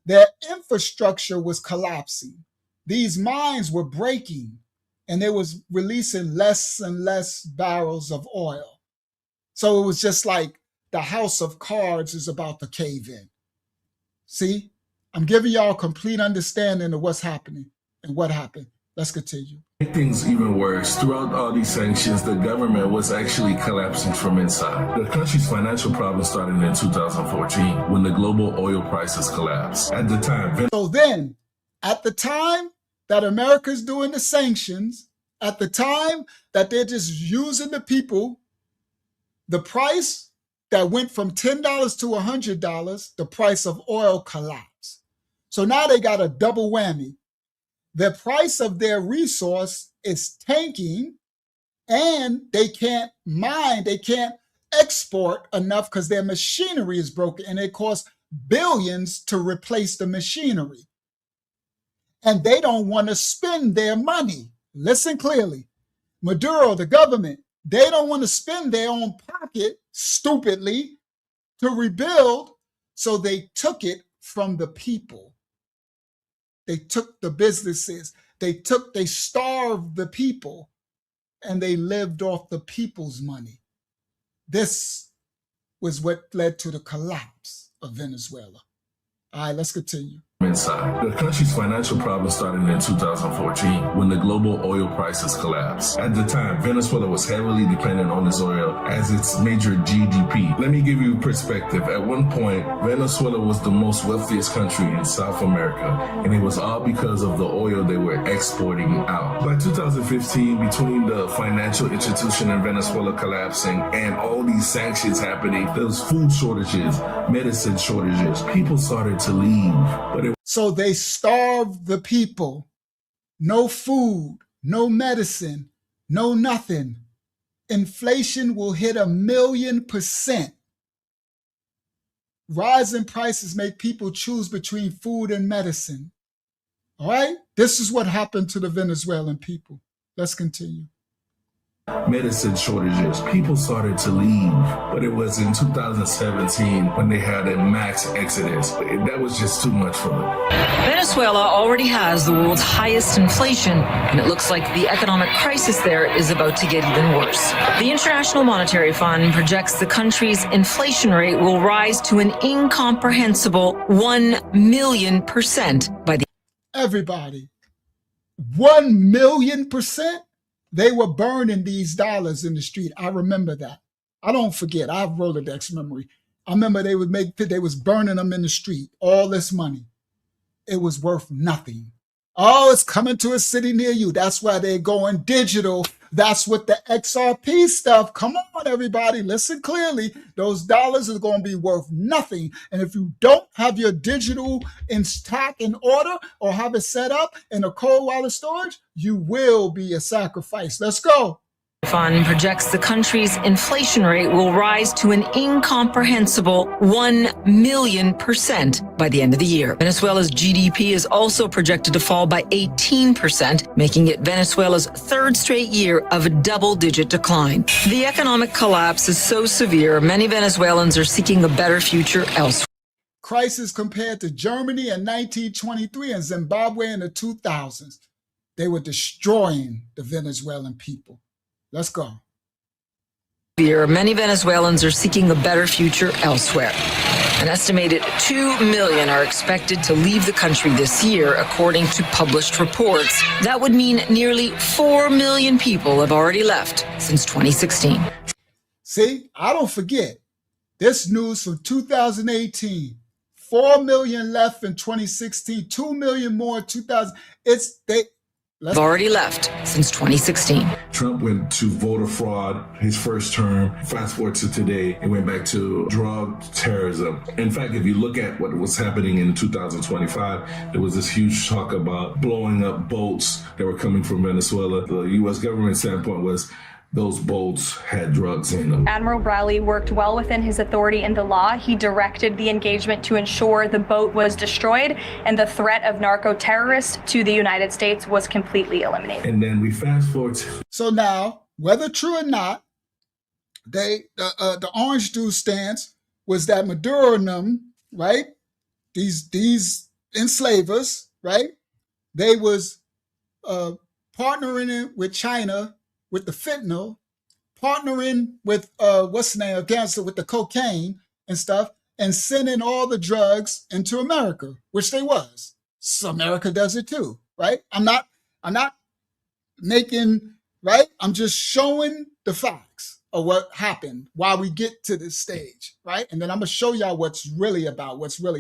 their infrastructure was collapsing. These mines were breaking, and they was releasing less and less barrels of oil. So it was just like the house of cards is about to cave in. See, I'm giving y'all a complete understanding of what's happening and what happened. Let's continue. Make things even worse, throughout all these sanctions, the government was actually collapsing from inside. The country's financial problems started in 2014 when the global oil prices collapsed. At the time, So then, at the time that America's doing the sanctions, at the time that they're just using the people, the price that went from $10 to $100, the price of oil collapsed. So now they got a double whammy. The price of their resource is tanking, and they can't mine, they can't export enough because their machinery is broken, and it costs billions to replace the machinery. And they don't want to spend their money. Listen clearly. Maduro, the government, they don't want to spend their own pocket stupidly to rebuild, so they took it from the people. They took the businesses, they starved the people, and they lived off the people's money. This was what led to the collapse of Venezuela. All right, let's continue. inside. The country's financial problems started in 2014 when the global oil prices collapsed. At the time, Venezuela was heavily dependent on its oil as its major GDP. Let me give you perspective. At one point, Venezuela was the most wealthiest country in South America, and it was all because of the oil they were exporting out. By 2015, between the financial institution in Venezuela collapsing and all these sanctions happening, there was food shortages, medicine shortages. People started to leave, but so they starved the people. No food, no medicine, no nothing. Inflation will hit 1,000,000%. Rising prices make people choose between food and medicine. All right? This is what happened to the Venezuelan people. Let's continue. Medicine shortages. People started to leave, but it was in 2017 when they had a max exodus. That was just too much for them. Venezuela already has the world's highest inflation, and it looks like the economic crisis there is about to get even worse. The International Monetary Fund projects the country's inflation rate will rise to an incomprehensible 1,000,000% by the... Everybody, 1,000,000%? They were burning these dollars in the street. I remember that. I don't forget. I have Rolodex memory. I remember they was burning them in the street. All this money. It was worth nothing. Oh, it's coming to a city near you. That's why they're going digital. That's what the XRP stuff. Come on, everybody. Listen clearly. Those dollars are going to be worth nothing. And if you don't have your digital intact in order or have it set up in a cold wallet storage, you will be a sacrifice. Let's go. Fund projects the country's inflation rate will rise to an incomprehensible 1,000,000% by the end of the year. Venezuela's GDP is also projected to fall by 18%, making it Venezuela's third straight year of a double-digit decline. The economic collapse is so severe, many Venezuelans are seeking a better future elsewhere. Crisis compared to Germany in 1923 and Zimbabwe in the 2000s. They were destroying the Venezuelan people. Let's go. Many Venezuelans are seeking a better future elsewhere. An estimated 2 million are expected to leave the country this year, according to published reports. That would mean nearly 4 million people have already left since 2016. See, I don't forget. This news from 2018. 4 million left in 2016, 2 million more in 2000. Have already left since 2016. Trump went to voter fraud his first term. Fast forward to today, it went back to drug terrorism. In fact, if you look at what was happening in 2025, there was this huge talk about blowing up boats that were coming from Venezuela. The U.S. government standpoint was those boats had drugs in them. Admiral Bradley worked well within his authority in the law. He directed the engagement to ensure the boat was destroyed and the threat of narco-terrorists to the United States was completely eliminated. And then we fast forward. So now, whether true or not, the orange juice stance was that Maduro and them, right? These enslavers, right? They was partnering with China with the fentanyl, partnering with what's the name of cancer with the cocaine and stuff, and sending all the drugs into America, which they was. So America does it too, right? I'm not making, right? I'm just showing the facts of what happened, why we get to this stage, right? And then I'm going to show y'all what's really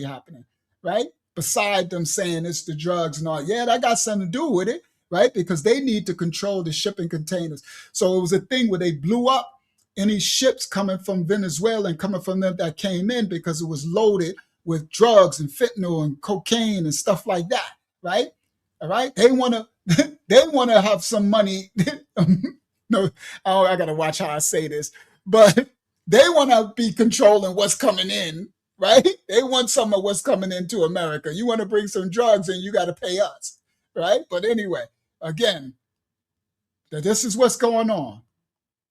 happening, right? Beside them saying it's the drugs and all. Yeah, that got something to do with it, right? Because they need to control the shipping containers. So it was a thing where they blew up any ships coming from Venezuela and coming from them that came in because it was loaded with drugs and fentanyl and cocaine and stuff like that, right? All right. They want to have some money. No, I got to watch how I say this, but they want to be controlling what's coming in, right? They want some of what's coming into America. You want to bring some drugs and you got to pay us, right? But anyway, again, this is what's going on.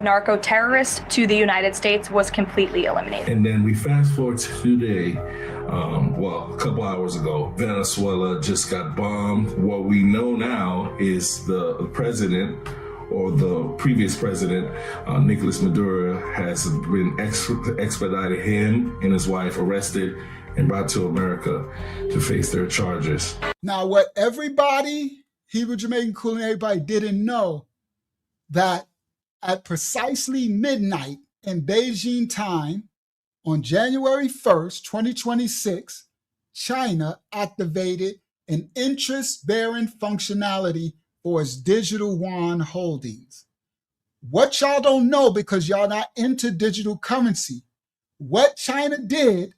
Narco-terrorist to the United States was completely eliminated. And then we fast forward to today, a couple hours ago, Venezuela just got bombed. What we know now is the president, or the previous president, Nicolás Maduro, has been expedited, him and his wife arrested and brought to America to face their charges. Now, what everybody, Hebrew Jamaican Cool and everybody didn't know, that at precisely midnight in Beijing time on January 1st, 2026, China activated an interest-bearing functionality for its digital yuan holdings. What y'all don't know, because y'all not into digital currency, what China did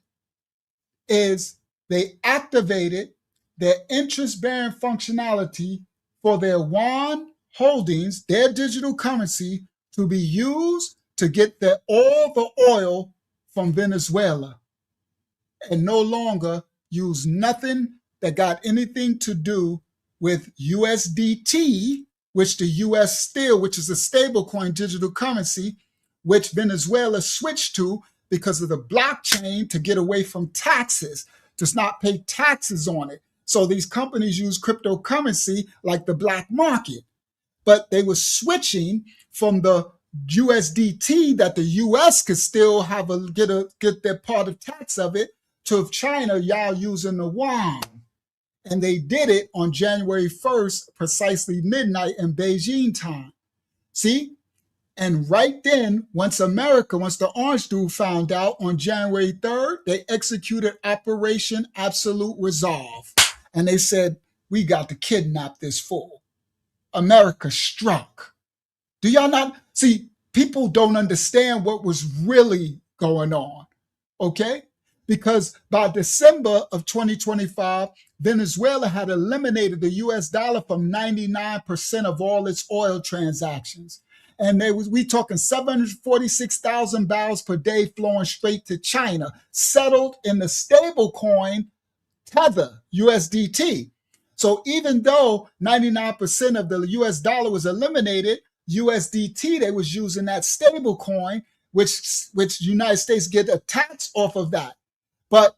is they activated their interest-bearing functionality for their yuan holdings, their digital currency, to be used to get all the oil from Venezuela, and no longer use nothing that got anything to do with USDT, which the US still, which is a stablecoin digital currency, which Venezuela switched to because of the blockchain to get away from taxes, does not pay taxes on it. So these companies use cryptocurrency like the black market, but they were switching from the USDT that the US could still have get their part of tax of it, to China, y'all using the yuan. And they did it on January 1st, precisely midnight in Beijing time. See? And right then, once the orange dude found out on January 3rd, they executed Operation Absolute Resolve. And they said, we got to kidnap this fool. America struck. Do y'all not see? People don't understand what was really going on, okay? Because by December of 2025, Venezuela had eliminated the US dollar from 99% of all its oil transactions. And we talking 746,000 barrels per day flowing straight to China, settled in the stable coin Tether, USDT. So even though 99% of the US dollar was eliminated, USDT, they was using that stable coin, which United States get a tax off of that. But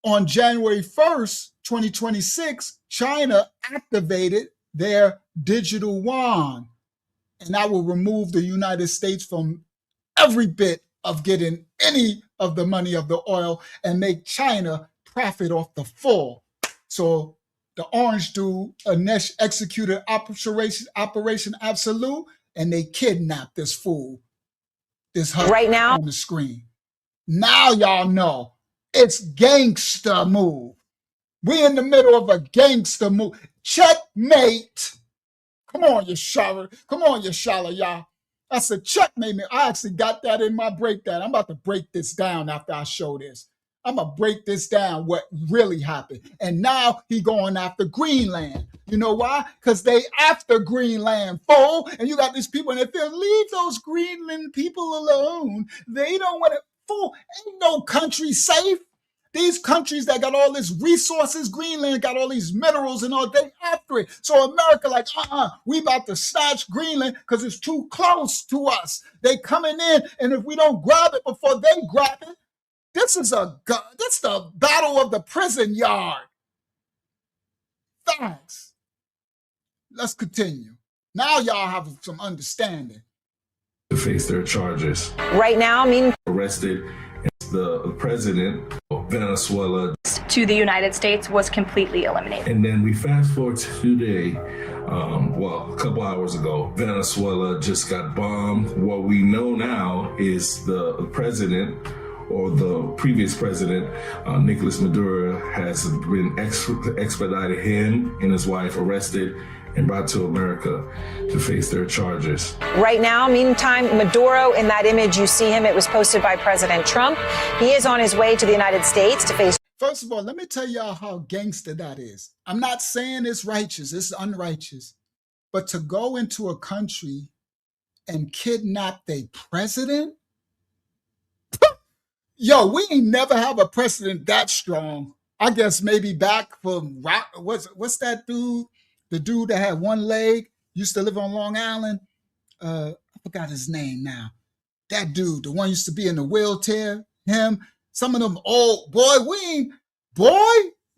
on January 1st, 2026, China activated their digital yuan. And that will remove the United States from every bit of getting any of the money of the oil and make China profit off the full. So the orange dude executed Operation Absolute, and they kidnapped this fool. This right now on the screen. Now y'all know it's gangster move. We in the middle of a gangster move. Checkmate. Come on, Yashala. Come on, Yashala, y'all. That's a checkmate. I actually got that in my breakdown. I'm about to break this down after I show this. I'm going to break this down, what really happened. And now he going after Greenland. You know why? Because they after Greenland, fool. And you got these people, and if they leave those Greenland people alone, they don't want to, fool. Ain't no country safe. These countries that got all these resources, Greenland got all these minerals and all, they after it. So America like, we about to snatch Greenland because it's too close to us. They coming in, and if we don't grab it before they grab it, this is the battle of the prison yard. Thanks. Let's continue. Now y'all have some understanding. To face their charges. Right now, arrested the president of Venezuela to the United States was completely eliminated. And then we fast forward to today, well, a couple hours ago, Venezuela just got bombed. What we know now is the president, or the previous president, Nicolás Maduro, has been expedited, him and his wife arrested and brought to America to face their charges. Right now, meantime, Maduro, in that image you see him, it was posted by President Trump. He is on his way to the United States to face. First of all, let me tell y'all how gangster that is. I'm not saying it's righteous, it's unrighteous. But to go into a country and kidnap their president? Yo, we ain't never have a president that strong. I guess maybe back from, what's that dude? The dude that had one leg, used to live on Long Island. I forgot his name now. That dude, the one used to be in the wheelchair, him. Some of them old,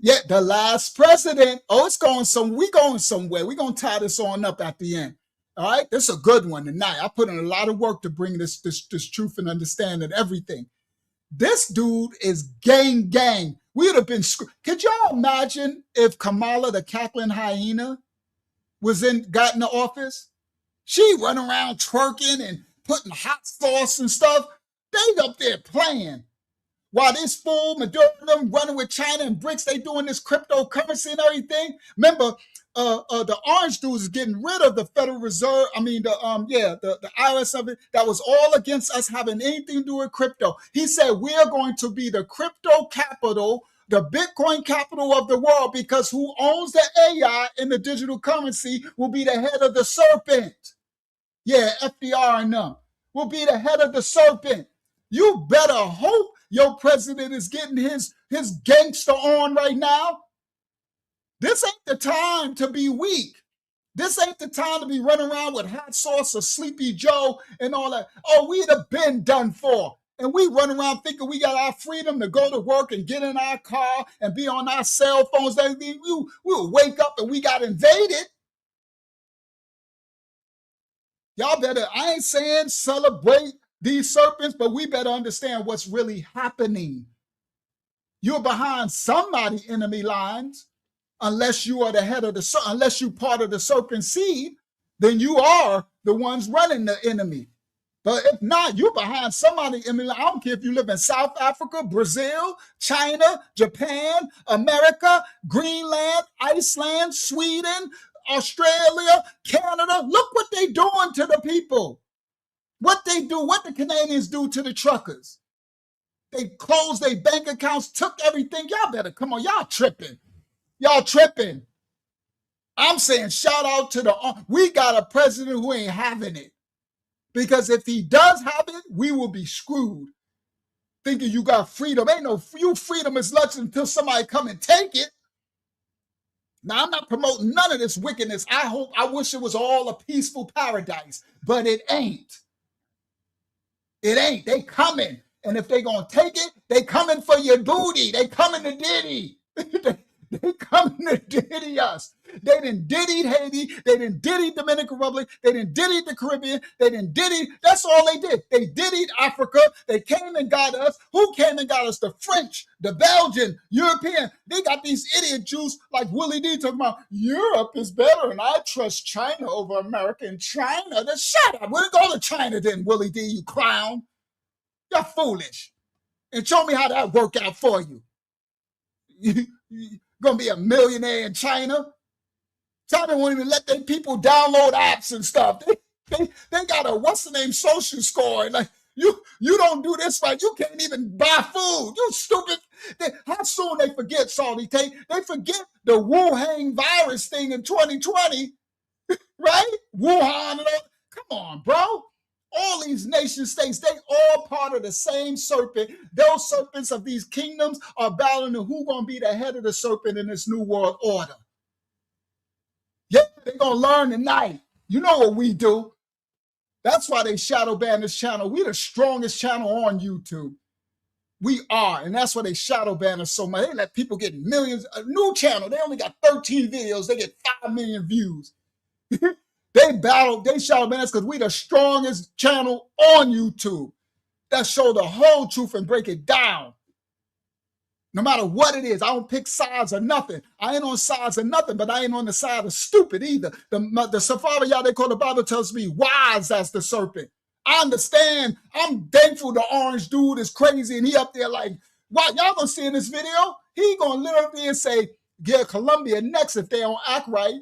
yeah, the last president. Oh, we going somewhere. We going to tie this on up at the end. All right, this is a good one tonight. I put in a lot of work to bring this truth and understanding everything. This dude is gang. We would have been screwed. Could y'all imagine if Kamala, the cackling hyena, got in the office? She run around twerking and putting hot sauce and stuff. They up there playing. While this fool, Maduro, them running with China and BRICS, they doing this cryptocurrency and everything. Remember, the orange dudes is getting rid of the Federal Reserve. I mean, the IRS of it. That was all against us having anything to do with crypto. He said, we are going to be the crypto capital, the Bitcoin capital of the world, because who owns the AI and the digital currency will be the head of the serpent. Yeah, FDR and them will be the head of the serpent. You better hope your president is getting his gangster on right now. This ain't the time to be weak. This ain't the time to be running around with hot sauce or Sleepy Joe and all that. Oh, we'd have been done for. And we run around thinking we got our freedom to go to work and get in our car and be on our cell phones. We'll wake up and we got invaded. Y'all better, I ain't saying celebrate these serpents, but we better understand what's really happening. You're behind somebody's enemy lines. Unless you are the head of unless you part of the serpent seed, then you are the ones running the enemy. But if not, you're behind somebody. I mean, I don't care if you live in South Africa, Brazil, China, Japan, America, Greenland, Iceland, Sweden, Australia, Canada. Look what they doing to the people. What they do, what the Canadians do to the truckers. They closed their bank accounts, took everything. Y'all better come on. Y'all tripping. Y'all tripping. I'm saying shout out to we got a president who ain't having it. Because if he does have it, we will be screwed. Thinking you got freedom. Ain't no freedom is lunch until somebody come and take it. Now, I'm not promoting none of this wickedness. I wish it was all a peaceful paradise, but it ain't. It ain't. They coming. And if they gonna take it, they coming for your booty. They coming to Diddy. They coming to Diddy us. They done diddied Haiti. They done diddied Dominican Republic. They done diddied the Caribbean. They done diddied. That's all they did. They diddied Africa. They came and got us. Who came and got us? The French, the Belgian, European. They got these idiot Jews like Willie D talking about Europe is better and I trust China over America. And China, then shut up. We'll go to China then, Willie D, you clown. You're foolish. And show me how that worked out for you. Gonna be a millionaire in China. China won't even let their people download apps and stuff. They got a what's the name social score. And like you don't do this right. You can't even buy food. You stupid. How soon they forget, Salty Tate? They forget the Wuhan virus thing in 2020, right? Wuhan and all. Come on, bro. All these nation states, they all part of the same serpent. Those serpents of these kingdoms are battling who gonna be the head of the serpent in this new world order. Yeah, they're gonna learn tonight. You know what we do. That's why they shadow ban this channel. We're the strongest channel on YouTube. We are, and that's why they shadow ban us so much. They let people get millions. A new channel, they only got 13 videos. They get 5 million views. They shadow ban us because we the strongest channel on YouTube that show the whole truth and break it down. No matter what it is, I don't pick sides or nothing. I ain't on sides or nothing, but I ain't on the side of stupid either. The Safari, y'all, they call the Bible tells me wise as the serpent. I understand. I'm thankful the orange dude is crazy and he up there like, wow, y'all gonna see in this video? He gonna literally and say, yeah, Colombia next if they don't act right.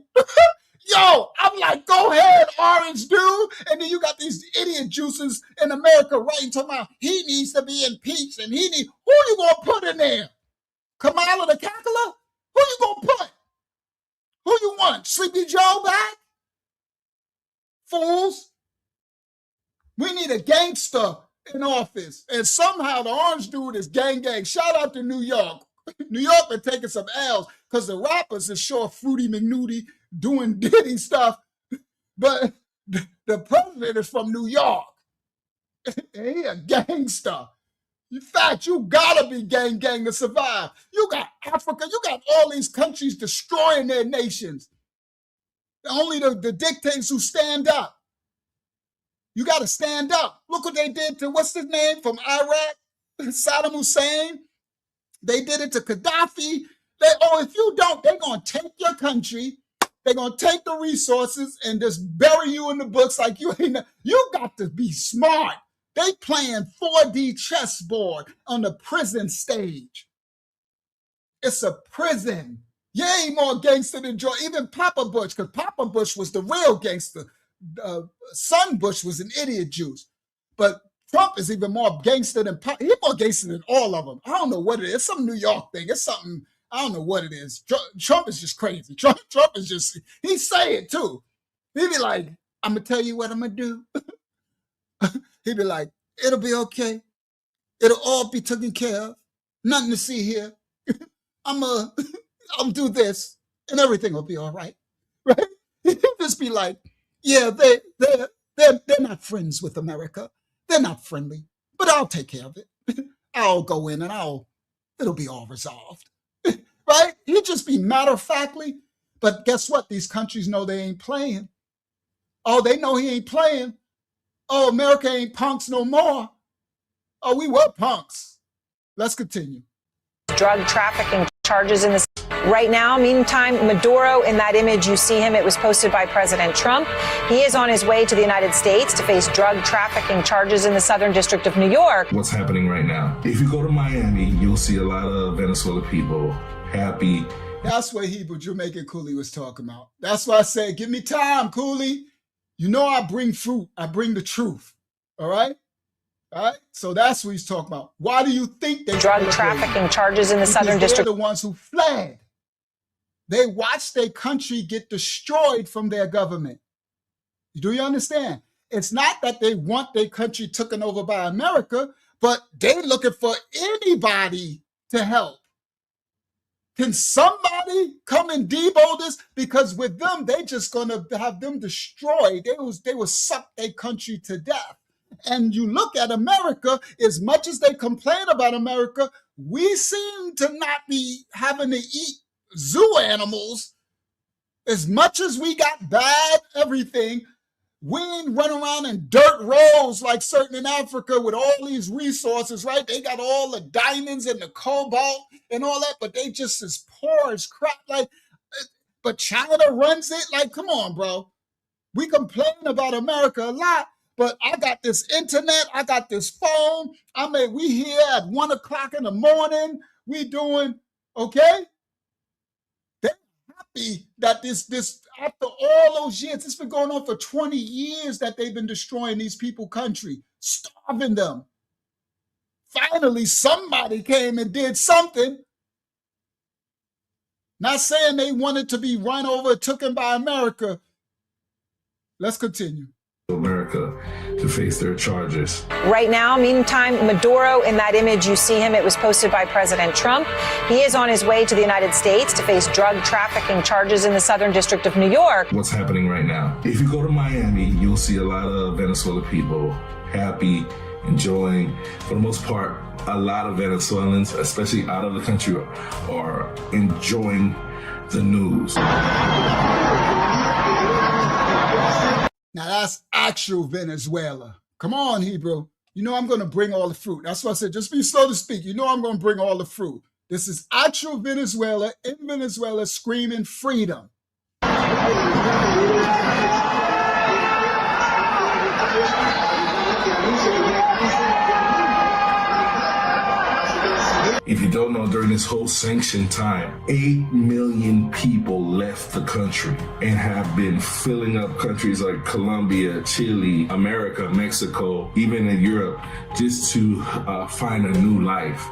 Yo, I'm like, go ahead, orange dude. And then you got these idiot juices in America writing talking about he needs to be impeached and who you gonna put in there? Kamala the Cackler? Who you gonna put? Who you want? Sleepy Joe back? Fools. We need a gangster in office. And somehow the orange dude is gang. Shout out to New York. New York been taking some L's because the rappers is sure Fruity McNuty doing Diddy stuff. But the president is from New York. He a gangster. In fact, you gotta be gang to survive. You got Africa, you got all these countries destroying their nations. Only the dictators who stand up. You gotta stand up. Look what they did to, what's his name, from Iraq? Saddam Hussein. They did it to Gaddafi. If you don't, they're gonna take your country, they're gonna take the resources and just bury you in the books like you ain't. You got to be smart. They playing 4D chessboard on the prison stage. It's a prison. You ain't more gangster than George. Even Papa Bush, because Papa Bush was the real gangster. Son Bush was an idiot juice. But Trump is even more gangster than Papa. He's more gangster than all of them. I don't know what it is. It's some New York thing. It's something, I don't know what it is. Trump is just crazy. Trump is just, he say it too. He be like, I'm going to tell you what I'm going to do. He'd be like, it'll be okay. It'll all be taken care of. Nothing to see here. I'll do this and everything will be all right. Right? He'd just be like, yeah, they're not friends with America. They're not friendly, but I'll take care of it. I'll go in and it'll be all resolved. Right? He'd just be matter-of-factly. But guess what? These countries know they ain't playing. Oh, they know he ain't playing. Oh, America ain't punks no more. Oh, we were punks. Let's continue. Drug trafficking charges in the right now. Meantime, Maduro, in that image, you see him. It was posted by President Trump. He is on his way to the United States to face drug trafficking charges in the Southern District of New York. What's happening right now? If you go to Miami, you'll see a lot of Venezuelan people happy. That's what Hebrew Jamaican Cooley was talking about. That's why I said, give me time, Cooley. You know I bring fruit. I bring the truth. All right? All right? So that's what he's talking about. Why do you think they drug trafficking charges in the Southern District? They're the ones who fled. They watched their country get destroyed from their government. Do you understand? It's not that they want their country taken over by America, but they're looking for anybody to help. Can somebody come and debo this? Because with them, they just going to have them destroyed. They will suck their country to death. And you look at America, as much as they complain about America, we seem to not be having to eat zoo animals. As much as we got bad everything, we ain't running around in dirt roads like certain in Africa with all these resources, right? They got all the diamonds and the cobalt and all that, but they just as poor as crap. Like, but China runs it. Like, come on, bro. We complain about America a lot, but I got this internet. I got this phone. We here at 1 o'clock in the morning. We doing okay. They're happy that this after all those years, it's been going on for 20 years that they've been destroying these people country, starving them. Finally, somebody came and did something. Not saying they wanted to be run over, taken by America. Let's continue. America to face their charges. Right now, meantime, Maduro, in that image, you see him. It was posted by President Trump. He is on his way to the United States to face drug trafficking charges in the Southern District of New York. What's happening right now? If you go to Miami, you'll see a lot of Venezuelan people happy, enjoying. For the most part, a lot of Venezuelans, especially out of the country, are enjoying the news. Now that's actual Venezuela. Come on, Hebrew. You know I'm going to bring all the fruit. That's why I said, just be slow to speak. You know I'm going to bring all the fruit. This is actual Venezuela in Venezuela screaming freedom. If you don't know, during this whole sanction time, 8 million people left the country and have been filling up countries like Colombia, Chile, America, Mexico, even in Europe, just to find a new life.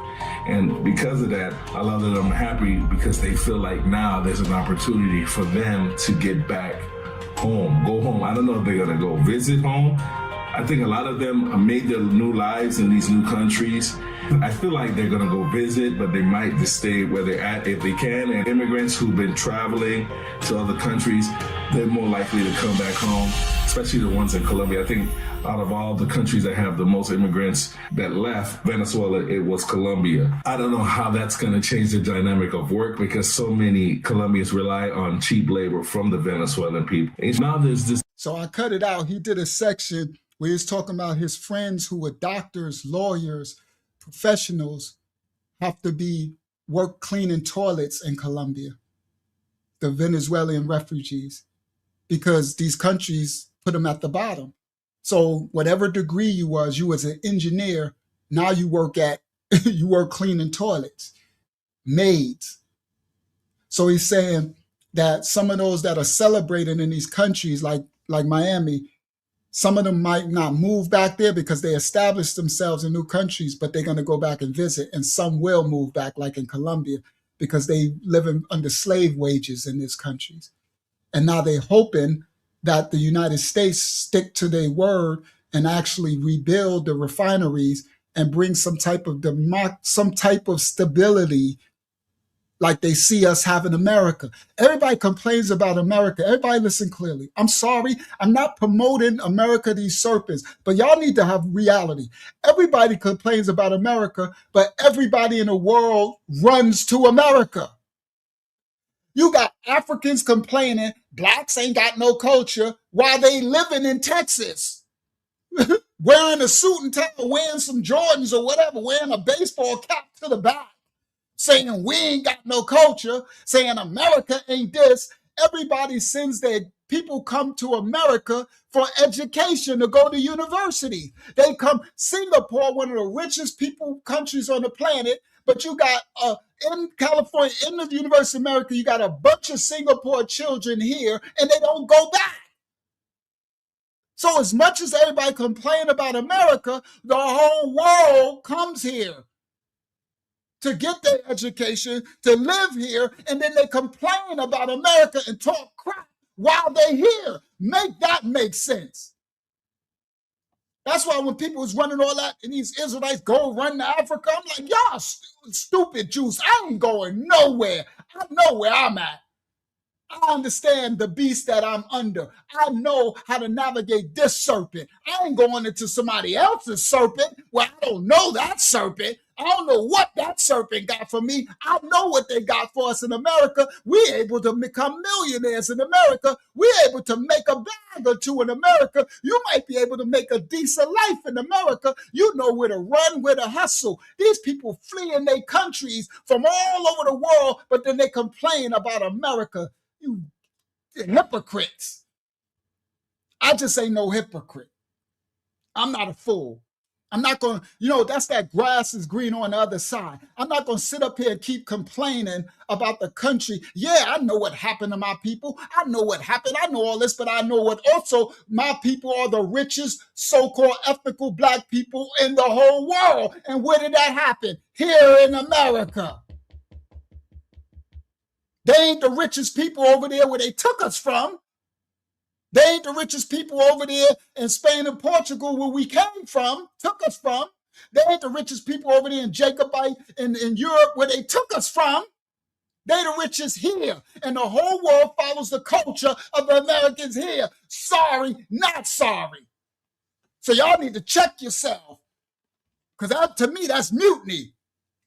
And because of that, a lot of them are happy because they feel like now there's an opportunity for them to get back home, go home. I don't know if they're gonna go visit home. I think a lot of them made their new lives in these new countries. I feel like they're gonna go visit, but they might just stay where they're at if they can. And immigrants who've been traveling to other countries, they're more likely to come back home, especially the ones in Colombia. I think out of all the countries that have the most immigrants that left Venezuela, it was Colombia. I don't know how that's gonna change the dynamic of work because so many Colombians rely on cheap labor from the Venezuelan people. And now there's this. So I cut it out. He did a section where he's talking about his friends who were doctors, lawyers, professionals have to work cleaning toilets in Colombia, the Venezuelan refugees, because these countries put them at the bottom. So whatever degree you was an engineer, now you work cleaning toilets, maids. So he's saying that some of those that are celebrating in these countries like Miami, some of them might not move back there because they established themselves in new countries, but they're going to go back and visit. And some will move back, like in Colombia, because they live under slave wages in these countries. And now they're hoping that the United States stick to their word and actually rebuild the refineries and bring some type of stability like they see us have in America. Everybody complains about America. Everybody listen clearly. I'm sorry. I'm not promoting America, these serpents, but y'all need to have reality. Everybody complains about America, but everybody in the world runs to America. You got Africans complaining blacks ain't got no culture while they living in Texas, wearing a suit and tie, wearing some Jordans or whatever, wearing a baseball cap to the back, saying we ain't got no culture, saying America ain't this. Everybody sends their people come to America for education to go to university. They come, Singapore, one of the richest countries on the planet, but you got in California, in the University of America, you got a bunch of Singapore children here and they don't go back. So as much as everybody complain about America, the whole world comes here to get their education, to live here, and then they complain about America and talk crap while they're here. Make that make sense. That's why when people was running all that and these Israelites go run to Africa, I'm like, y'all stupid Jews, I ain't going nowhere. I know where I'm at. I understand the beast that I'm under. I know how to navigate this serpent. I ain't going into somebody else's serpent where I don't know that serpent. I don't know what that serpent got for me. I know what they got for us in America. We're able to become millionaires in America. We're able to make a bag or two in America. You might be able to make a decent life in America. You know where to run, where to hustle. These people fleeing their countries from all over the world, but then they complain about America. You hypocrites. I just ain't no hypocrite. I'm not a fool. I'm not going to, that's that grass is green on the other side. I'm not going to sit up here and keep complaining about the country. Yeah, I know what happened to my people. I know what happened. I know all this, but I know what also my people are the richest so-called ethnical black people in the whole world. And where did that happen? Here in America. They ain't the richest people over there where they took us from. They ain't the richest people over there in Spain and Portugal where we came from, took us from. They ain't the richest people over there in Jacobite in Europe where they took us from. They the richest here. And the whole world follows the culture of the Americans here. Sorry, not sorry. So y'all need to check yourself. Because to me, that's mutiny.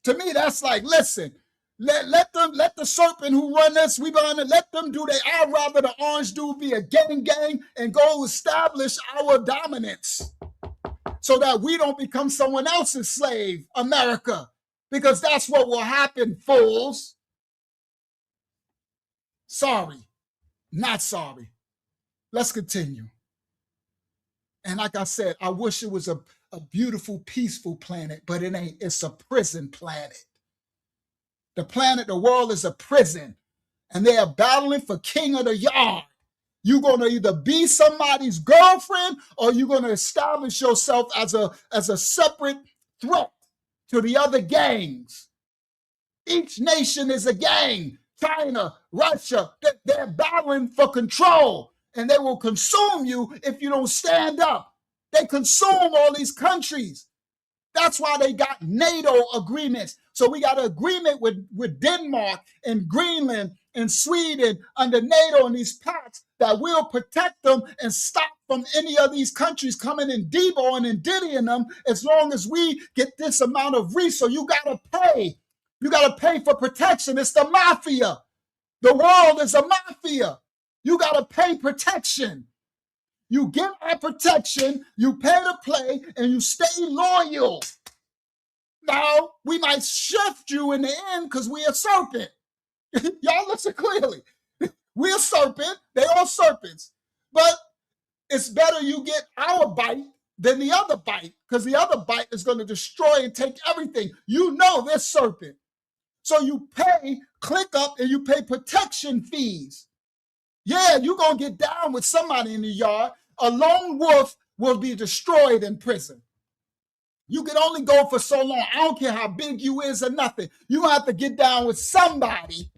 To me, that's like, listen, let the serpent who run this, we gonna let them do that. I'd rather the orange dude be a gang and go establish our dominance so that we don't become someone else's slave, America. because that's what will happen, fools. Sorry, not sorry. Let's continue. And like I said, I wish it was a beautiful, peaceful planet, but it ain't. It's a prison planet. The world is a prison, and they are battling for king of the yard. You're going to either be somebody's girlfriend or you're going to establish yourself as a separate threat to the other gangs. Each nation is a gang. China, Russia, they're battling for control, and they will consume you if you don't stand up. They consume all these countries. That's why they got NATO agreements. So we got an agreement with Denmark and Greenland and Sweden under NATO and these pacts that will protect them and stop from any of these countries coming and deboing and diddying them as long as we get this amount of resource. You got to pay. You got to pay for protection. It's the mafia. The world is a mafia. You got to pay protection. You get that protection, you pay to play, and you stay loyal. Now, we might shift you in the end because we a serpent. Y'all listen clearly. We're a serpent. They all serpents. But it's better you get our bite than the other bite, because the other bite is going to destroy and take everything. You know this serpent. So you pay, click up, and you pay protection fees. Yeah, you're going to get down with somebody in the yard. A lone wolf will be destroyed in prison. You can only go for so long. I don't care how big you is or nothing. You're going to have to get down with somebody.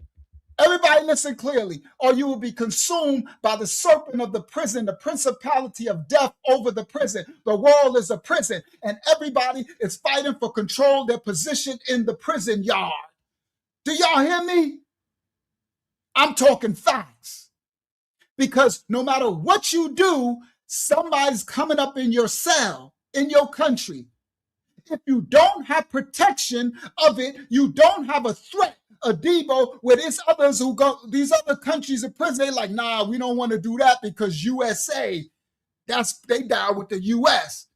Everybody listen clearly, or you will be consumed by the serpent of the prison, the principality of death over the prison. The world is a prison, and everybody is fighting for control, their position in the prison yard. Do y'all hear me? I'm talking facts. Because no matter what you do, somebody's coming up in your cell, in your country. If you don't have protection of it, you don't have a threat, a debo, where there's others who go, these other countries in prison, they're like, nah, we don't want to do that because USA, they down with the US.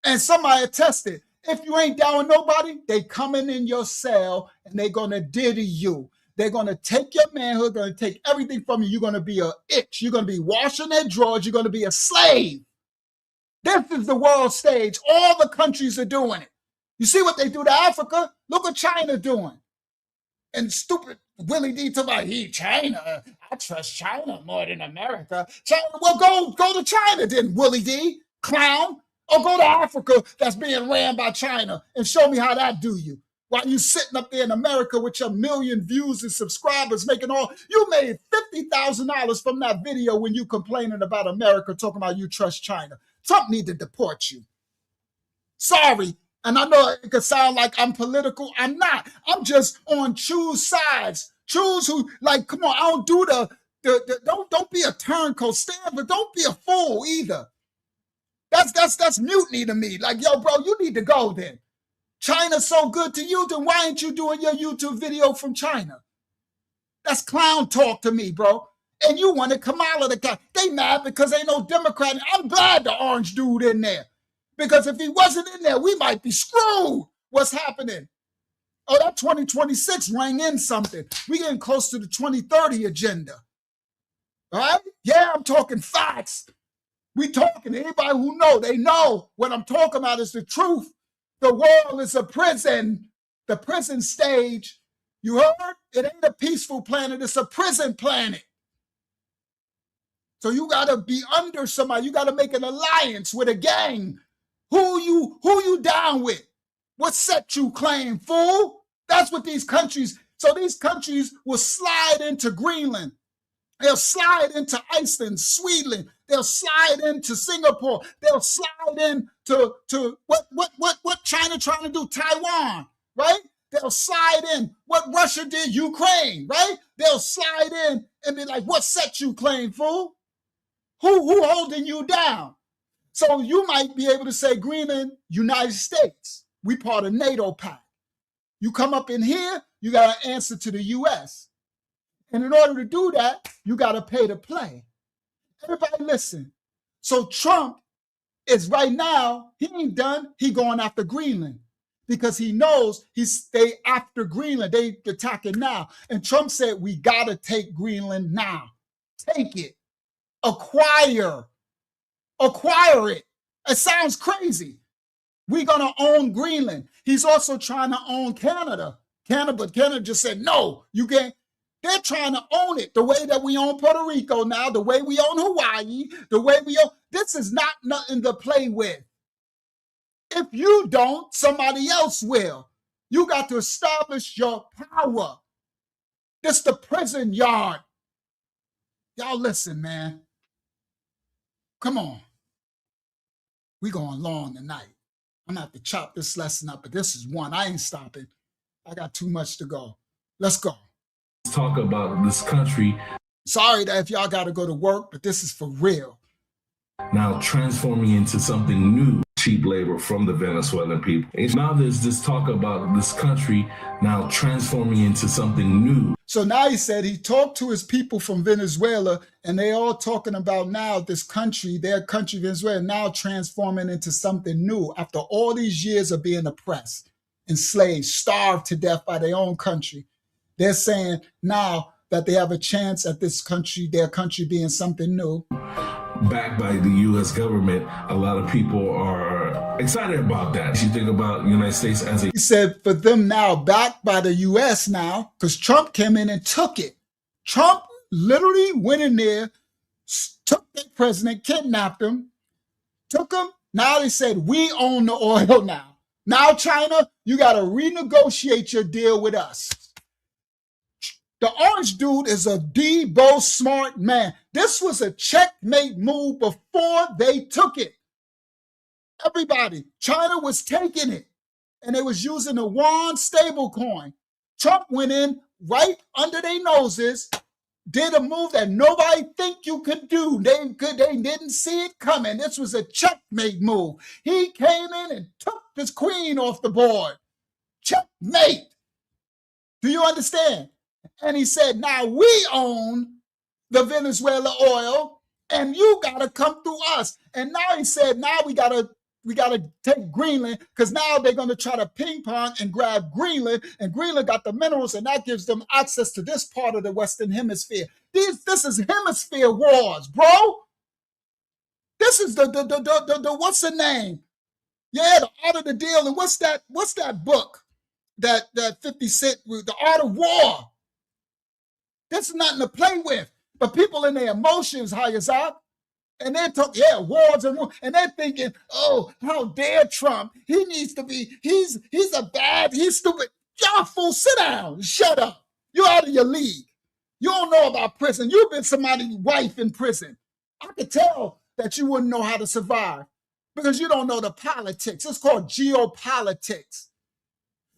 And somebody attested, if you ain't down with nobody, they coming in your cell and they're going to diddy you. They're going to take your manhood, going to take everything from you. You're going to be an itch. You're going to be washing their drawers. You're going to be a slave. This is the world stage. All the countries are doing it. You see what they do to Africa? Look what China doing. And stupid Willie D talking about, China. I trust China more than America. China, well, go to China then, Willie D, clown. Or go to Africa that's being ran by China and show me how that do you. While you sitting up there in America with your 1 million views and subscribers making you made $50,000 from that video when you complaining about America, talking about you trust China. Trump need to deport you. Sorry. And I know it could sound like I'm political. I'm not. I'm just on choose sides. Choose who, like, come on, I don't do don't be a turncoat, stand, but don't be a fool either. That's mutiny to me. Like, yo, bro, you need to go then. China's so good to you, then why ain't you doing your YouTube video from China? That's clown talk to me, bro. And you wanted Kamala to come. They mad because ain't no Democrat. I'm glad the orange dude in there. Because if he wasn't in there, we might be screwed. What's happening? Oh, that 2026 rang in something. We getting close to the 2030 agenda. All right? Yeah, I'm talking facts. We talking to anybody who know. They know what I'm talking about is the truth. The world is a prison. The prison stage. You heard? It ain't a peaceful planet. It's a prison planet. So you got to be under somebody. You got to make an alliance with a gang. Who you down with? What set you claim, fool? That's what these countries. So these countries will slide into Greenland. They'll slide into Iceland, Sweden. They'll slide into Singapore. They'll slide into what China trying to do? Taiwan, right? They'll slide in what Russia did, Ukraine, right? They'll slide in and be like, what set you claim, fool? Who holding you down? So you might be able to say Greenland, United States. We part of NATO pact. You come up in here, you got to answer to the U.S. And in order to do that, you got to pay to play. Everybody listen. So Trump is right now, he ain't done. He going after Greenland because he knows they after Greenland. They attacking now. And Trump said, we got to take Greenland now. Take it. Acquire it. It sounds crazy. We're going to own Greenland. He's also trying to own Canada. But Canada just said, no, you can't. They're trying to own it the way that we own Puerto Rico now, the way we own Hawaii, the way we own. This is not nothing to play with. If you don't, somebody else will. You got to establish your power. This the prison yard. Y'all listen, man. Come on. We going long tonight. I'm going to have to chop this lesson up, but this is one. I ain't stopping. I got too much to go. Let's go. Let's talk about this country. Sorry that if y'all got to go to work, but this is for real. Now transforming into something new, cheap labor from the Venezuelan people. And now there's this talk about this country now transforming into something new. So now he said he talked to his people from Venezuela, and they all talking about now this country, their country, Venezuela, now transforming into something new after all these years of being oppressed, enslaved, starved to death by their own country. They're saying now that they have a chance at this country, their country being something new. Backed by the U.S. government, a lot of people are excited about that. You think about the United States as a... He said for them now, backed by the U.S. now, because Trump came in and took it. Trump literally went in there, took the president, kidnapped him, took him. Now they said, we own the oil now. Now, China, you got to renegotiate your deal with us. The orange dude is a Debo smart man. This was a checkmate move before they took it. Everybody, China was taking it, and they was using the yuan stablecoin. Trump went in right under their noses, did a move that nobody think you could do. They didn't see it coming. This was a checkmate move. He came in and took this queen off the board. Checkmate. Do you understand? And he said, now we own the Venezuela oil, and you got to come through us. And now he said, now we got to take Greenland, because now they're going to try to ping pong and grab Greenland, and Greenland got the minerals, and that gives them access to this part of the Western Hemisphere. This is hemisphere wars, bro. This is the what's the name? Yeah, the Art of the Deal. And what's that book that 50 Cent, The Art of War? That's nothing to play with. But people in their emotions, Hayazat, and they're talking, yeah, wars and wars, and they're thinking, oh, how dare Trump? He needs to be, he's stupid. Y'all fool, sit down, shut up. You're out of your league. You don't know about prison. You've been somebody's wife in prison. I could tell that you wouldn't know how to survive because you don't know the politics. It's called geopolitics.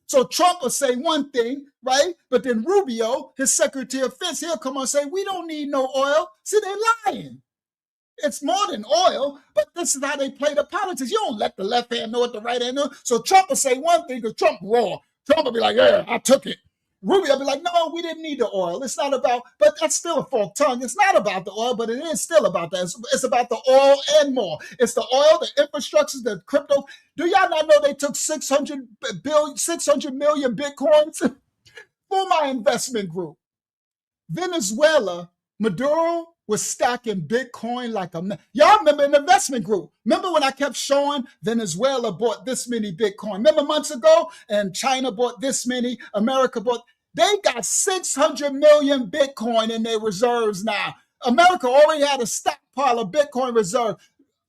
So Trump will say one thing, right? But then Rubio, his Secretary of Defense, he'll come on and say, we don't need no oil. See, they're lying. It's more than oil, but this is how they play the politics. You don't let the left hand know what the right hand knows. So Trump will say one thing because Trump raw. Trump will be like, yeah, I took it. Rubio will be like, no, we didn't need the oil. It's not about, but that's still a forked tongue. It's not about the oil, but it is still about that. It's about the oil and more. It's the oil, the infrastructures, the crypto. Do y'all not know they took 600 million Bitcoins for my investment group? Venezuela, Maduro was stacking Bitcoin like a man. Y'all remember an investment group. Remember when I kept showing Venezuela bought this many Bitcoin? Remember months ago? And China bought this many, America bought. They got 600 million Bitcoin in their reserves now. America already had a stockpile of Bitcoin reserve.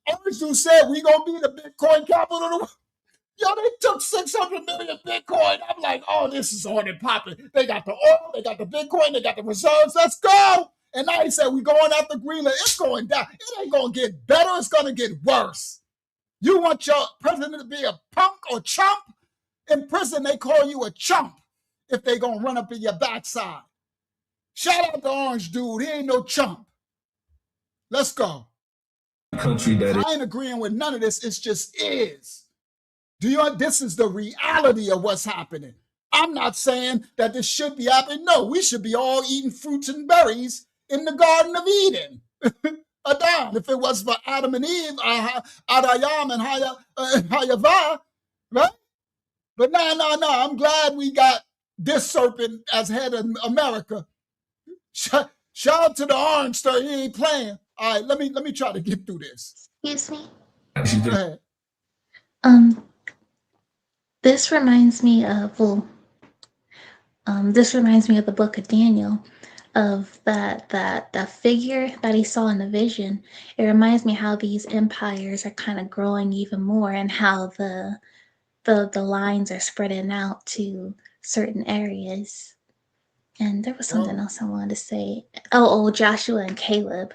Others who said we gonna be the Bitcoin capital of the world. Yo, they took 600 million Bitcoin. I'm like, oh, this is on and popping. They got the oil, they got the Bitcoin, they got the reserves. Let's go. And now he said, we're going after Greenland. It's going down. It ain't going to get better. It's going to get worse. You want your president to be a punk or chump? In prison, they call you a chump if they going to run up in your backside. Shout out to Orange Dude. He ain't no chump. Let's go. Country that I ain't agreeing with none of this. It just is. This is the reality of what's happening. I'm not saying that this should be happening. No, we should be all eating fruits and berries in the Garden of Eden. Adam, if it was for Adam and Eve, Adayam and Hayavah, right? But no. I'm glad we got this serpent as head of America. Shout out to the orange star. He ain't playing. All right, let me try to get through this. Excuse me. Go ahead. This reminds me of the book of Daniel, of that figure that he saw in the vision. It reminds me how these empires are kind of growing even more, and how the lines are spreading out to certain areas. And there was something else I wanted to say. Oh, Joshua and Caleb.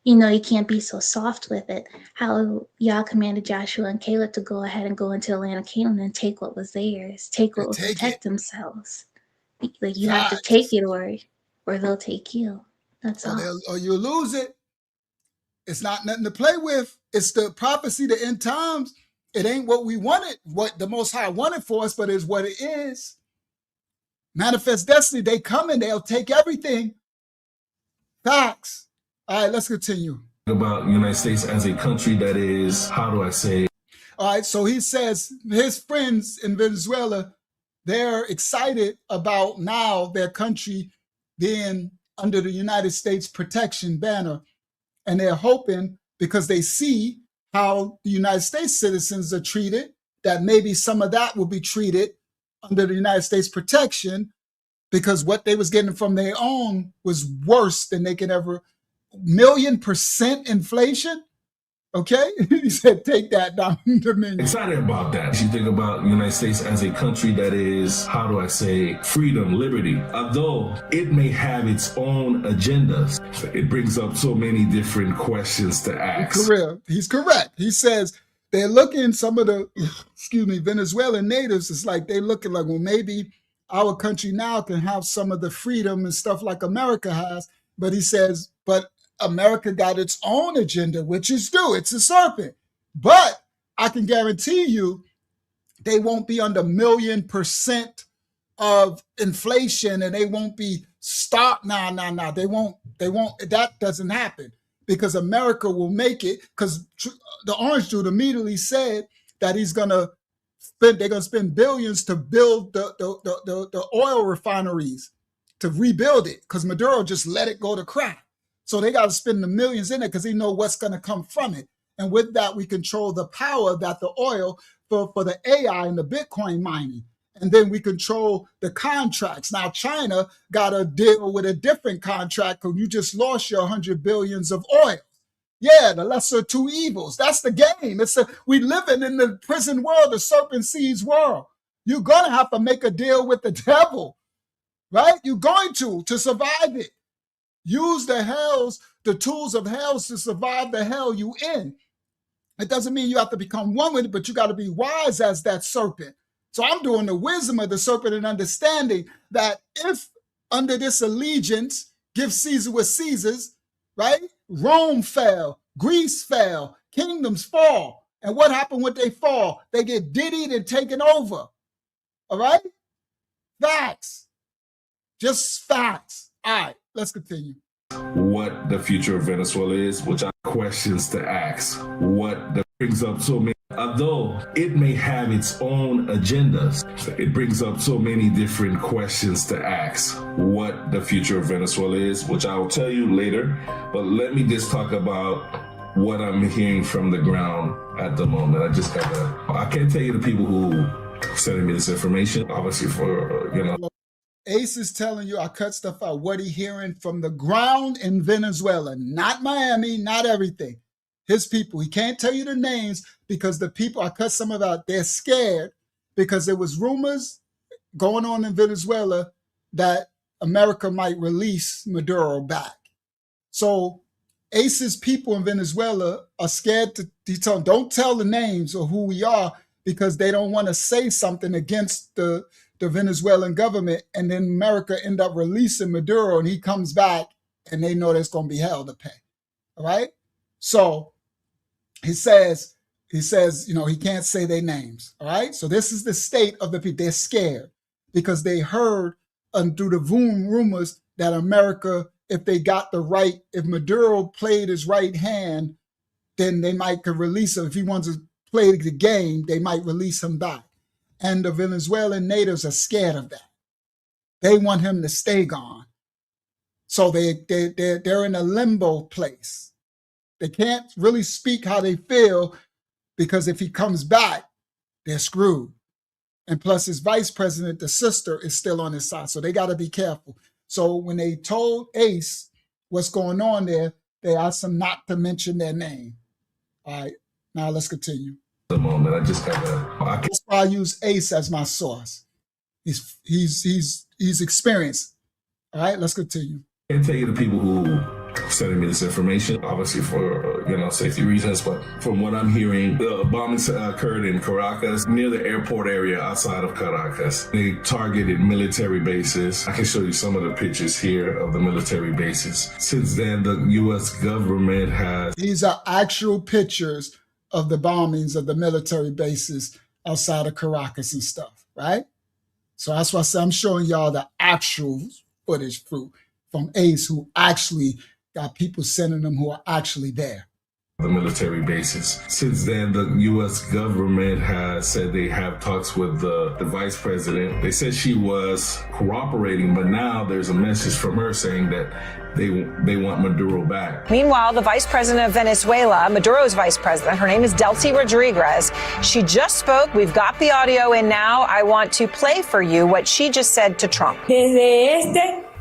You can't be so soft with it. How Yah commanded Joshua and Caleb to go ahead and go into the land of Canaan and take what was theirs, take what would protect themselves. Like, you have to take it, or they'll take you. That's all. Or you'll lose it. It's not nothing to play with. It's the prophecy, the end times. It ain't what we wanted, what the Most High wanted for us, but it's what it is. Manifest destiny, they come and they'll take everything. Facts. All right, let's continue. About the United States as a country that is, how do I say? All right, so he says his friends in Venezuela, they're excited about now their country being under the United States protection banner. And they're hoping, because they see how the United States citizens are treated, that maybe some of that will be treated under the United States protection, because what they was getting from their own was worse than they could ever. 1,000,000% inflation. Okay, he said, take that down to me. Excited about that. You think about the United States as a country that is, how do I say, freedom, liberty. Although it may have its own agendas, it brings up so many different questions to ask. He's correct. He says they're looking, some of the, Venezuelan natives, it's like they're looking like, well, maybe our country now can have some of the freedom and stuff like America has. But he says, but America got its own agenda, which is due. It's a serpent. But I can guarantee you they won't be under 1,000,000% of inflation, and they won't be stopped. No. They won't. That doesn't happen, because America will make it, because the orange dude immediately said that they're going to spend billions to build the oil refineries, to rebuild it, because Maduro just let it go to crap. So they got to spend the millions in it, because they know what's going to come from it. And with that, we control the power that the oil for the AI and the Bitcoin mining. And then we control the contracts. Now, China got to deal with a different contract, because you just lost your 100 billions of oil. Yeah, the lesser of two evils. That's the game. We living in the prison world, the serpent seeds world. You're going to have to make a deal with the devil, right? You're going to survive it. Use the tools of hell to survive the hell you in. It doesn't mean you have to become one with it, but you got to be wise as that serpent. So I'm doing the wisdom of the serpent and understanding that if under this allegiance, give Caesar what Caesar's, right? Rome fell, Greece fell, kingdoms fall. And what happened when they fall? They get diddied and taken over. All right? Facts. Just facts. All right, let's continue. What the future of Venezuela is, which are questions to ask. What that brings up so many, although it may have its own agendas, it brings up so many different questions to ask. What the future of Venezuela is, which I will tell you later. But let me just talk about what I'm hearing from the ground at the moment. I can't tell you the people who sending me this information, obviously for, Ace is telling you, I cut stuff out, what he hearing from the ground in Venezuela, not Miami, not everything. His people, he can't tell you the names, because the people, I cut some of it out, they're scared, because there was rumors going on in Venezuela that America might release Maduro back. So Ace's people in Venezuela are scared to tell, don't tell the names or who we are, because they don't want to say something against the Venezuelan government, and then America end up releasing Maduro, and he comes back, and they know there's going to be hell to pay. All right? So he says, he can't say their names. All right? So this is the state of the people. They're scared, because they heard through the rumors that America, if they got if Maduro played his right hand, then they could release him. If he wants to play the game, they might release him back. And the Venezuelan natives are scared of that. They want him to stay gone. So they're in a limbo place. They can't really speak how they feel because if he comes back, they're screwed. And plus his vice president, the sister, is still on his side. So they got to be careful. So when they told Ace what's going on there, they asked him not to mention their name. All right, now let's continue. The moment I just got That's why I use Ace as my source. He's experienced. All right, let's continue. I can't tell you the people who sending me this information, obviously for safety reasons, but from what I'm hearing, the bombings occurred in Caracas, near the airport area outside of Caracas. They targeted military bases. I can show you some of the pictures here of the military bases. Since then, the U.S. government has... These are actual pictures of the bombings of the military bases outside of Caracas and stuff, right? So that's why I say I'm showing y'all the actual footage from Ace, who actually got people sending them who are actually there. The military bases. Since then, the U.S. government has said they have talks with the vice president. They said she was cooperating, but now there's a message from her saying that they want Maduro back. Meanwhile, the vice president of Venezuela, Maduro's vice president, her name is Delcy Rodriguez. She just spoke. We've got the audio in now. I want to play for you what she just said to Trump.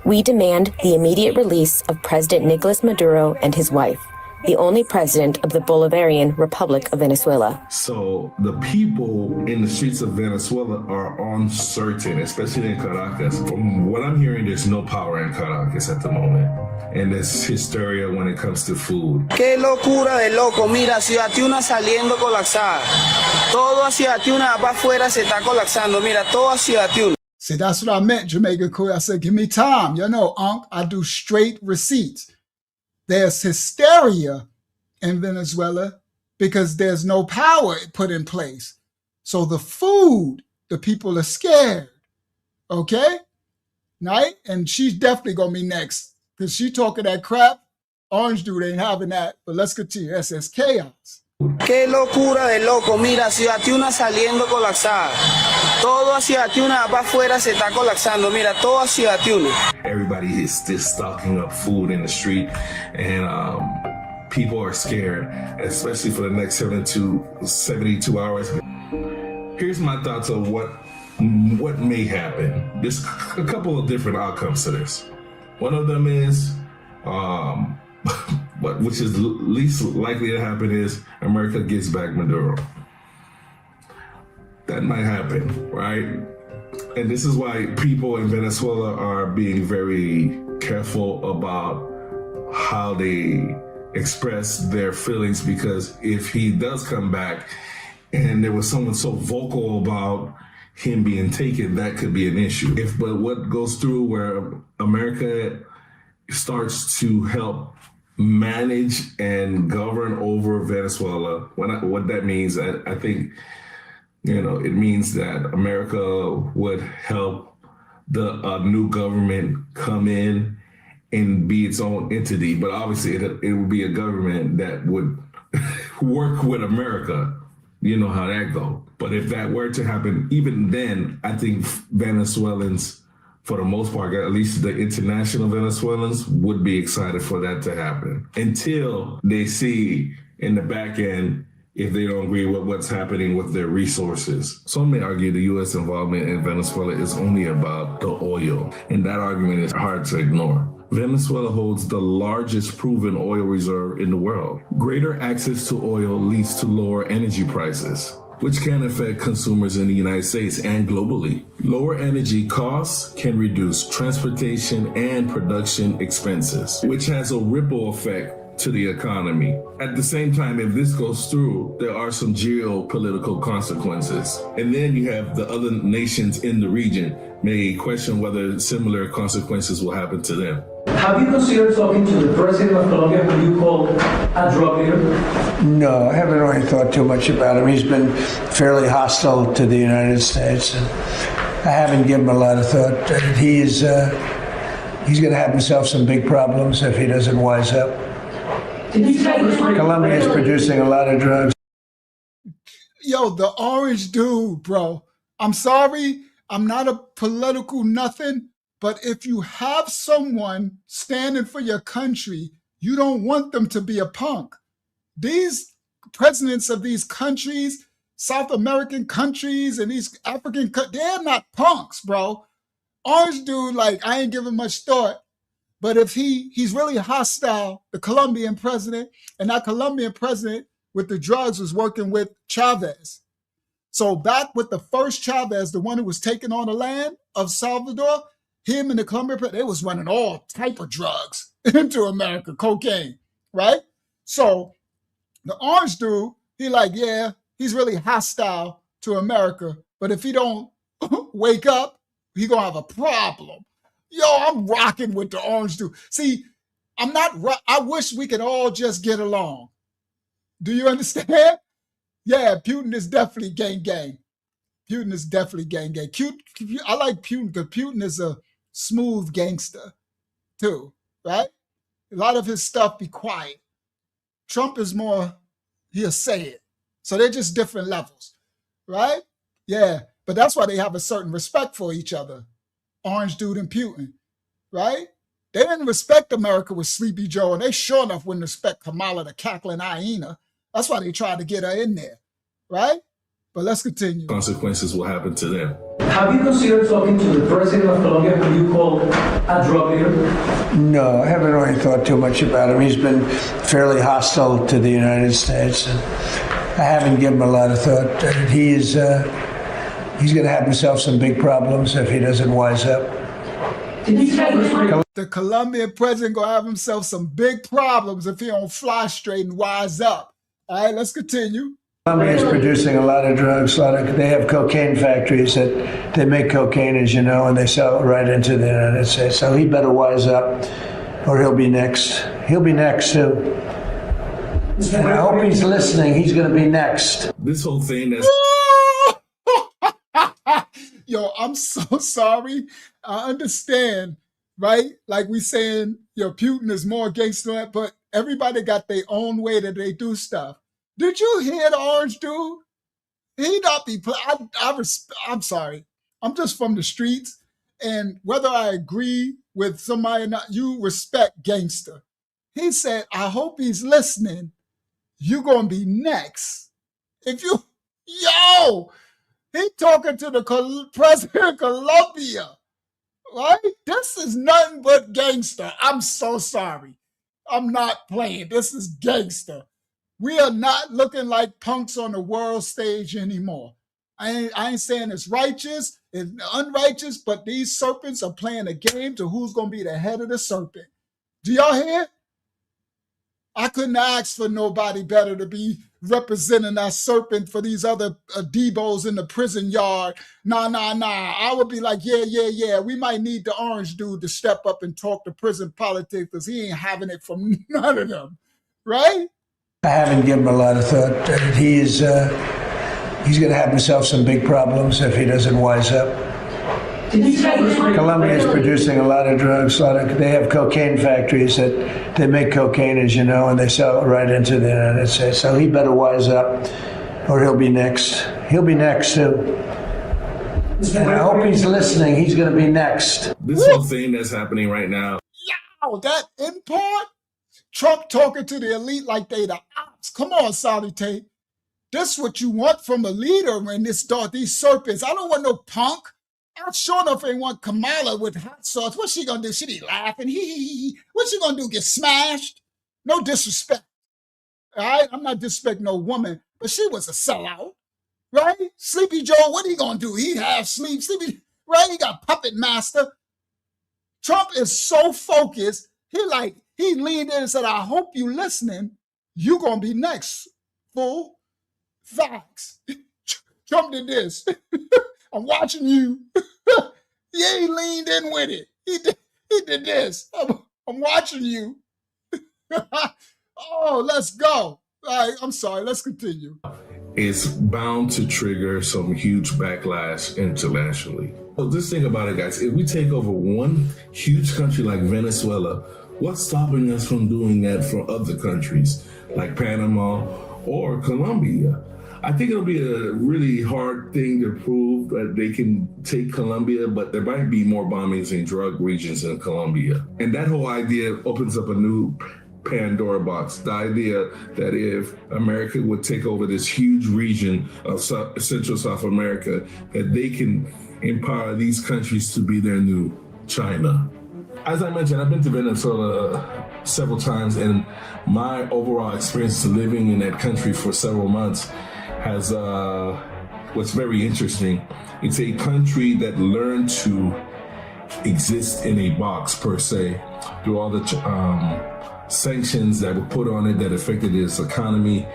We demand the immediate release of President Nicolás Maduro and his wife, the only president of the Bolivarian Republic of Venezuela. So the people in the streets of Venezuela are uncertain, especially in Caracas. From what I'm hearing, there's no power in Caracas at the moment. And there's hysteria when it comes to food. Qué locura de loco. Mira, Ciudad Tiuna saliendo colapsada. Todo Ciudad Tiuna para afuera se está colapsando. Mira, toda Ciudad Tiuna. See, that's what I meant, Jamaica Cool. I said, give me time. You know, Unc, I do straight receipts. There's hysteria in Venezuela because there's no power put in place. So the food, the people are scared. Okay? Right? And she's definitely going to be next because she talking that crap. Orange Dude ain't having that. But let's continue. That says chaos. Qué locura de loco. Mira, Ciudad Tiuna saliendo colapsada. Todo Ciudad Tiuna para afuera se está colapsando. Mira, toda Ciudad Tiuna. Everybody is just stocking up food in the street, and people are scared, especially for the next 72 hours. Here's my thoughts on what may happen. There's a couple of different outcomes to this. One of them is, which is least likely to happen, is America gets back Maduro. That might happen, right? And this is why people in Venezuela are being very careful about how they express their feelings, because if he does come back and there was someone so vocal about him being taken, that could be an issue. But what goes through where America starts to help manage and govern over Venezuela, what that means, I think, it means that America would help the new government come in and be its own entity. But obviously it would be a government that would work with America. You know how that goes. But if that were to happen, even then, I think Venezuelans, for the most part, at least the international Venezuelans, would be excited for that to happen until they see in the back end if they don't agree with what's happening with their resources. Some may argue the U.S. involvement in Venezuela is only about the oil, and that argument is hard to ignore. Venezuela holds the largest proven oil reserve in the world. Greater access to oil leads to lower energy prices, which can affect consumers in the United States and globally. Lower energy costs can reduce transportation and production expenses, which has a ripple effect to the economy. At the same time, if this goes through, there are some geopolitical consequences. And then you have the other nations in the region may question whether similar consequences will happen to them. Have you considered talking to the president of Colombia, who you call a drug dealer? No, I haven't really thought too much about him. He's been fairly hostile to the United States, and I haven't given him a lot of thought. He's going to have himself some big problems if he doesn't wise up. Colombia is producing a lot of drugs. Yo, the Orange Dude, bro. I'm sorry, I'm not a political nothing, but if you have someone standing for your country, you don't want them to be a punk. These presidents of these countries, South American countries and these African countries, they're not punks, bro. Orange dude, like, I ain't giving much thought. But if he's really hostile, the Colombian president, and that Colombian president with the drugs was working with Chavez. So back with the first Chavez, the one who was taking on the land of Salvador, him and the Colombian president, they was running all type of drugs into America, cocaine, right? So the orange dude, he like, yeah, he's really hostile to America. But if he don't wake up, he gonna have a problem. Yo, I'm rocking with the orange dude. See, I wish we could all just get along. Do you understand? Yeah, Putin is definitely gang. Putin is definitely gang. I like Putin because Putin is a smooth gangster too, right? A lot of his stuff be quiet. Trump is more, he'll say it. So they're just different levels, right? Yeah, but that's why they have a certain respect for each other. Orange dude and Putin, right? They didn't respect America with Sleepy Joe, and they sure enough wouldn't respect Kamala the cackling hyena. That's why they tried to get her in there, right? But let's continue. Consequences will happen to them. Have you considered talking to the president of Colombia, who you call a drug leader? No, I haven't really thought too much about him. He's been fairly hostile to the United States, and I haven't given him a lot of thought. He's going to have himself some big problems if he doesn't wise up. The Colombian president going to have himself some big problems if he don't fly straight and wise up. All right, let's continue. Colombia is producing a lot of drugs. They have cocaine factories that they make cocaine, as you know, and they sell it right into the United States. So he better wise up, or he'll be next. He'll be next too. And I hope he's listening. He's going to be next. This whole thing that's... Yo, I'm so sorry. I understand, right? Like we saying, yo, Putin is more gangster, but everybody got their own way that they do stuff. Did you hear the orange dude? He not be. I'm sorry. I'm just from the streets, and whether I agree with somebody or not, you respect gangster. He said, "I hope he's listening. You gonna be next." If you, yo, he talking to the president of Colombia, right? This is nothing but gangster. I'm so sorry. I'm not playing. This is gangster. We are not looking like punks on the world stage anymore. I ain't saying it's righteous, it's unrighteous, but these serpents are playing a game to who's going to be the head of the serpent. Do y'all hear? I couldn't ask for nobody better to be representing that serpent for these other Debos in the prison yard. Nah. I would be like, yeah. We might need the orange dude to step up and talk to prison politics because he ain't having it from none of them, right? I haven't given him a lot of thought. He's going to have himself some big problems if he doesn't wise up. Colombia is producing a lot of drugs. They have cocaine factories that they make cocaine, as you know, and they sell it right into the United States. So he better wise up, or he'll be next. He'll be next too. And I hope he's listening. He's going to be next. This whole thing that's happening right now. Yo, that import. Trump talking to the elite like they the ops. Come on, Sally Tate. This is what you want from a leader in this dark, these serpents. I don't want no punk. I sure enough ain't want Kamala with hot sauce. What's she gonna do? She be laughing. What's she gonna do? Get smashed? No disrespect. All right? I'm not disrespecting no woman, but she was a sellout. Right? Sleepy Joe, what he gonna do? He half sleep. Sleepy, right? He got puppet master. Trump is so Focused. He leaned in and said, I hope you listening. You going to be next, fool. Facts. Trump did this. I'm watching you. Yeah, he leaned in with it. He did this. I'm watching you. Oh, let's go. All right, I'm sorry. Let's continue. It's bound to trigger some huge backlash internationally. So just think about it, guys. If we take over one huge country like Venezuela, what's stopping us from doing that for other countries like Panama or Colombia? I think it'll be a really hard thing to prove that they can take Colombia, but there might be more bombings in drug regions in Colombia. And that whole idea opens up a new Pandora box. The idea that if America would take over this huge region of Central South America, that they can empower these countries to be their new China. As I mentioned, I've been to Venezuela several times, and my overall experience living in that country for several months has what's very interesting. It's a country that learned to exist in a box per se through all the sanctions that were put on it that affected its economy.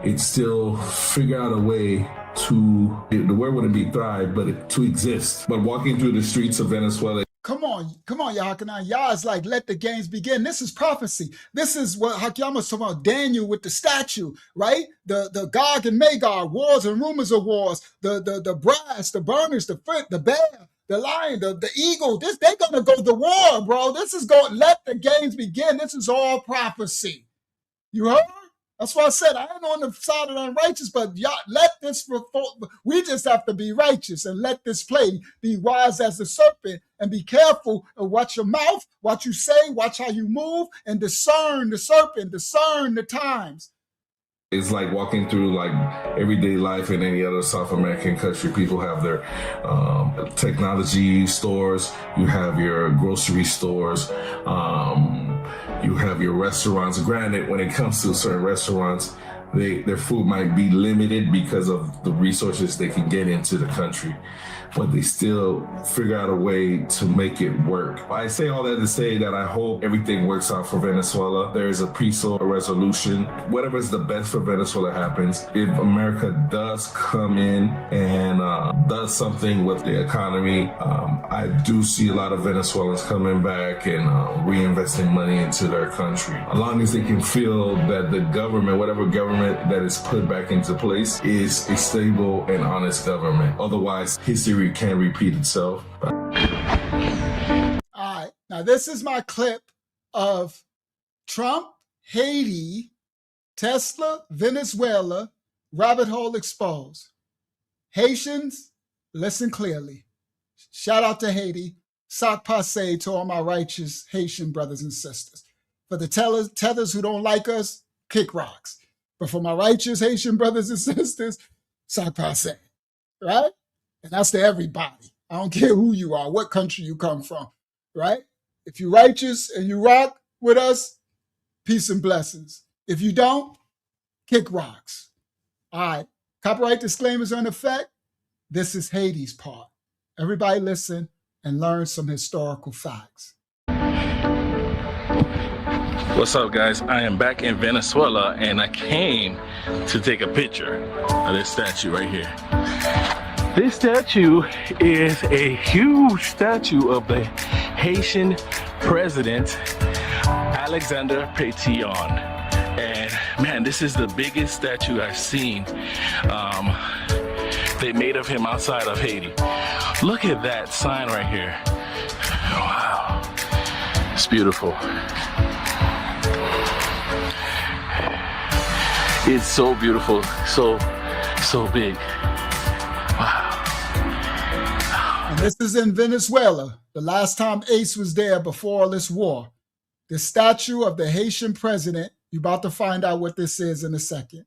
It still figured out a way to, the word wouldn't be thrive, but to exist. But walking through the streets of Venezuela, Come on, y'all. Y'all is like, let the games begin. This is prophecy. This is what Hakiyama's talking about, Daniel with the statue, right? The Gog and Magog, wars and rumors of wars, the brass, the burners, the foot, the bear, the lion, the eagle. They're gonna go to war, bro. This is going, let the games begin. This is all prophecy. You heard? That's why I said I ain't on the side of the unrighteous, but y'all let this, we just have to be righteous and let this play, be wise as the serpent and be careful and watch your mouth, what you say, watch how you move, and discern the serpent, discern the times. it's like walking through like everyday life in any other South American country. People have their technology stores, you have your grocery stores, you have your restaurants. Granted, when it comes to certain restaurants, their food might be limited because of the resources they can get into the country, but they still figure out a way to make it work. I say all that to say that I hope everything works out for Venezuela. There is a peaceful resolution. Whatever is the best for Venezuela happens. If America does come in and does something with the economy, I do see a lot of Venezuelans coming back and reinvesting money into their country. As long as they can feel that the government, whatever government that is put back into place, is a stable and honest government. Otherwise, history can't repeat itself. All right, now this is my clip of Trump, Haiti, Tesla, Venezuela, rabbit hole exposed. Haitians, listen clearly. Shout out to Haiti. Sac passe to all my righteous Haitian brothers and sisters. For the tethers who don't like us, kick rocks. But for my righteous Haitian brothers and sisters, sac passe, right? And that's to everybody. I don't care who you are, what country you come from, right? If you're righteous and you rock with us, peace and blessings. If you don't, kick rocks. All right, copyright disclaimers are in effect. This is Haiti's part. Everybody listen and learn some historical facts. What's up, guys? I am back in Venezuela and I came to take a picture of this statue right here. This statue is a huge statue of the Haitian president, Alexander Pétion. And man, this is the biggest statue I've seen. They made of him outside of Haiti. Look at that sign right here. Wow, it's beautiful. It's so beautiful, so big. Wow. And this is in Venezuela. The last time Ace was there before all this war. The statue of the Haitian president. You're about to find out what this is in a second.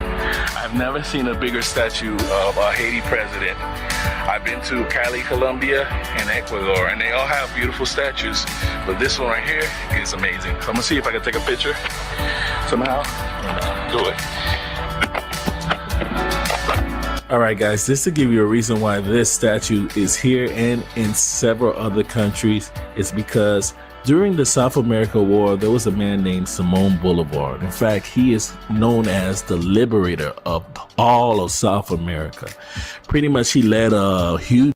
I've never seen a bigger statue of a Haiti president. I've been to Cali, Colombia, and Ecuador, and they all have beautiful statues. But this one right here is amazing. So I'm gonna see if I can take a picture somehow and do it. All right, guys, just to give you a reason why this statue is here and in several other countries, is because during the South America War, there was a man named Simón Bolívar. In fact, he is known as the liberator of all of South America. Pretty much he led a huge...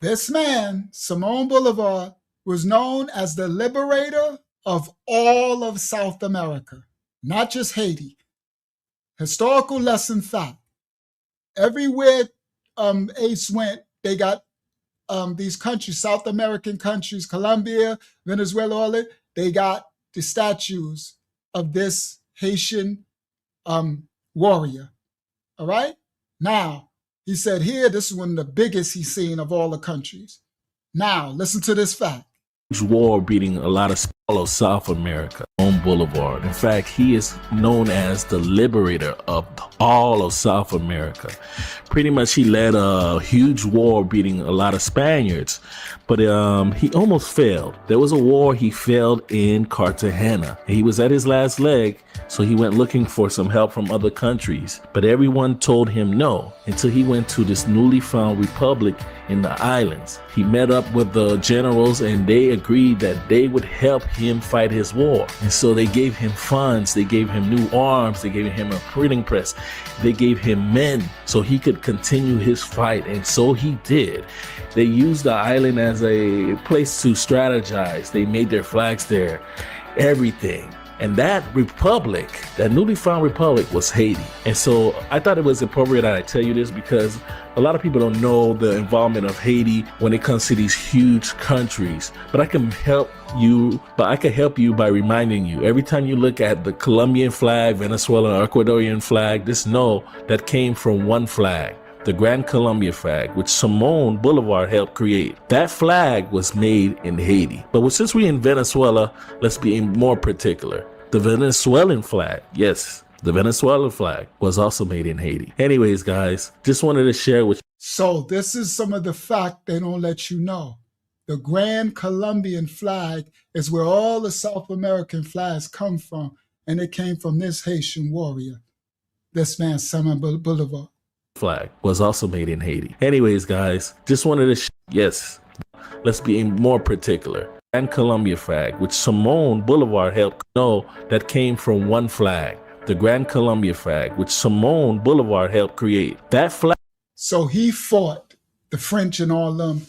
This man, Simón Bolívar, was known as the liberator of all of South America, not just Haiti. Historical lesson fact. Everywhere Ace went, they got these countries, South American countries, Colombia, Venezuela, all that, they got the statues of this Haitian warrior. All right? Now, he said here, this is one of the biggest he's seen of all the countries. Now, listen to this fact. War beating a lot of all of South America on Boulevard. In fact, he is known as the liberator of all of South America. Pretty much he led a huge war beating a lot of Spaniards, but he almost failed. There was a war he failed in Cartagena. He was at his last leg, so he went looking for some help from other countries, but everyone told him no until he went to this newly found republic in the islands. He met up with the generals and they agreed that they would help him fight his war. And so they gave him funds, they gave him new arms, they gave him a printing press, they gave him men so he could continue his fight. And so he did. They used the island as a place to strategize. They made their flags there, everything. And that republic, that newly found republic, was Haiti. And so I thought it was appropriate that I tell you this because a lot of people don't know the involvement of Haiti when it comes to these huge countries. But I can help you by reminding you. Every time you look at the Colombian flag, Venezuelan, Ecuadorian flag, just know that came from one flag, the Grand Colombia flag, which Simon Bolivar helped create. That flag was made in Haiti. But since we're in Venezuela, let's be more particular. The Venezuelan flag, yes, the Venezuelan flag was also made in Haiti. Anyways, guys, just wanted to share with you. So this is some of the fact they don't let you know. The Grand Colombian flag is where all the South American flags come from, and it came from this Haitian warrior, this man, Simon Bolivar. Flag was also made in Haiti. Anyways, guys, just wanted to yes, let's be more particular. And Colombia flag, which Simon Bolivar helped know that came from one flag, the Grand Colombia flag, which Simon Bolivar helped create. That flag. So he fought the French and all them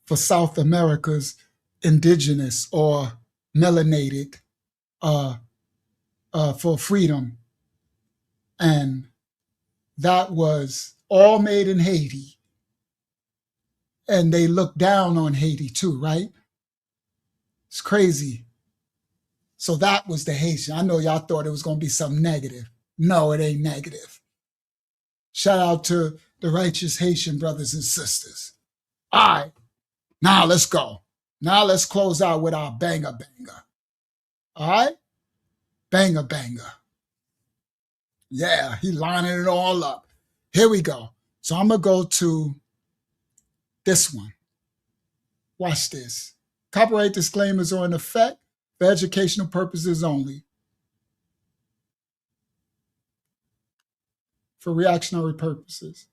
for South America's indigenous or melanated for freedom. And that was all made in Haiti. And they looked down on Haiti too, right? It's crazy. So that was the Haitian. I know y'all thought it was going to be something negative. No, it ain't negative. Shout out to the righteous Haitian brothers and sisters. All right, now let's go. Now let's close out with our banger banger. All right? Banger banger. Yeah, he lining it all up. Here we go. So I'm going to go to this one. Watch this. Copyright disclaimers are in effect for educational purposes only. For reactionary purposes.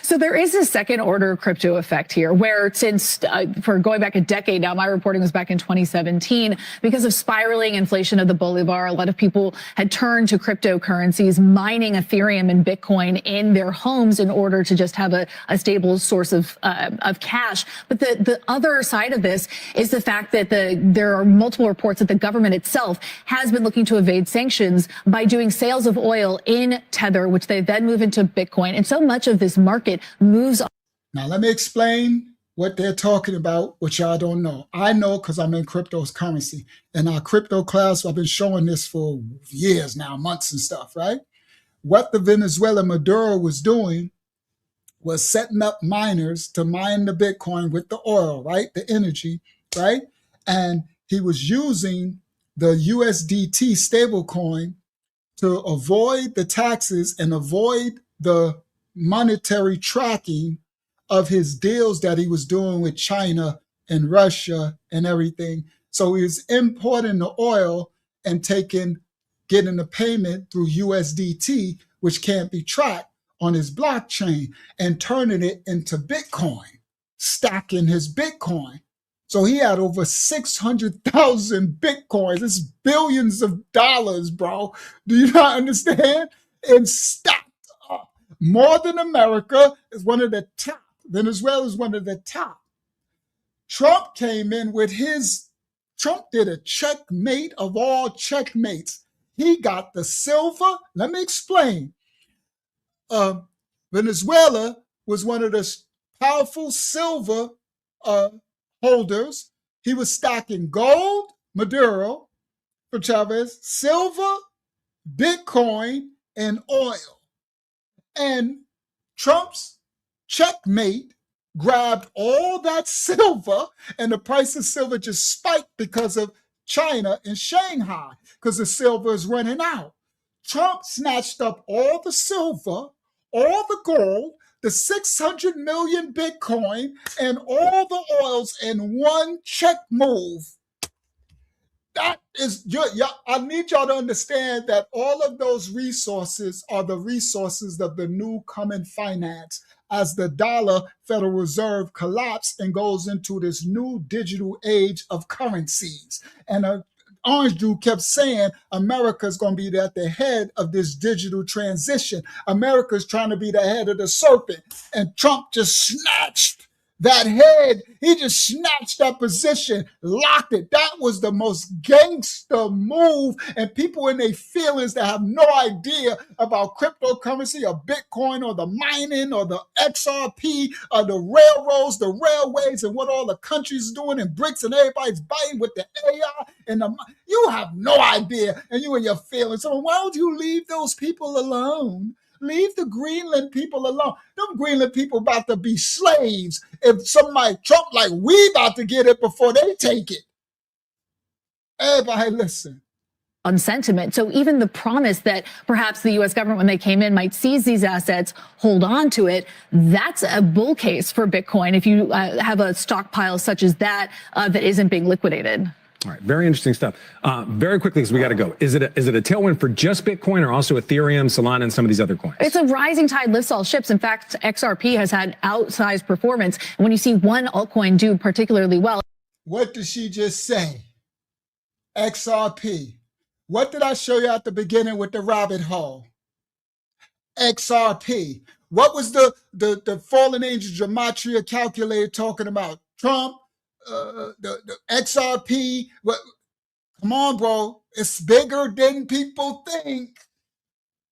So there is a second order crypto effect here where since for going back a decade now, my reporting was back in 2017, because of spiraling inflation of the Bolivar, a lot of people had turned to cryptocurrencies, mining Ethereum and Bitcoin in their homes in order to just have a stable source of cash. But the other side of this is the fact that there are multiple reports that the government itself has been looking to evade sanctions by doing sales of oil in Tether, which they then move into Bitcoin. And so much of this market moves on. Now, let me explain what they're talking about, which y'all don't know. I know because I'm in cryptocurrency. In our crypto class, I've been showing this for years now, months and stuff, right? What the Venezuelan Maduro was doing was setting up miners to mine the Bitcoin with the oil, right? The energy, right? And he was using the USDT stablecoin to avoid the taxes and avoid the monetary tracking of his deals that he was doing with China and Russia and everything. So he was importing the oil and getting the payment through USDT, which can't be tracked on his blockchain, and turning it into Bitcoin, stacking his Bitcoin. So he had over 600,000 Bitcoins. It's billions of dollars, bro. Do you not understand? And stacked up. More than America is one of the top. Venezuela is one of the top. Trump came in with Trump did a checkmate of all checkmates. He got the silver. Let me explain. Venezuela was one of the powerful silver holders. He was stacking gold, Maduro, for Chavez, silver, Bitcoin, and oil. And Trump's checkmate grabbed all that silver, and the price of silver just spiked because of China and Shanghai, because the silver is running out. Trump snatched up all the silver, all the gold, the 600 million Bitcoin, and all the oils in one check move. That is, I need y'all to understand that all of those resources are the resources of the new coming finance as the dollar Federal Reserve collapses and goes into this new digital age of currencies. And Orange Dude kept saying America's going to be at the head of this digital transition. America's trying to be the head of the serpent. And Trump just snatched that head. He just snatched that position, locked it. That was the most gangster move. And people in their feelings that have no idea about cryptocurrency or Bitcoin or the mining or the XRP or the railroads, the railways, and what all the countries doing in BRICS, and everybody's biting with the AI and you have no idea. And you and your feelings. So why don't you leave those people alone? Leave the Greenland people alone. Them Greenland people about to be slaves if somebody Trump like we about to get it before they take it. Everybody listen. On sentiment. So even the promise that perhaps the U.S. government, when they came in, might seize these assets, hold on to it, that's a bull case for Bitcoin if you have a stockpile such as that that isn't being liquidated. All right, very interesting stuff. Very quickly, because we got to go. Is it a tailwind for just Bitcoin or also Ethereum, Solana, and some of these other coins? It's a rising tide lifts all ships. In fact, XRP has had outsized performance. And when you see one altcoin do particularly well. What did she just say? XRP. What did I show you at the beginning with the rabbit hole? XRP. What was the fallen angel gematria calculator talking about? Trump. The XRP, come on, bro. It's bigger than people think.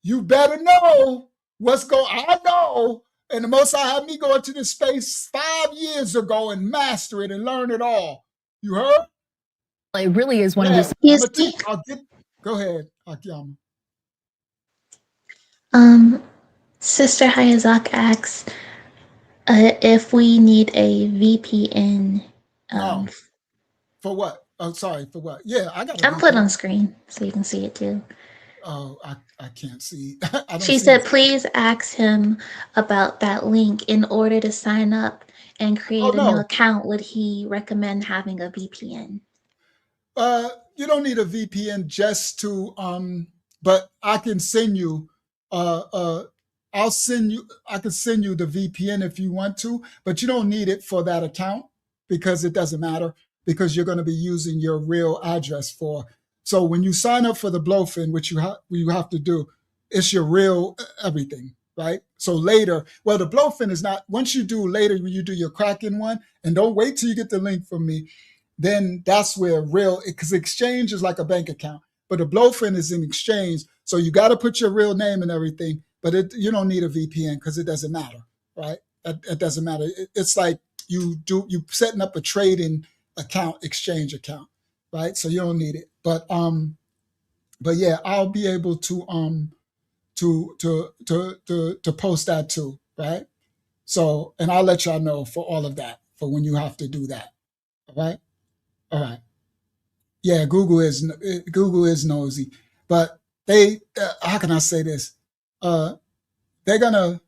You better know what's going on. I know. And the Most High had me go into this space 5 years ago and master it and learn it all. You heard? It really is one of the... Go ahead, Akiyama. Sister Hayazak asks if we need a VPN. For what? Oh, sorry, for what? Yeah, I got it. I'm put on screen so you can see it too. Oh, I can't see. She said, please ask him about that link. In order to sign up and create a new account, would he recommend having a VPN? You don't need a VPN just to, but I can send you, I can send you the VPN if you want to, but you don't need it for that account because it doesn't matter, because you're going to be using your real address for. So when you sign up for the BLOFIN, which you have to do, it's your real everything, right? So later, well, the BLOFIN is not, once you do later, when you do your Kraken one, and don't wait till you get the link from me, then that's where because exchange is like a bank account, but the BLOFIN is an exchange. So you got to put your real name and everything, but you don't need a VPN because it doesn't matter, right? It doesn't matter. It's like you setting up a trading account, exchange account, right? So you don't need it. But yeah, I'll be able to post that too, right? So, and I'll let y'all know for all of that, for when you have to do that. All right. All right. Yeah, Google is nosy, but how can I say this? They're gonna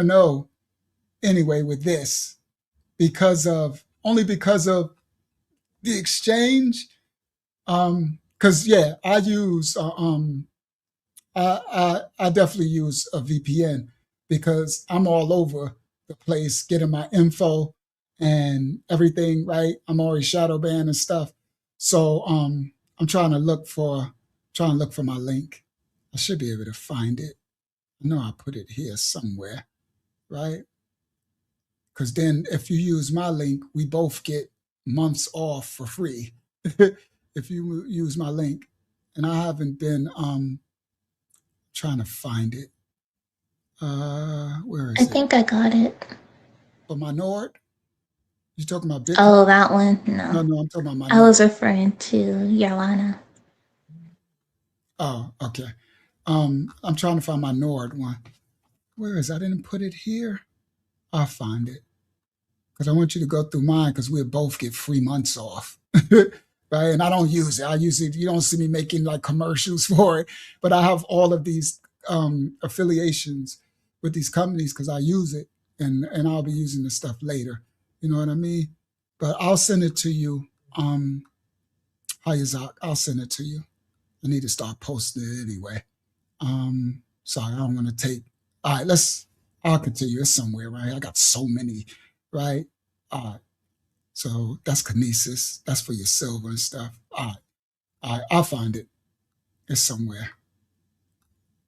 know anyway with this only because of the exchange. Because yeah, I use I definitely use a VPN because I'm all over the place getting my info and everything, right? I'm already shadow banned and stuff. So I'm trying to look for my link. I should be able to find it. I know I put it here somewhere, right? Because then if you use my link, we both get months off for free if you use my link. And I haven't been trying to find it. Where is it? I think I got it. For my Nord? You talking about Bitcoin? Oh, that one? No, I'm talking about my I was referring to Yarlana. Oh, okay. I'm trying to find my NORD one. Where is it? I didn't put it here. I'll find it. Because I want you to go through mine because we'll both get 3 months off. Right? And I don't use it. I use it. You don't see me making like commercials for it, but I have all of these affiliations with these companies because I use it, and I'll be using the stuff later. You know what I mean? But I'll send it to you. Hayazak, I'll send it to you. I need to start posting it anyway. Sorry, I don't want to take. All right, I'll continue. It's somewhere, right? I got so many, right? So that's kinesis. That's for your silver and stuff. All right, I'll find it. It's somewhere.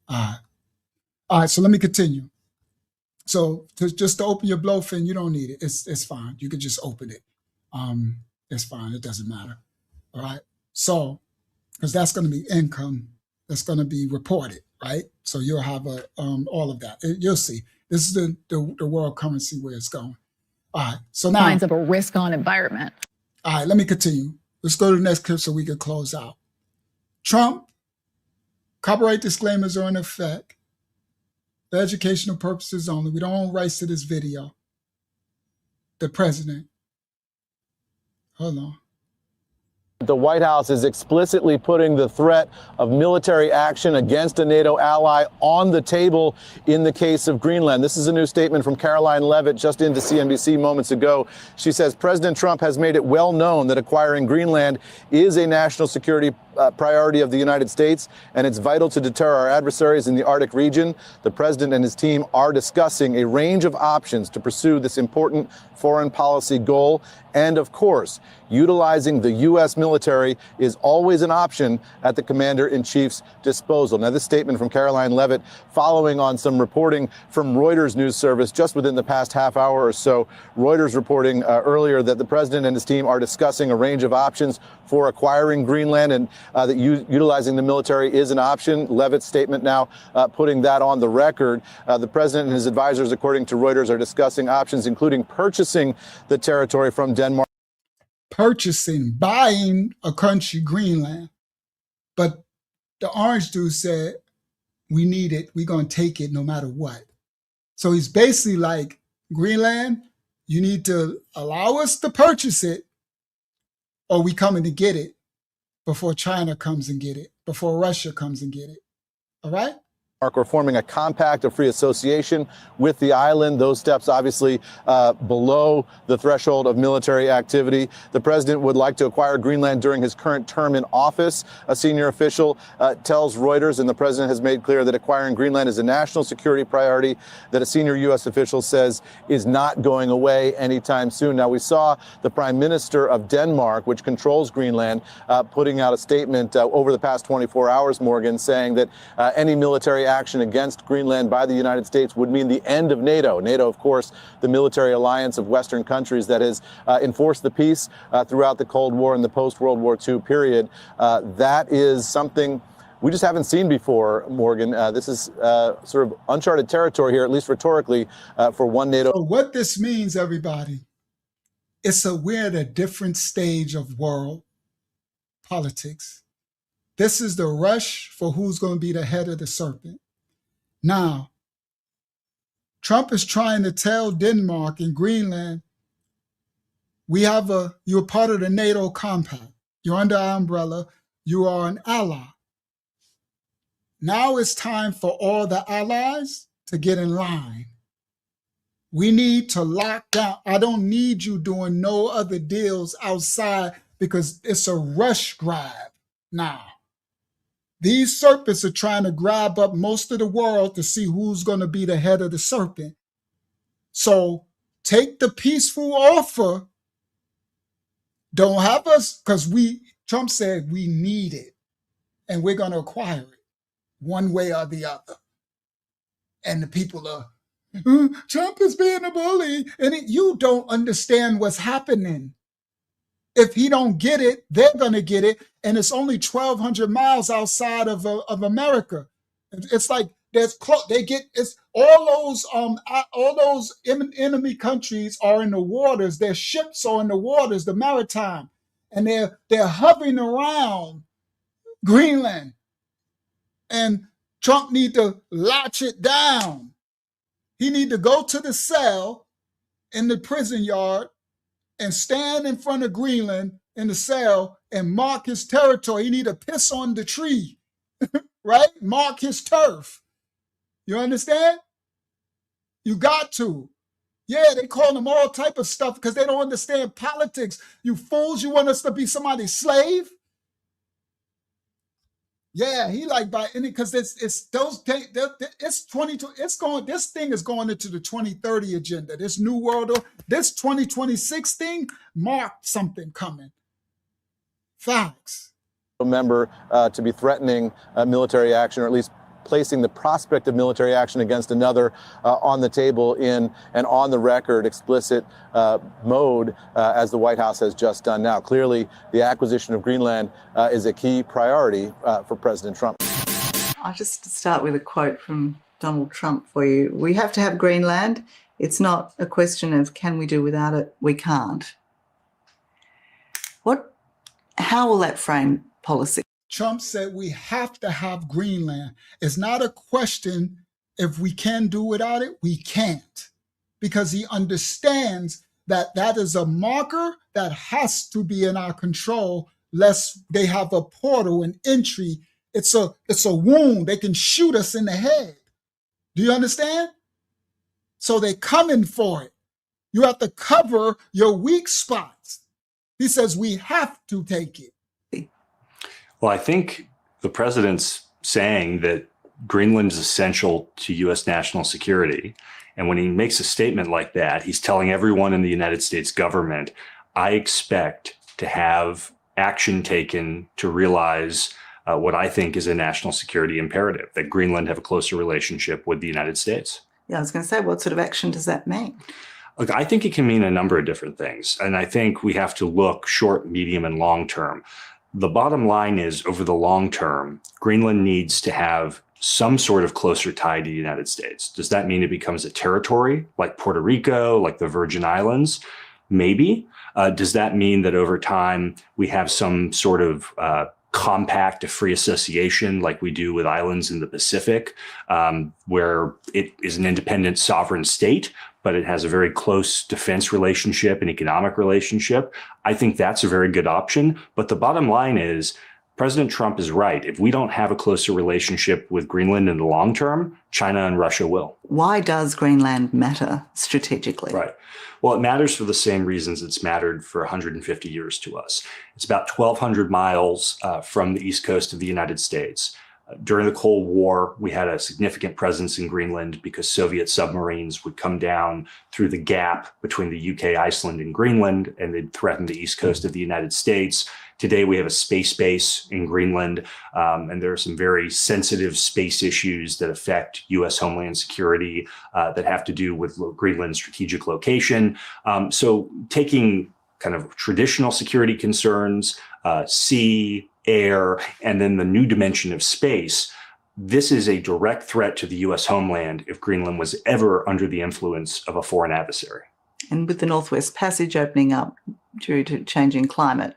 All right. So let me continue. So just to open your BLOFIN, you don't need it. It's fine. You can just open it. It's fine. It doesn't matter. All right. So because that's going to be income that's going to be reported, right? So you'll have all of that. You'll see. This is the world currency where it's going. All right, so now Signs of a risk-on environment. All right, let me continue. Let's go to the next clip so we can close out. Trump, copyright disclaimers are in effect. For educational purposes only. We don't own rights to this video. The president. Hold on. The White House is explicitly putting the threat of military action against a NATO ally on the table in the case of Greenland. This is a new statement from Caroline Leavitt just into CNBC moments ago. She says President Trump has made it well known that acquiring Greenland is a national security priority of the United States, and it's vital to deter our adversaries in the Arctic region. The president and his team are discussing a range of options to pursue this important foreign policy goal. And of course, utilizing the U.S. military is always an option at the commander-in-chief's disposal. Now, this statement from Caroline Leavitt following on some reporting from Reuters news service just within the past half hour or so. Reuters reporting earlier that the president and his team are discussing a range of options for acquiring Greenland, and that utilizing the military is an option. Leavitt's statement now putting that on the record. The president and his advisors, according to Reuters, are discussing options including purchasing the territory from Denmark. Buying a country, Greenland. But the orange dude said, we need it. We're going to take it no matter what. So he's basically like, Greenland, you need to allow us to purchase it, or we coming to get it before China comes and get it, before Russia comes and get it. All right? We're forming a compact of free association with the island. Those steps obviously below the threshold of military activity. The president would like to acquire Greenland during his current term in office. A senior official tells Reuters, and the president has made clear that acquiring Greenland is a national security priority that a senior U.S. official says is not going away anytime soon. Now, we saw the prime minister of Denmark, which controls Greenland, putting out a statement over the past 24 hours, Morgan, saying that any military action against Greenland by the United States would mean the end of NATO. NATO, of course, the military alliance of Western countries that has enforced the peace throughout the Cold War and the post-World War II period. That is something we just haven't seen before, Morgan. This is sort of uncharted territory here, at least rhetorically, for one NATO. So what this means, everybody, we're at a different stage of world politics. This is the rush for who's going to be the head of the serpent. Now, Trump is trying to tell Denmark and Greenland, you're part of the NATO compact. You're under our umbrella. You are an ally. Now it's time for all the allies to get in line. We need to lock down. I don't need you doing no other deals outside because it's a rush grab now. These serpents are trying to grab up most of the world to see who's going to be the head of the serpent. So take the peaceful offer. Don't have us, because Trump said we need it and we're going to acquire it one way or the other. And the people are, Trump is being a bully. And you don't understand what's happening. If he don't get it, they're going to get it. And it's only 1,200 miles outside of America. It's like all those enemy countries are in the waters. Their ships are in the waters, the maritime, and they're hovering around Greenland. And Trump need to latch it down. He need to go to the cell in the prison yard and stand in front of Greenland in the cell and mark his territory. He need to piss on the tree, right? Mark his turf. You understand? You got to. Yeah, they call them all type of stuff because they don't understand politics. You fools, you want us to be somebody's slave? Yeah, he like by any because it's 22. It's going. This thing is going into the 2030 agenda. This new world, this 2026 thing marked something coming. Facts. Member to be threatening military action, or at least placing the prospect of military action against another on the table in an on the record explicit mode, as the White House has just done now. Clearly, the acquisition of Greenland is a key priority for President Trump. I'll just start with a quote from Donald Trump for you. We have to have Greenland. It's not a question of can we do without it? We can't. How will that frame policy? Trump said we have to have Greenland. It's not a question if we can do without it, we can't. Because he understands that that is a marker that has to be in our control, lest they have a portal, an entry. It's a wound. They can shoot us in the head. Do you understand? So they're coming for it. You have to cover your weak spots. He says we have to take it. Well, I think the president's saying that Greenland is essential to U.S. national security. And when he makes a statement like that, he's telling everyone in the United States government, I expect to have action taken to realize what I think is a national security imperative, that Greenland have a closer relationship with the United States. Yeah, I was going to say, what sort of action does that mean? Look, I think it can mean a number of different things. And I think we have to look short, medium, and long term. The bottom line is, over the long term, Greenland needs to have some sort of closer tie to the United States. Does that mean it becomes a territory like Puerto Rico, like the Virgin Islands? Maybe. Does that mean that over time we have some sort of compact of free association like we do with islands in the Pacific, where it is an independent sovereign state, but it has a very close defense relationship and economic relationship? I think that's a very good option. But the bottom line is, President Trump is right. If we don't have a closer relationship with Greenland in the long term, China and Russia will. Why does Greenland matter strategically? Right. Well, it matters for the same reasons it's mattered for 150 years to us. It's about 1,200 miles from the east coast of the United States. During the Cold War, we had a significant presence in Greenland because Soviet submarines would come down through the gap between the UK, Iceland, and Greenland, and they'd threaten the east coast of the United States. Today, we have a space base in Greenland, and there are some very sensitive space issues that affect U.S. homeland security that have to do with Greenland's strategic location. So taking kind of traditional security concerns, sea, air, and then the new dimension of space, this is a direct threat to the U.S. homeland if Greenland was ever under the influence of a foreign adversary. And with the Northwest Passage opening up due to changing climate,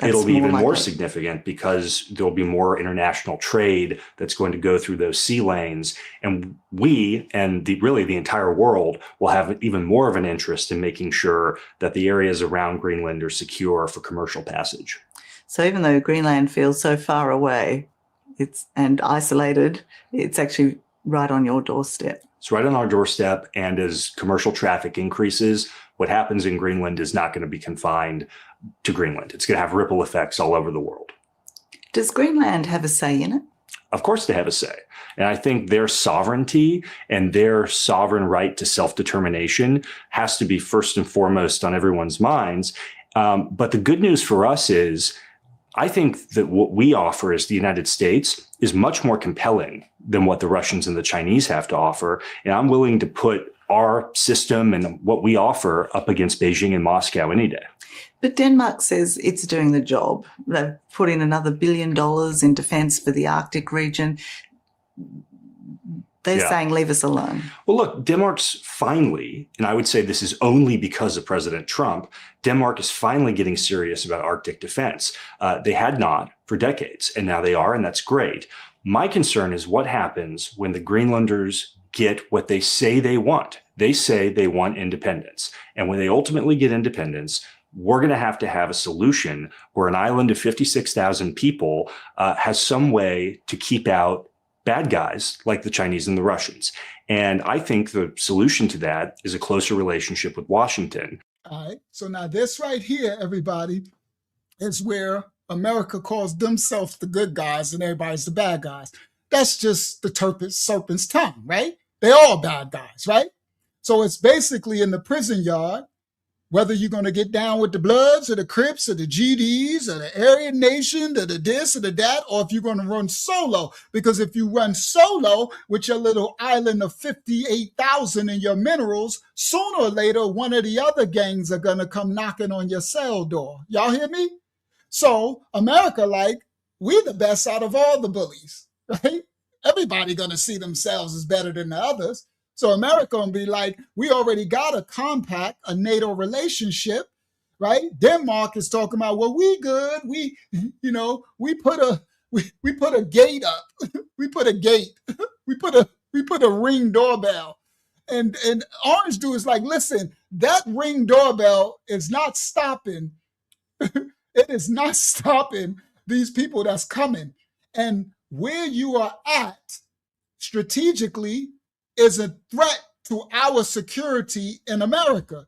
it'll be even more significant because there'll be more international trade that's going to go through those sea lanes. And we, and really the entire world, will have even more of an interest in making sure that the areas around Greenland are secure for commercial passage. So even though Greenland feels so far away and isolated, it's actually right on your doorstep. It's right on our doorstep. And as commercial traffic increases, what happens in Greenland is not going to be confined to Greenland. It's going to have ripple effects all over the world. Does Greenland have a say in it? Of course they have a say. And I think their sovereignty and their sovereign right to self-determination has to be first and foremost on everyone's minds. But the good news for us is, I think that what we offer as the United States is much more compelling than what the Russians and the Chinese have to offer. And I'm willing to put our system and what we offer up against Beijing and Moscow any day. But Denmark says it's doing the job. They've put in another $1 billion in defense for the Arctic region. They're saying, leave us alone. Well, look, Denmark's finally, and I would say this is only because of President Trump, Denmark is finally getting serious about Arctic defense. They had not for decades, and now they are, and that's great. My concern is what happens when the Greenlanders get what they say they want. They say they want independence. And when they ultimately get independence, we're going to have a solution where an island of 56,000 people has some way to keep out bad guys like the Chinese and the Russians. And I think the solution to that is a closer relationship with Washington. All right. So now this right here, everybody, is where America calls themselves the good guys and everybody's the bad guys. That's just the serpent's tongue, right? They're all bad guys, right? So it's basically in the prison yard, whether you're going to get down with the Bloods or the Crips or the GDs or the Aryan Nation or the this or the that, or if you're going to run solo. Because if you run solo with your little island of 58,000 and your minerals, sooner or later, one of the other gangs are going to come knocking on your cell door. Y'all hear me? So America, like, we the best out of all the bullies, right? Everybody going to see themselves as better than the others. So America gonna be like, we already got a compact, a NATO relationship, right? Denmark is talking about, well, we good. We put a gate up. we put a gate. we put a Ring doorbell. And Orange Dude is like, listen, that Ring doorbell is not stopping. It is not stopping these people that's coming. And where you are at strategically is a threat to our security in America.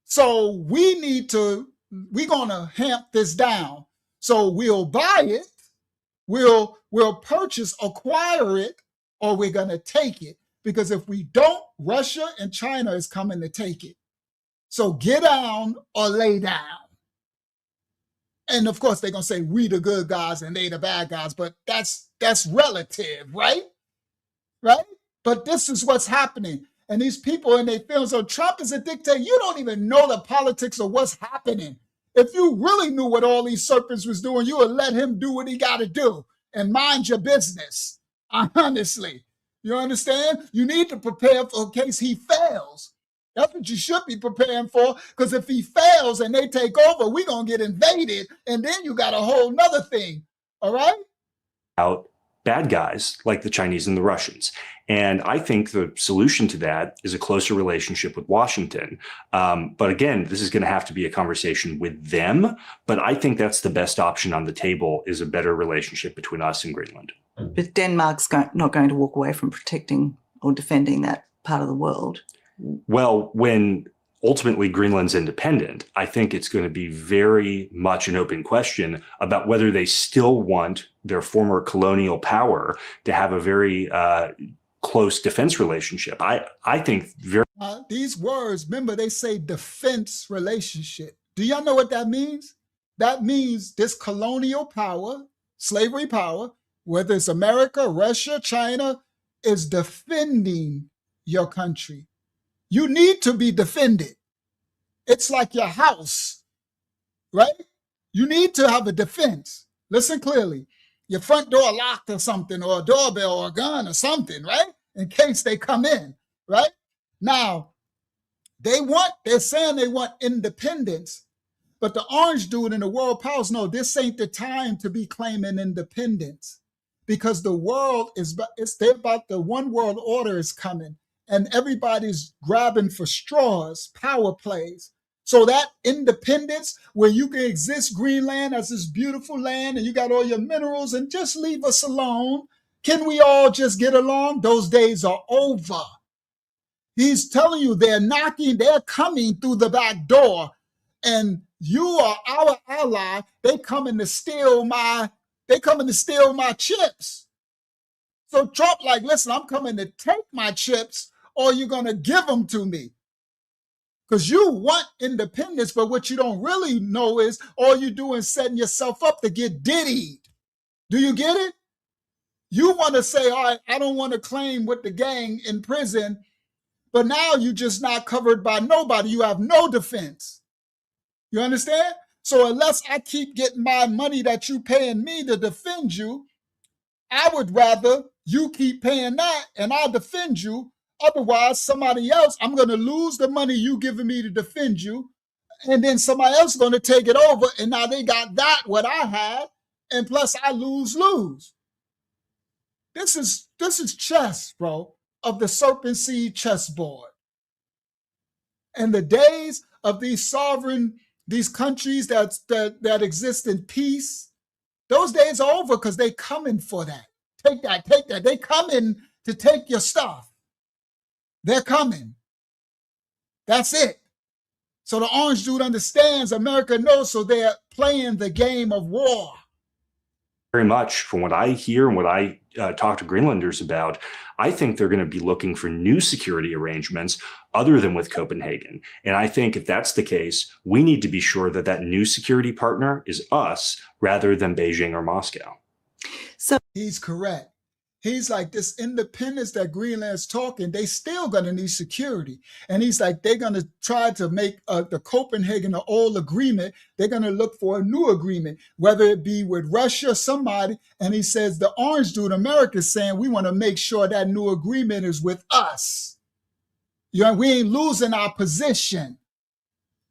So we're going to hamp this down. So we'll buy it, we'll acquire it, or we're going to take it. Because if we don't, Russia and China is coming to take it. So get down or lay down. And of course, they're going to say we the good guys and they the bad guys, but that's relative, right? Right? But this is what's happening. And these people in their films, so Trump is a dictator. You don't even know the politics of what's happening. If you really knew what all these serpents was doing, you would let him do what he got to do and mind your business. Honestly, you understand? You need to prepare for in case he fails. That's what you should be preparing for, because if he fails and they take over, we're going to get invaded, and then you got a whole nother thing, all right? Out bad guys like the Chinese and the Russians. And I think the solution to that is a closer relationship with Washington. But again, this is going to have to be a conversation with them. But I think that's the best option on the table, is a better relationship between us and Greenland. But Denmark's not going to walk away from protecting or defending that part of the world. Well, when ultimately Greenland's independent, I think it's going to be very much an open question about whether they still want their former colonial power to have a very close defense relationship. I think very... these words, remember, they say defense relationship. Do y'all know what that means? That means this colonial power, slavery power, whether it's America, Russia, China, is defending your country. You need to be defended. It's like your house, right? You need to have a defense. Listen clearly. Your front door locked or something, or a doorbell or a gun or something, right? In case they come in, right? Now, they're saying they want independence, but the Orange Dude and the world powers know this ain't the time to be claiming independence, because the world they're about the one world order is coming. And everybody's grabbing for straws, power plays. So that independence, where you can exist Greenland as this beautiful land and you got all your minerals and just leave us alone. Can we all just get along? Those days are over. He's telling you they're coming through the back door, and you are our ally. They coming to steal my chips. So Trump like, listen, I'm coming to take my chips, or you're going to give them to me. Because you want independence, but what you don't really know is all you do is setting yourself up to get diddied. Do you get it? You want to say, all right, I don't want to claim with the gang in prison, but now you're just not covered by nobody. You have no defense. You understand? So unless I keep getting my money that you paying me to defend you, I would rather you keep paying that and I'll defend you. Otherwise, somebody else, I'm going to lose the money you giving me to defend you. And then somebody else is going to take it over. And now they got that, what I had. And plus I lose. This is chess, bro, of the serpent seed chessboard. And the days of these countries that exist in peace, those days are over because they coming for that. Take that. They coming to take your stuff. They're coming. That's it. So the orange dude understands, America knows, so they're playing the game of war. Very much from what I hear and what I talk to Greenlanders about, I think they're going to be looking for new security arrangements other than with Copenhagen. And I think if that's the case, we need to be sure that that new security partner is us rather than Beijing or Moscow. So he's correct. He's like, this independence that Greenland's talking, they still going to need security. And he's like, they're going to try to make the Copenhagen, the old agreement. They're going to look for a new agreement, whether it be with Russia or somebody. And he says, the orange dude, America, is saying, we want to make sure that new agreement is with us. You know, we ain't losing our position.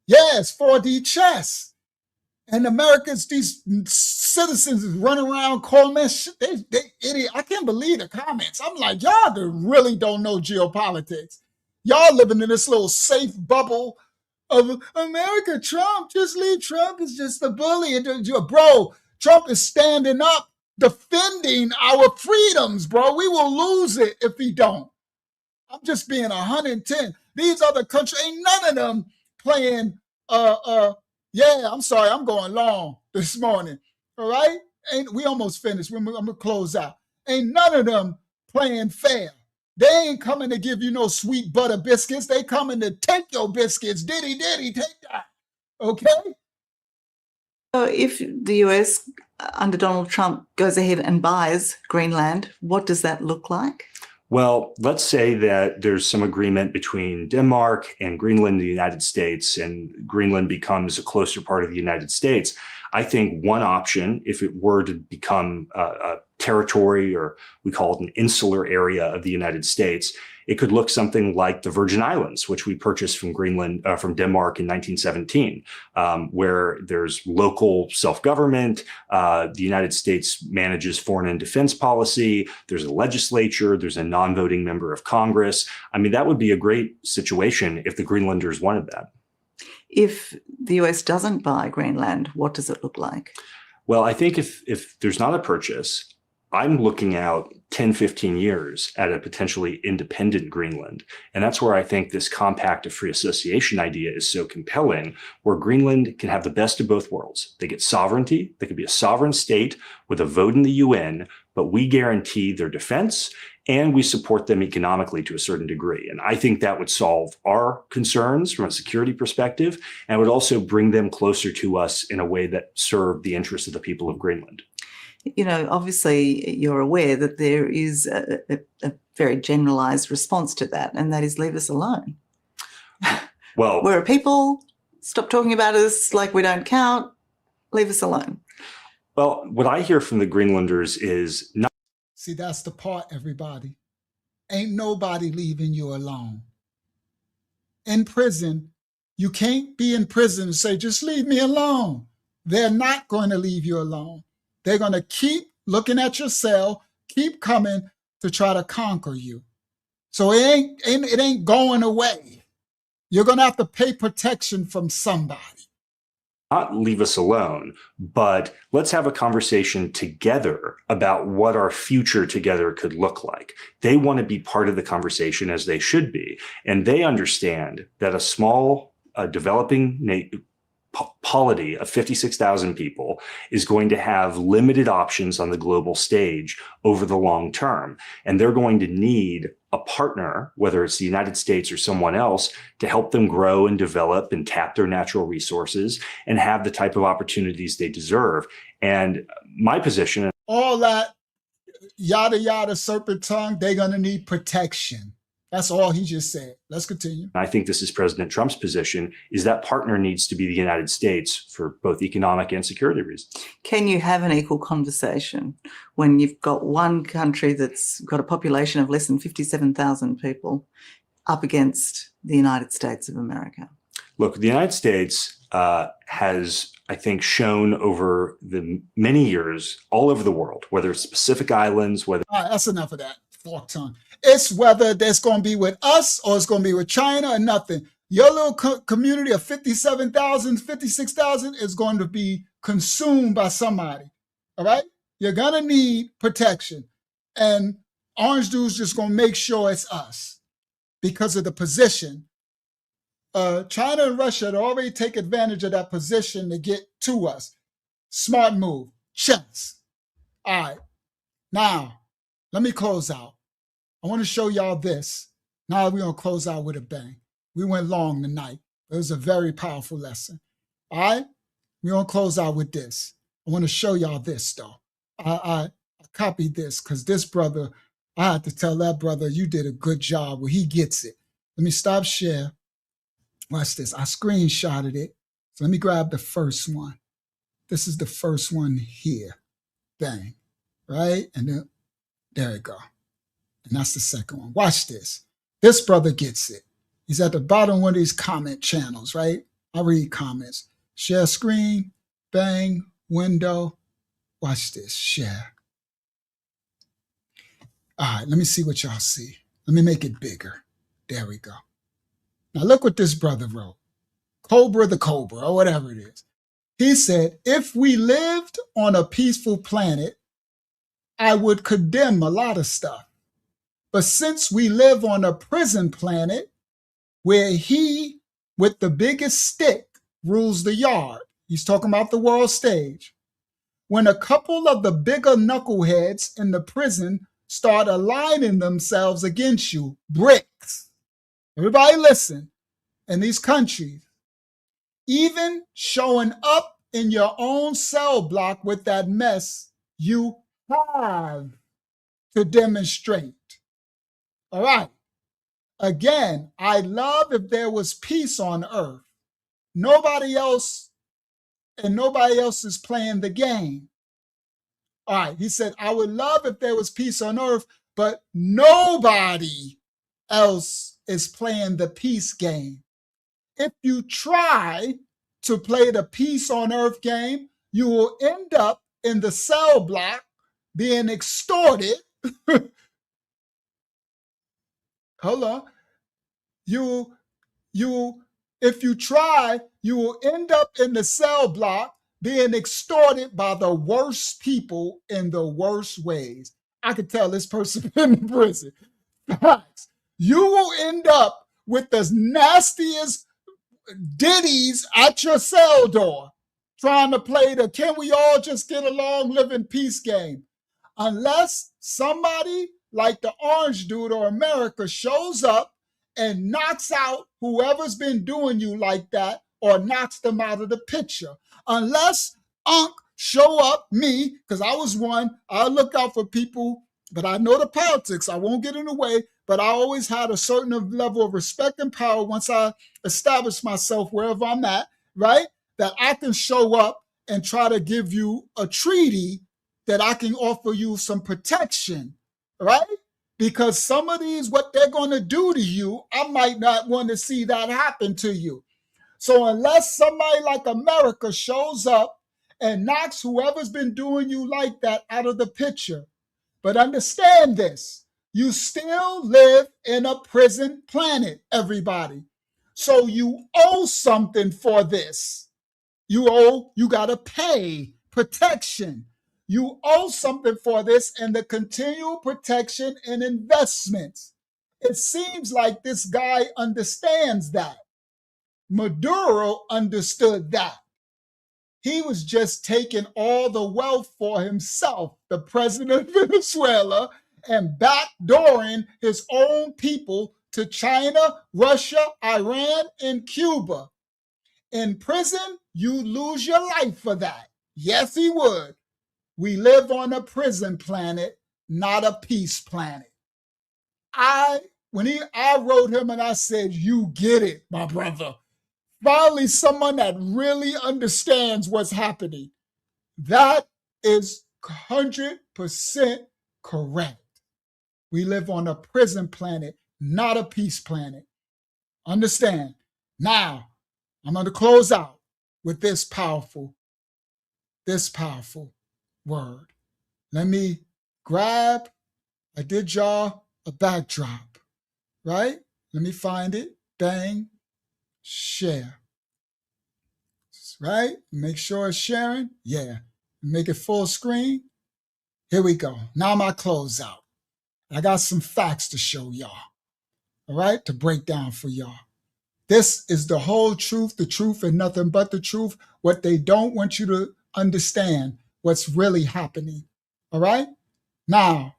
Yes, 4D chess. And Americans, these citizens run around calling that shit. They idiot. I can't believe the comments. I'm like, y'all really don't know geopolitics. Y'all living in this little safe bubble of America. Trump, just leave Trump. Is just a bully. Bro, Trump is standing up, defending our freedoms, bro. We will lose it if he don't. I'm just being 110. These other countries, ain't none of them playing yeah, I'm sorry, I'm going long this morning. All right? We almost finished. I'm going to close out. Ain't none of them playing fair. They ain't coming to give you no sweet butter biscuits. They coming to take your biscuits. Diddy, take that. Okay? So if the US under Donald Trump goes ahead and buys Greenland, what does that look like? Well, let's say that there's some agreement between Denmark and Greenland, the United States, and Greenland becomes a closer part of the United States. I think one option, if it were to become a territory, or we call it an insular area of the United States, it could look something like the Virgin Islands, which we purchased from from Denmark in 1917, where there's local self-government. The United States manages foreign and defense policy. There's a legislature. There's a non-voting member of Congress. I mean, that would be a great situation if the Greenlanders wanted that. If the US doesn't buy Greenland, what does it look like? Well, I think if there's not a purchase, I'm looking out 10, 15 years at a potentially independent Greenland. And that's where I think this compact of free association idea is so compelling, where Greenland can have the best of both worlds. They get sovereignty. They could be a sovereign state with a vote in the UN, but we guarantee their defense and we support them economically to a certain degree. And I think that would solve our concerns from a security perspective and would also bring them closer to us in a way that served the interests of the people of Greenland. You know, obviously you're aware that there is a very generalized response to that, and that is leave us alone. Well, we're a people, stop talking about us like we don't count, leave us alone. Well, what I hear from the Greenlanders is not. See, that's the part, everybody. Ain't nobody leaving you alone. In prison, you can't be in prison and say, just leave me alone. They're not going to leave you alone. They're going to keep looking at your cell, keep coming to try to conquer you. So it ain't going away. You're going to have to pay protection from somebody. Not leave us alone, but let's have a conversation together about what our future together could look like. They want to be part of the conversation, as they should be. And they understand that a small developing polity of 56,000 people is going to have limited options on the global stage over the long term. And they're going to need a partner, whether it's the United States or someone else, to help them grow and develop and tap their natural resources and have the type of opportunities they deserve. And my position— all that yada, yada, serpent tongue, they're going to need protection. That's all he just said. Let's continue. I think this is President Trump's position, is that partner needs to be the United States for both economic and security reasons. Can you have an equal conversation when you've got one country that's got a population of less than 57,000 people up against the United States of America? Look, the United States has I think, shown over the many years all over the world, whether it's specific islands, whether... All right, that's enough of that fork tongue. It's whether that's going to be with us or it's going to be with China or nothing. Your little community of 57,000, 56,000 is going to be consumed by somebody. All right? You're going to need protection. And Orange Dude's just going to make sure it's us because of the position. China and Russia had already taken advantage of that position to get to us. Smart move. Chess. All right. Now, let me close out. I want to show y'all this. Now we're going to close out with a bang. We went long tonight. It was a very powerful lesson. All right? We're going to close out with this. I want to show y'all this, though. I copied this because this brother, I had to tell that brother, you did a good job. Well, he gets it. Let me stop share. Watch this. I screenshotted it. So let me grab the first one. This is the first one here. Bang. Right? And then, there we go. And that's the second one. Watch this. This brother gets it. He's at the bottom of one of these comment channels, right? I read comments. Share screen. Bang. Window. Watch this. Share. All right, let me see what y'all see. Let me make it bigger. There we go. Now look what this brother wrote. Cobra the Cobra, or whatever it is. He said, if we lived on a peaceful planet, I would condemn a lot of stuff. But since we live on a prison planet where he with the biggest stick rules the yard, he's talking about the world stage. When a couple of the bigger knuckleheads in the prison start aligning themselves against you, BRICS, everybody listen, in these countries, even showing up in your own cell block with that mess, you have to demonstrate. All right. Again, I'd love if there was peace on earth. Nobody else is playing the game. All right. He said, I would love if there was peace on earth, but nobody else is playing the peace game. If you try to play the peace on earth game, you will end up in the cell block being extorted. Hold on. If you try, you will end up in the cell block being extorted by the worst people in the worst ways. I could tell this person in prison. Facts. You will end up with the nastiest ditties at your cell door trying to play the can we all just get along, live in peace game. Unless somebody like the Orange Dude or America shows up and knocks out whoever's been doing you like that or knocks them out of the picture. Unless Unc show up, me, because I was one, I look out for people, but I know the politics. I won't get in the way, but I always had a certain level of respect and power once I established myself wherever I'm at, right? That I can show up and try to give you a treaty that I can offer you some protection, right? Because some of these, what they're going to do to you, I might not want to see that happen to you. So unless somebody like America shows up and knocks whoever's been doing you like that out of the picture, but understand this, you still live in a prison planet, everybody. So you owe something for this. You got to pay protection. You owe something for this and the continual protection and investments. It seems like this guy understands that. Maduro understood that. He was just taking all the wealth for himself, the president of Venezuela, and backdooring his own people to China, Russia, Iran, and Cuba. In prison, you lose your life for that. Yes, he would. We live on a prison planet, not a peace planet. I wrote him and I said, you get it, my brother. Finally, someone that really understands what's happening. That is 100% correct. We live on a prison planet, not a peace planet. Understand? Now, I'm going to close out with this powerful this powerful word. Let me grab, I did y'all a backdrop, right? Let me find it. Bang, share. Right? Make sure it's sharing. Yeah. Make it full screen. Here we go. Now my close out. I got some facts to show y'all. All right? To break down for y'all. This is the whole truth, and nothing but the truth. What they don't want you to understand, what's really happening. All right? Now,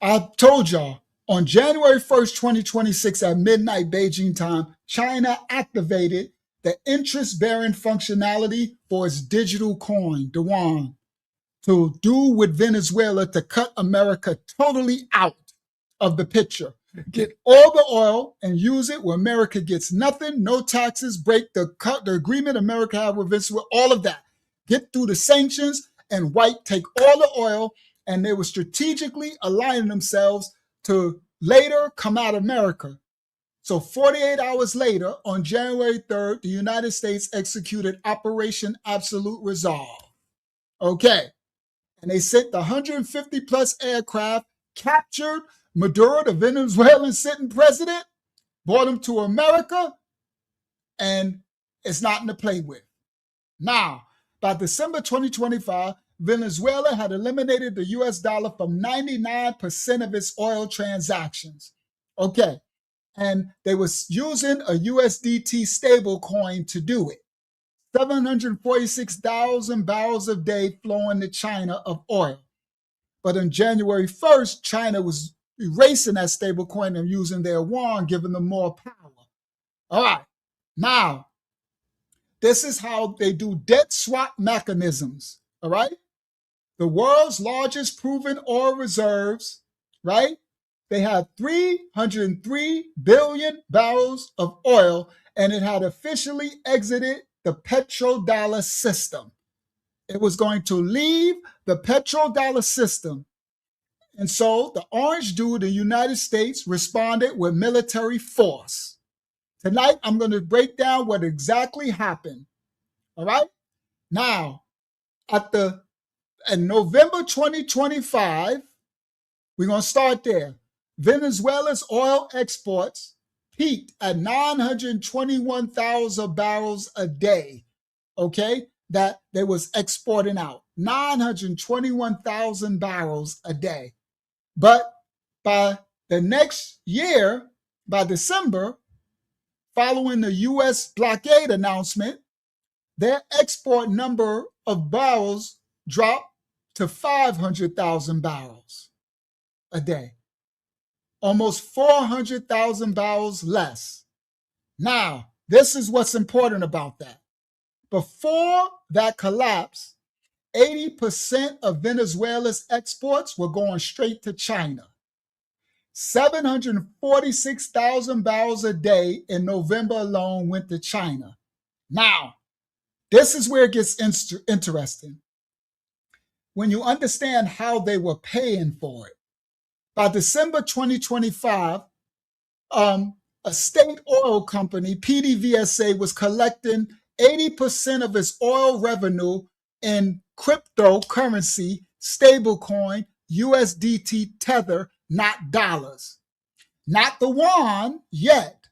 I told y'all, on January 1st, 2026 at midnight Beijing time, China activated the interest-bearing functionality for its digital coin, the yuan, to do with Venezuela to cut America totally out of the picture. Get all the oil and use it where America gets nothing, no taxes, break the agreement America had with Venezuela, all of that. Get through the sanctions and take all the oil, and they were strategically aligning themselves to later come out of America. So 48 hours later, on January 3rd, the United States executed Operation Absolute Resolve. Okay. And they sent the 150 plus aircraft, captured Maduro, the Venezuelan sitting president, brought him to America, and it's nothing to play with. Now, by December 2025, Venezuela had eliminated the US dollar from 99% of its oil transactions. Okay. And they was using a USDT stable coin to do it. 746,000 barrels a day flowing to China of oil. But on January 1st, China was erasing that stable coin and using their yuan, giving them more power. All right. Now, this is how they do debt swap mechanisms. All right. The world's largest proven oil reserves, right? They had 303 billion barrels of oil, and it had officially exited the petrodollar system. It was going to leave the petrodollar system. And so the orange dude in the United States responded with military force. Tonight, I'm going to break down what exactly happened. All right? Now, in November 2025, we're going to start there. Venezuela's oil exports peaked at 921,000 barrels a day, okay, that they was exporting out. 921,000 barrels a day. But by the next year, by December, following the U.S. blockade announcement, their export number of barrels dropped to 500,000 barrels a day. Almost 400,000 barrels less. Now, this is what's important about that. Before that collapse, 80% of Venezuela's exports were going straight to China. 746,000 barrels a day in November alone went to China. Now, this is where it gets interesting. When you understand how they were paying for it. By December 2025, a state oil company, PDVSA, was collecting 80% of its oil revenue in cryptocurrency, stablecoin, USDT tether, not dollars. Not the yuan yet,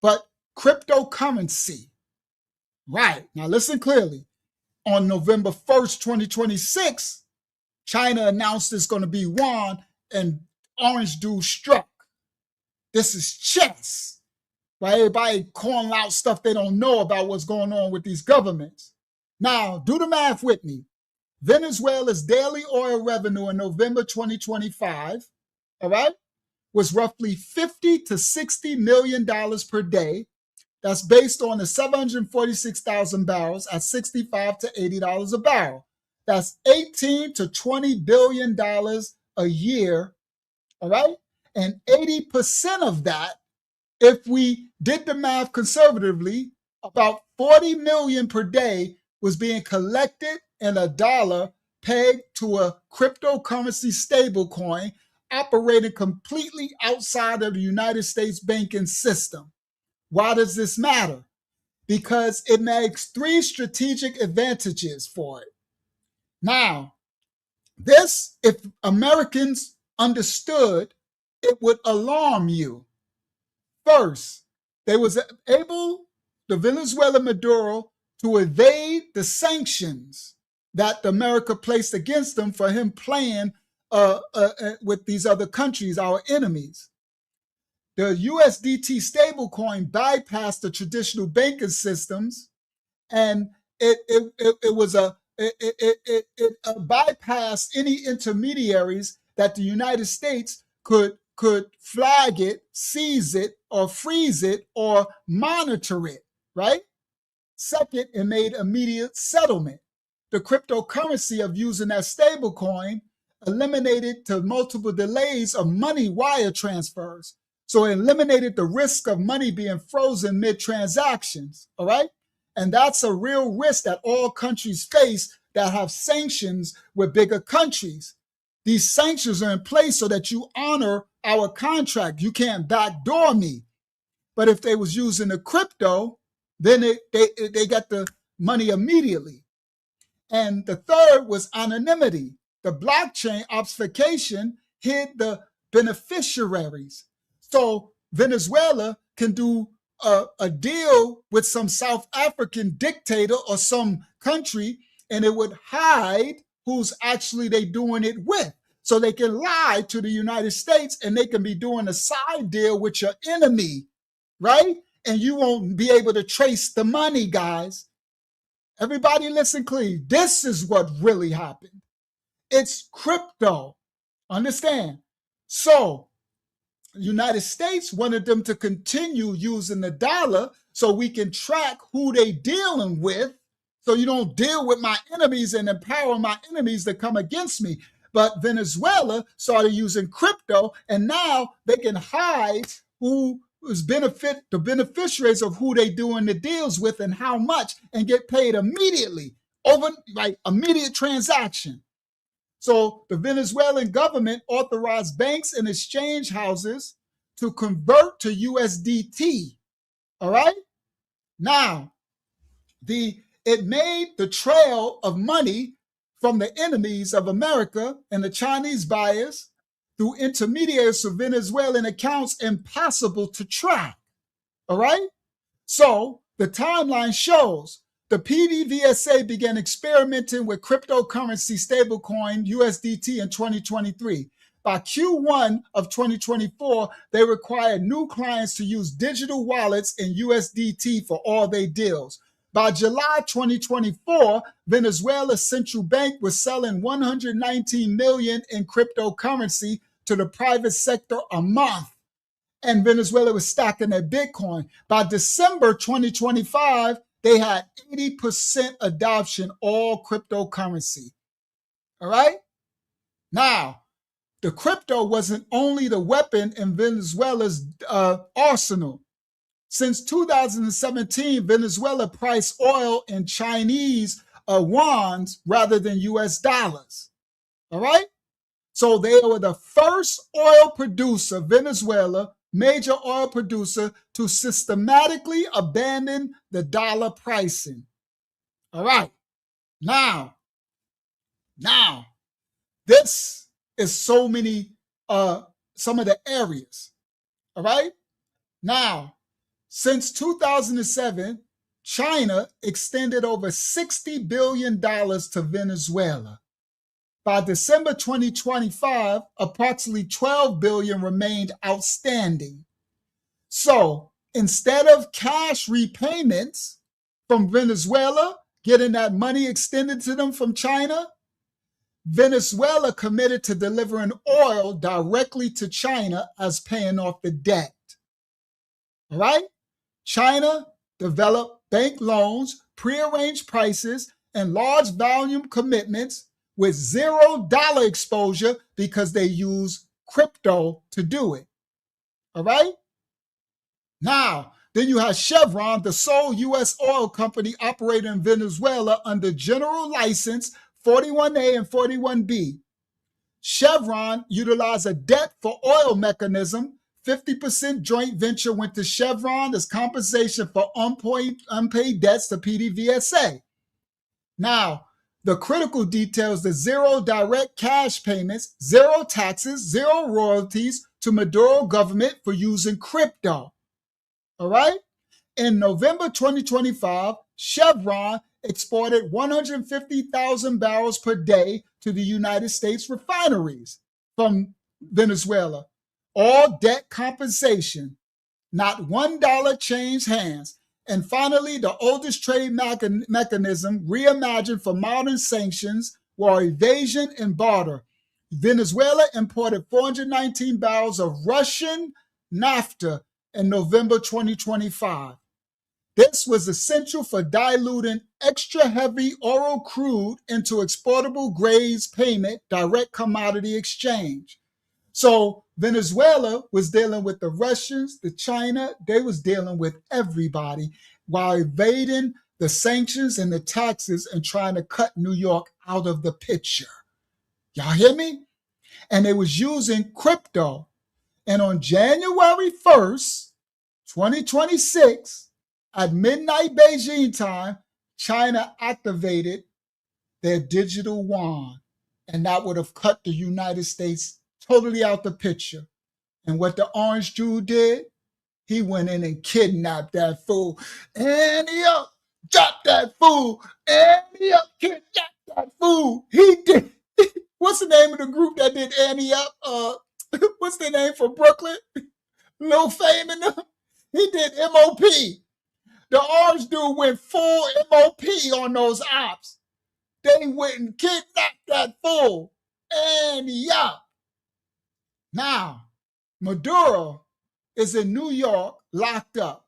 but cryptocurrency. Right. Now listen clearly. On November 1st, 2026, China announced it's going to be yuan, and orange dude struck. This is chess. Right? Everybody calling out stuff they don't know about what's going on with these governments. Now, do the math with me. Venezuela's daily oil revenue in November 2025, all right, was roughly $50 to $60 million per day. That's based on the 746,000 barrels at $65 to $80 a barrel. That's $18 to $20 billion a year, all right? And 80% of that, if we did the math conservatively, about 40 million per day was being collected in a dollar pegged to a cryptocurrency stablecoin operating completely outside of the United States banking system. Why does this matter? because it makes 3 strategic advantages for it. Now, this, if Americans understood, it would alarm you. First, they was able, the Venezuelan Maduro, to evade the sanctions that America placed against them for him playing with these other countries, our enemies. The USDT stablecoin bypassed the traditional banking systems, and it bypassed any intermediaries that the United States could flag it, seize it, or freeze it, or monitor it, right? Second, it made immediate settlement. The cryptocurrency of using that stablecoin eliminated the multiple delays of money wire transfers. So it eliminated the risk of money being frozen mid-transactions, all right? And that's a real risk that all countries face that have sanctions with bigger countries. These sanctions are in place so that you honor our contract. You can't backdoor me. But if they was using the crypto, then they got the money immediately. And the third was anonymity. The blockchain obfuscation hid the beneficiaries. So Venezuela can do a deal with some South African dictator or some country, and it would hide who's actually they doing it with. So they can lie to the United States, and they can be doing a side deal with your enemy, right? And you won't be able to trace the money, guys. Everybody listen clearly. This is what really happened. It's crypto. Understand? So the United States wanted them to continue using the dollar so we can track who they dealing with, so you don't deal with my enemies and empower my enemies to come against me. But Venezuela started using crypto, and now they can hide who is the beneficiaries of who they doing the deals with and how much, and get paid immediately, immediate transaction. So the Venezuelan government authorized banks and exchange houses to convert to USDT. All right? Now, it made the trail of money from the enemies of America and the Chinese buyers through intermediaries of Venezuelan accounts impossible to track. All right? So the timeline shows the PDVSA began experimenting with cryptocurrency stablecoin USDT in 2023. By Q1 of 2024, they required new clients to use digital wallets in USDT for all their deals. By July 2024, Venezuela's central bank was selling 119 million in cryptocurrency to the private sector a month. And Venezuela was stacking their Bitcoin. By December 2025, they had 80% adoption, all cryptocurrency. All right? Now, the crypto wasn't only the weapon in Venezuela's arsenal. Since 2017, Venezuela priced oil in Chinese yuans rather than US dollars. All right? So they were the first oil producer, Venezuela, major oil producer, to systematically abandon the dollar pricing. All right. Now, this is some of the areas. All right. Now, since 2007, China extended over $60 billion to Venezuela. By December 2025, approximately $12 billion remained outstanding. So instead of cash repayments from Venezuela, getting that money extended to them from China, Venezuela committed to delivering oil directly to China as paying off the debt. All right? China developed bank loans, prearranged prices, and large volume commitments with $0 exposure because they use crypto to do it. All right? Now, then you have Chevron, the sole U.S. oil company operating in Venezuela under general license 41A and 41B. Chevron utilized a debt for oil mechanism, 50% joint venture went to Chevron as compensation for unpaid debts to PDVSA. Now, the critical details, the zero direct cash payments, zero taxes, zero royalties to Maduro government for using crypto. All right? In November 2025, Chevron exported 150,000 barrels per day to the United States refineries from Venezuela. All debt compensation, not $1 changed hands. And finally, the oldest trade mechanism reimagined for modern sanctions were evasion and barter. Venezuela imported 419 barrels of Russian naphtha in November 2025. This was essential for diluting extra heavy oil crude into exportable grades payment, direct commodity exchange. So Venezuela was dealing with the Russians, the China, they was dealing with everybody while evading the sanctions and the taxes and trying to cut New York out of the picture. Y'all hear me? And they was using crypto. And on January 1st, 2026, at midnight Beijing time, China activated their digital yuan. And that would have cut the United States totally out the picture. And what the orange Jew did, he went in and kidnapped that fool. And he up, dropped that fool. And he up, kidnapped that fool. He did. What's the name of the group that did Annie up? What's the name for Brooklyn? Lil Fame and them. He did MOP. The orange dude went full MOP on those ops. They went and kidnapped that fool. And up. Now, Maduro is in New York locked up,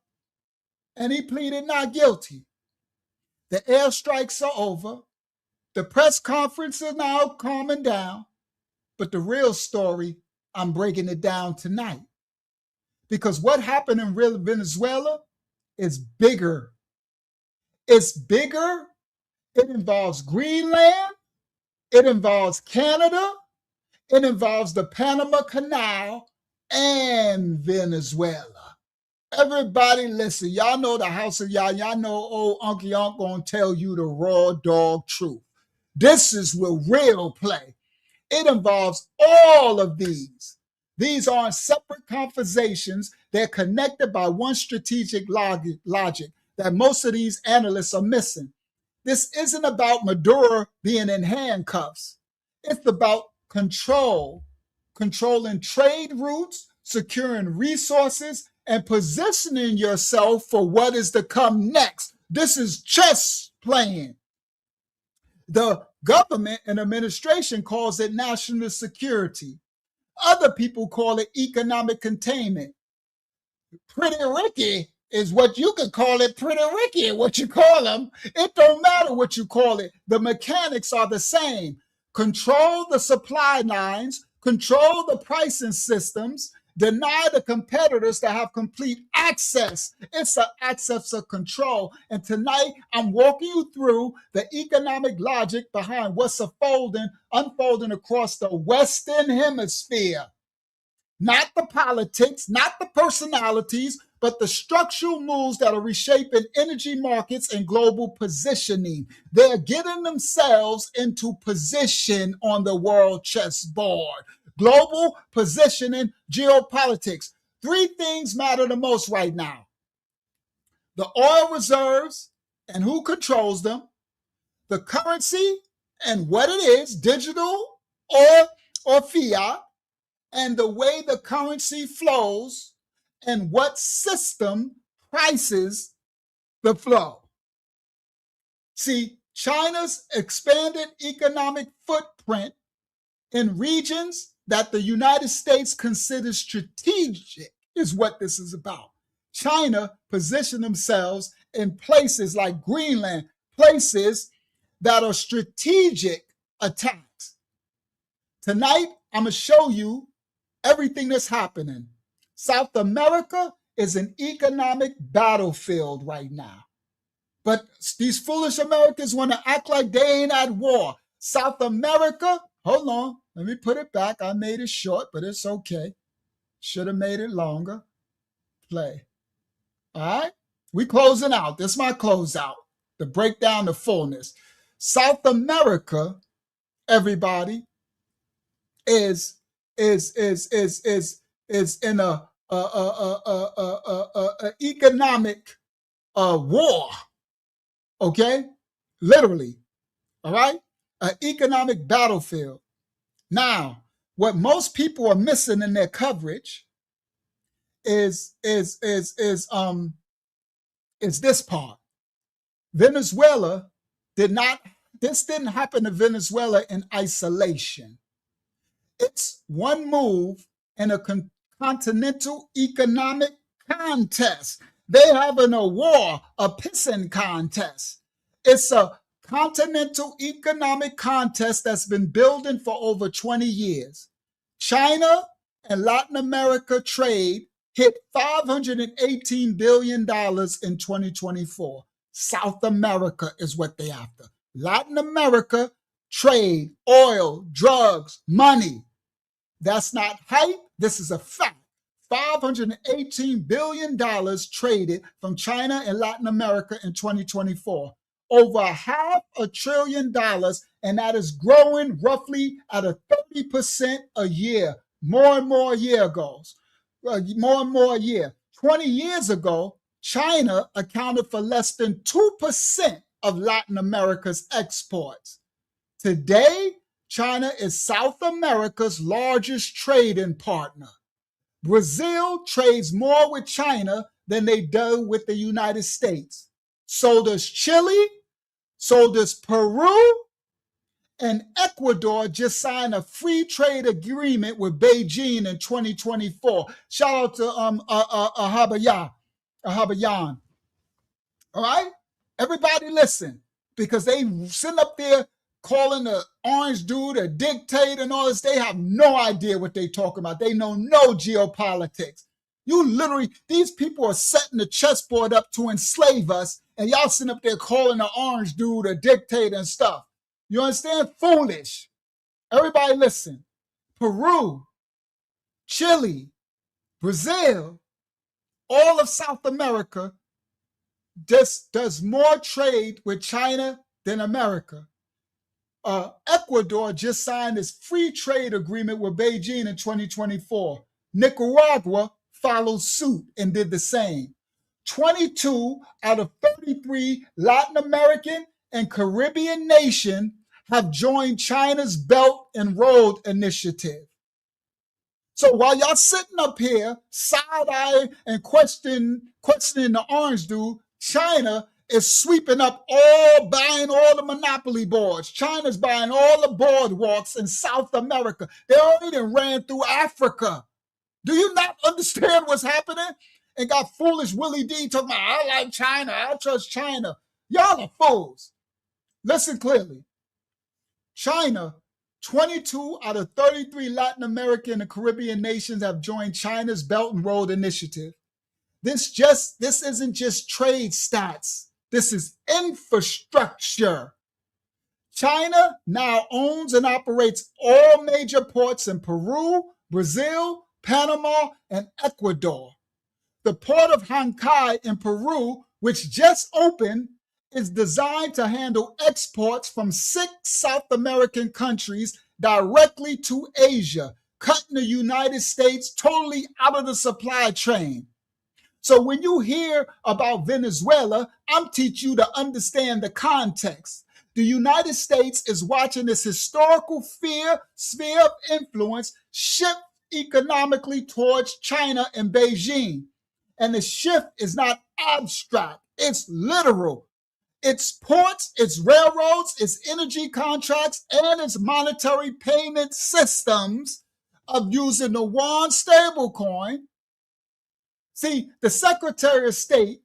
and he pleaded not guilty. The airstrikes are over. The press conference is now calming down, but the real story, I'm breaking it down tonight. Because what happened in real Venezuela is bigger. It's bigger. It involves Greenland. It involves Canada. It involves the Panama Canal and Venezuela. Everybody listen, y'all know the house of y'all know old Uncle Unc gonna tell you the raw dog truth. This is where real play. It involves all of these. These aren't separate conversations. They're connected by one strategic logic that most of these analysts are missing. This isn't about Maduro being in handcuffs. It's about control, controlling trade routes, securing resources, and positioning yourself for what is to come next. This is chess playing. The government and administration calls it national security. Other people call it economic containment. Pretty Ricky is what you could call it. Pretty Ricky, what you call them. It don't matter what you call it. The mechanics are the same. Control the supply lines, control the pricing systems, deny the competitors to have complete access. It's an access of control. And tonight, I'm walking you through the economic logic behind what's unfolding across the Western Hemisphere. Not the politics, not the personalities, but the structural moves that are reshaping energy markets and global positioning. They're getting themselves into position on the world chessboard. Global positioning, geopolitics. Three things matter the most right now. The oil reserves and who controls them, the currency and what it is, digital or fiat, and the way the currency flows and what system prices the flow. See, China's expanded economic footprint in regions that the United States considers strategic is what this is about. China positioned themselves in places like Greenland, places that are strategic attacks. Tonight, I'm going to show you everything that's happening. South America is an economic battlefield right now. But these foolish Americans want to act like they ain't at war. South America, hold on, let me put it back. I made it short, but it's okay. Should have made it longer. Play. All right? We closing out. This is my closeout to break down the fullness. South America, everybody, is in a economic war. Okay, literally. All right, an economic battlefield. Now, what most people are missing in their coverage is this part. Venezuela this didn't happen to Venezuela in isolation. It's one move in a continental economic contest. They having a war, a pissing contest. It's a continental economic contest that's been building for over 20 years. China and Latin America trade hit $518 billion in 2024. South America is what they after. Latin America, trade, oil, drugs, money. That's not hype. This is a fact. $518 billion traded from China and Latin America in 2024. Over $500 billion, and that is growing roughly at a 30% a year. More and more a year goes. More and more a year. 20 years ago, China accounted for less than 2% of Latin America's exports. Today, China is South America's largest trading partner. Brazil trades more with China than they do with the United States. So does Chile, so does Peru, and Ecuador just signed a free trade agreement with Beijing in 2024. Shout out to Ahabayan. All right? Everybody listen, because they sitting up there calling the orange dude a dictator and all this. They have no idea what they talking about. They know no geopolitics. You literally, these people are setting the chessboard up to enslave us, and y'all sitting up there calling the orange dude a dictator and stuff. You understand? Foolish. Everybody listen. Peru, Chile, Brazil, all of South America just does more trade with China than America. Ecuador just signed this free trade agreement with Beijing in 2024. Nicaragua followed suit and did the same. 22 out of 33 Latin American and Caribbean nations have joined China's Belt and Road Initiative. So while y'all sitting up here side-eyeing and questioning the orange dude, China is sweeping up buying all the monopoly boards. China's buying all the boardwalks in South America. They already ran through Africa. Do you not understand what's happening? And got foolish Willie D talking about, I like China, I trust China. Y'all are fools. Listen clearly. China, 22 out of 33 Latin American and Caribbean nations have joined China's Belt and Road Initiative. This isn't just trade stats. This is infrastructure. China now owns and operates all major ports in Peru, Brazil, Panama, and Ecuador. The port of Huancayo in Peru, which just opened, is designed to handle exports from 6 South American countries directly to Asia, cutting the United States totally out of the supply chain. So when you hear about Venezuela, I'm teaching you to understand the context. The United States is watching this historical sphere of influence shift economically towards China and Beijing. And the shift is not abstract, it's literal. Its ports, its railroads, its energy contracts, and its monetary payment systems of using the yuan stablecoin. See, the Secretary of State,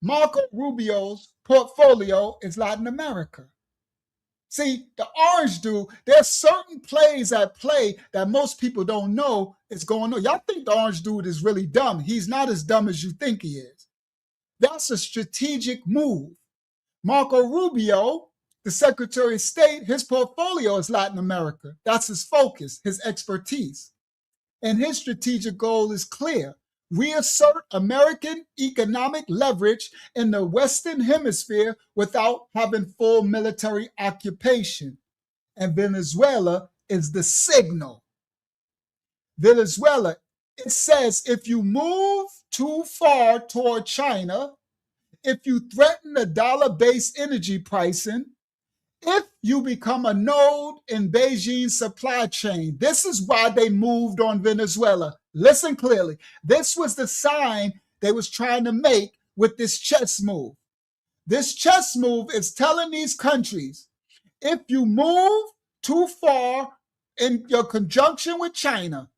Marco Rubio's portfolio is Latin America. See, the orange dude, there's certain plays at play that most people don't know is going on. Y'all think the orange dude is really dumb. He's not as dumb as you think he is. That's a strategic move. Marco Rubio, the Secretary of State, his portfolio is Latin America. That's his focus, his expertise. And his strategic goal is clear: reassert American economic leverage in the Western Hemisphere without having full military occupation. And Venezuela is the signal. Venezuela, it says if you move too far toward China, if you threaten the dollar-based energy pricing, if you become a node in Beijing's supply chain, this is why they moved on Venezuela. Listen clearly. This was the sign they was trying to make with this chess move. This chess move is telling these countries, if you move too far in your conjunction with China,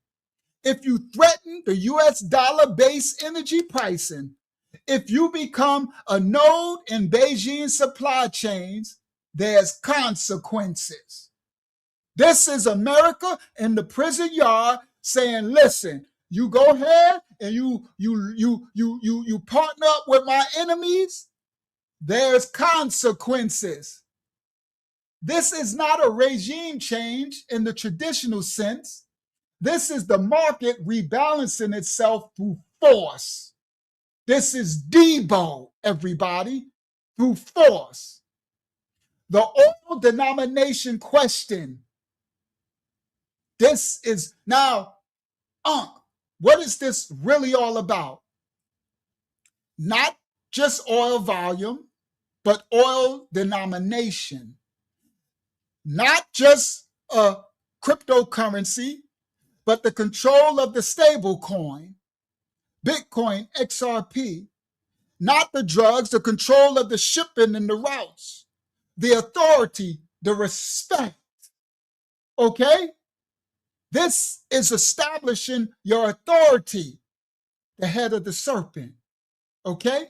if you threaten the US dollar-based energy pricing, if you become a node in Beijing's supply chains, there's consequences. This is America in the prison yard saying, listen, you go ahead and you partner up with my enemies, there's consequences. This is not a regime change in the traditional sense. This is the market rebalancing itself through force. This is Debo, everybody, through force. The oil denomination question. This is now, what is this really all about? Not just oil volume, but oil denomination. Not just a cryptocurrency, but the control of the stable coin, Bitcoin, XRP. Not the drugs, the control of the shipping and the routes, the authority, the respect. Okay? This is establishing your authority, the head of the serpent. Okay?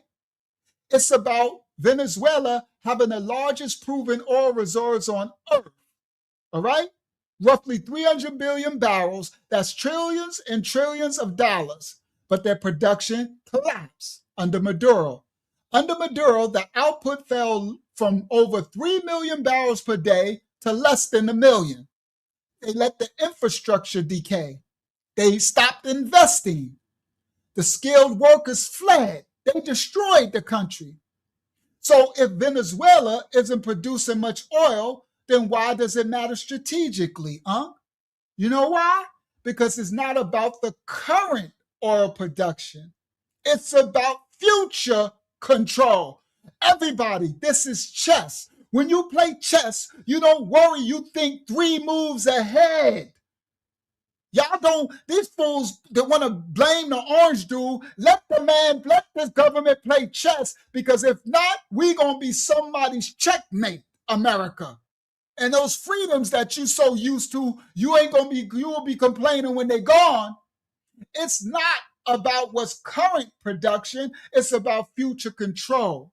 It's about Venezuela having the largest proven oil reserves on earth. All right? Roughly 300 billion barrels. That's trillions and trillions of dollars. But their production collapsed under Maduro. Under Maduro, the output fell from over 3 million barrels per day to less than 1 million. They let the infrastructure decay. They stopped investing. The skilled workers fled. They destroyed the country. So if Venezuela isn't producing much oil, then why does it matter strategically, You know why? Because it's not about the current oil production. It's about future control. Everybody, this is chess. When you play chess, you don't worry, you think 3 moves ahead. Y'all don't, these fools that want to blame the orange dude, let this government play chess, because if not, we going to be somebody's checkmate, America. And those freedoms that you so used to, you will be complaining when they're gone. It's not about what's current production, it's about future control.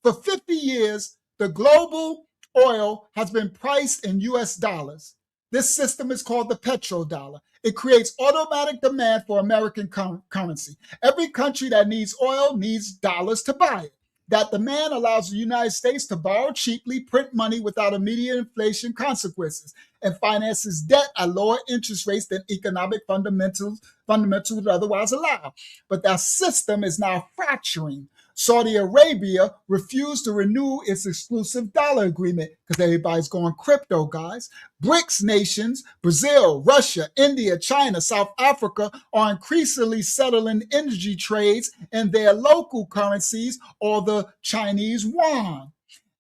For 50 years, the global oil has been priced in US dollars. This system is called the petrodollar. It creates automatic demand for American currency. Every country that needs oil needs dollars to buy it. That demand allows the United States to borrow cheaply, print money without immediate inflation consequences, and finances debt at lower interest rates than economic fundamentals would otherwise allow. But that system is now fracturing. Saudi Arabia refused to renew its exclusive dollar agreement because everybody's going crypto, guys. BRICS nations, Brazil, Russia, India, China, South Africa, are increasingly settling energy trades in their local currencies or the Chinese yuan.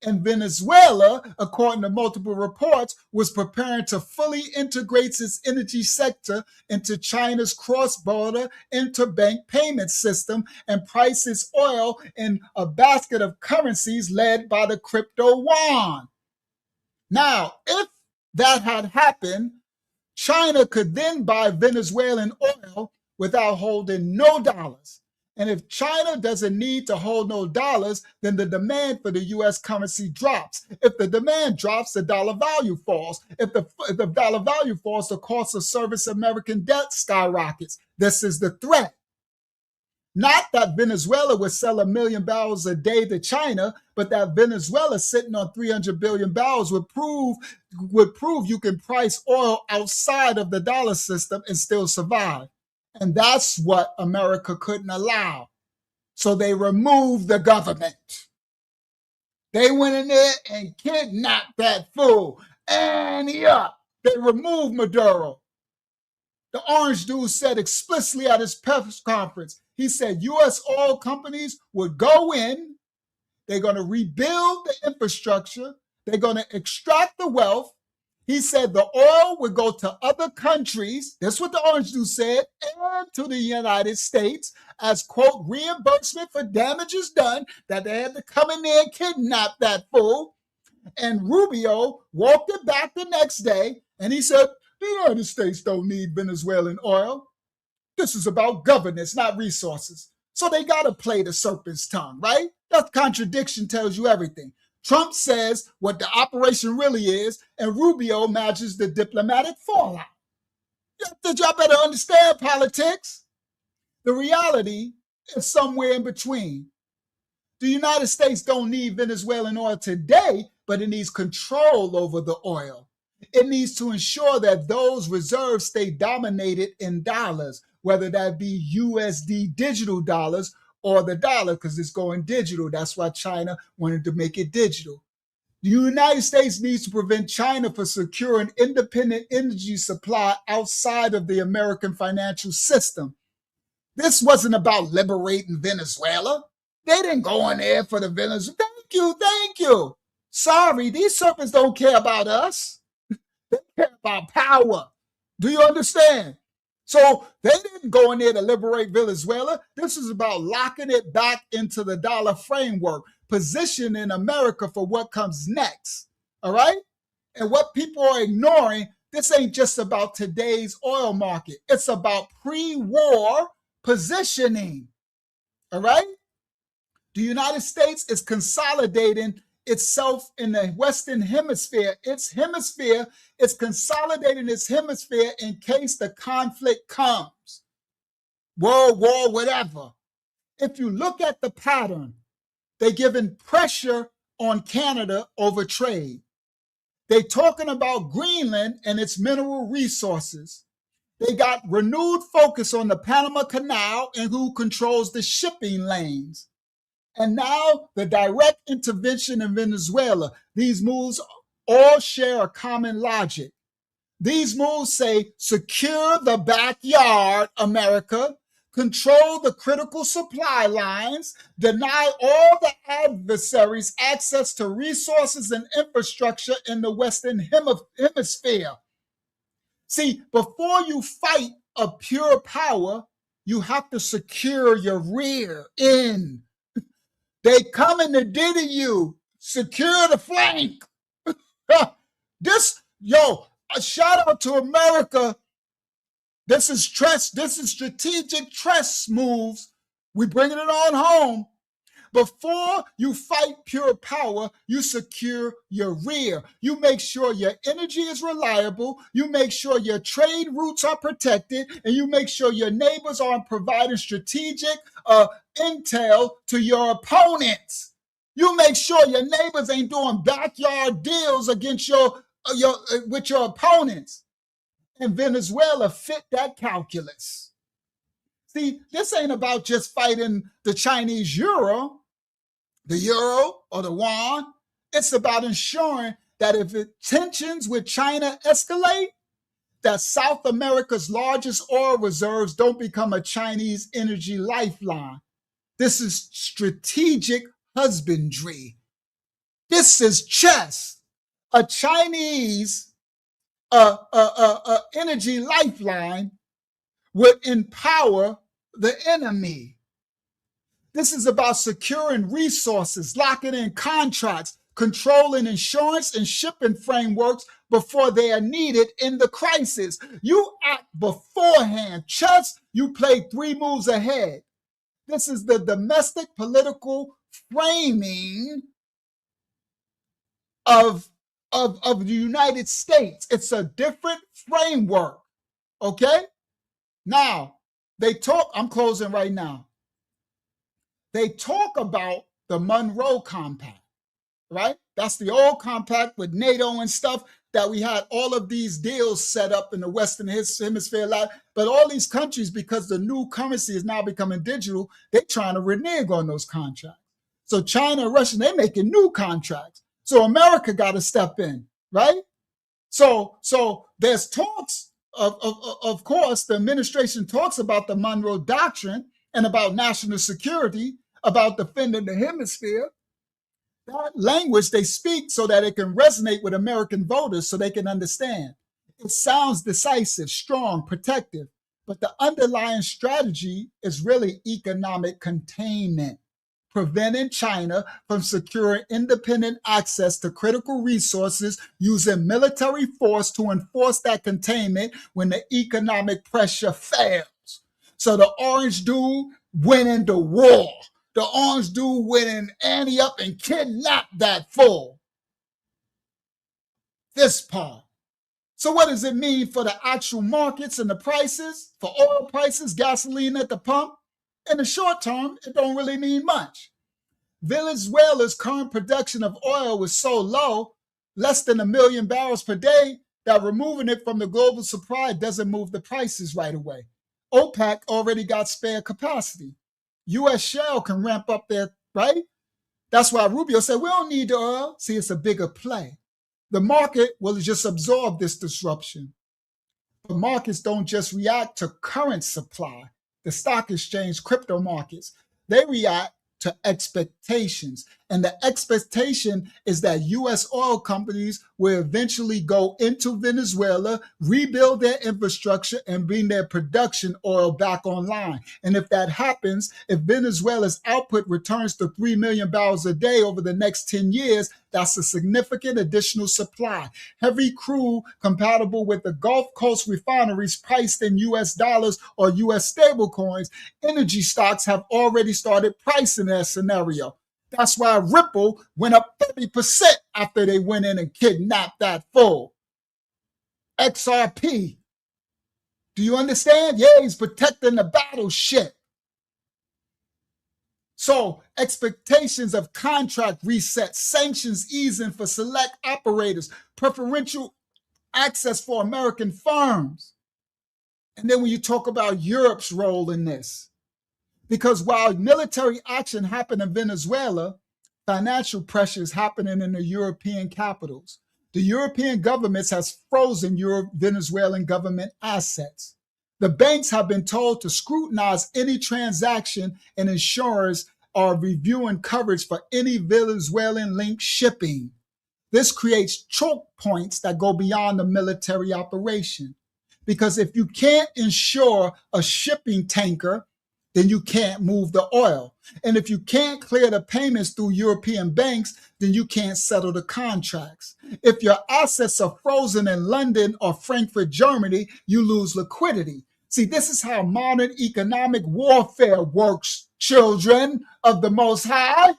And Venezuela, according to multiple reports, was preparing to fully integrate its energy sector into China's cross-border interbank payment system and price its oil in a basket of currencies led by the crypto yuan. Now, if that had happened, China could then buy Venezuelan oil without holding no dollars. And if China doesn't need to hold no dollars, then the demand for the U.S. currency drops. If the demand drops, the dollar value falls. If the dollar value falls, the cost of service American debt skyrockets. This is the threat. Not that Venezuela would sell 1 million barrels a day to China, but that Venezuela sitting on 300 billion barrels would prove you can price oil outside of the dollar system and still survive. And that's what America couldn't allow. So they removed the government. They went in there and kidnapped that fool. And they removed Maduro. The orange dude said explicitly at his press conference, he said U.S. oil companies would go in, they're going to rebuild the infrastructure, they're going to extract the wealth. He said the oil would go to other countries, that's what the orange dude said, and to the United States as, quote, reimbursement for damages done, that they had to come in there and kidnap that fool. And Rubio walked it back the next day, and he said, the United States don't need Venezuelan oil. This is about governance, not resources. So they got to play the serpent's tongue, right? That contradiction tells you everything. Trump says what the operation really is, and Rubio matches the diplomatic fallout. Y'all better understand politics. The reality is somewhere in between. The United States don't need Venezuelan oil today, but it needs control over the oil. It needs to ensure that those reserves stay dominated in dollars, whether that be USD digital dollars or the dollar, because it's going digital. That's why China wanted to make it digital. The United States needs to prevent China from securing independent energy supply outside of the American financial system. This wasn't about liberating Venezuela. They didn't go in there for the Venezuela. Thank you. Sorry, these serpents don't care about us. They care about power. Do you understand? So they didn't go in there to liberate Venezuela. This is about locking it back into the dollar framework, positioning America for what comes next. All right? And what people are ignoring, this ain't just about today's oil market. It's about pre-war positioning. All right? The United States is consolidating itself in the Western Hemisphere. Its hemisphere is consolidating its hemisphere in case the conflict comes. World war, whatever. If you look at the pattern, they're giving pressure on Canada over trade. They're talking about Greenland and its mineral resources. They got renewed focus on the Panama Canal and who controls the shipping lanes. And now the direct intervention in Venezuela. These moves all share a common logic. These moves say, secure the backyard, America, control the critical supply lines, deny all the adversaries access to resources and infrastructure in the Western Hemisphere. See, before you fight a pure power, you have to secure your rear end. They coming to diddy you. Secure the flank. A shout out to America. This is strategic chess moves. We bringing it on home. Before you fight pure power, you secure your rear. You make sure your energy is reliable. You make sure your trade routes are protected. And you make sure your neighbors aren't providing strategic intel to your opponents. You make sure your neighbors ain't doing backyard deals against with your opponents. And Venezuela fit that calculus. See, this ain't about just fighting the Chinese euro, the euro or the yuan. It's about ensuring that if tensions with China escalate, that South America's largest oil reserves don't become a Chinese energy lifeline. This is strategic husbandry. This is chess. A Chinese energy lifeline would empower the enemy. This is about securing resources, locking in contracts, controlling insurance and shipping frameworks before they are needed in the crisis. You act beforehand. Chess, you play 3 moves ahead. This is the domestic political framing of the United States. It's a different framework, okay? Now, I'm closing right now. they talk about the Monroe Compact, right? That's the old compact with NATO and stuff that we had all of these deals set up in the Western Hemisphere. But all these countries, because the new currency is now becoming digital, they're trying to renege on those contracts. So China and Russia, they're making new contracts. So America got to step in, right? So there's talks of course, the administration talks about the Monroe Doctrine and about national security, about defending the hemisphere. That language they speak so that it can resonate with American voters so they can understand. It sounds decisive, strong, protective, but the underlying strategy is really economic containment, preventing China from securing independent access to critical resources using military force to enforce that containment when the economic pressure fails. So the orange dude went into war. The orange dude went in Annie up and kidnapped that fool. This part. So what does it mean for the actual markets and the prices, for oil prices, gasoline at the pump? In the short term, it don't really mean much. Venezuela's current production of oil was so low, less than 1 million barrels per day, that removing it from the global supply doesn't move the prices right away. OPEC already got spare capacity. U.S. shale can ramp up there, right? That's why Rubio said, we don't need the oil. See, it's a bigger play. The market will just absorb this disruption. But markets don't just react to current supply. The stock exchange, crypto markets, they react to expectations. And the expectation is that U.S. oil companies will eventually go into Venezuela, rebuild their infrastructure, and bring their production oil back online. And if that happens, if Venezuela's output returns to 3 million barrels a day over the next 10 years, that's a significant additional supply. Heavy crude compatible with the Gulf Coast refineries priced in U.S. dollars or U.S. stablecoins, energy stocks have already started pricing that scenario. That's why Ripple went up 30% after they went in and kidnapped that fool. XRP. Do you understand? Yeah, he's protecting the battleship. So expectations of contract reset, sanctions easing for select operators, preferential access for American firms. And then when you talk about Europe's role in this, because while military action happened in Venezuela, financial pressure is happening in the European capitals. The European governments has frozen Venezuelan government assets. The banks have been told to scrutinize any transaction, and insurers are reviewing coverage for any Venezuelan-linked shipping. This creates choke points that go beyond the military operation. Because if you can't insure a shipping tanker, then you can't move the oil. And if you can't clear the payments through European banks, then you can't settle the contracts. If your assets are frozen in London or Frankfurt, Germany, you lose liquidity. See, this is how modern economic warfare works, children of the Most High.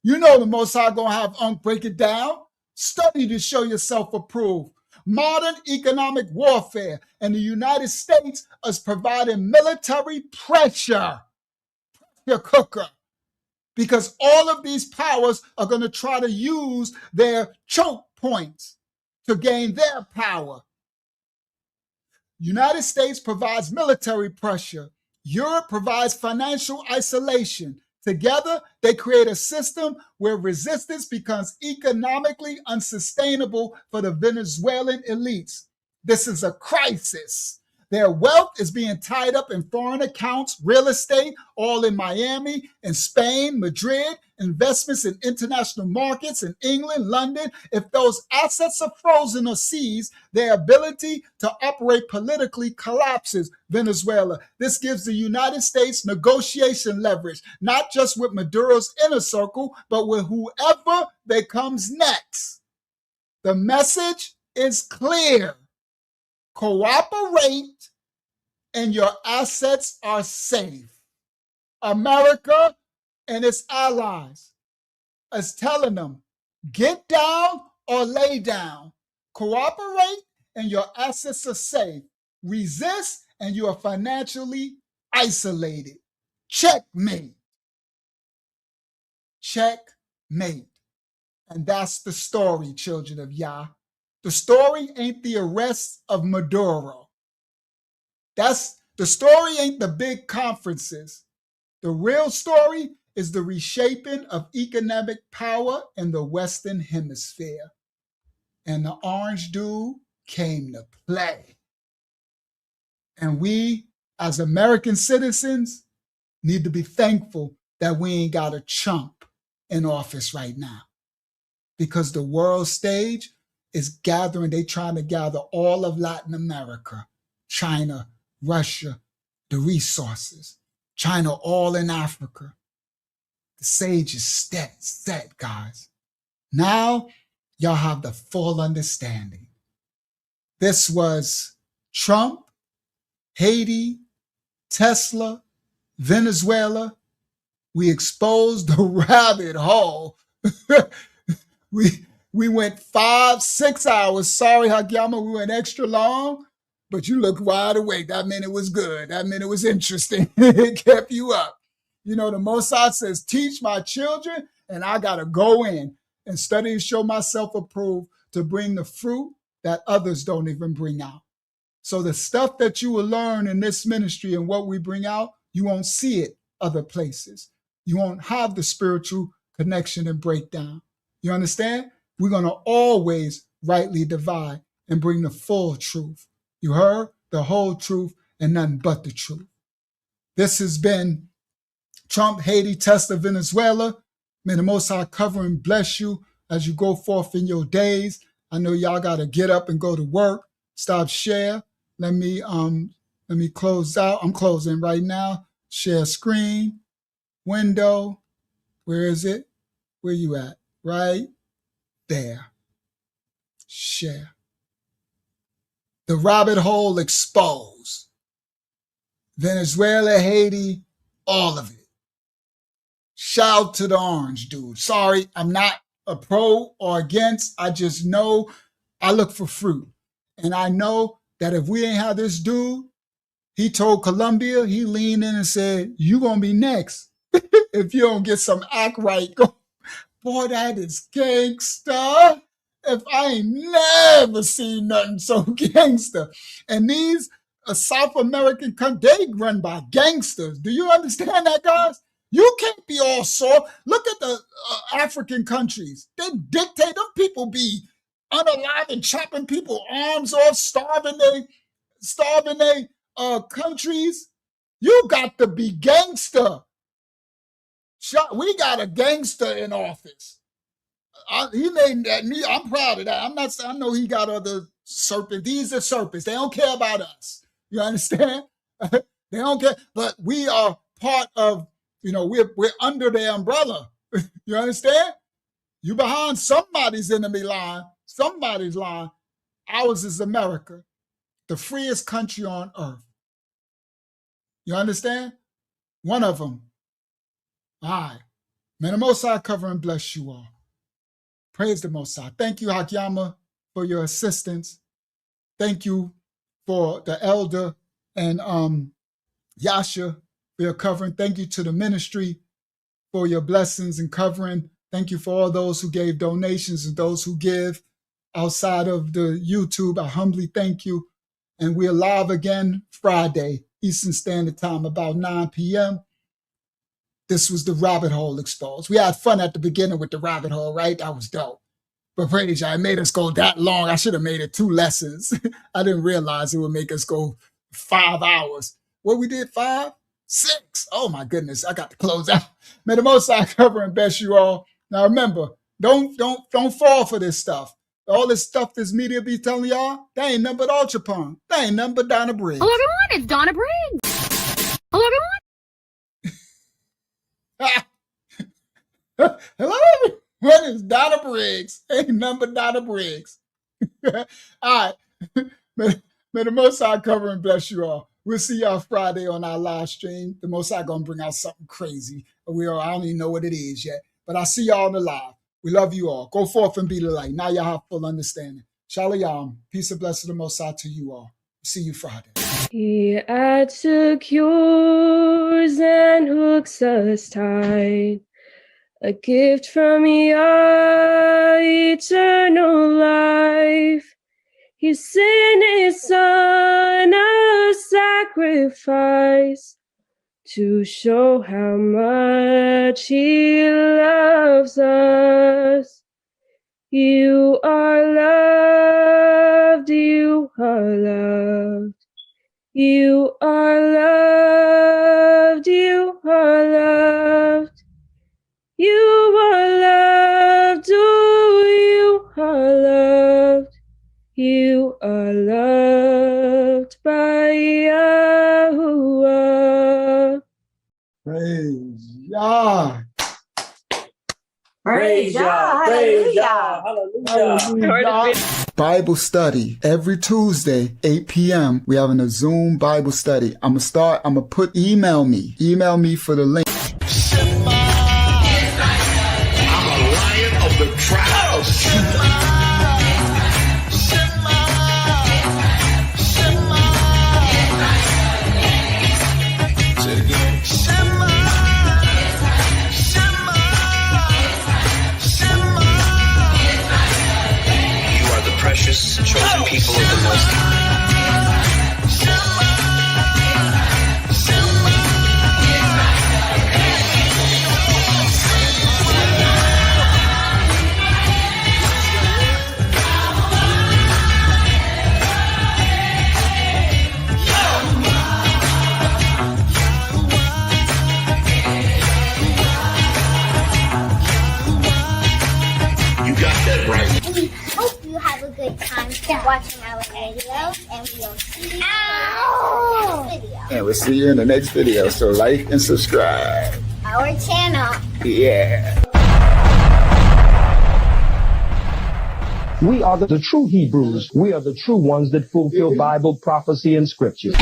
You know the Most High gonna have Unc break it down. Study to show yourself approved. Modern economic warfare, and the United States is providing military pressure. Your cooker. Because all of these powers are going to try to use their choke points to gain their power. United States provides military pressure. Europe provides financial isolation. Together, they create a system where resistance becomes economically unsustainable for the Venezuelan elites. This is a crisis. Their wealth is being tied up in foreign accounts, real estate, all in Miami, in Spain, Madrid, investments in international markets in England, London. If those assets are frozen or seized, their ability to operate politically collapses. Venezuela. This gives the United States negotiation leverage, not just with Maduro's inner circle, but with whoever becomes next. The message is clear. Cooperate and your assets are safe. America and its allies is telling them, get down or lay down. Cooperate and your assets are safe. Resist and you are financially isolated. Checkmate. Checkmate. And that's the story, children of Yah. The story ain't the arrest of Maduro. The story ain't the big conferences. The real story is the reshaping of economic power in the Western Hemisphere. And the orange dude came to play. And we, as American citizens, need to be thankful that we ain't got a chump in office right now. Because the world stage is gathering, they trying to gather all of Latin America, China, Russia, the resources, China all in Africa. The sage is set, guys. Now, y'all have the full understanding. This was Trump, Haiti, Tesla, Venezuela. We exposed the rabbit hole. We went 5-6 hours. Sorry, Hakyama, we went extra long, but you looked wide awake. That meant it was good. That meant it was interesting. It kept you up. You know, the Mossad says, teach my children, and I got to go in and study and show myself approved to bring the fruit that others don't even bring out. So the stuff that you will learn in this ministry and what we bring out, you won't see it other places. You won't have the spiritual connection and breakdown. You understand? We're going to always rightly divide and bring the full truth. You heard? The whole truth and nothing but the truth. This has been Trump, Haiti, Tesla, Venezuela. May the Most High cover and bless you as you go forth in your days. I know y'all got to get up and go to work. Stop share. Let me close out. I'm closing right now. Share screen, window. Where is it? Where you at? Right there. Share. The rabbit hole exposed. Venezuela, Haiti, all of it. Shout to the orange dude. Sorry, I'm not a pro or against. I just know I look for fruit. And I know that if we ain't have this dude, he told Colombia, he leaned in and said, you gonna be next. If you don't get some act right. Boy, that is gangster. If I ain't never seen nothing so gangster. And these South American countries, they run by gangsters. Do you understand that, guys? You can't be all soft. Look at the African countries. They dictate, them people be unalive and chopping people arms off, starving they countries. You got to be gangster. We got a gangster in office. He named that me. I'm proud of that. I know he got other serpents. These are serpents. They don't care about us. You understand? They don't care. But we are part of, we're under their umbrella. You understand? You behind somebody's enemy line, somebody's line. Ours is America, the freest country on earth. You understand? One of them. All right. May the Most High cover and bless you all. Praise the Most High. Thank you, Hakyama, for your assistance. Thank you for the elder and Yasha for your covering. Thank you to the ministry for your blessings and covering. Thank you for all those who gave donations and those who give outside of the YouTube. I humbly thank you. And we're live again Friday, Eastern Standard Time, about 9 p.m. This was the rabbit hole exposed. We had fun at the beginning with the rabbit hole, right? That was dope. But praise y'all, it made us go that long. I should have made it 2 lessons. I didn't realize it would make us go 5 hours. What we did, 5? 6. Oh my goodness, I got to close out. May the Most High cover and bless you all. Now remember, don't fall for this stuff. All this stuff this media be telling y'all, that ain't nothing but Ultra Pun. That ain't nothing but Donna Briggs. Hello everyone, it's Donna Briggs. Hello everyone. Hello, everyone. It's Donna Briggs. Ain't nothing but Donna Briggs. All right. May the Most High cover and bless you all. We'll see y'all Friday on our live stream. The Most High gonna bring out something crazy. I don't even know what it is yet. But I'll see y'all on the live. We love you all. Go forth and be the light. Now y'all have full understanding. Shalom. Peace and blessing of the Most High to you all. See you Friday. He adds secures and hooks us tight a gift from your eternal life. He sent his son a sacrifice to show how much he loves us. You are loved, you are loved. You are loved, you are loved. You are loved, oh, you are loved. You are loved by Yahuwah. Praise Yah. Praise Yah. Praise Yah. Hallelujah. Bible study every Tuesday, 8 p.m. We having a Zoom Bible study. I'm gonna put email me for the link. I'm a lion of the tribe of Judah. Precious chosen people of the Most High. You got that right. We hope you have a good time watching our videos, and we'll see you in the next video. And we'll see you in the next video. So like and subscribe. Our channel. Yeah. We are the true Hebrews. We are the true ones that fulfill Bible prophecy and scripture.